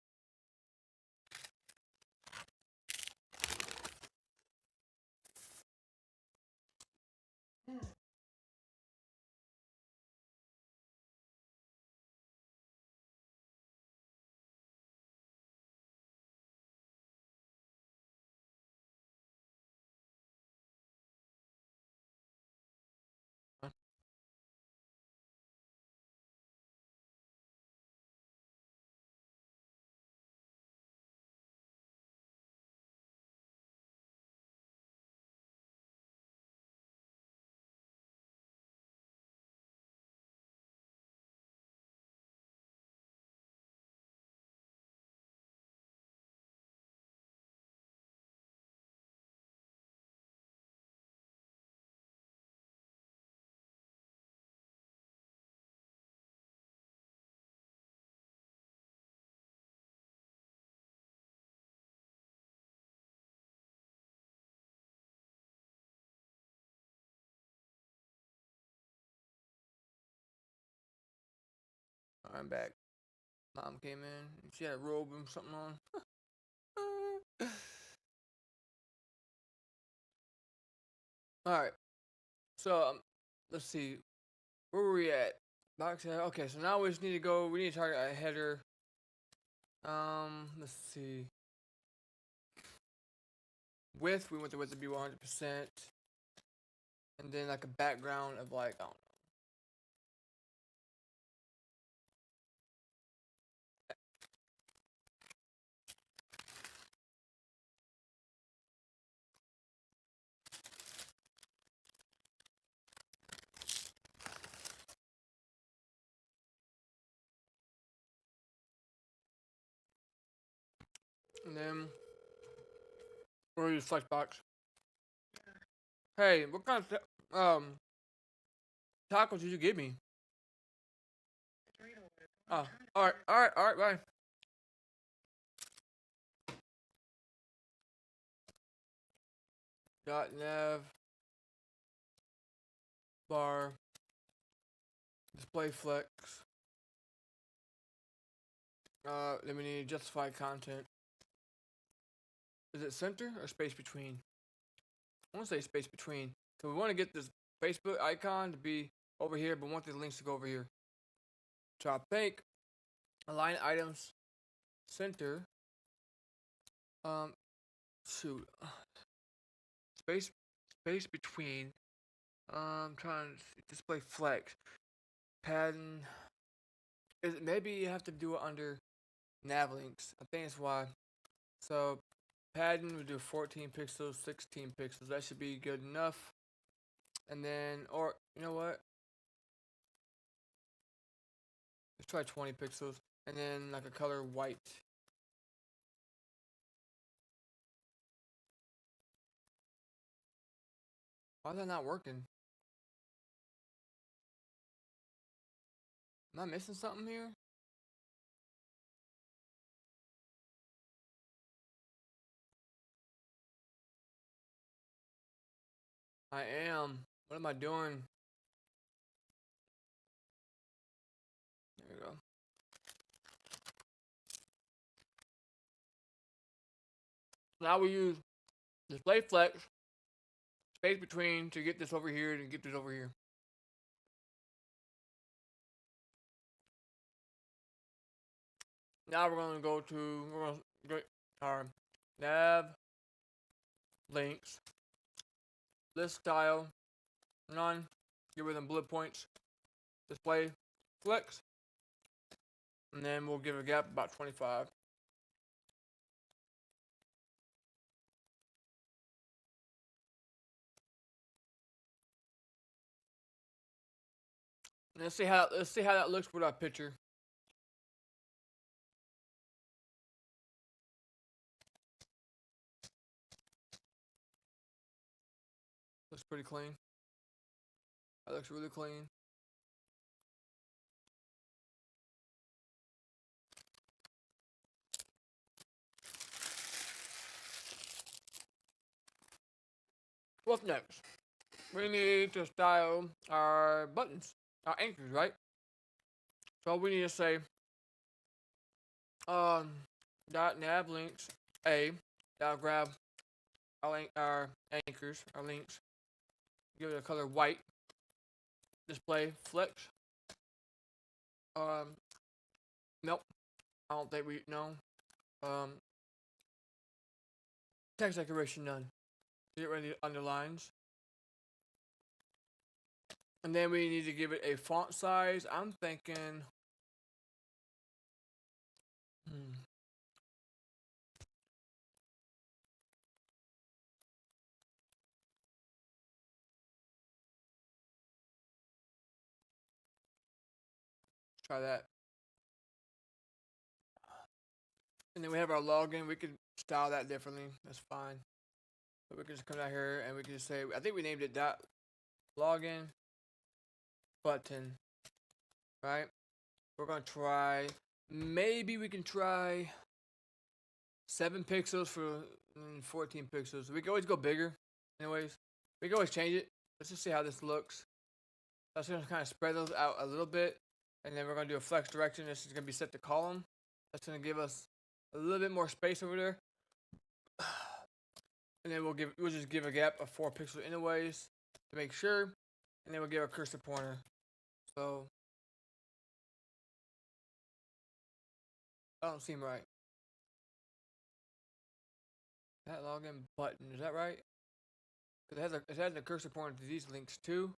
I'm back. Mom came in. She had a robe and something on. All right. So let's see. Where were we at? Box head. Okay, so now we just need to go. We need to target a header. Let's see. Width. We want the width to be 100%, and then like a background of like I don't know. And then we'll use Flexbox. Hey, what kind of tacos did you give me? Oh, all right, bye. .nav bar display flex. Then we need justify content. Is it center or space between? I want to say space between. So we want to get this Facebook icon to be over here, but we want the links to go over here. So I think align items center. Shoot. Space between. Trying to display flex. Padding. Is it, maybe you have to do it under nav links. I think that's why. So padding we do 14 pixels, 16 pixels. That should be good enough. And then, or you know what? Let's try 20 pixels. And then like a color white. Why is that not working? Am I missing something here? I am. What am I doing? There we go. Now we use display flex, space between to get this over here and get this over here. Now we're going to go our nav links, list style, none, get rid of them bullet points, display flex, and then we'll give a gap about 25. And let's see how that looks with our picture. Looks pretty clean. That looks really clean. What's next? We need to style our buttons, our anchors, right? So we need to say .nav links a. That'll grab our anchors, our links. give it a color white. Display, flex. Nope. I don't think we, no. Text decoration, none. Get rid of the underlines. And then we need to give it a font size. I'm thinking, try that. And then we have our login. We could style that differently. That's fine. But we can just come down here and we can just say, I think we named it dot login button. Right? We're going to try, maybe we can try 7 pixels for 14 pixels. We can always go bigger. Anyways, we can always change it. Let's just see how this looks. That's going to kind of spread those out a little bit. And then we're going to do a flex direction. This is going to be set to column. That's going to give us a little bit more space over there. And then we'll just give a gap of 4 pixels anyways to make sure. And then we'll give a cursor pointer. So that don't seem right. That login button, is that right? Because it has a cursor pointer to these links too.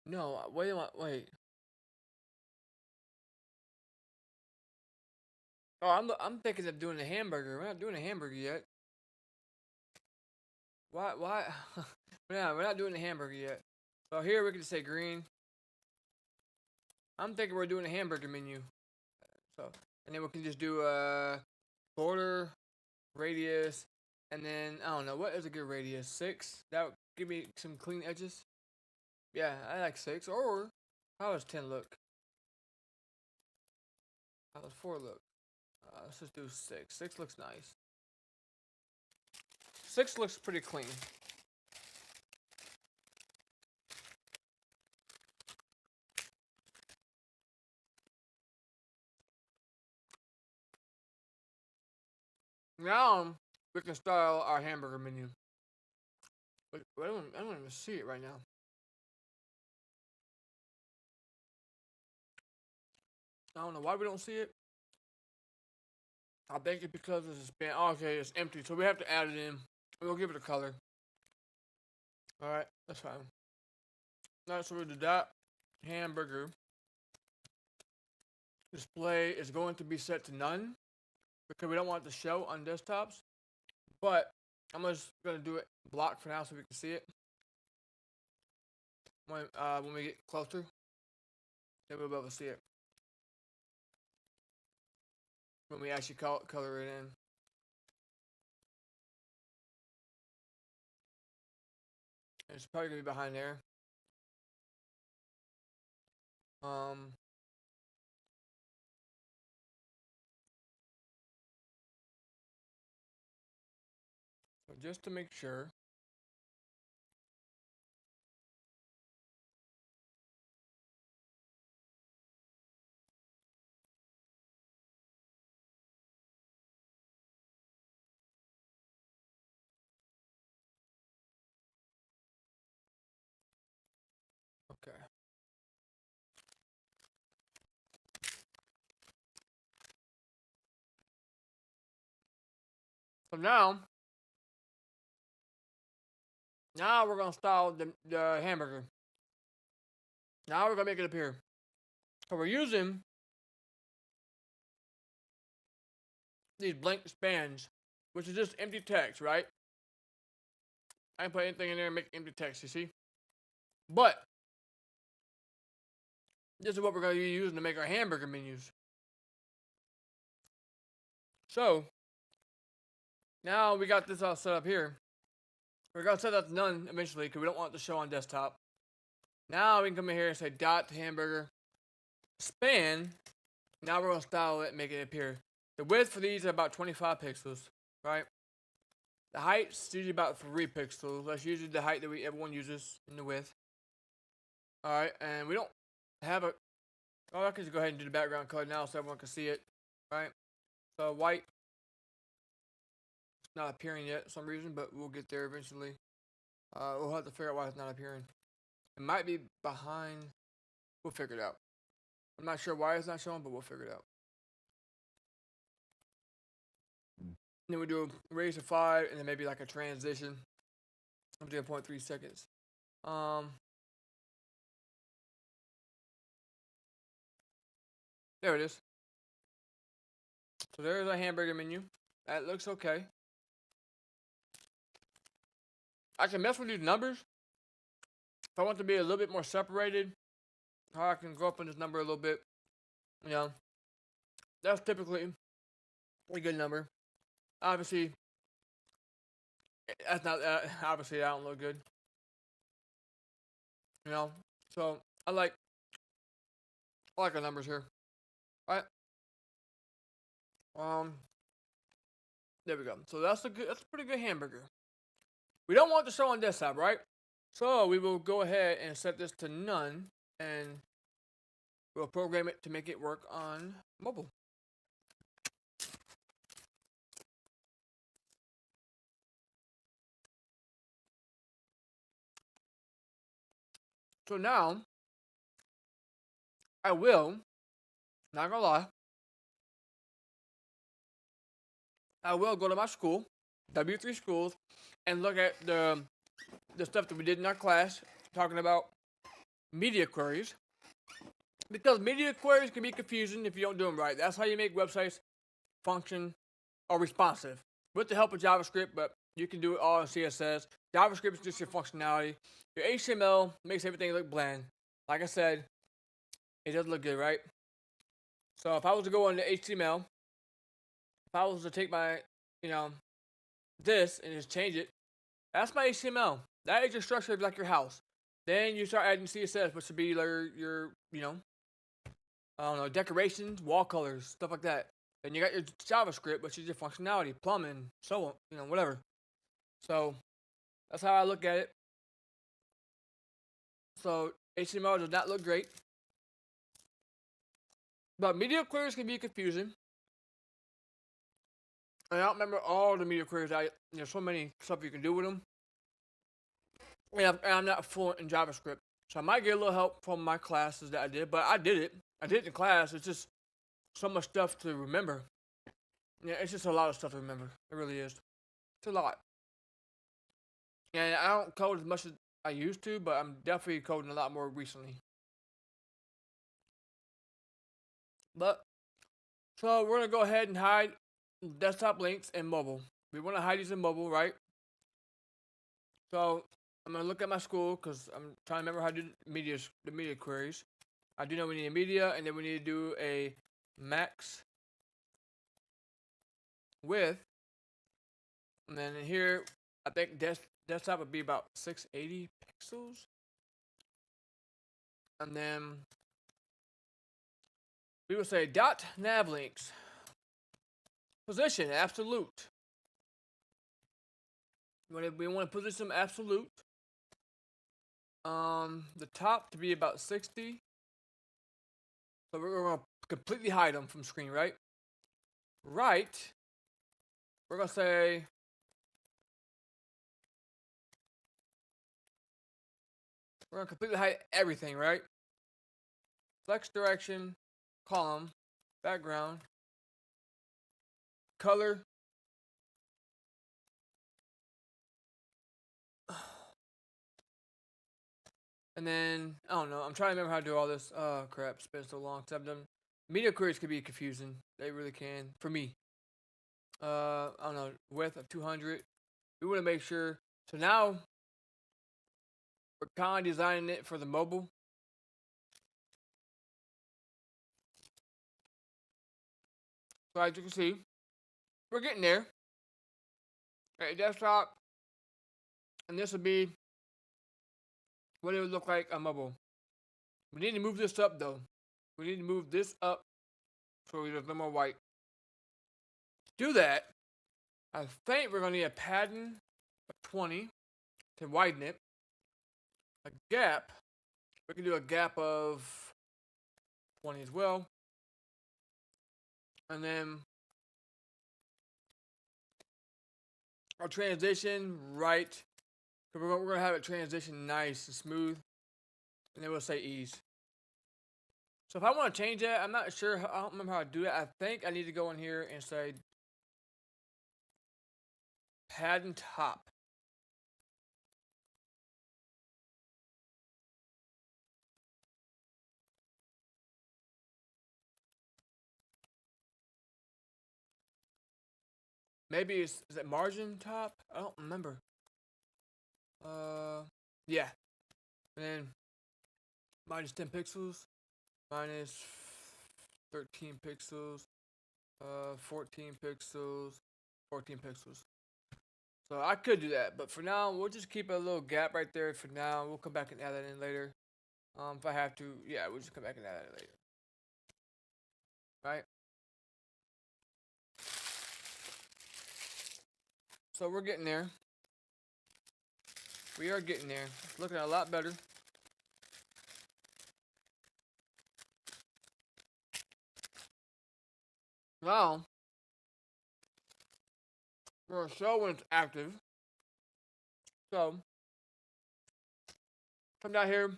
No, wait. Oh, I'm thinking of doing a hamburger. We're not doing a hamburger yet. Why? Yeah, we're not doing a hamburger yet. So here we can just say green. I'm thinking we're doing a hamburger menu. So, and then we can just do a border, radius, and then I don't know what is a good radius. 6. That would give me some clean edges. Yeah, I like 6. Or how does 10 look? How does 4 look? Let's just do 6. 6 looks nice. 6 looks pretty clean. Now we can style our hamburger menu. But I don't even see it right now. I don't know why we don't see it. I think it's because it's been okay. It's empty, so we have to add it in. We'll give it a color. All right, that's fine. All right, so we'll do that. Hamburger display is going to be set to none because we don't want it to show on desktops. But I'm just gonna do it block for now so we can see it. When we get closer, then we'll be able to see it. When we actually color it in. It's probably gonna be behind there. So just to make sure. Okay. So now we're gonna style the hamburger. Now we're gonna make it appear. So we're using these blank spans, which is just empty text, right? I can put anything in there and make empty text, you see? But this is what we're gonna be using to make our hamburger menus. So now we got this all set up here. We're gonna set that to none eventually because we don't want it to show on desktop. Now we can come in here and say dot hamburger span. Now we're gonna style it and make it appear. The width for these is about 25 pixels, right? The height's usually about 3 pixels. That's usually the height that everyone uses in the width. Alright, and we don't have a... Oh, I can just go ahead and do the background color now so everyone can see it. Right? So white. It's not appearing yet for some reason, but we'll get there eventually. We'll have to figure out why it's not appearing. It might be behind... We'll figure it out. I'm not sure why it's not showing, but we'll figure it out. Then we do a raise to 5, and then maybe like a transition of 0.3 seconds. There it is. So there's a hamburger menu. That looks okay. I can mess with these numbers. If I want to be a little bit more separated, how I can go up on this number a little bit. You know, that's typically a good number. Obviously, that's not. Obviously, that don't look good. You know, so I like the numbers here. All right. There we go. So that's a pretty good hamburger. We don't want the show on desktop, right? So we will go ahead and set this to none, and we'll program it to make it work on mobile. So now, I will, not gonna lie, I will go to my school, W3 schools, and look at the stuff that we did in our class, talking about media queries. Because media queries can be confusing if you don't do them right. That's how you make websites function or responsive. With the help of JavaScript, but you can do it all in CSS. JavaScript is just your functionality. Your HTML makes everything look bland. Like I said, it does look good, right? So if I was to go into HTML, if I was to take my, this and just change it, that's my HTML. That is your structure of like your house. Then you start adding CSS, which would be like your I don't know, decorations, wall colors, stuff like that. Then you got your JavaScript, which is your functionality, plumbing, so on, whatever. So that's how I look at it. So HTML does not look great. But media queries can be confusing. And I don't remember all the media queries. There's so many stuff you can do with them. And I'm not fluent in JavaScript. So I might get a little help from my classes that I did. But I did it. I did it in class. It's just so much stuff to remember. Yeah, it's just a lot of stuff to remember. It really is. It's a lot. And I don't code as much as I used to, but I'm definitely coding a lot more recently. But, so we're going to go ahead and hide desktop links and mobile. We want to hide these in mobile, right? So, I'm going to look at my school because I'm trying to remember how to do the media queries. I do know we need a media, and then we need to do a max width. And then in here, I think desktop would be about 680 pixels. And then we would say dot nav links. Position absolute. We want to position them absolute. The top to be about 60. So we're going to completely hide them from screen, right? Right. We're going to say we're going to completely hide everything, right? Flex direction, column, background, color. And then, I don't know. I'm trying to remember how to do all this. Oh, crap. It's been so long since I've done. Media queries can be confusing. They really can. For me. I don't know. Width of 200. We want to make sure. So now, we're kind of designing it for the mobile. So as you can see, we're getting there. Okay, desktop. And this would be what it would look like on mobile. We need to move this up though. We need to move this up so there's no more white. To do that, I think we're gonna need a padding of 20 to widen it. A gap. We can do a gap of 20 as well. And then our transition right. We're gonna have it transition nice and smooth. And then we'll say ease. So if I want to change that, I'm not sure. I don't remember how to do it. I think I need to go in here and say padding top. Maybe is it margin top? I don't remember. Yeah. And then minus 10 pixels, minus 13 pixels, 14 pixels, 14 pixels. So I could do that, but for now, we'll just keep a little gap right there for now. We'll come back and add that in later. If I have to, yeah, we'll just come back and add that later. Right? So we're getting there. We are getting there. It's looking a lot better. Now, we're going to show when it's active. So, come down here.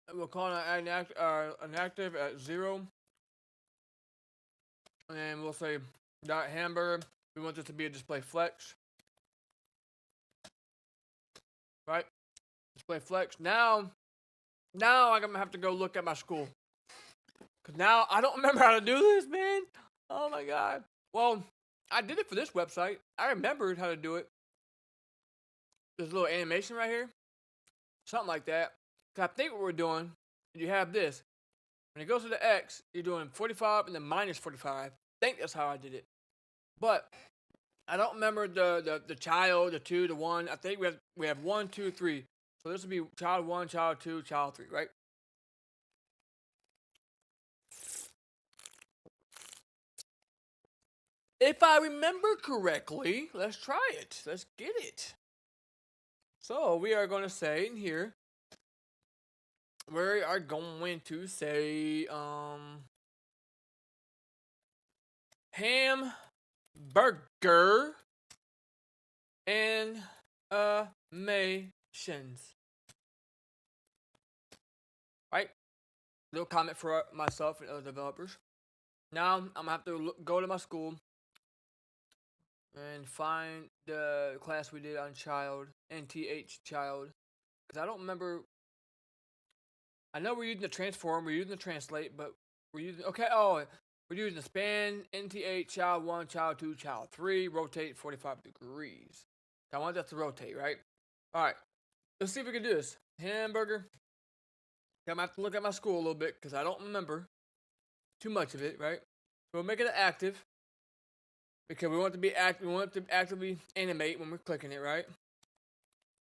And we'll call an active at 0. And then we'll say dot hamburger. We want this to be a display flex. Right? Display flex. Now I'm going to have to go look at my school. Because now I don't remember how to do this, man. Oh my God. Well, I did it for this website. I remembered how to do it. There's a little animation right here. Something like that. Because I think what we're doing, you have this. When it goes to the X, you're doing 45 and then minus 45. I think that's how I did it. But I don't remember the child, the 2, the 1. I think we have 1, 2, 3. So this would be child 1, child 2, child 3, right? If I remember correctly, let's try it. Let's get it. So we are going to say in here, we are going to say hamburger animations. Right? Little comment for myself and other developers. Now I'm gonna have to go to my school and find the class we did on child, NTH child, because I don't remember. I know we're using the transform, we're using the translate, but we're using we're using the span, NTH, child 1, child 2, child 3, rotate 45 degrees. I want that to rotate, right? Alright, let's see if we can do this. Hamburger. I'm gonna have to look at my school a little bit because I don't remember too much of it, right? We'll make it an active because we want it to be active. We want it to actively animate when we're clicking it, right?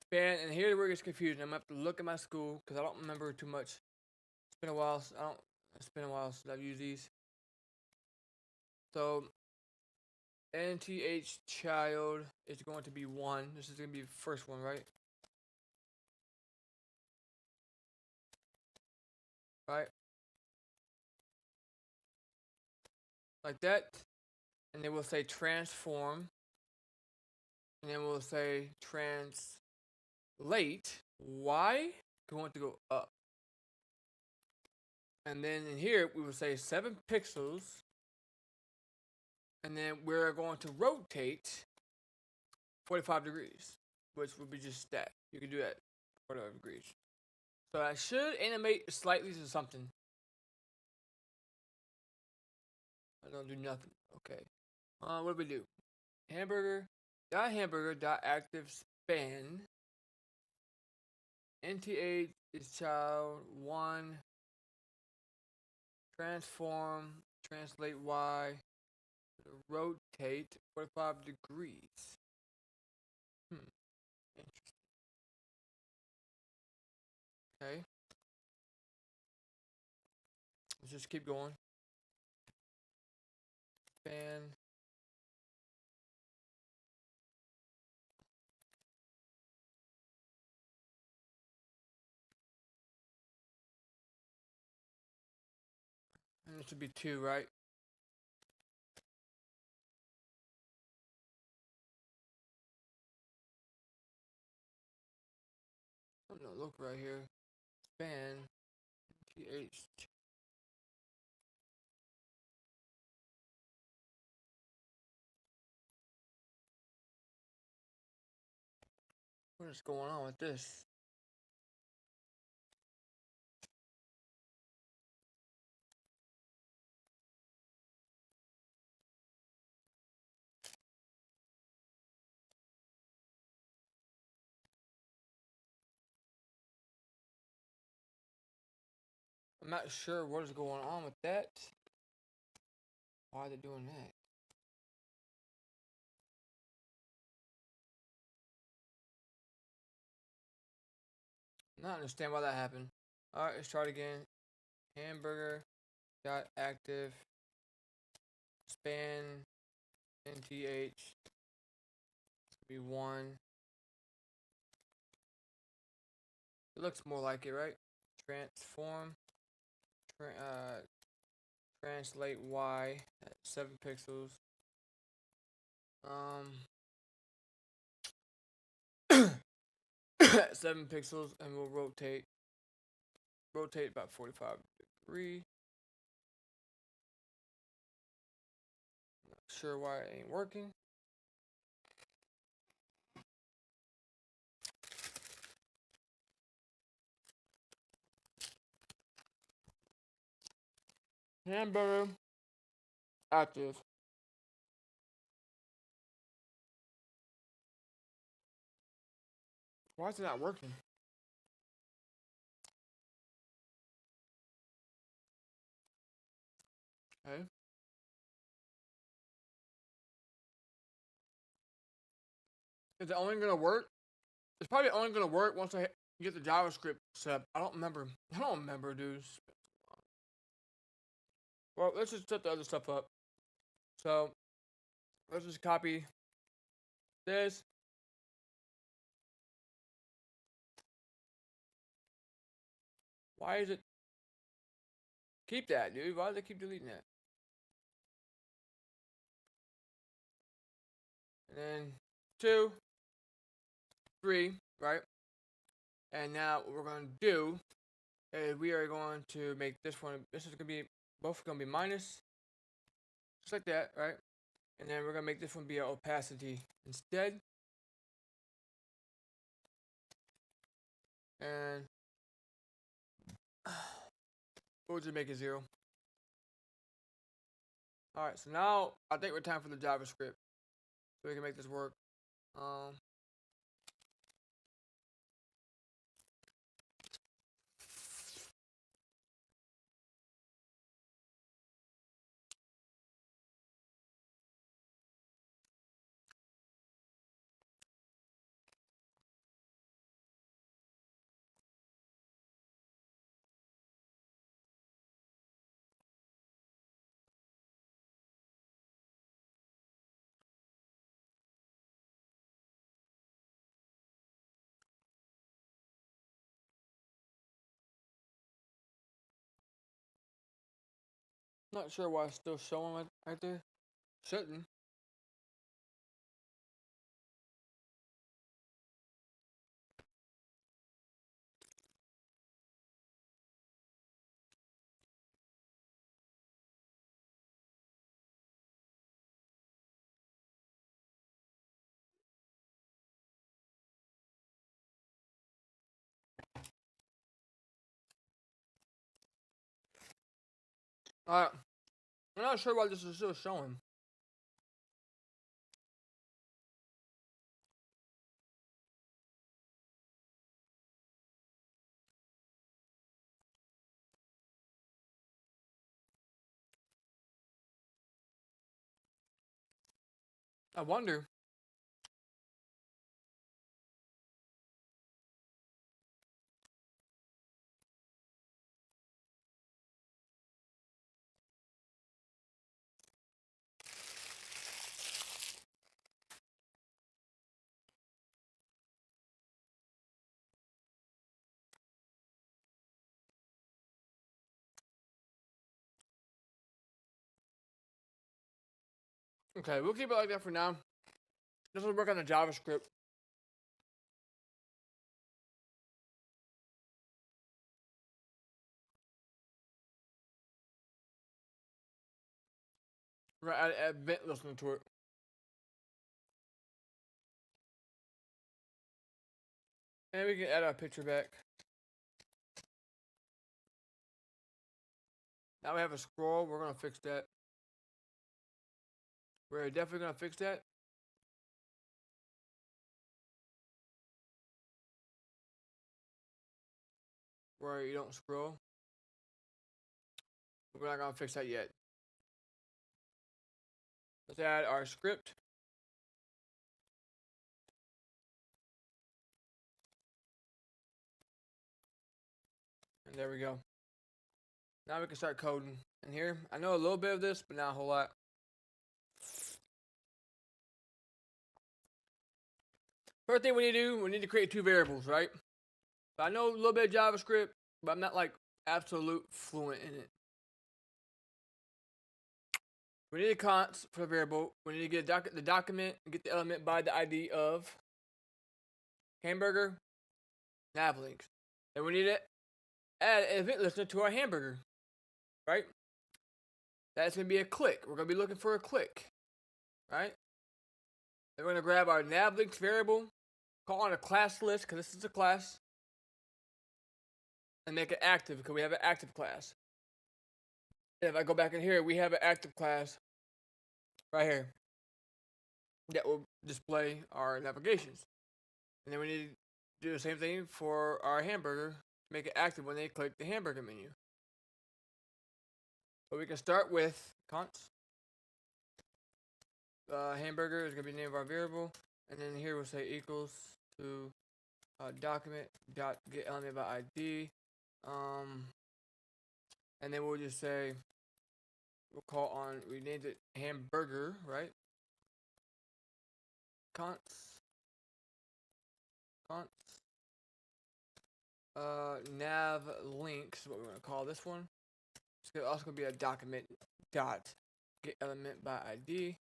Span, and here's where it gets confusing. I'm gonna have to look at my school because I don't remember too much. It's been a while. It's been a while since I've used these. So, NTH child is going to be 1. This is gonna be the first one, right? Right. Like that. And then we'll say transform. And then we'll say translate. Y. We want to go up. And then in here, we will say 7 pixels. And then we're going to rotate 45 degrees, which would be just that. You can do that 45 degrees. So I should animate slightly to something. I don't do nothing. Okay. What do we do? Hamburger dot active span. NTA is child 1. Transform, translate Y, rotate 45 degrees. Interesting. just keep going. Span. And it should be 2, right? Oh no, look right here. Span. TH. What is going on with this? I'm not sure what is going on with that. Why are they doing that? I don't understand why that happened. Alright, let's try it again. Hamburger dot active span nth be 1. It looks more like it, right? Transform translate y at 7 pixels. 7 pixels, and we'll rotate about 45 degrees. Not sure why it ain't working. Hamburger active. Why is it not working? Okay. Is it only gonna work? It's probably only gonna work once I get the JavaScript set up. I don't remember, dude. Well, let's just set the other stuff up. So, let's just copy this. Why is it? Keep that, dude. Why do they keep deleting that? And then 2, 3, right? And now what we're going to do is we are going to make this one, this is going to be, both going to be minus, just like that, right? And then we're going to make this one be an opacity instead. And we'll just make it 0. Alright, so now I think we're time for the JavaScript. So we can make this work. Not sure why it's still showing right there. Shouldn't. Alright. I'm not sure why this is still showing. I wonder. Okay, we'll keep it like that for now. This will work on the JavaScript. Right, add event listener to it. And we can add our picture back. Now we have a scroll. We're going to fix that. We're definitely going to fix that. Where you don't scroll. We're not going to fix that yet. Let's add our script. And there we go. Now we can start coding in here. I know a little bit of this, but not a whole lot. First thing we need to do, we need to create two variables, right? I know a little bit of JavaScript, but I'm not like absolute fluent in it. We need a const for the variable. We need to get the document and get the element by the ID of hamburger nav links. Then we need to add an event listener to our hamburger, right? That's going to be a click. We're going to be looking for a click, right? Then we're going to grab our nav links variable, call on a class list because this is a class, and make it active because we have an active class. And if I go back in here, we have an active class right here that will display our navigations. And then we need to do the same thing for our hamburger to make it active when they click the hamburger menu. So we can start with const. Hamburger is going to be the name of our variable. And then here we'll say equals to document dot get element by ID. And then we'll just say, we'll call on, we named it hamburger, right? Const. Nav links is what we're going to call this one. It's also going to be a document dot get element by ID.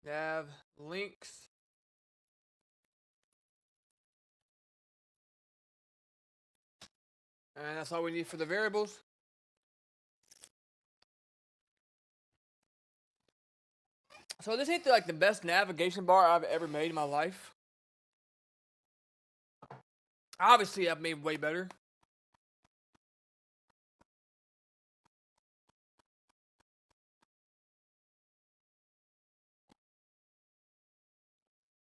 Nav links. And that's all we need for the variables. So this ain't like the best navigation bar I've ever made in my life. Obviously, I've made way better.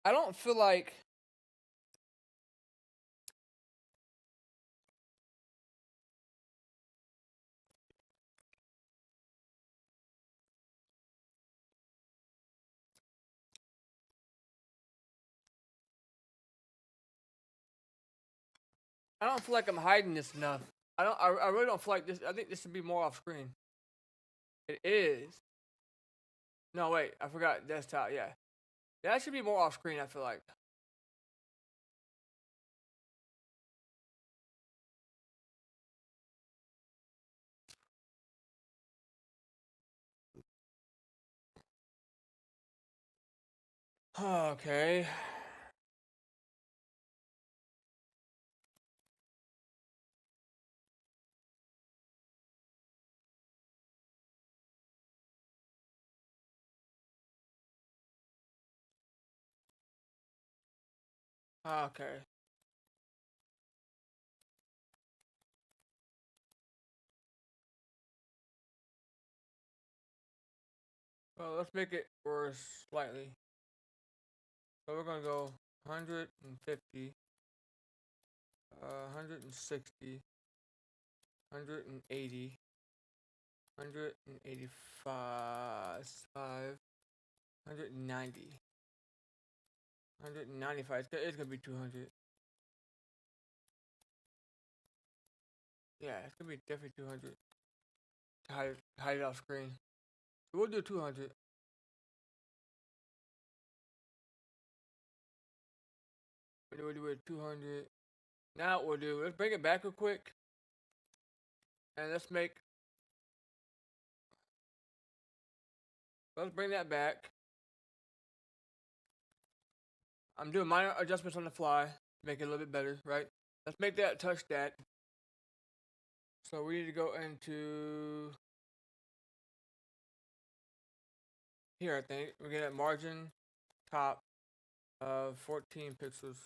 I don't feel like I'm hiding this enough. I really don't feel like this. I think this should be more off screen. It is. No, wait. I forgot desktop. Yeah. That should be more off screen, I feel like. Okay. Okay. Well, let's make it worse slightly. So we're gonna go 150, 160, 180, 185, 190, 195. It's gonna be 200. Yeah, it's gonna be definitely 200. Hide it off screen. We'll do 200. It We'll do it 200. Now what we'll do, let's bring it back real quick. And let's bring that back. I'm doing minor adjustments on the fly to make it a little bit better, right? Let's make that touch that. So we need to go into here, I think. We're gonna get margin top of 14 pixels.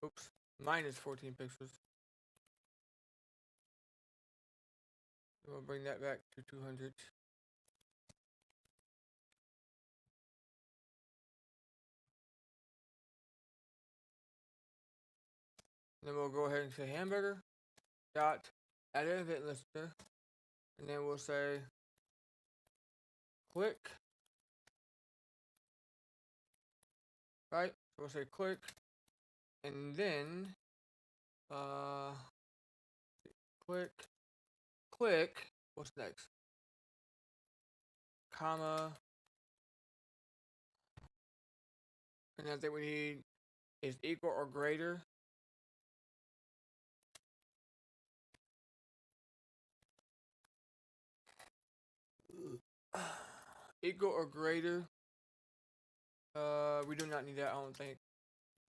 Oops, minus 14 pixels. We'll bring that back to 200. Then we'll go ahead and say hamburger dot add an event listener, and then we'll say click. Right? So we'll say click, and then click. What's next? Comma, and I think we need is equal or greater. Equal or greater. We do not need that, I don't think.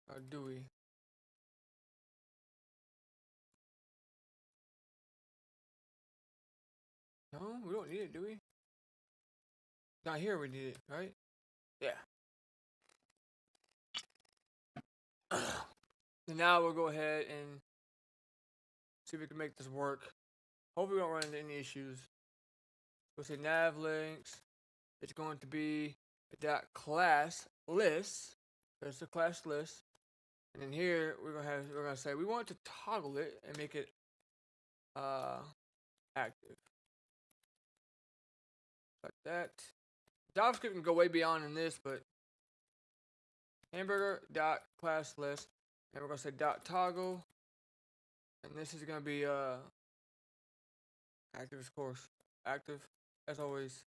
Or do we? No, we don't need it, do we? Not here we need it, right? Yeah. And now we'll go ahead and see if we can make this work. Hopefully we don't run into any issues. We'll say nav links. It's going to be a .class list. There's the class list. And then here we're gonna say we want to toggle it and make it active. Like that. JavaScript can go way beyond in this, but hamburger dot class list, and we're gonna say dot toggle, and this is gonna be active, of course, active as always.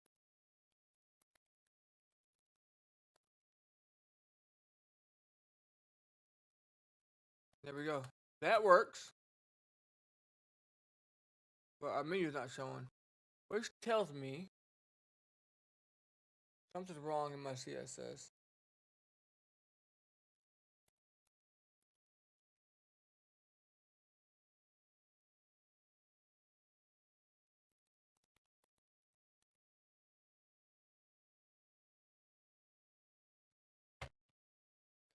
There we go. That works, but our menu's not showing, which tells me something's wrong in my CSS.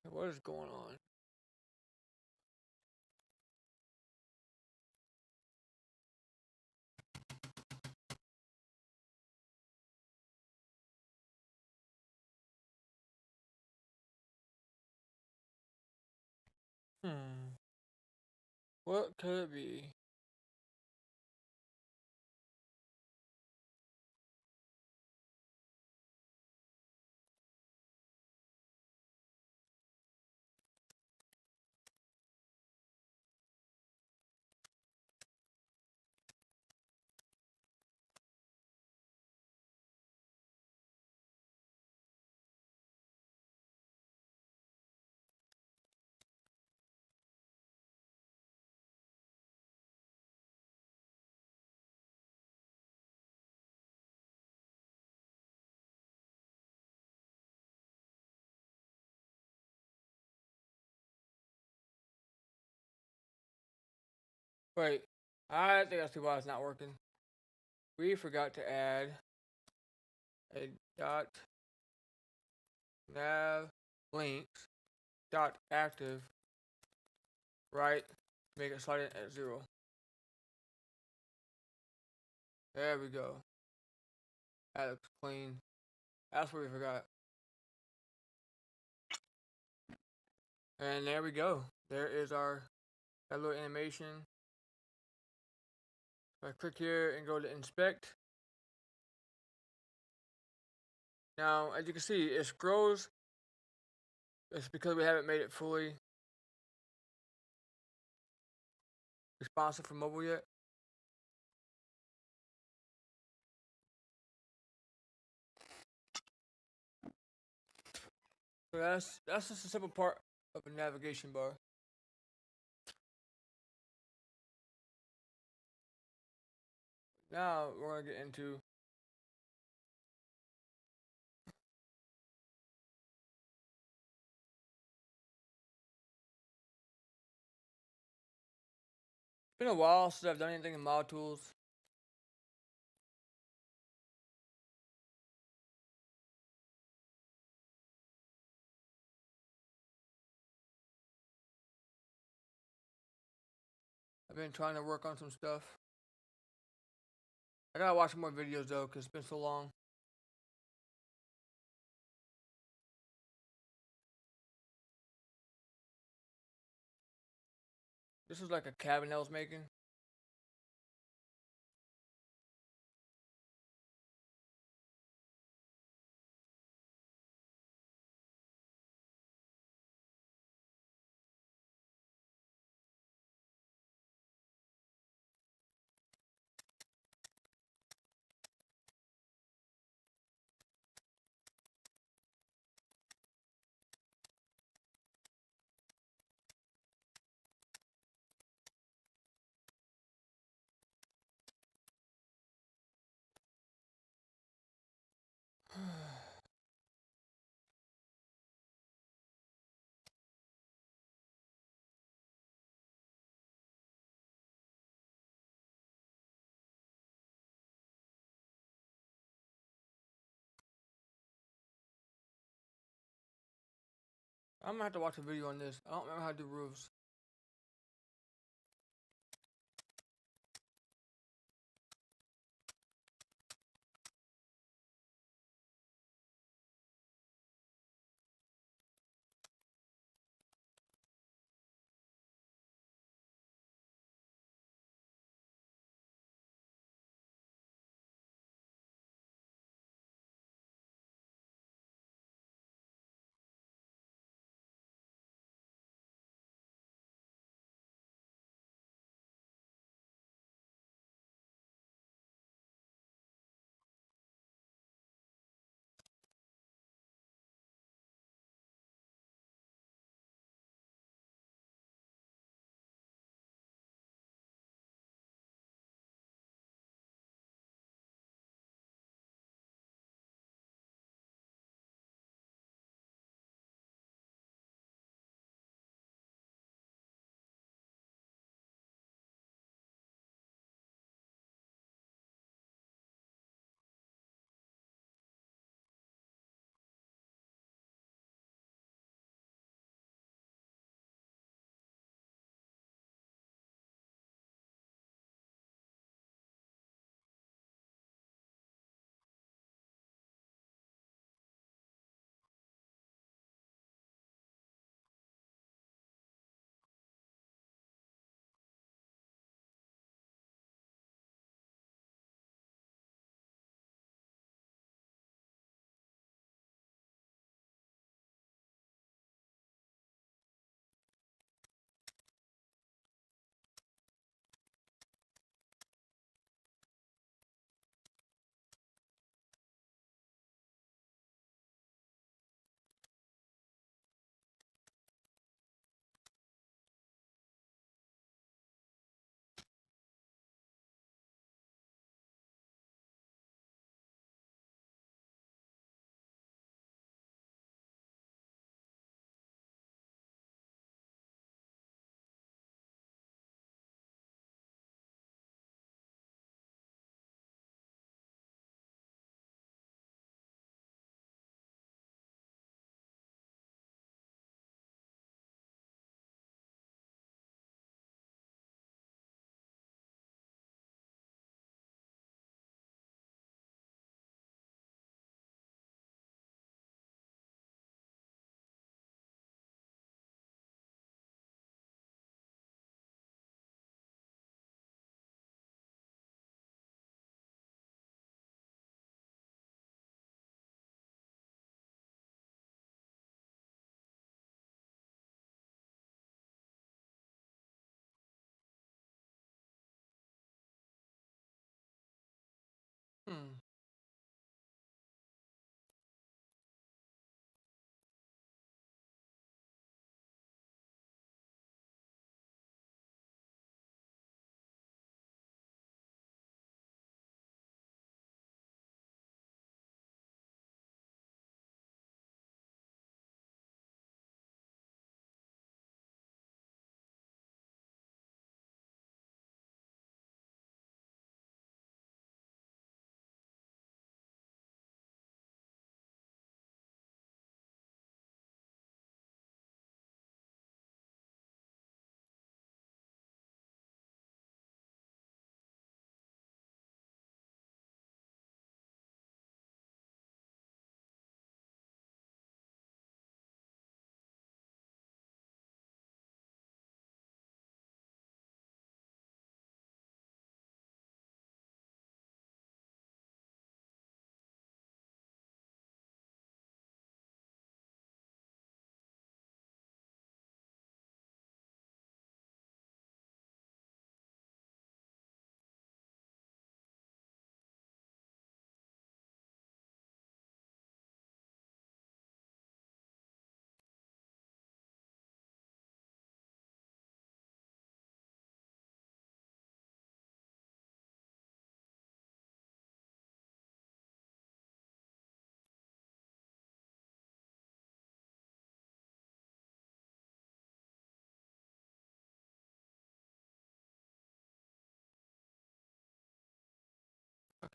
What is going on? What could it be? Wait, I think I see why it's not working. We forgot to add a dot nav links dot active, right? Make it slide in at 0. There we go. That looks clean. That's what we forgot. And there we go. There is our that little animation. So I click here and go to inspect. Now, as you can see, it scrolls. It's because we haven't made it fully responsive for mobile yet. So that's just a simple part of a navigation bar. Now we're gonna get into it's been a while since I've done anything in mod tools. I've been trying to work on some stuff. I gotta watch more videos though, cause it's been so long. This was like a cabin I was making. I'm gonna have to watch a video on this. I don't remember how to do roofs.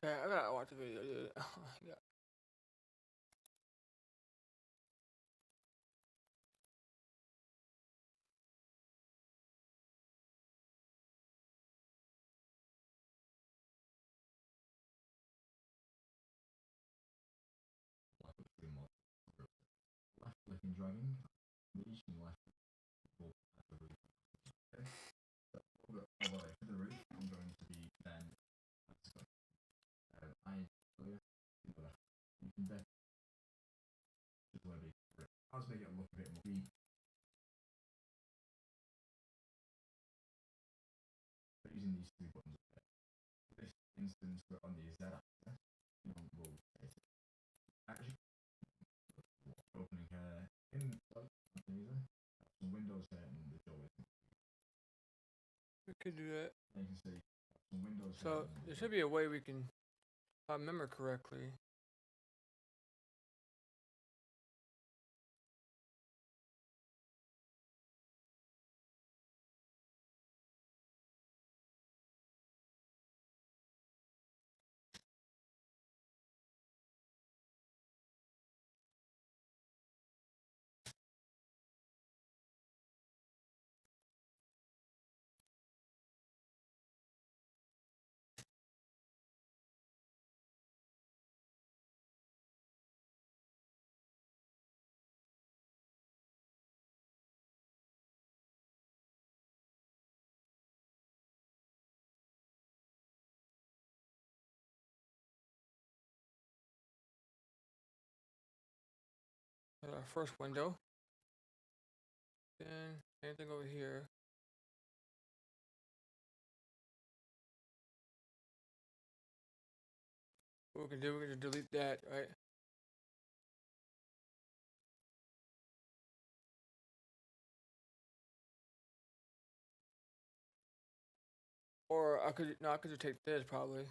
Okay, I gotta watch the video, dude. Yeah. We could do that. So there should be a way we can, if I remember correctly. Our first window. Then anything over here. What we can do, we can just delete that, right? Or I could just take this probably.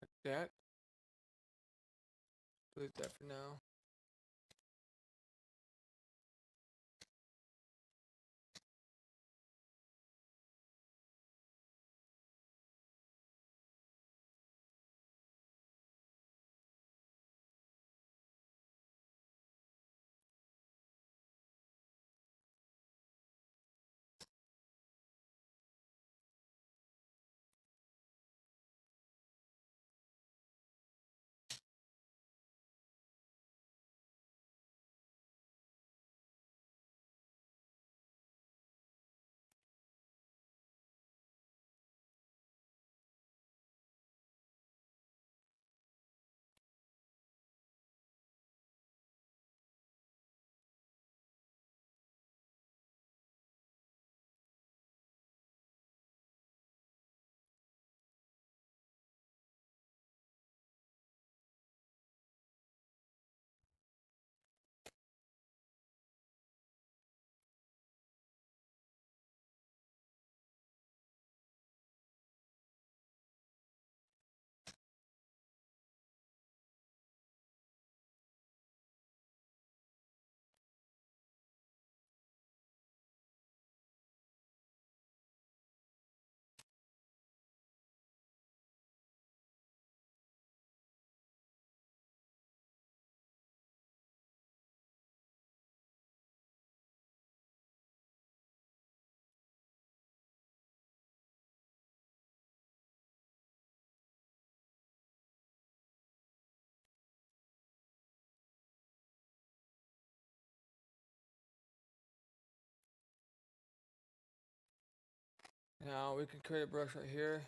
Like that. Delete that for now. Now we can create a brush right here.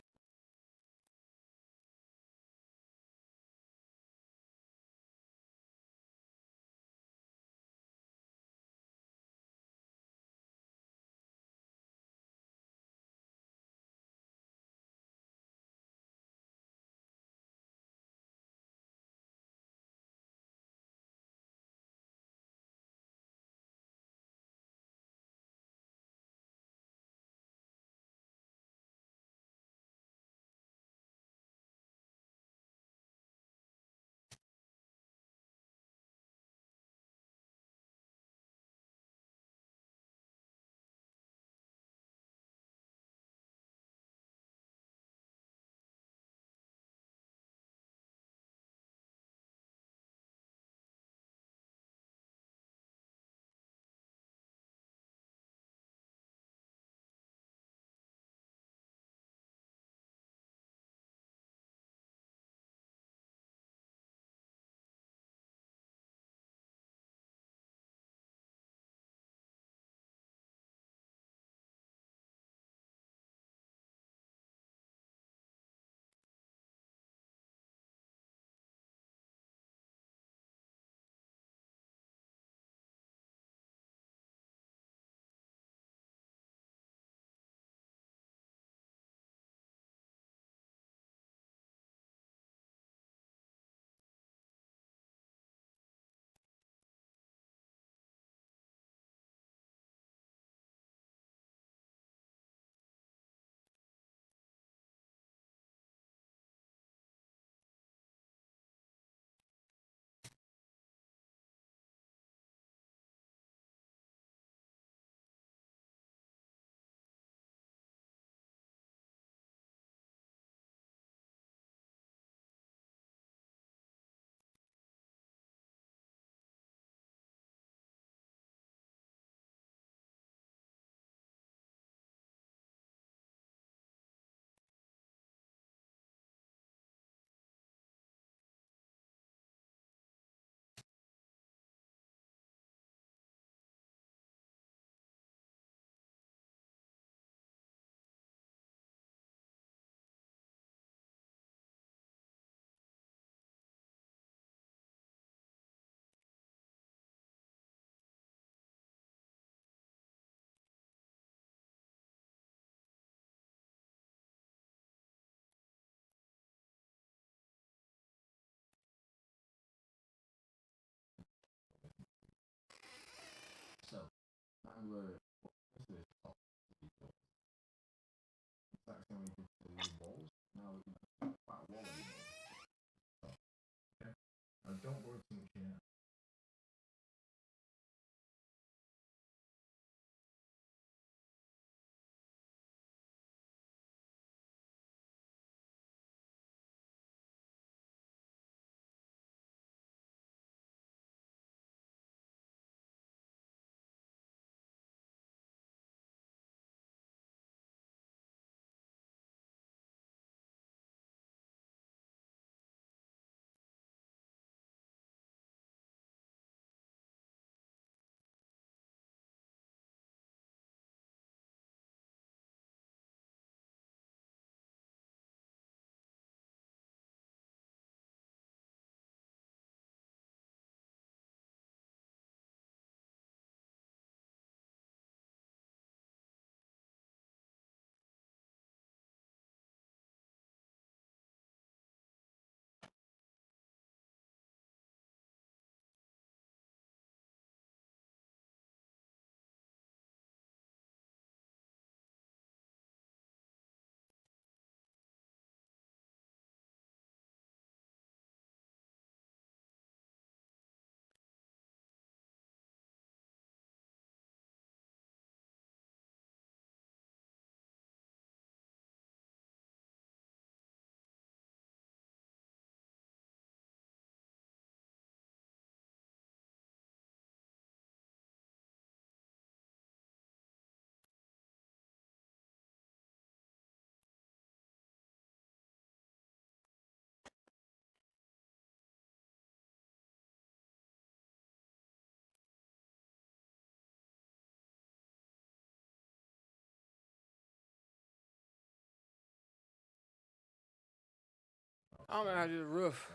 I don't know how to do the roof.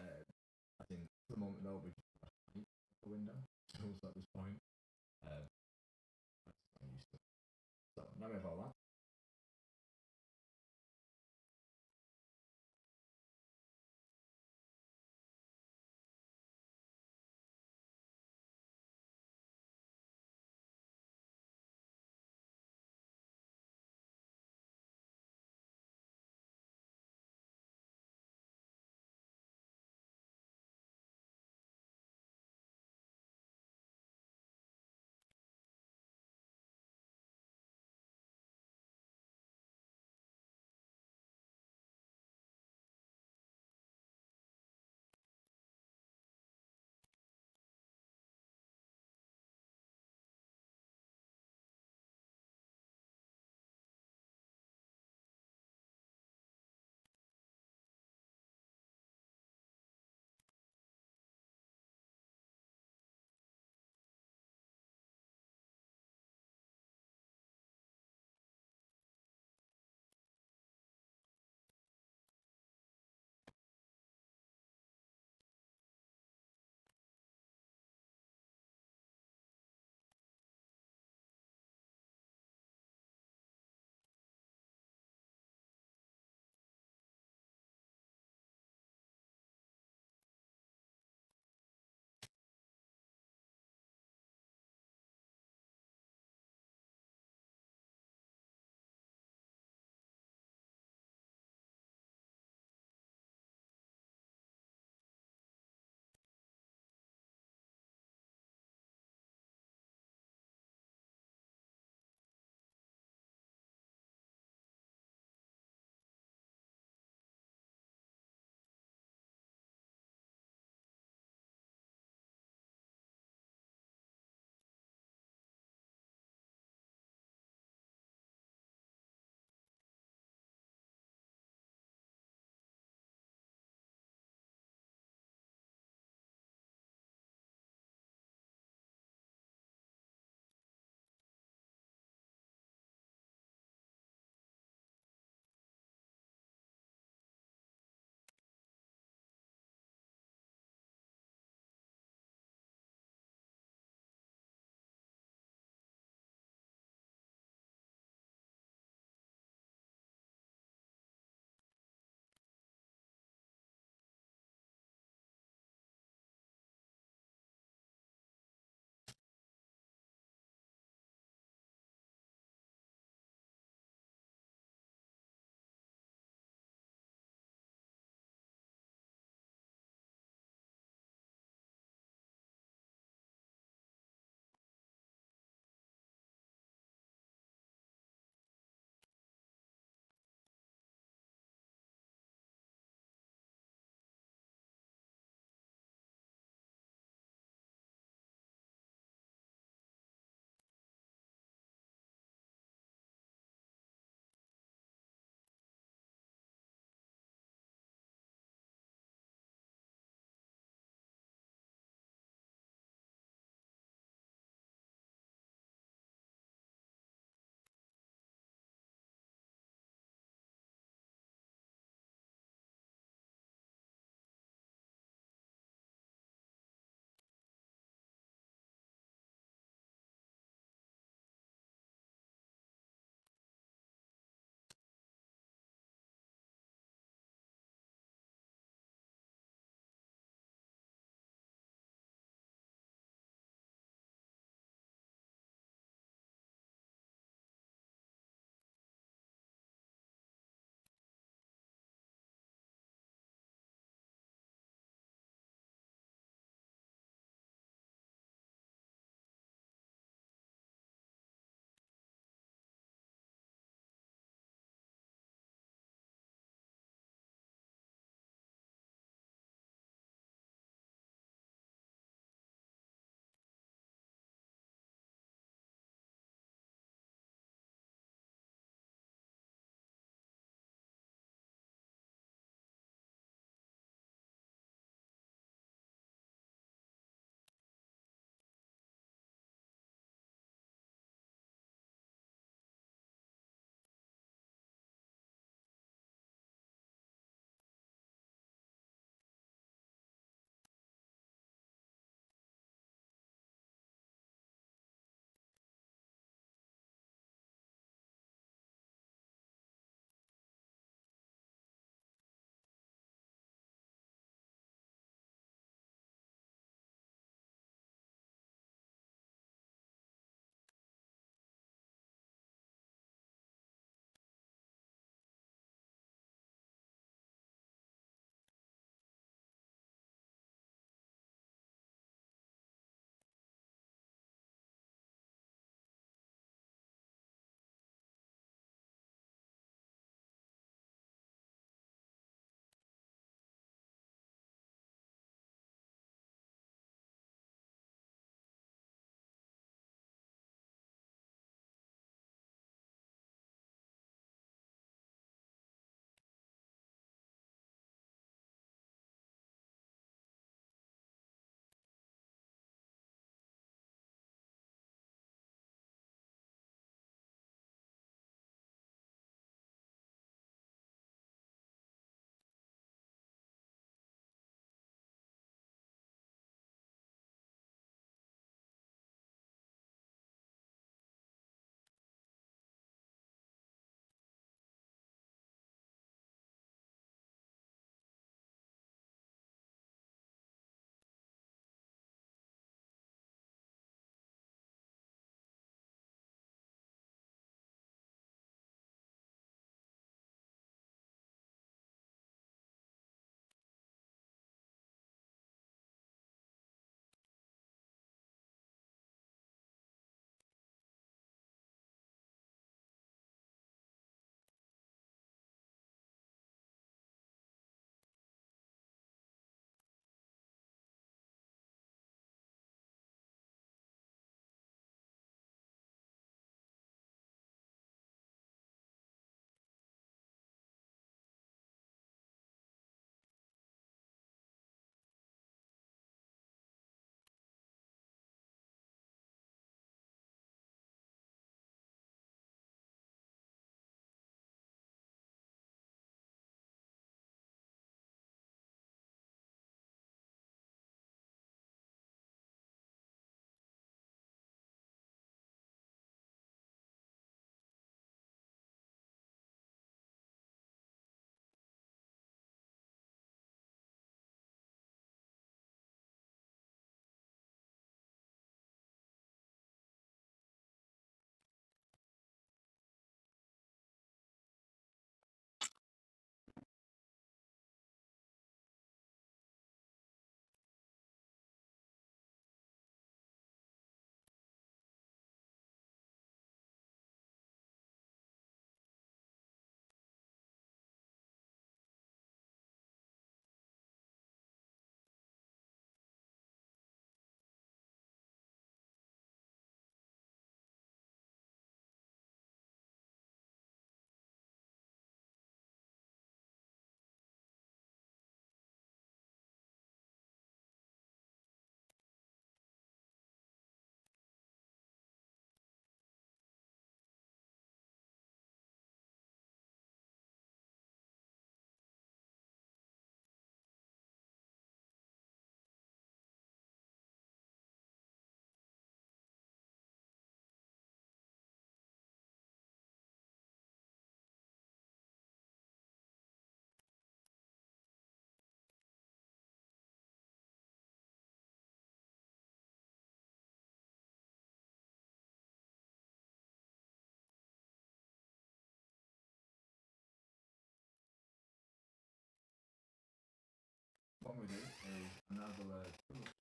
And now the pretty much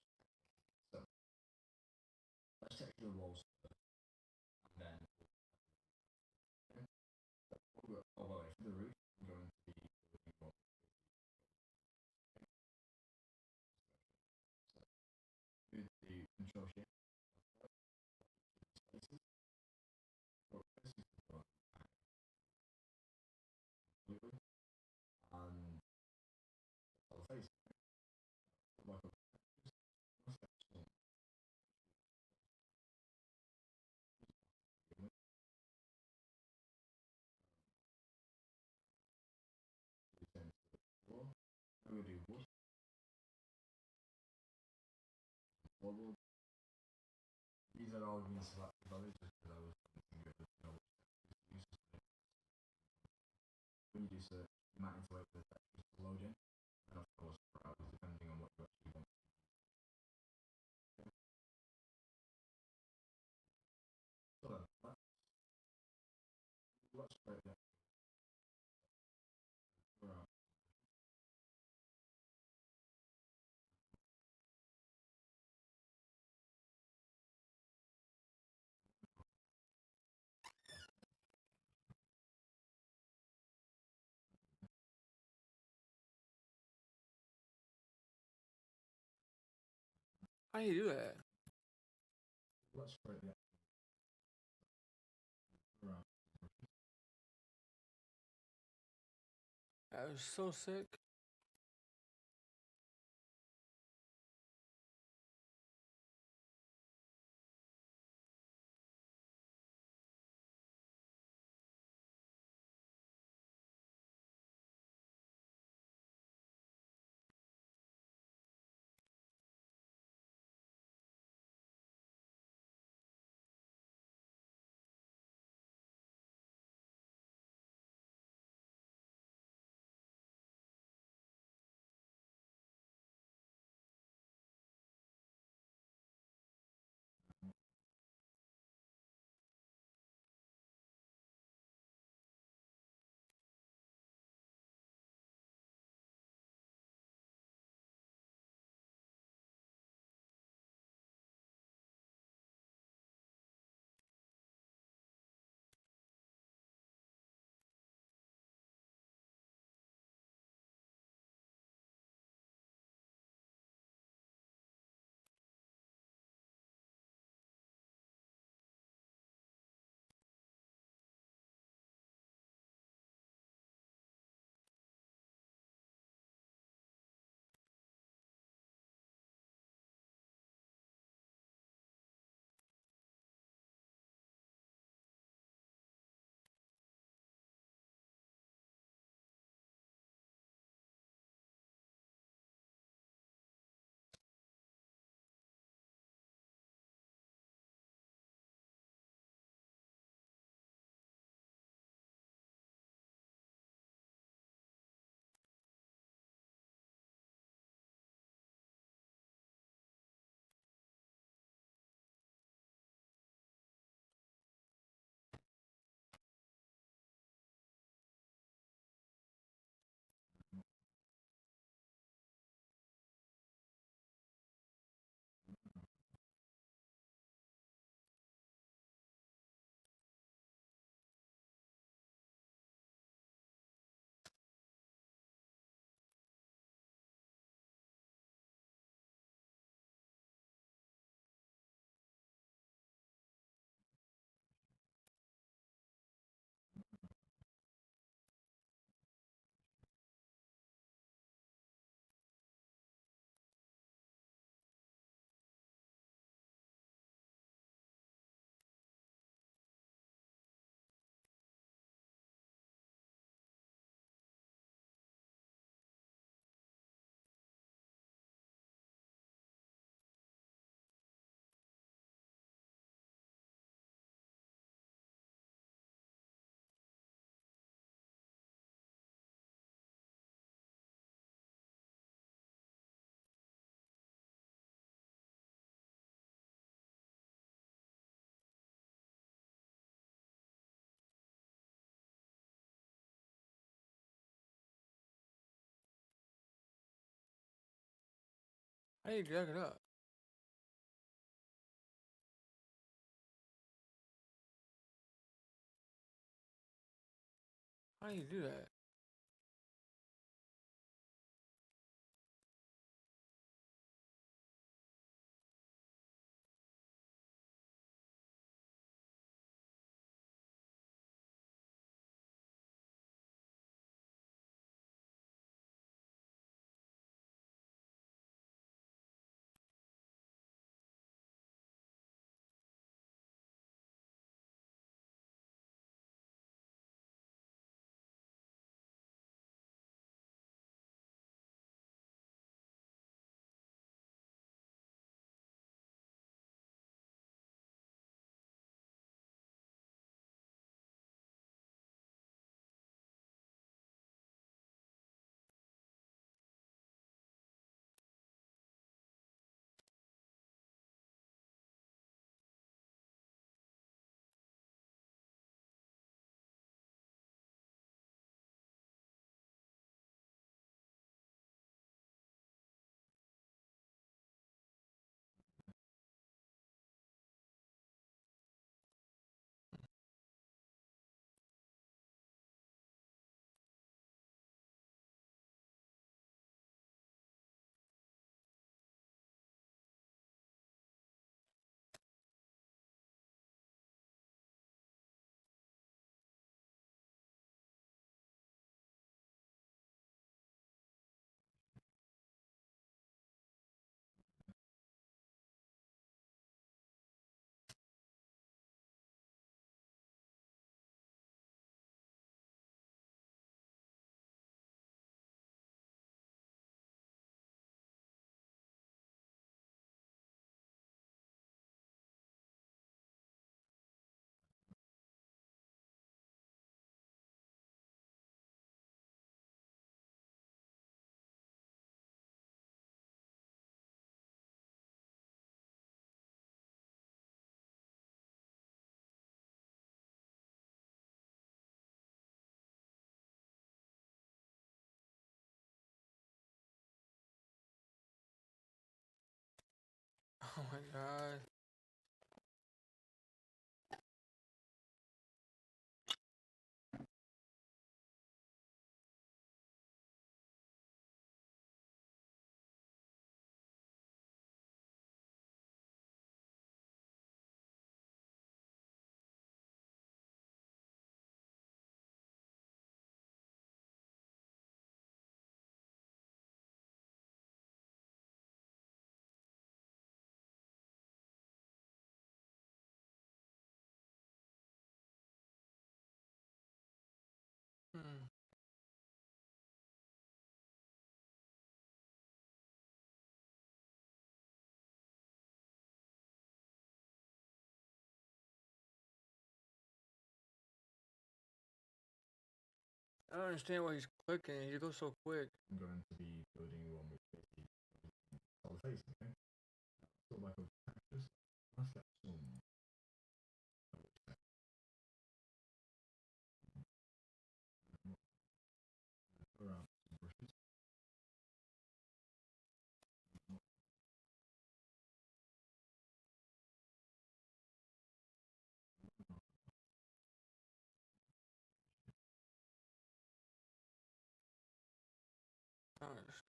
so let's check the walls first, and then okay. Oh well, for the roof, I'm going to be looking for with the control shift spaces. For this is the front completely, and I'll face like a floor. I'm gonna do wood. Wobble. These are all being selected values just because I was thinking of the no when you do search, you might need to wait for the textures to load in, and of course browse depending on what you actually want. Okay. So then, let's try that. Right. How do you do that? Let's try that. Right. That was so sick. How do you drag it up? How do you do that? Oh my god. Hmm. I don't understand why he's clicking. He goes so quick. I'm going to be building one with basically solid face, okay? Sort of like a cactus. Let's get some around some brushes. I don't understand.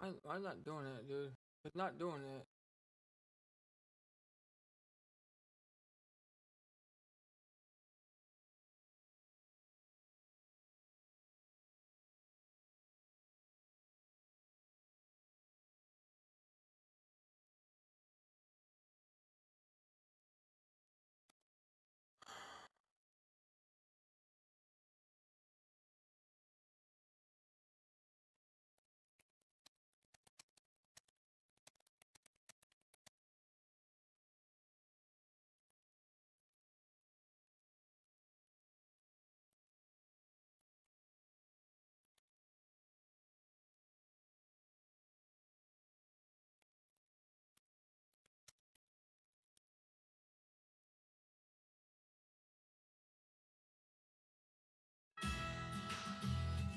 I'm not doing that, dude. It's not doing that.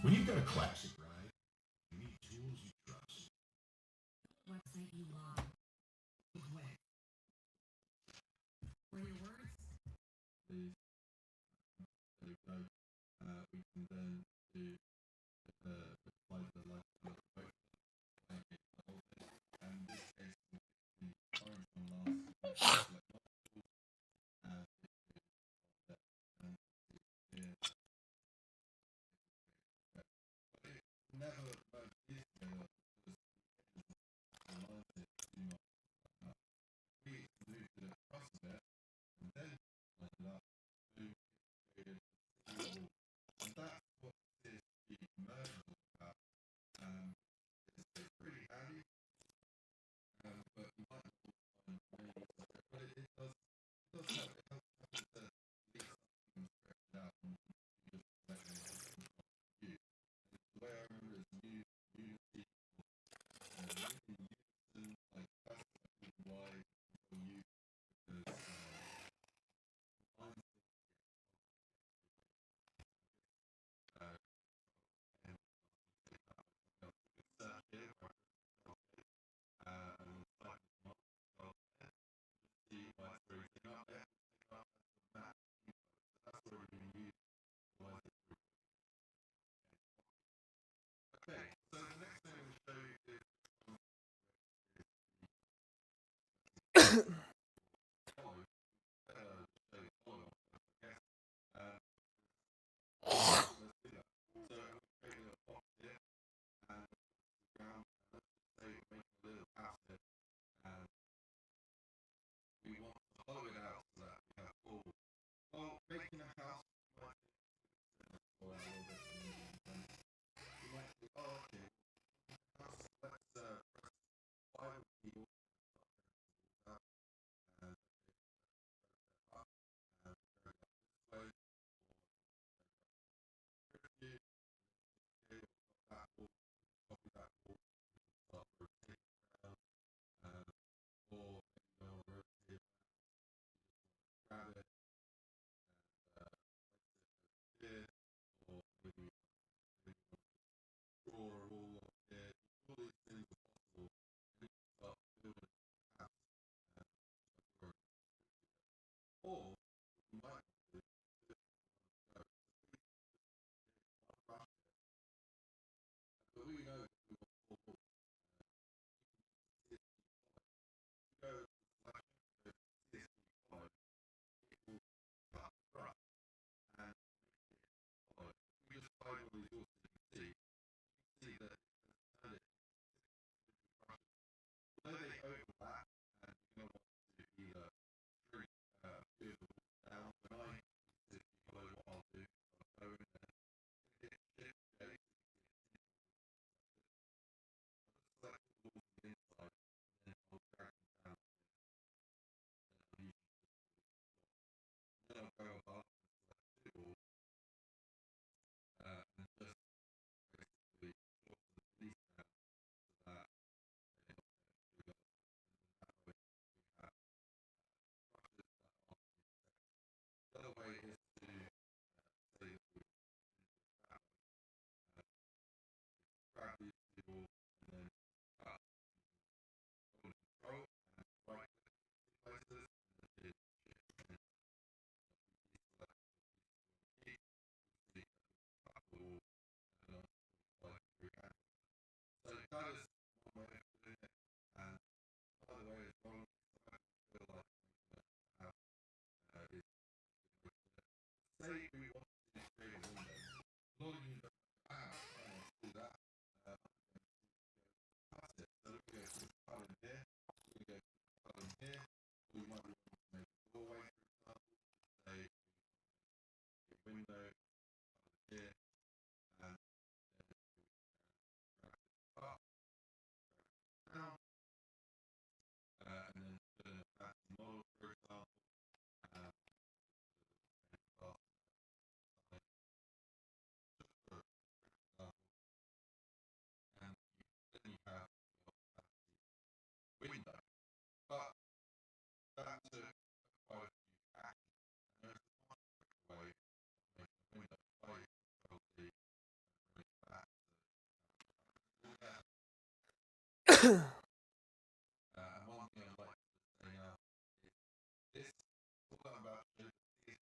When you've got a classic ride, you need tools you trust. Website you love. Quick. For your words? Please. There we go. We can then do apply the light to the boat. And in this case, the orange one last. Never these together because the lines do not we moved it across a bit and then line it up to create a wall. And that's what this the merge is about. It's pretty handy, but you might not find many but it does help it helps having to leave something stretched out and you just let it you. The way I remember is unity unison like that's why people use because mine's and search here and type this one see why it's very thing up there pick up the map that's where we're going to use why is it okay so the next thing I'm going to show you is follow show you follow I guess let's do that so I'm going to create a little box here and the ground and let's just say we're making a little house here and we want to follow it out so that we have all well making a house might or a little bit you might think oh okay house let's press 5 people and and up and go up this way or you okay got that wall copy that wall start rotating around or maybe you want to rotate grab it and place it here or maybe draw a wall up here all these things are possible and you can start building a house or you might do one rush but we know that we want 4 walls you go to selection go CSV follow it will cut the brush and make it follow if we just hide all these also you can see that it has turned it into brushes although they overlap and you're going to want to either shrink a few of the walls down when I if you follow what I'll do I'll go in there hit shift J so you can see a single I'll just select the walls from the inside and then I'll drag them down and I'll usually just and then I'll go above and select 2 walls and just basically shorten these down so that they don't get together and that way we have brushes that aren't intersecting. The other way is to say that we that way grab these 2 walls and then cut hold control and right click places and then hit shift and enter. If we deselect the piece we want to keep, you'll see that we've cut the wall and apply 3 angles. So that is And one thing I'd like to say now is this, all that I'm about to show, the CSG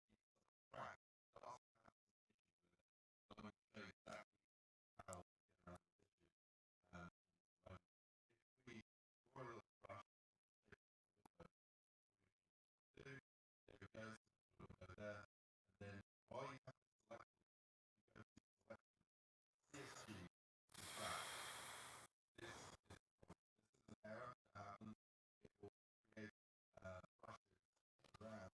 track, that also has some issues with it. So I'm going to show you exactly how to get around this issue. If we draw a little brush, do, there we go, so we'll go there, and then while you have it selected, you go to selection, CSG to track. This is an error that happens. It will create brushes around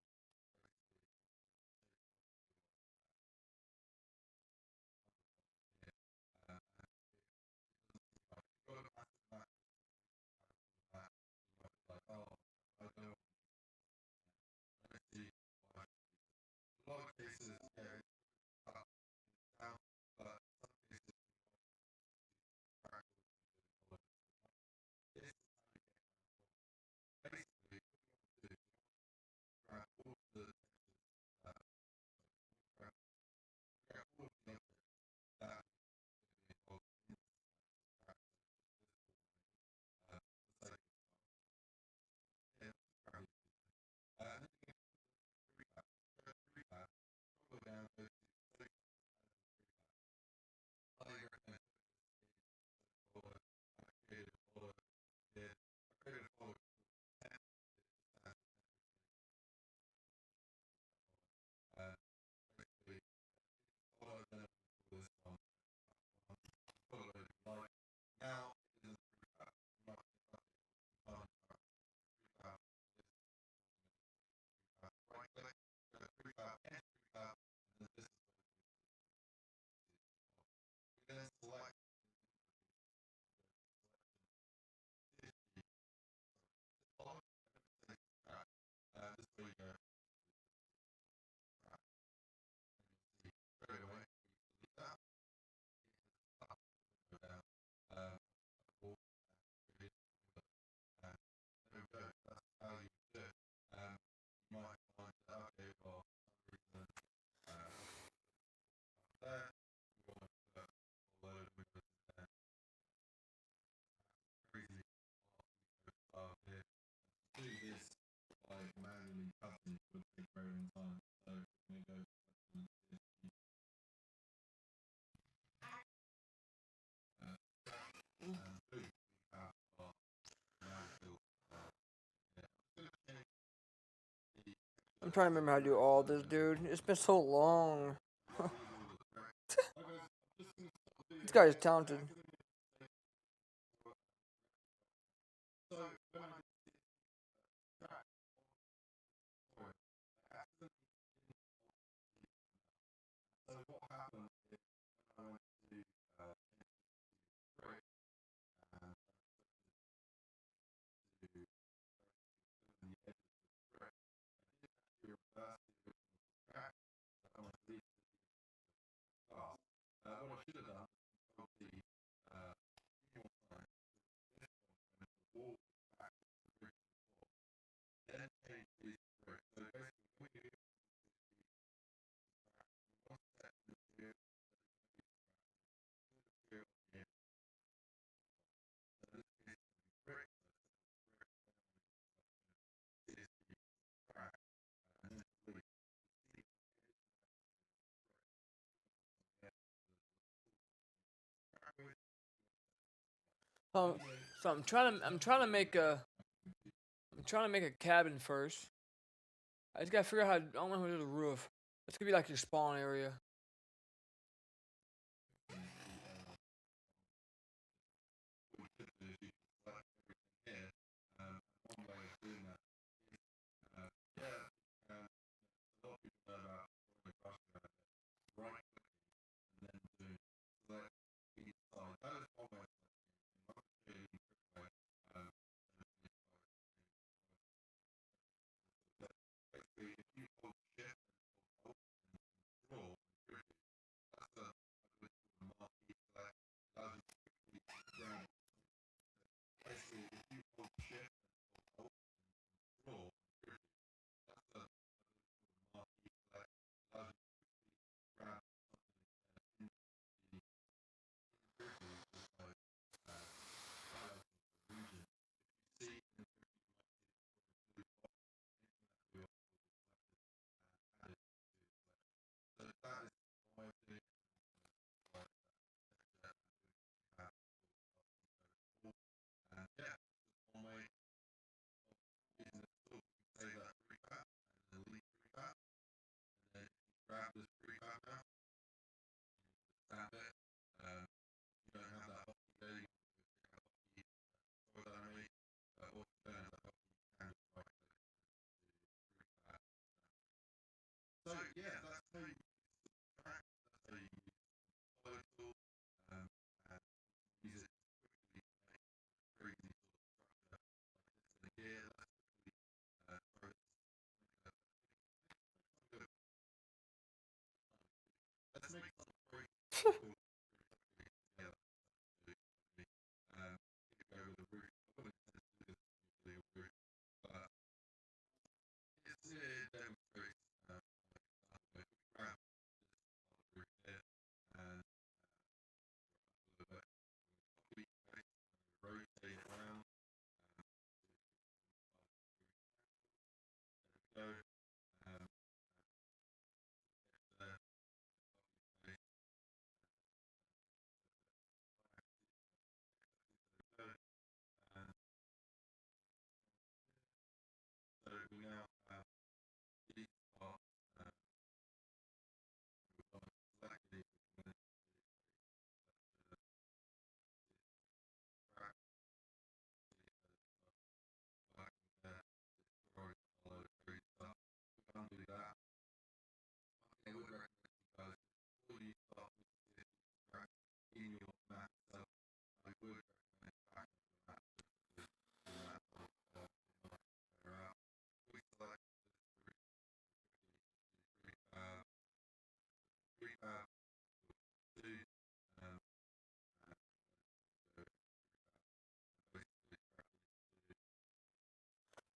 basically here. And it doesn't seem like if you've got a massive map that you might be like, oh, I don't want to let's see why. In a lot of cases, yeah, it's up, it's down, but some cases you want to track all the things that follow. This is how you get around the problem. Basically, what you want to do is you want to grab all of the textures that, grab all of the objects that is going to be involved in this track so it's visible mainly. For the sake of example, yeah, let's just grab these two things. And then you can put them into prefab. Go to prefab, scroll down, go to save as in prefab. I recommend putting this in a certain folder. I created a folder which is here. I created a folder called temp. It stands for temporary things. And basically, pick a folder, then I'm going to call this one one. Put a load you like. Now it is in the prefab. You might think, okay, well, you can't prefab this. Prefab. Right click, go to prefab, enter prefab, and then this is where the new folder is. We then select in the input here, go to selection, CSG, sorry, this folder, I never say track. This is where you go to track. And you'll see straight away, we delete that. It has stuck the window down. Of course, and created a window. And there we go, that's how you would do it. You might find that, okay, well, for some reason, okay, we put stuff there, we want to put a whole load of windows in there. Crazy Unicode style here. And to do this by manually cutting would take a very long time. So we're going to go selection CSG. And boom, we have our now built. Yeah, I'm just going to change the texture I'm trying to remember how to do all this, dude. It's been so long. These are all the correct. Hi guys, I'm just going to stop the video. This guy is I talented. accidentally made a mistake before and I'm correcting it right now. So when I did the CSG track on this tutorial, I accidentally didn't alt delete them out. And so what happened is when I went to change this to brick and I put this to basically fill in the edges with brick, I didn't actually reverse the original to track. So when I deleted it, the image was just a class. What I should have done was control D a few more times because at this point when the wall is back to its original form, then change these to brick. So basically when we do CSG to track, we want to set the material that is going to be trackable to the material of the image as well. So in this case it's going to be brick, so I set it to brick, then I'm going to go to selection, CSG to track, and then delete. You can see on the edge now there's brick. Focus on the edge, there's a tool called change track width. We want to set this to 1. Anyway, So I'm trying to make a cabin first. I just gotta figure out how. I don't know how to do the roof. It's gonna be like your spawn area. what you could do is you could select everything here, and one way of doing that is, yeah, you can, a lot of people know about drawing a brush around it, right clicking, and then doing select either side. That is one way of selecting everything. I'm going to show you a trick way, and hopefully if I change the color, press it just a little bit. Basically, if you hold shift and hold alt and draw, when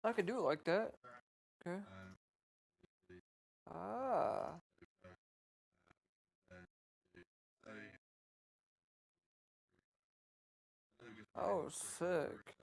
I could do it like that. Okay. Ah. Oh, sick.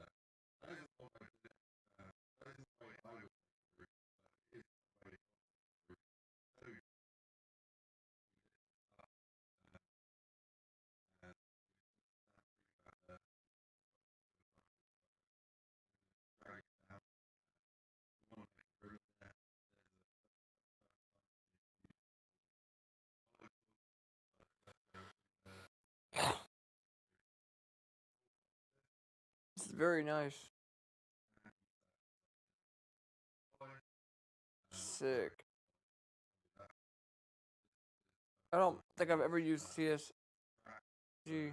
This is very nice. Sick. I don't think I've ever used CSG.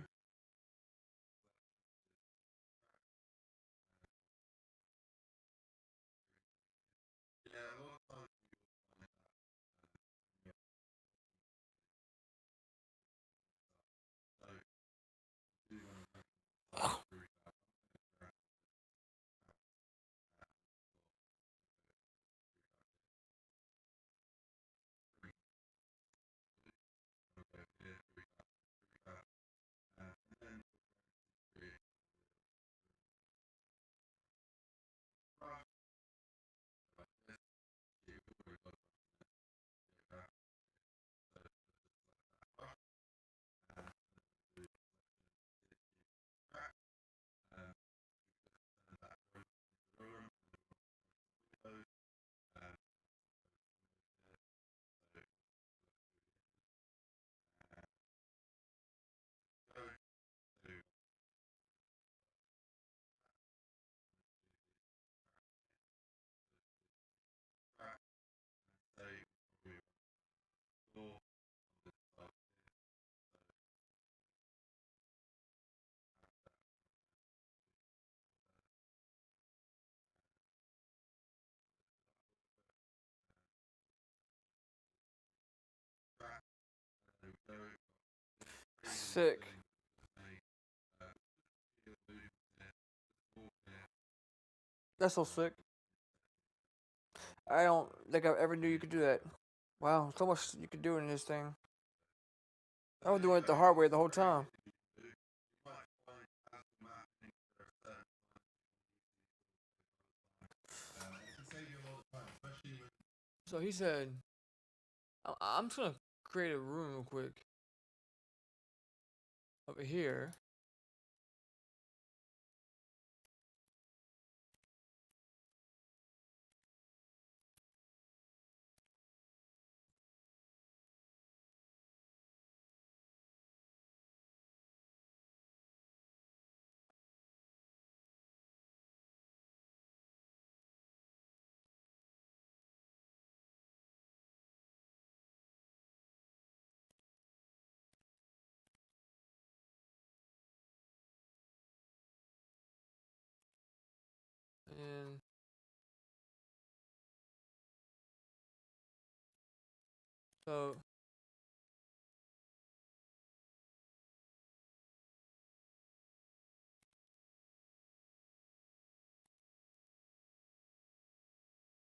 Sick. That's so sick. I don't think I ever knew you could do that. Wow, so much you could do in this thing. I was doing it the hard way the whole time. So he said, I'm just gonna create a room real quick over here. And so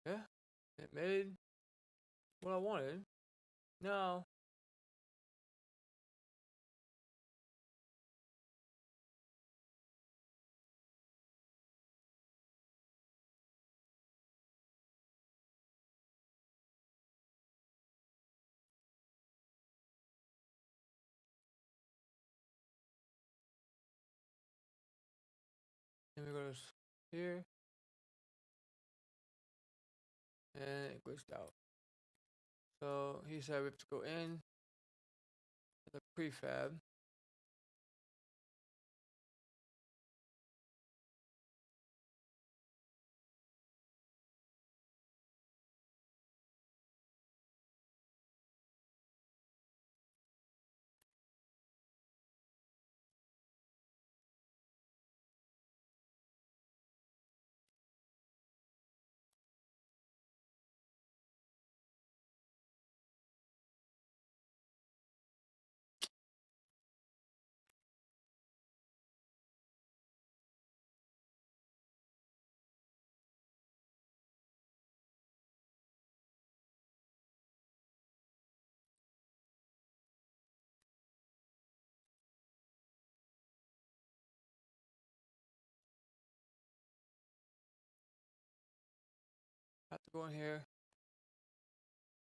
yeah, it made what I wanted. Now let me go to here and it glitched out. So he said we have to go in the prefab. Have to go in here.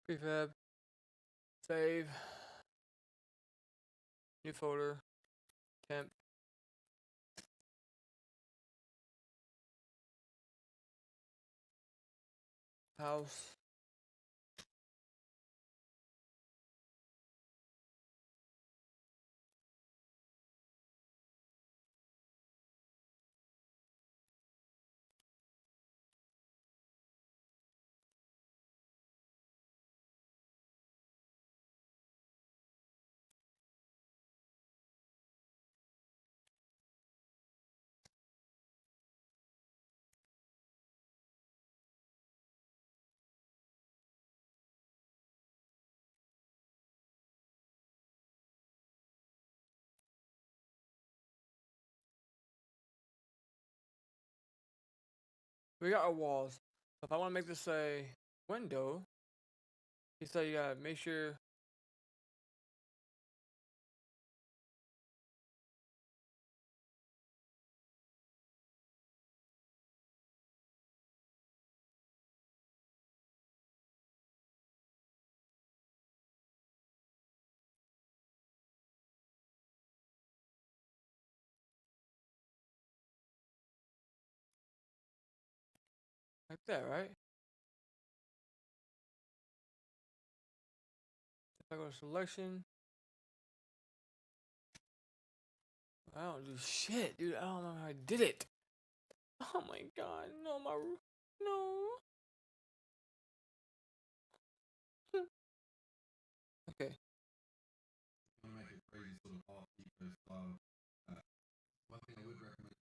Prefab. Save. New folder. Temp. House. We got our walls. If I want to make this a window, he said you gotta make sure. Like that, right? If I go to selection, I don't do shit, dude. I don't know how I did it. Oh my god, no, no. Okay. Want to make a crazy sort of art deco style. One thing I would recommend.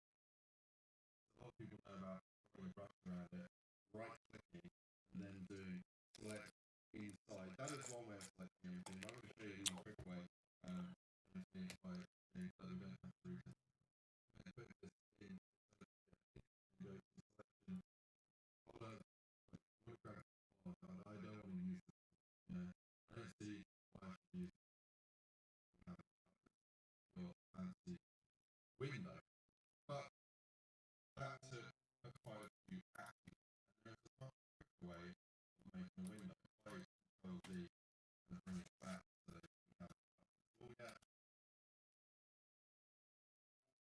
A lot of people know about throwing a brush around it, right clicking, and then doing select inside. That is one way of selecting everything. I'm going to show you a quick way. Anything by doing that we don't have to do. I put this in and go to selection. Follow. Look back. Oh god, I don't want to use this. You know, I don't see why I should use your fancy window. But that took quite a few actions. And there's a much quicker way of making a window. By Control D and bring it back so that we have what we have.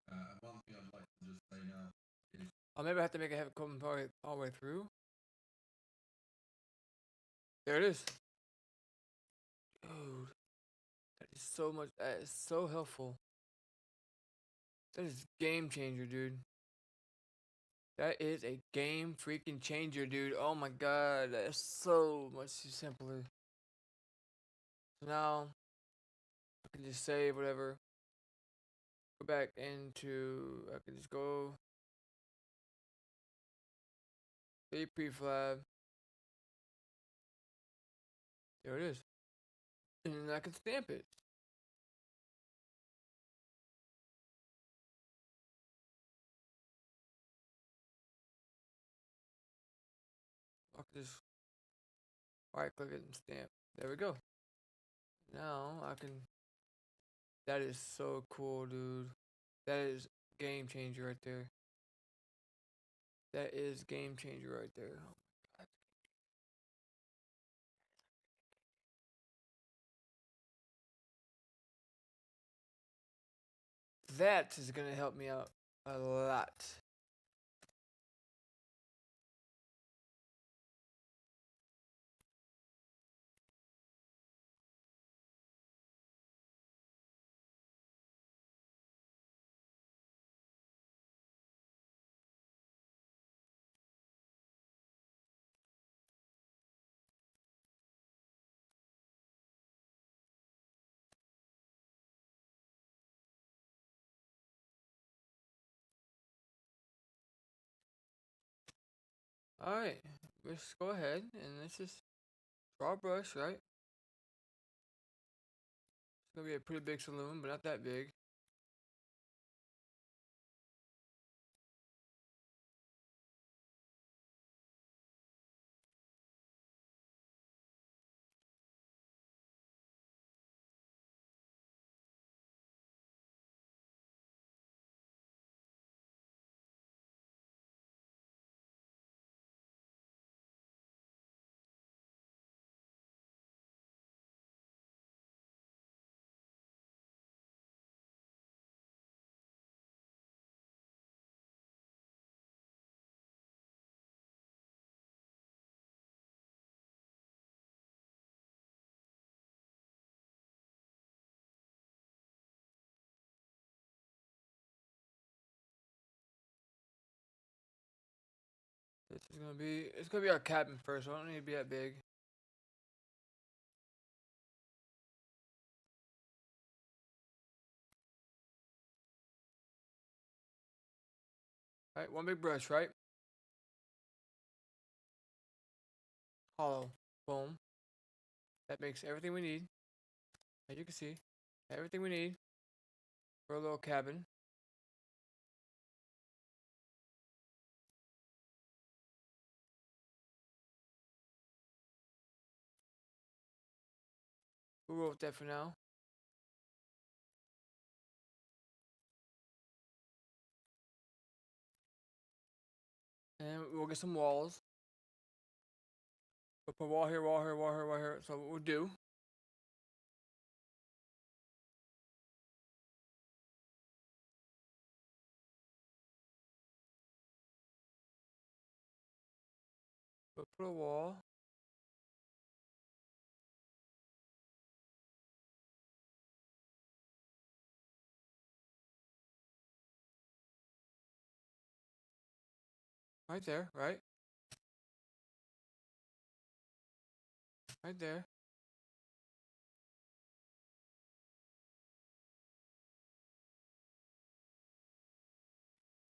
And one thing I'd like to just say now is Oh, maybe I have to make it have it come all the way through. There it is. Dude, that is so much. That is so helpful. That is game changer, dude. That is a game freaking changer, dude. Oh my god, that is so much simpler. So now I can just save whatever. Go back into. I can just go. Save prefab. There it is. And then I can stamp it. I can just right click it and stamp. There we go. Now I can. That is so cool, dude. That is game changer right there. That is game changer right there. Oh my god. That is gonna help me out a lot. Alright, let's go ahead and let's just draw a brush, right? It's gonna be a pretty big saloon, but not that big. This is gonna be, it's gonna be our cabin first, so I don't need to be that big. Right, one big brush, right? Hollow. Boom. That makes everything we need. As you can see, everything we need for a little cabin. We'll roll with that for now. And we'll get some walls. We'll put wall here, wall here, wall here, wall here. So what we'll do, we'll put a wall. Right there, right? Right there.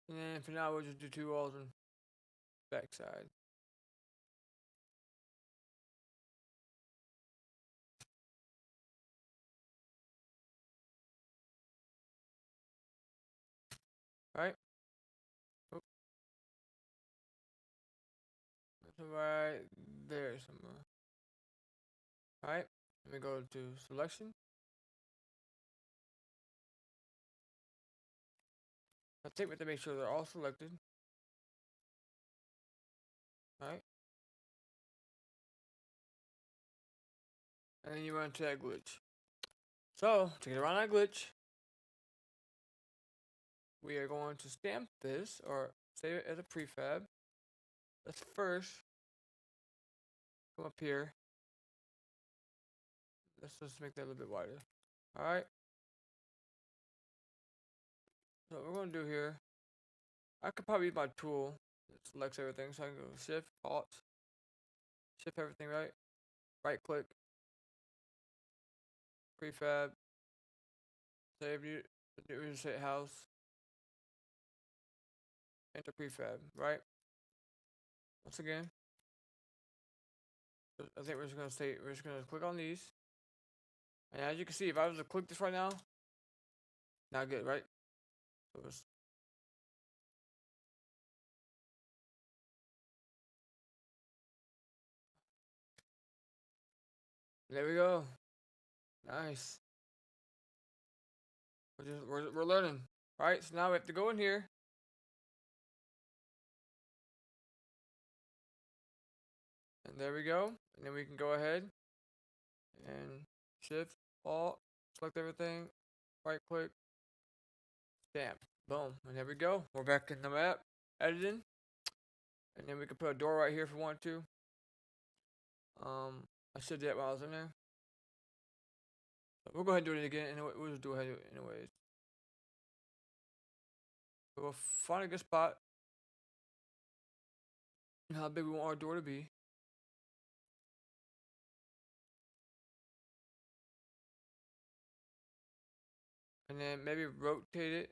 And then for now, we'll just do two walls on back side. Right? Oh, that's right there somewhere. Alright, let me go to selection. I think we have to make sure they're all selected. Alright. And then you run to that glitch. So, to get around that glitch, we are going to stamp this or save it as a prefab. Let's first come up here. Let's just make that a little bit wider. Alright. So what we're going to do here, I could probably use my tool that selects everything. So I can go shift, alt, shift everything right click, prefab, save you, real estate house, enter prefab, right? Once again, I think we're just gonna click on these. And as you can see, if I was to click this right now, not good, right? So there we go. Nice. We're learning. Alright, so now we have to go in here. And there we go. And then we can go ahead and shift, alt, select everything, right click, stamp. Boom. And there we go. We're back in the map, editing. And then we can put a door right here if we want to. I should do that while I was in there. But we'll go ahead and do it again. Anyway, we'll just do it anyways. We'll find a good spot. And how big we want our door to be. And then maybe rotate it.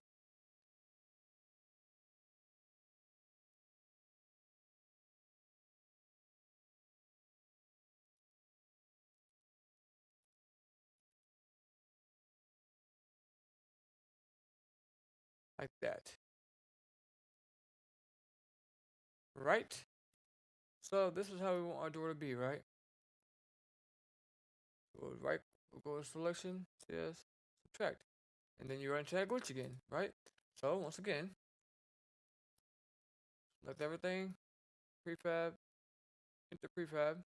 Like that. Right? So this is how we want our door to be, right? We'll go to selection, CS, subtract. And then you run into that glitch again, right? So once again, select everything, prefab, enter prefab,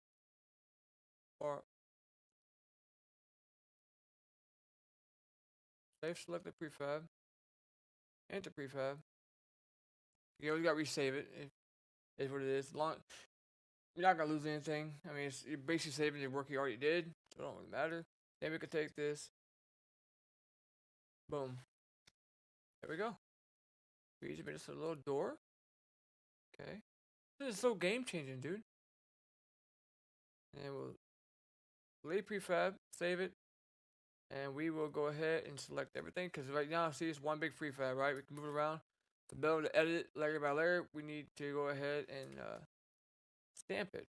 or save selected prefab, enter prefab. You always gotta resave it. Is what it is. You're not gonna lose anything. I mean, you're basically saving the work you already did, so it don't really matter. Then we could take this. Boom. There we go. We just made this a little door. Okay. This is so game changing, dude. And we'll delete prefab, save it, and we will go ahead and select everything because right now, see, it's one big prefab, right? We can move it around. To be able to edit layer by layer, we need to go ahead and stamp it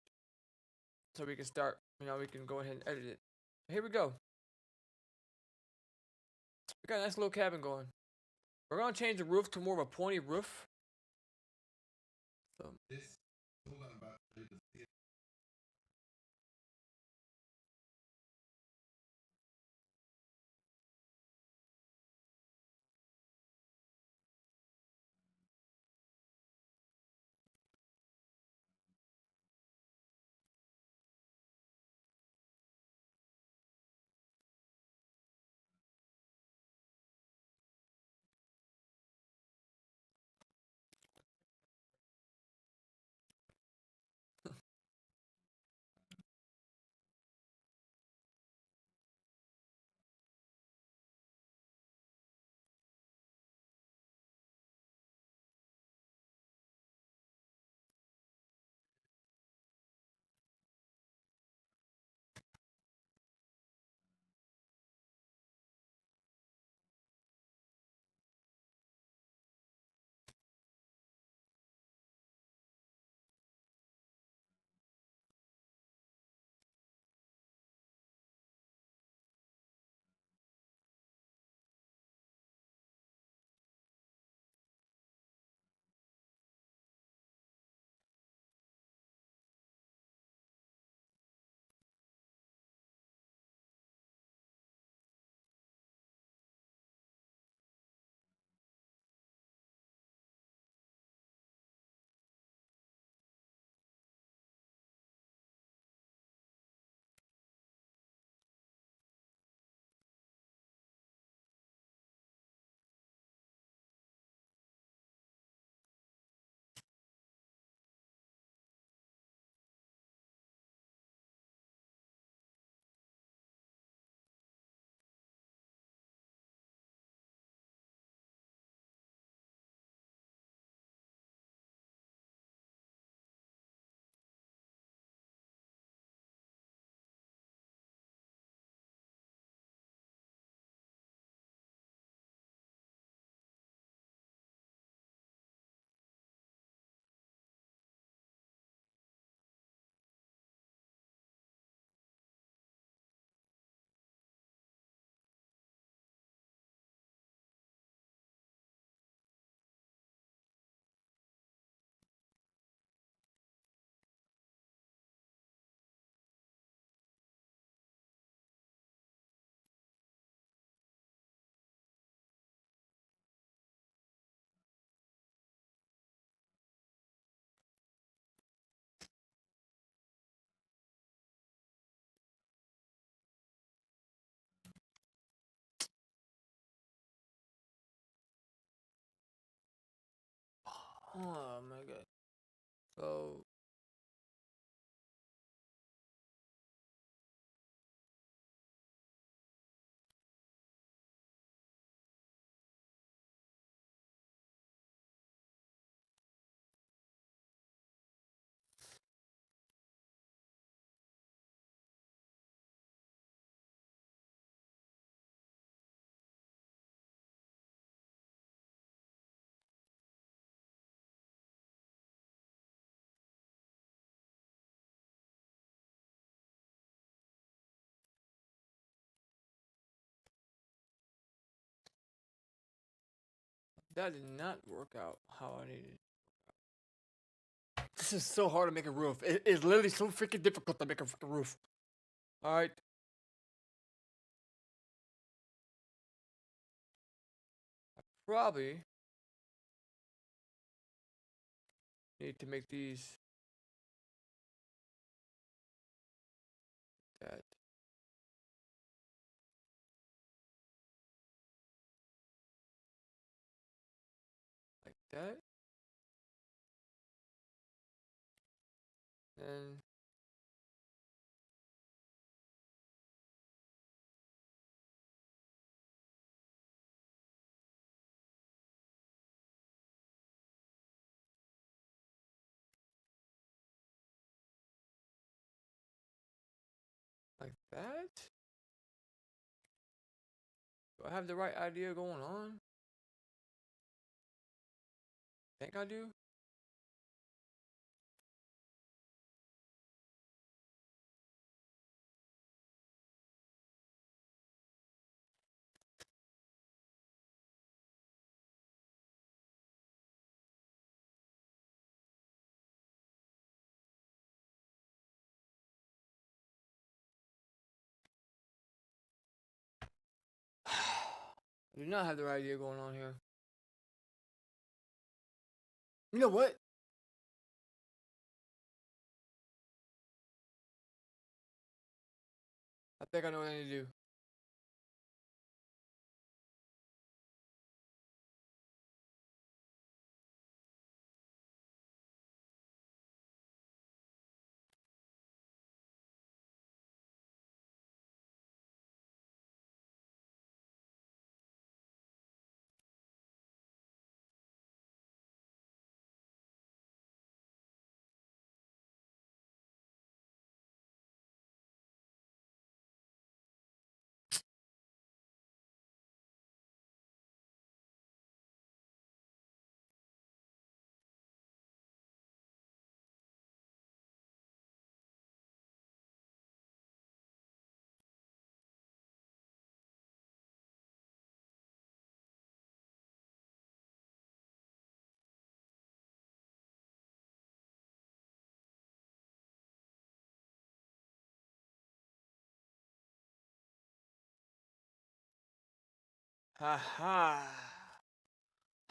so we can start. We can go ahead and edit it. Here we go. We got a nice little cabin going. We're gonna change the roof to more of a pointy roof. So This all I'm about to do the oh my god. So that did not work out how I needed. This is so hard to make a roof. It is literally so freaking difficult to make a freaking roof. All right. Probably need to make these that like that. And that? Do I have the right idea going on? Think I do? I do not have the right idea going on here. You know what? I think I know what I need to do. Ha ha.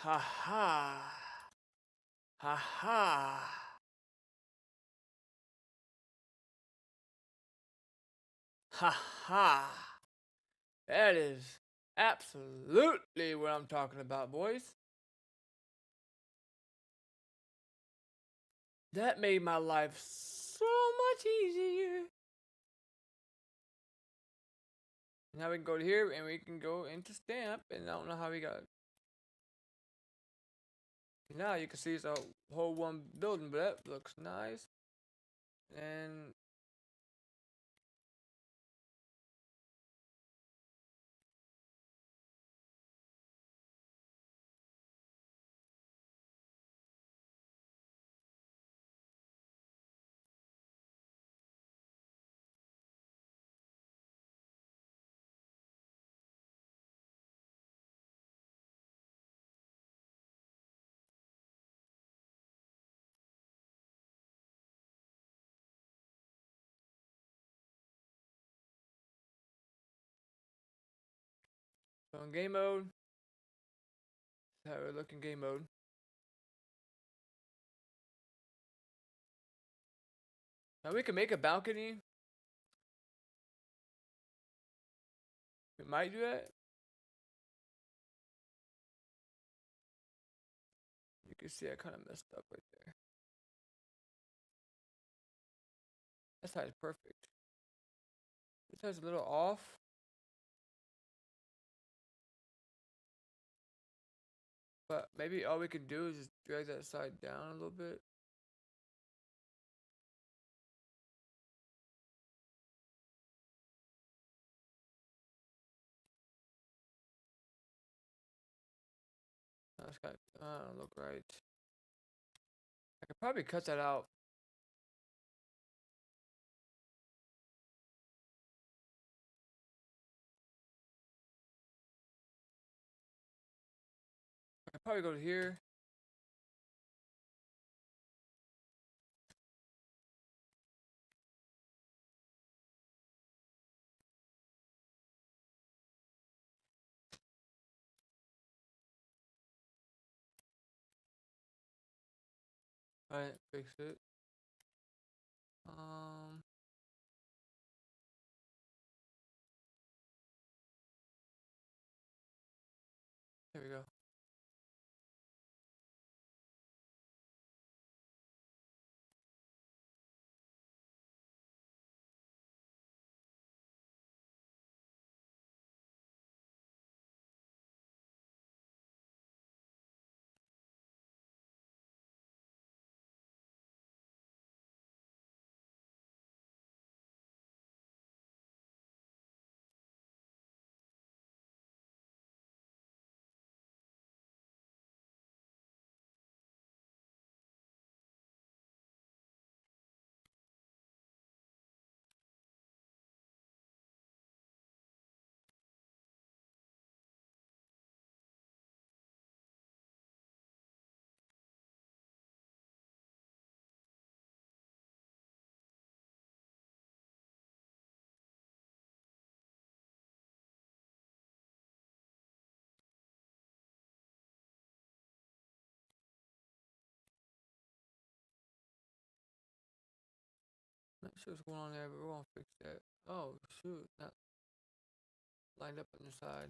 Ha ha. Ha ha. Ha ha. That is absolutely what I'm talking about, boys. That made my life so much easier. Now we can go to here and we can go into stamp, and I don't know how we got it. Now you can see it's a whole one building, but that looks nice. And so in game mode, that's how we look in game mode. Now we can make a balcony. We might do that. You can see I kind of messed up right there. That side's perfect. This side's a little off. But maybe all we can do is just drag that side down a little bit. That's kind of, don't look right. I could probably cut that out. I could probably go to here. Alright, fix it. There we go. Not sure what's going on there, but we're gonna fix that. Oh shoot, not lined up on the side.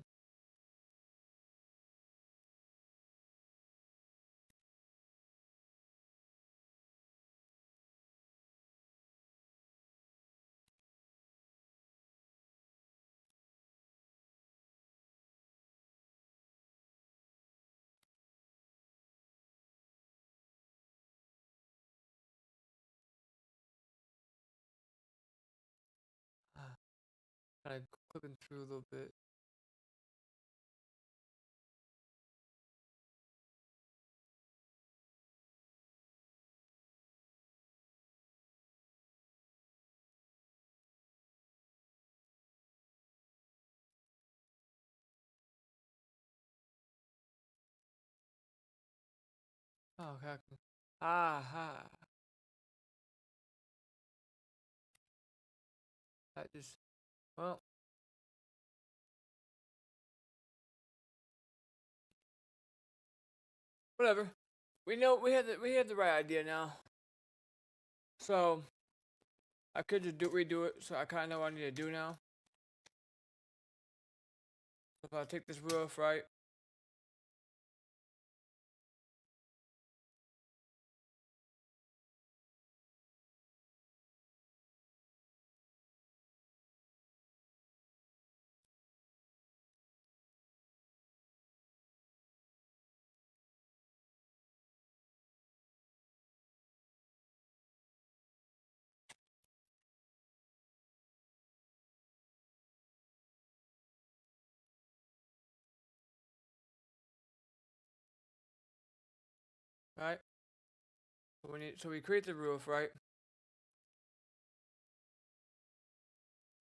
Ah, kind of clipping through a little bit. Oh, okay. Aha. That just, well, whatever. We know we have the right idea now. So I could just redo it. So I kind of know what I need to do now. So if I take this roof right, right? So we create the roof, right?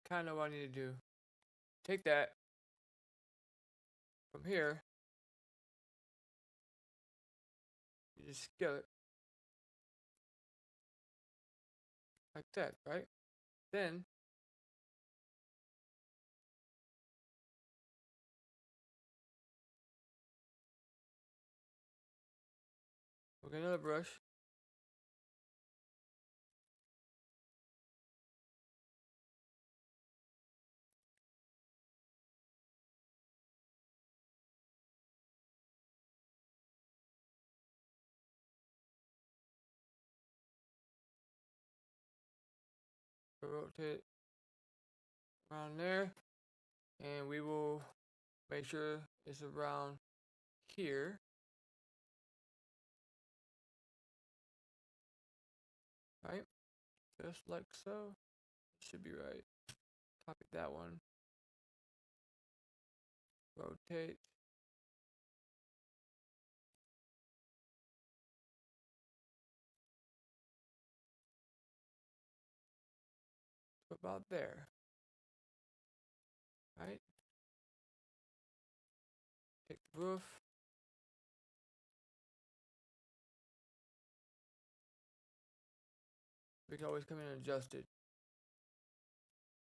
Kind of know what I need to do. Take that from here. You just scale it like that, right? Then we'll get another brush. Rotate around there, and we will make sure it's around here, right? Just like so. Should be right. Copy that one. Rotate. To about there, right? Take the roof. We can always come in and adjust it.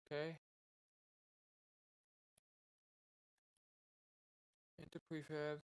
Okay. Into prefab.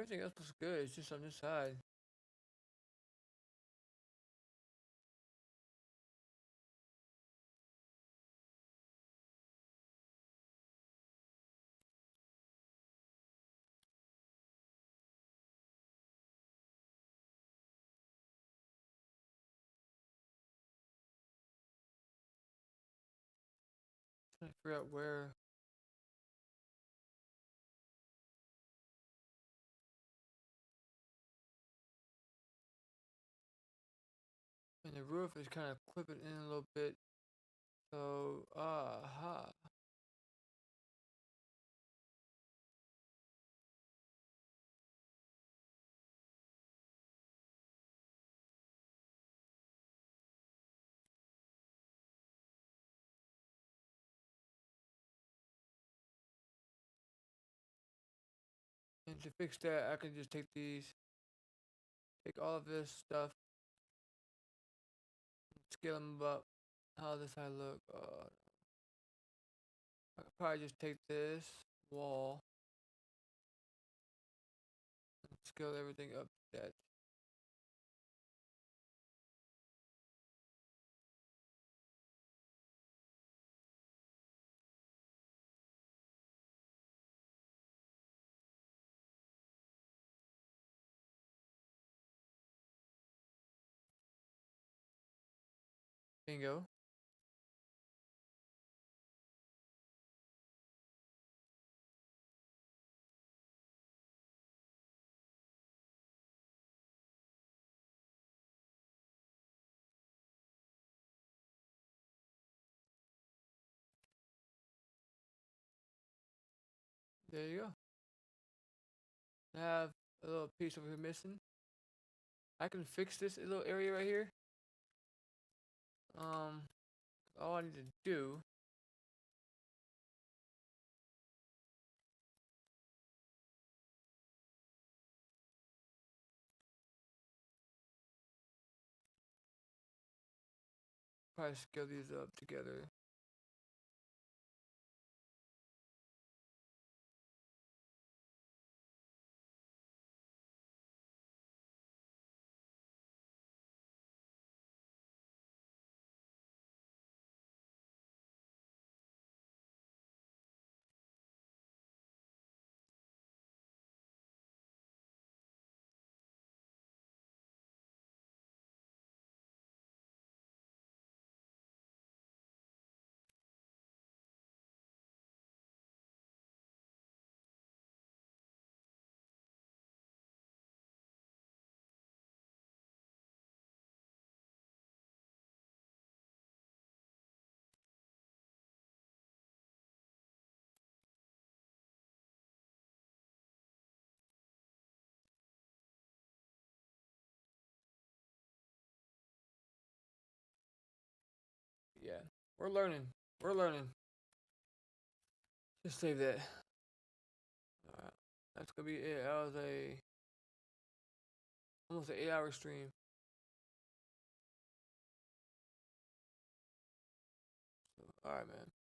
Everything else looks good. It's just on this side. Trying to figure out where. And the roof is kind of clipping in a little bit. So, aha. And to fix that, I can just take all of this stuff, scale them up. How does this side look? I could probably just take this wall and scale everything up to that. Bingo. There you go. I have a little piece over here missing. I can fix this little area right here. All I need to do probably scale these up together. Yeah, we're learning. We're learning. Just save that. Alright, that's gonna be it. That was almost an 8-hour stream. Alright, man.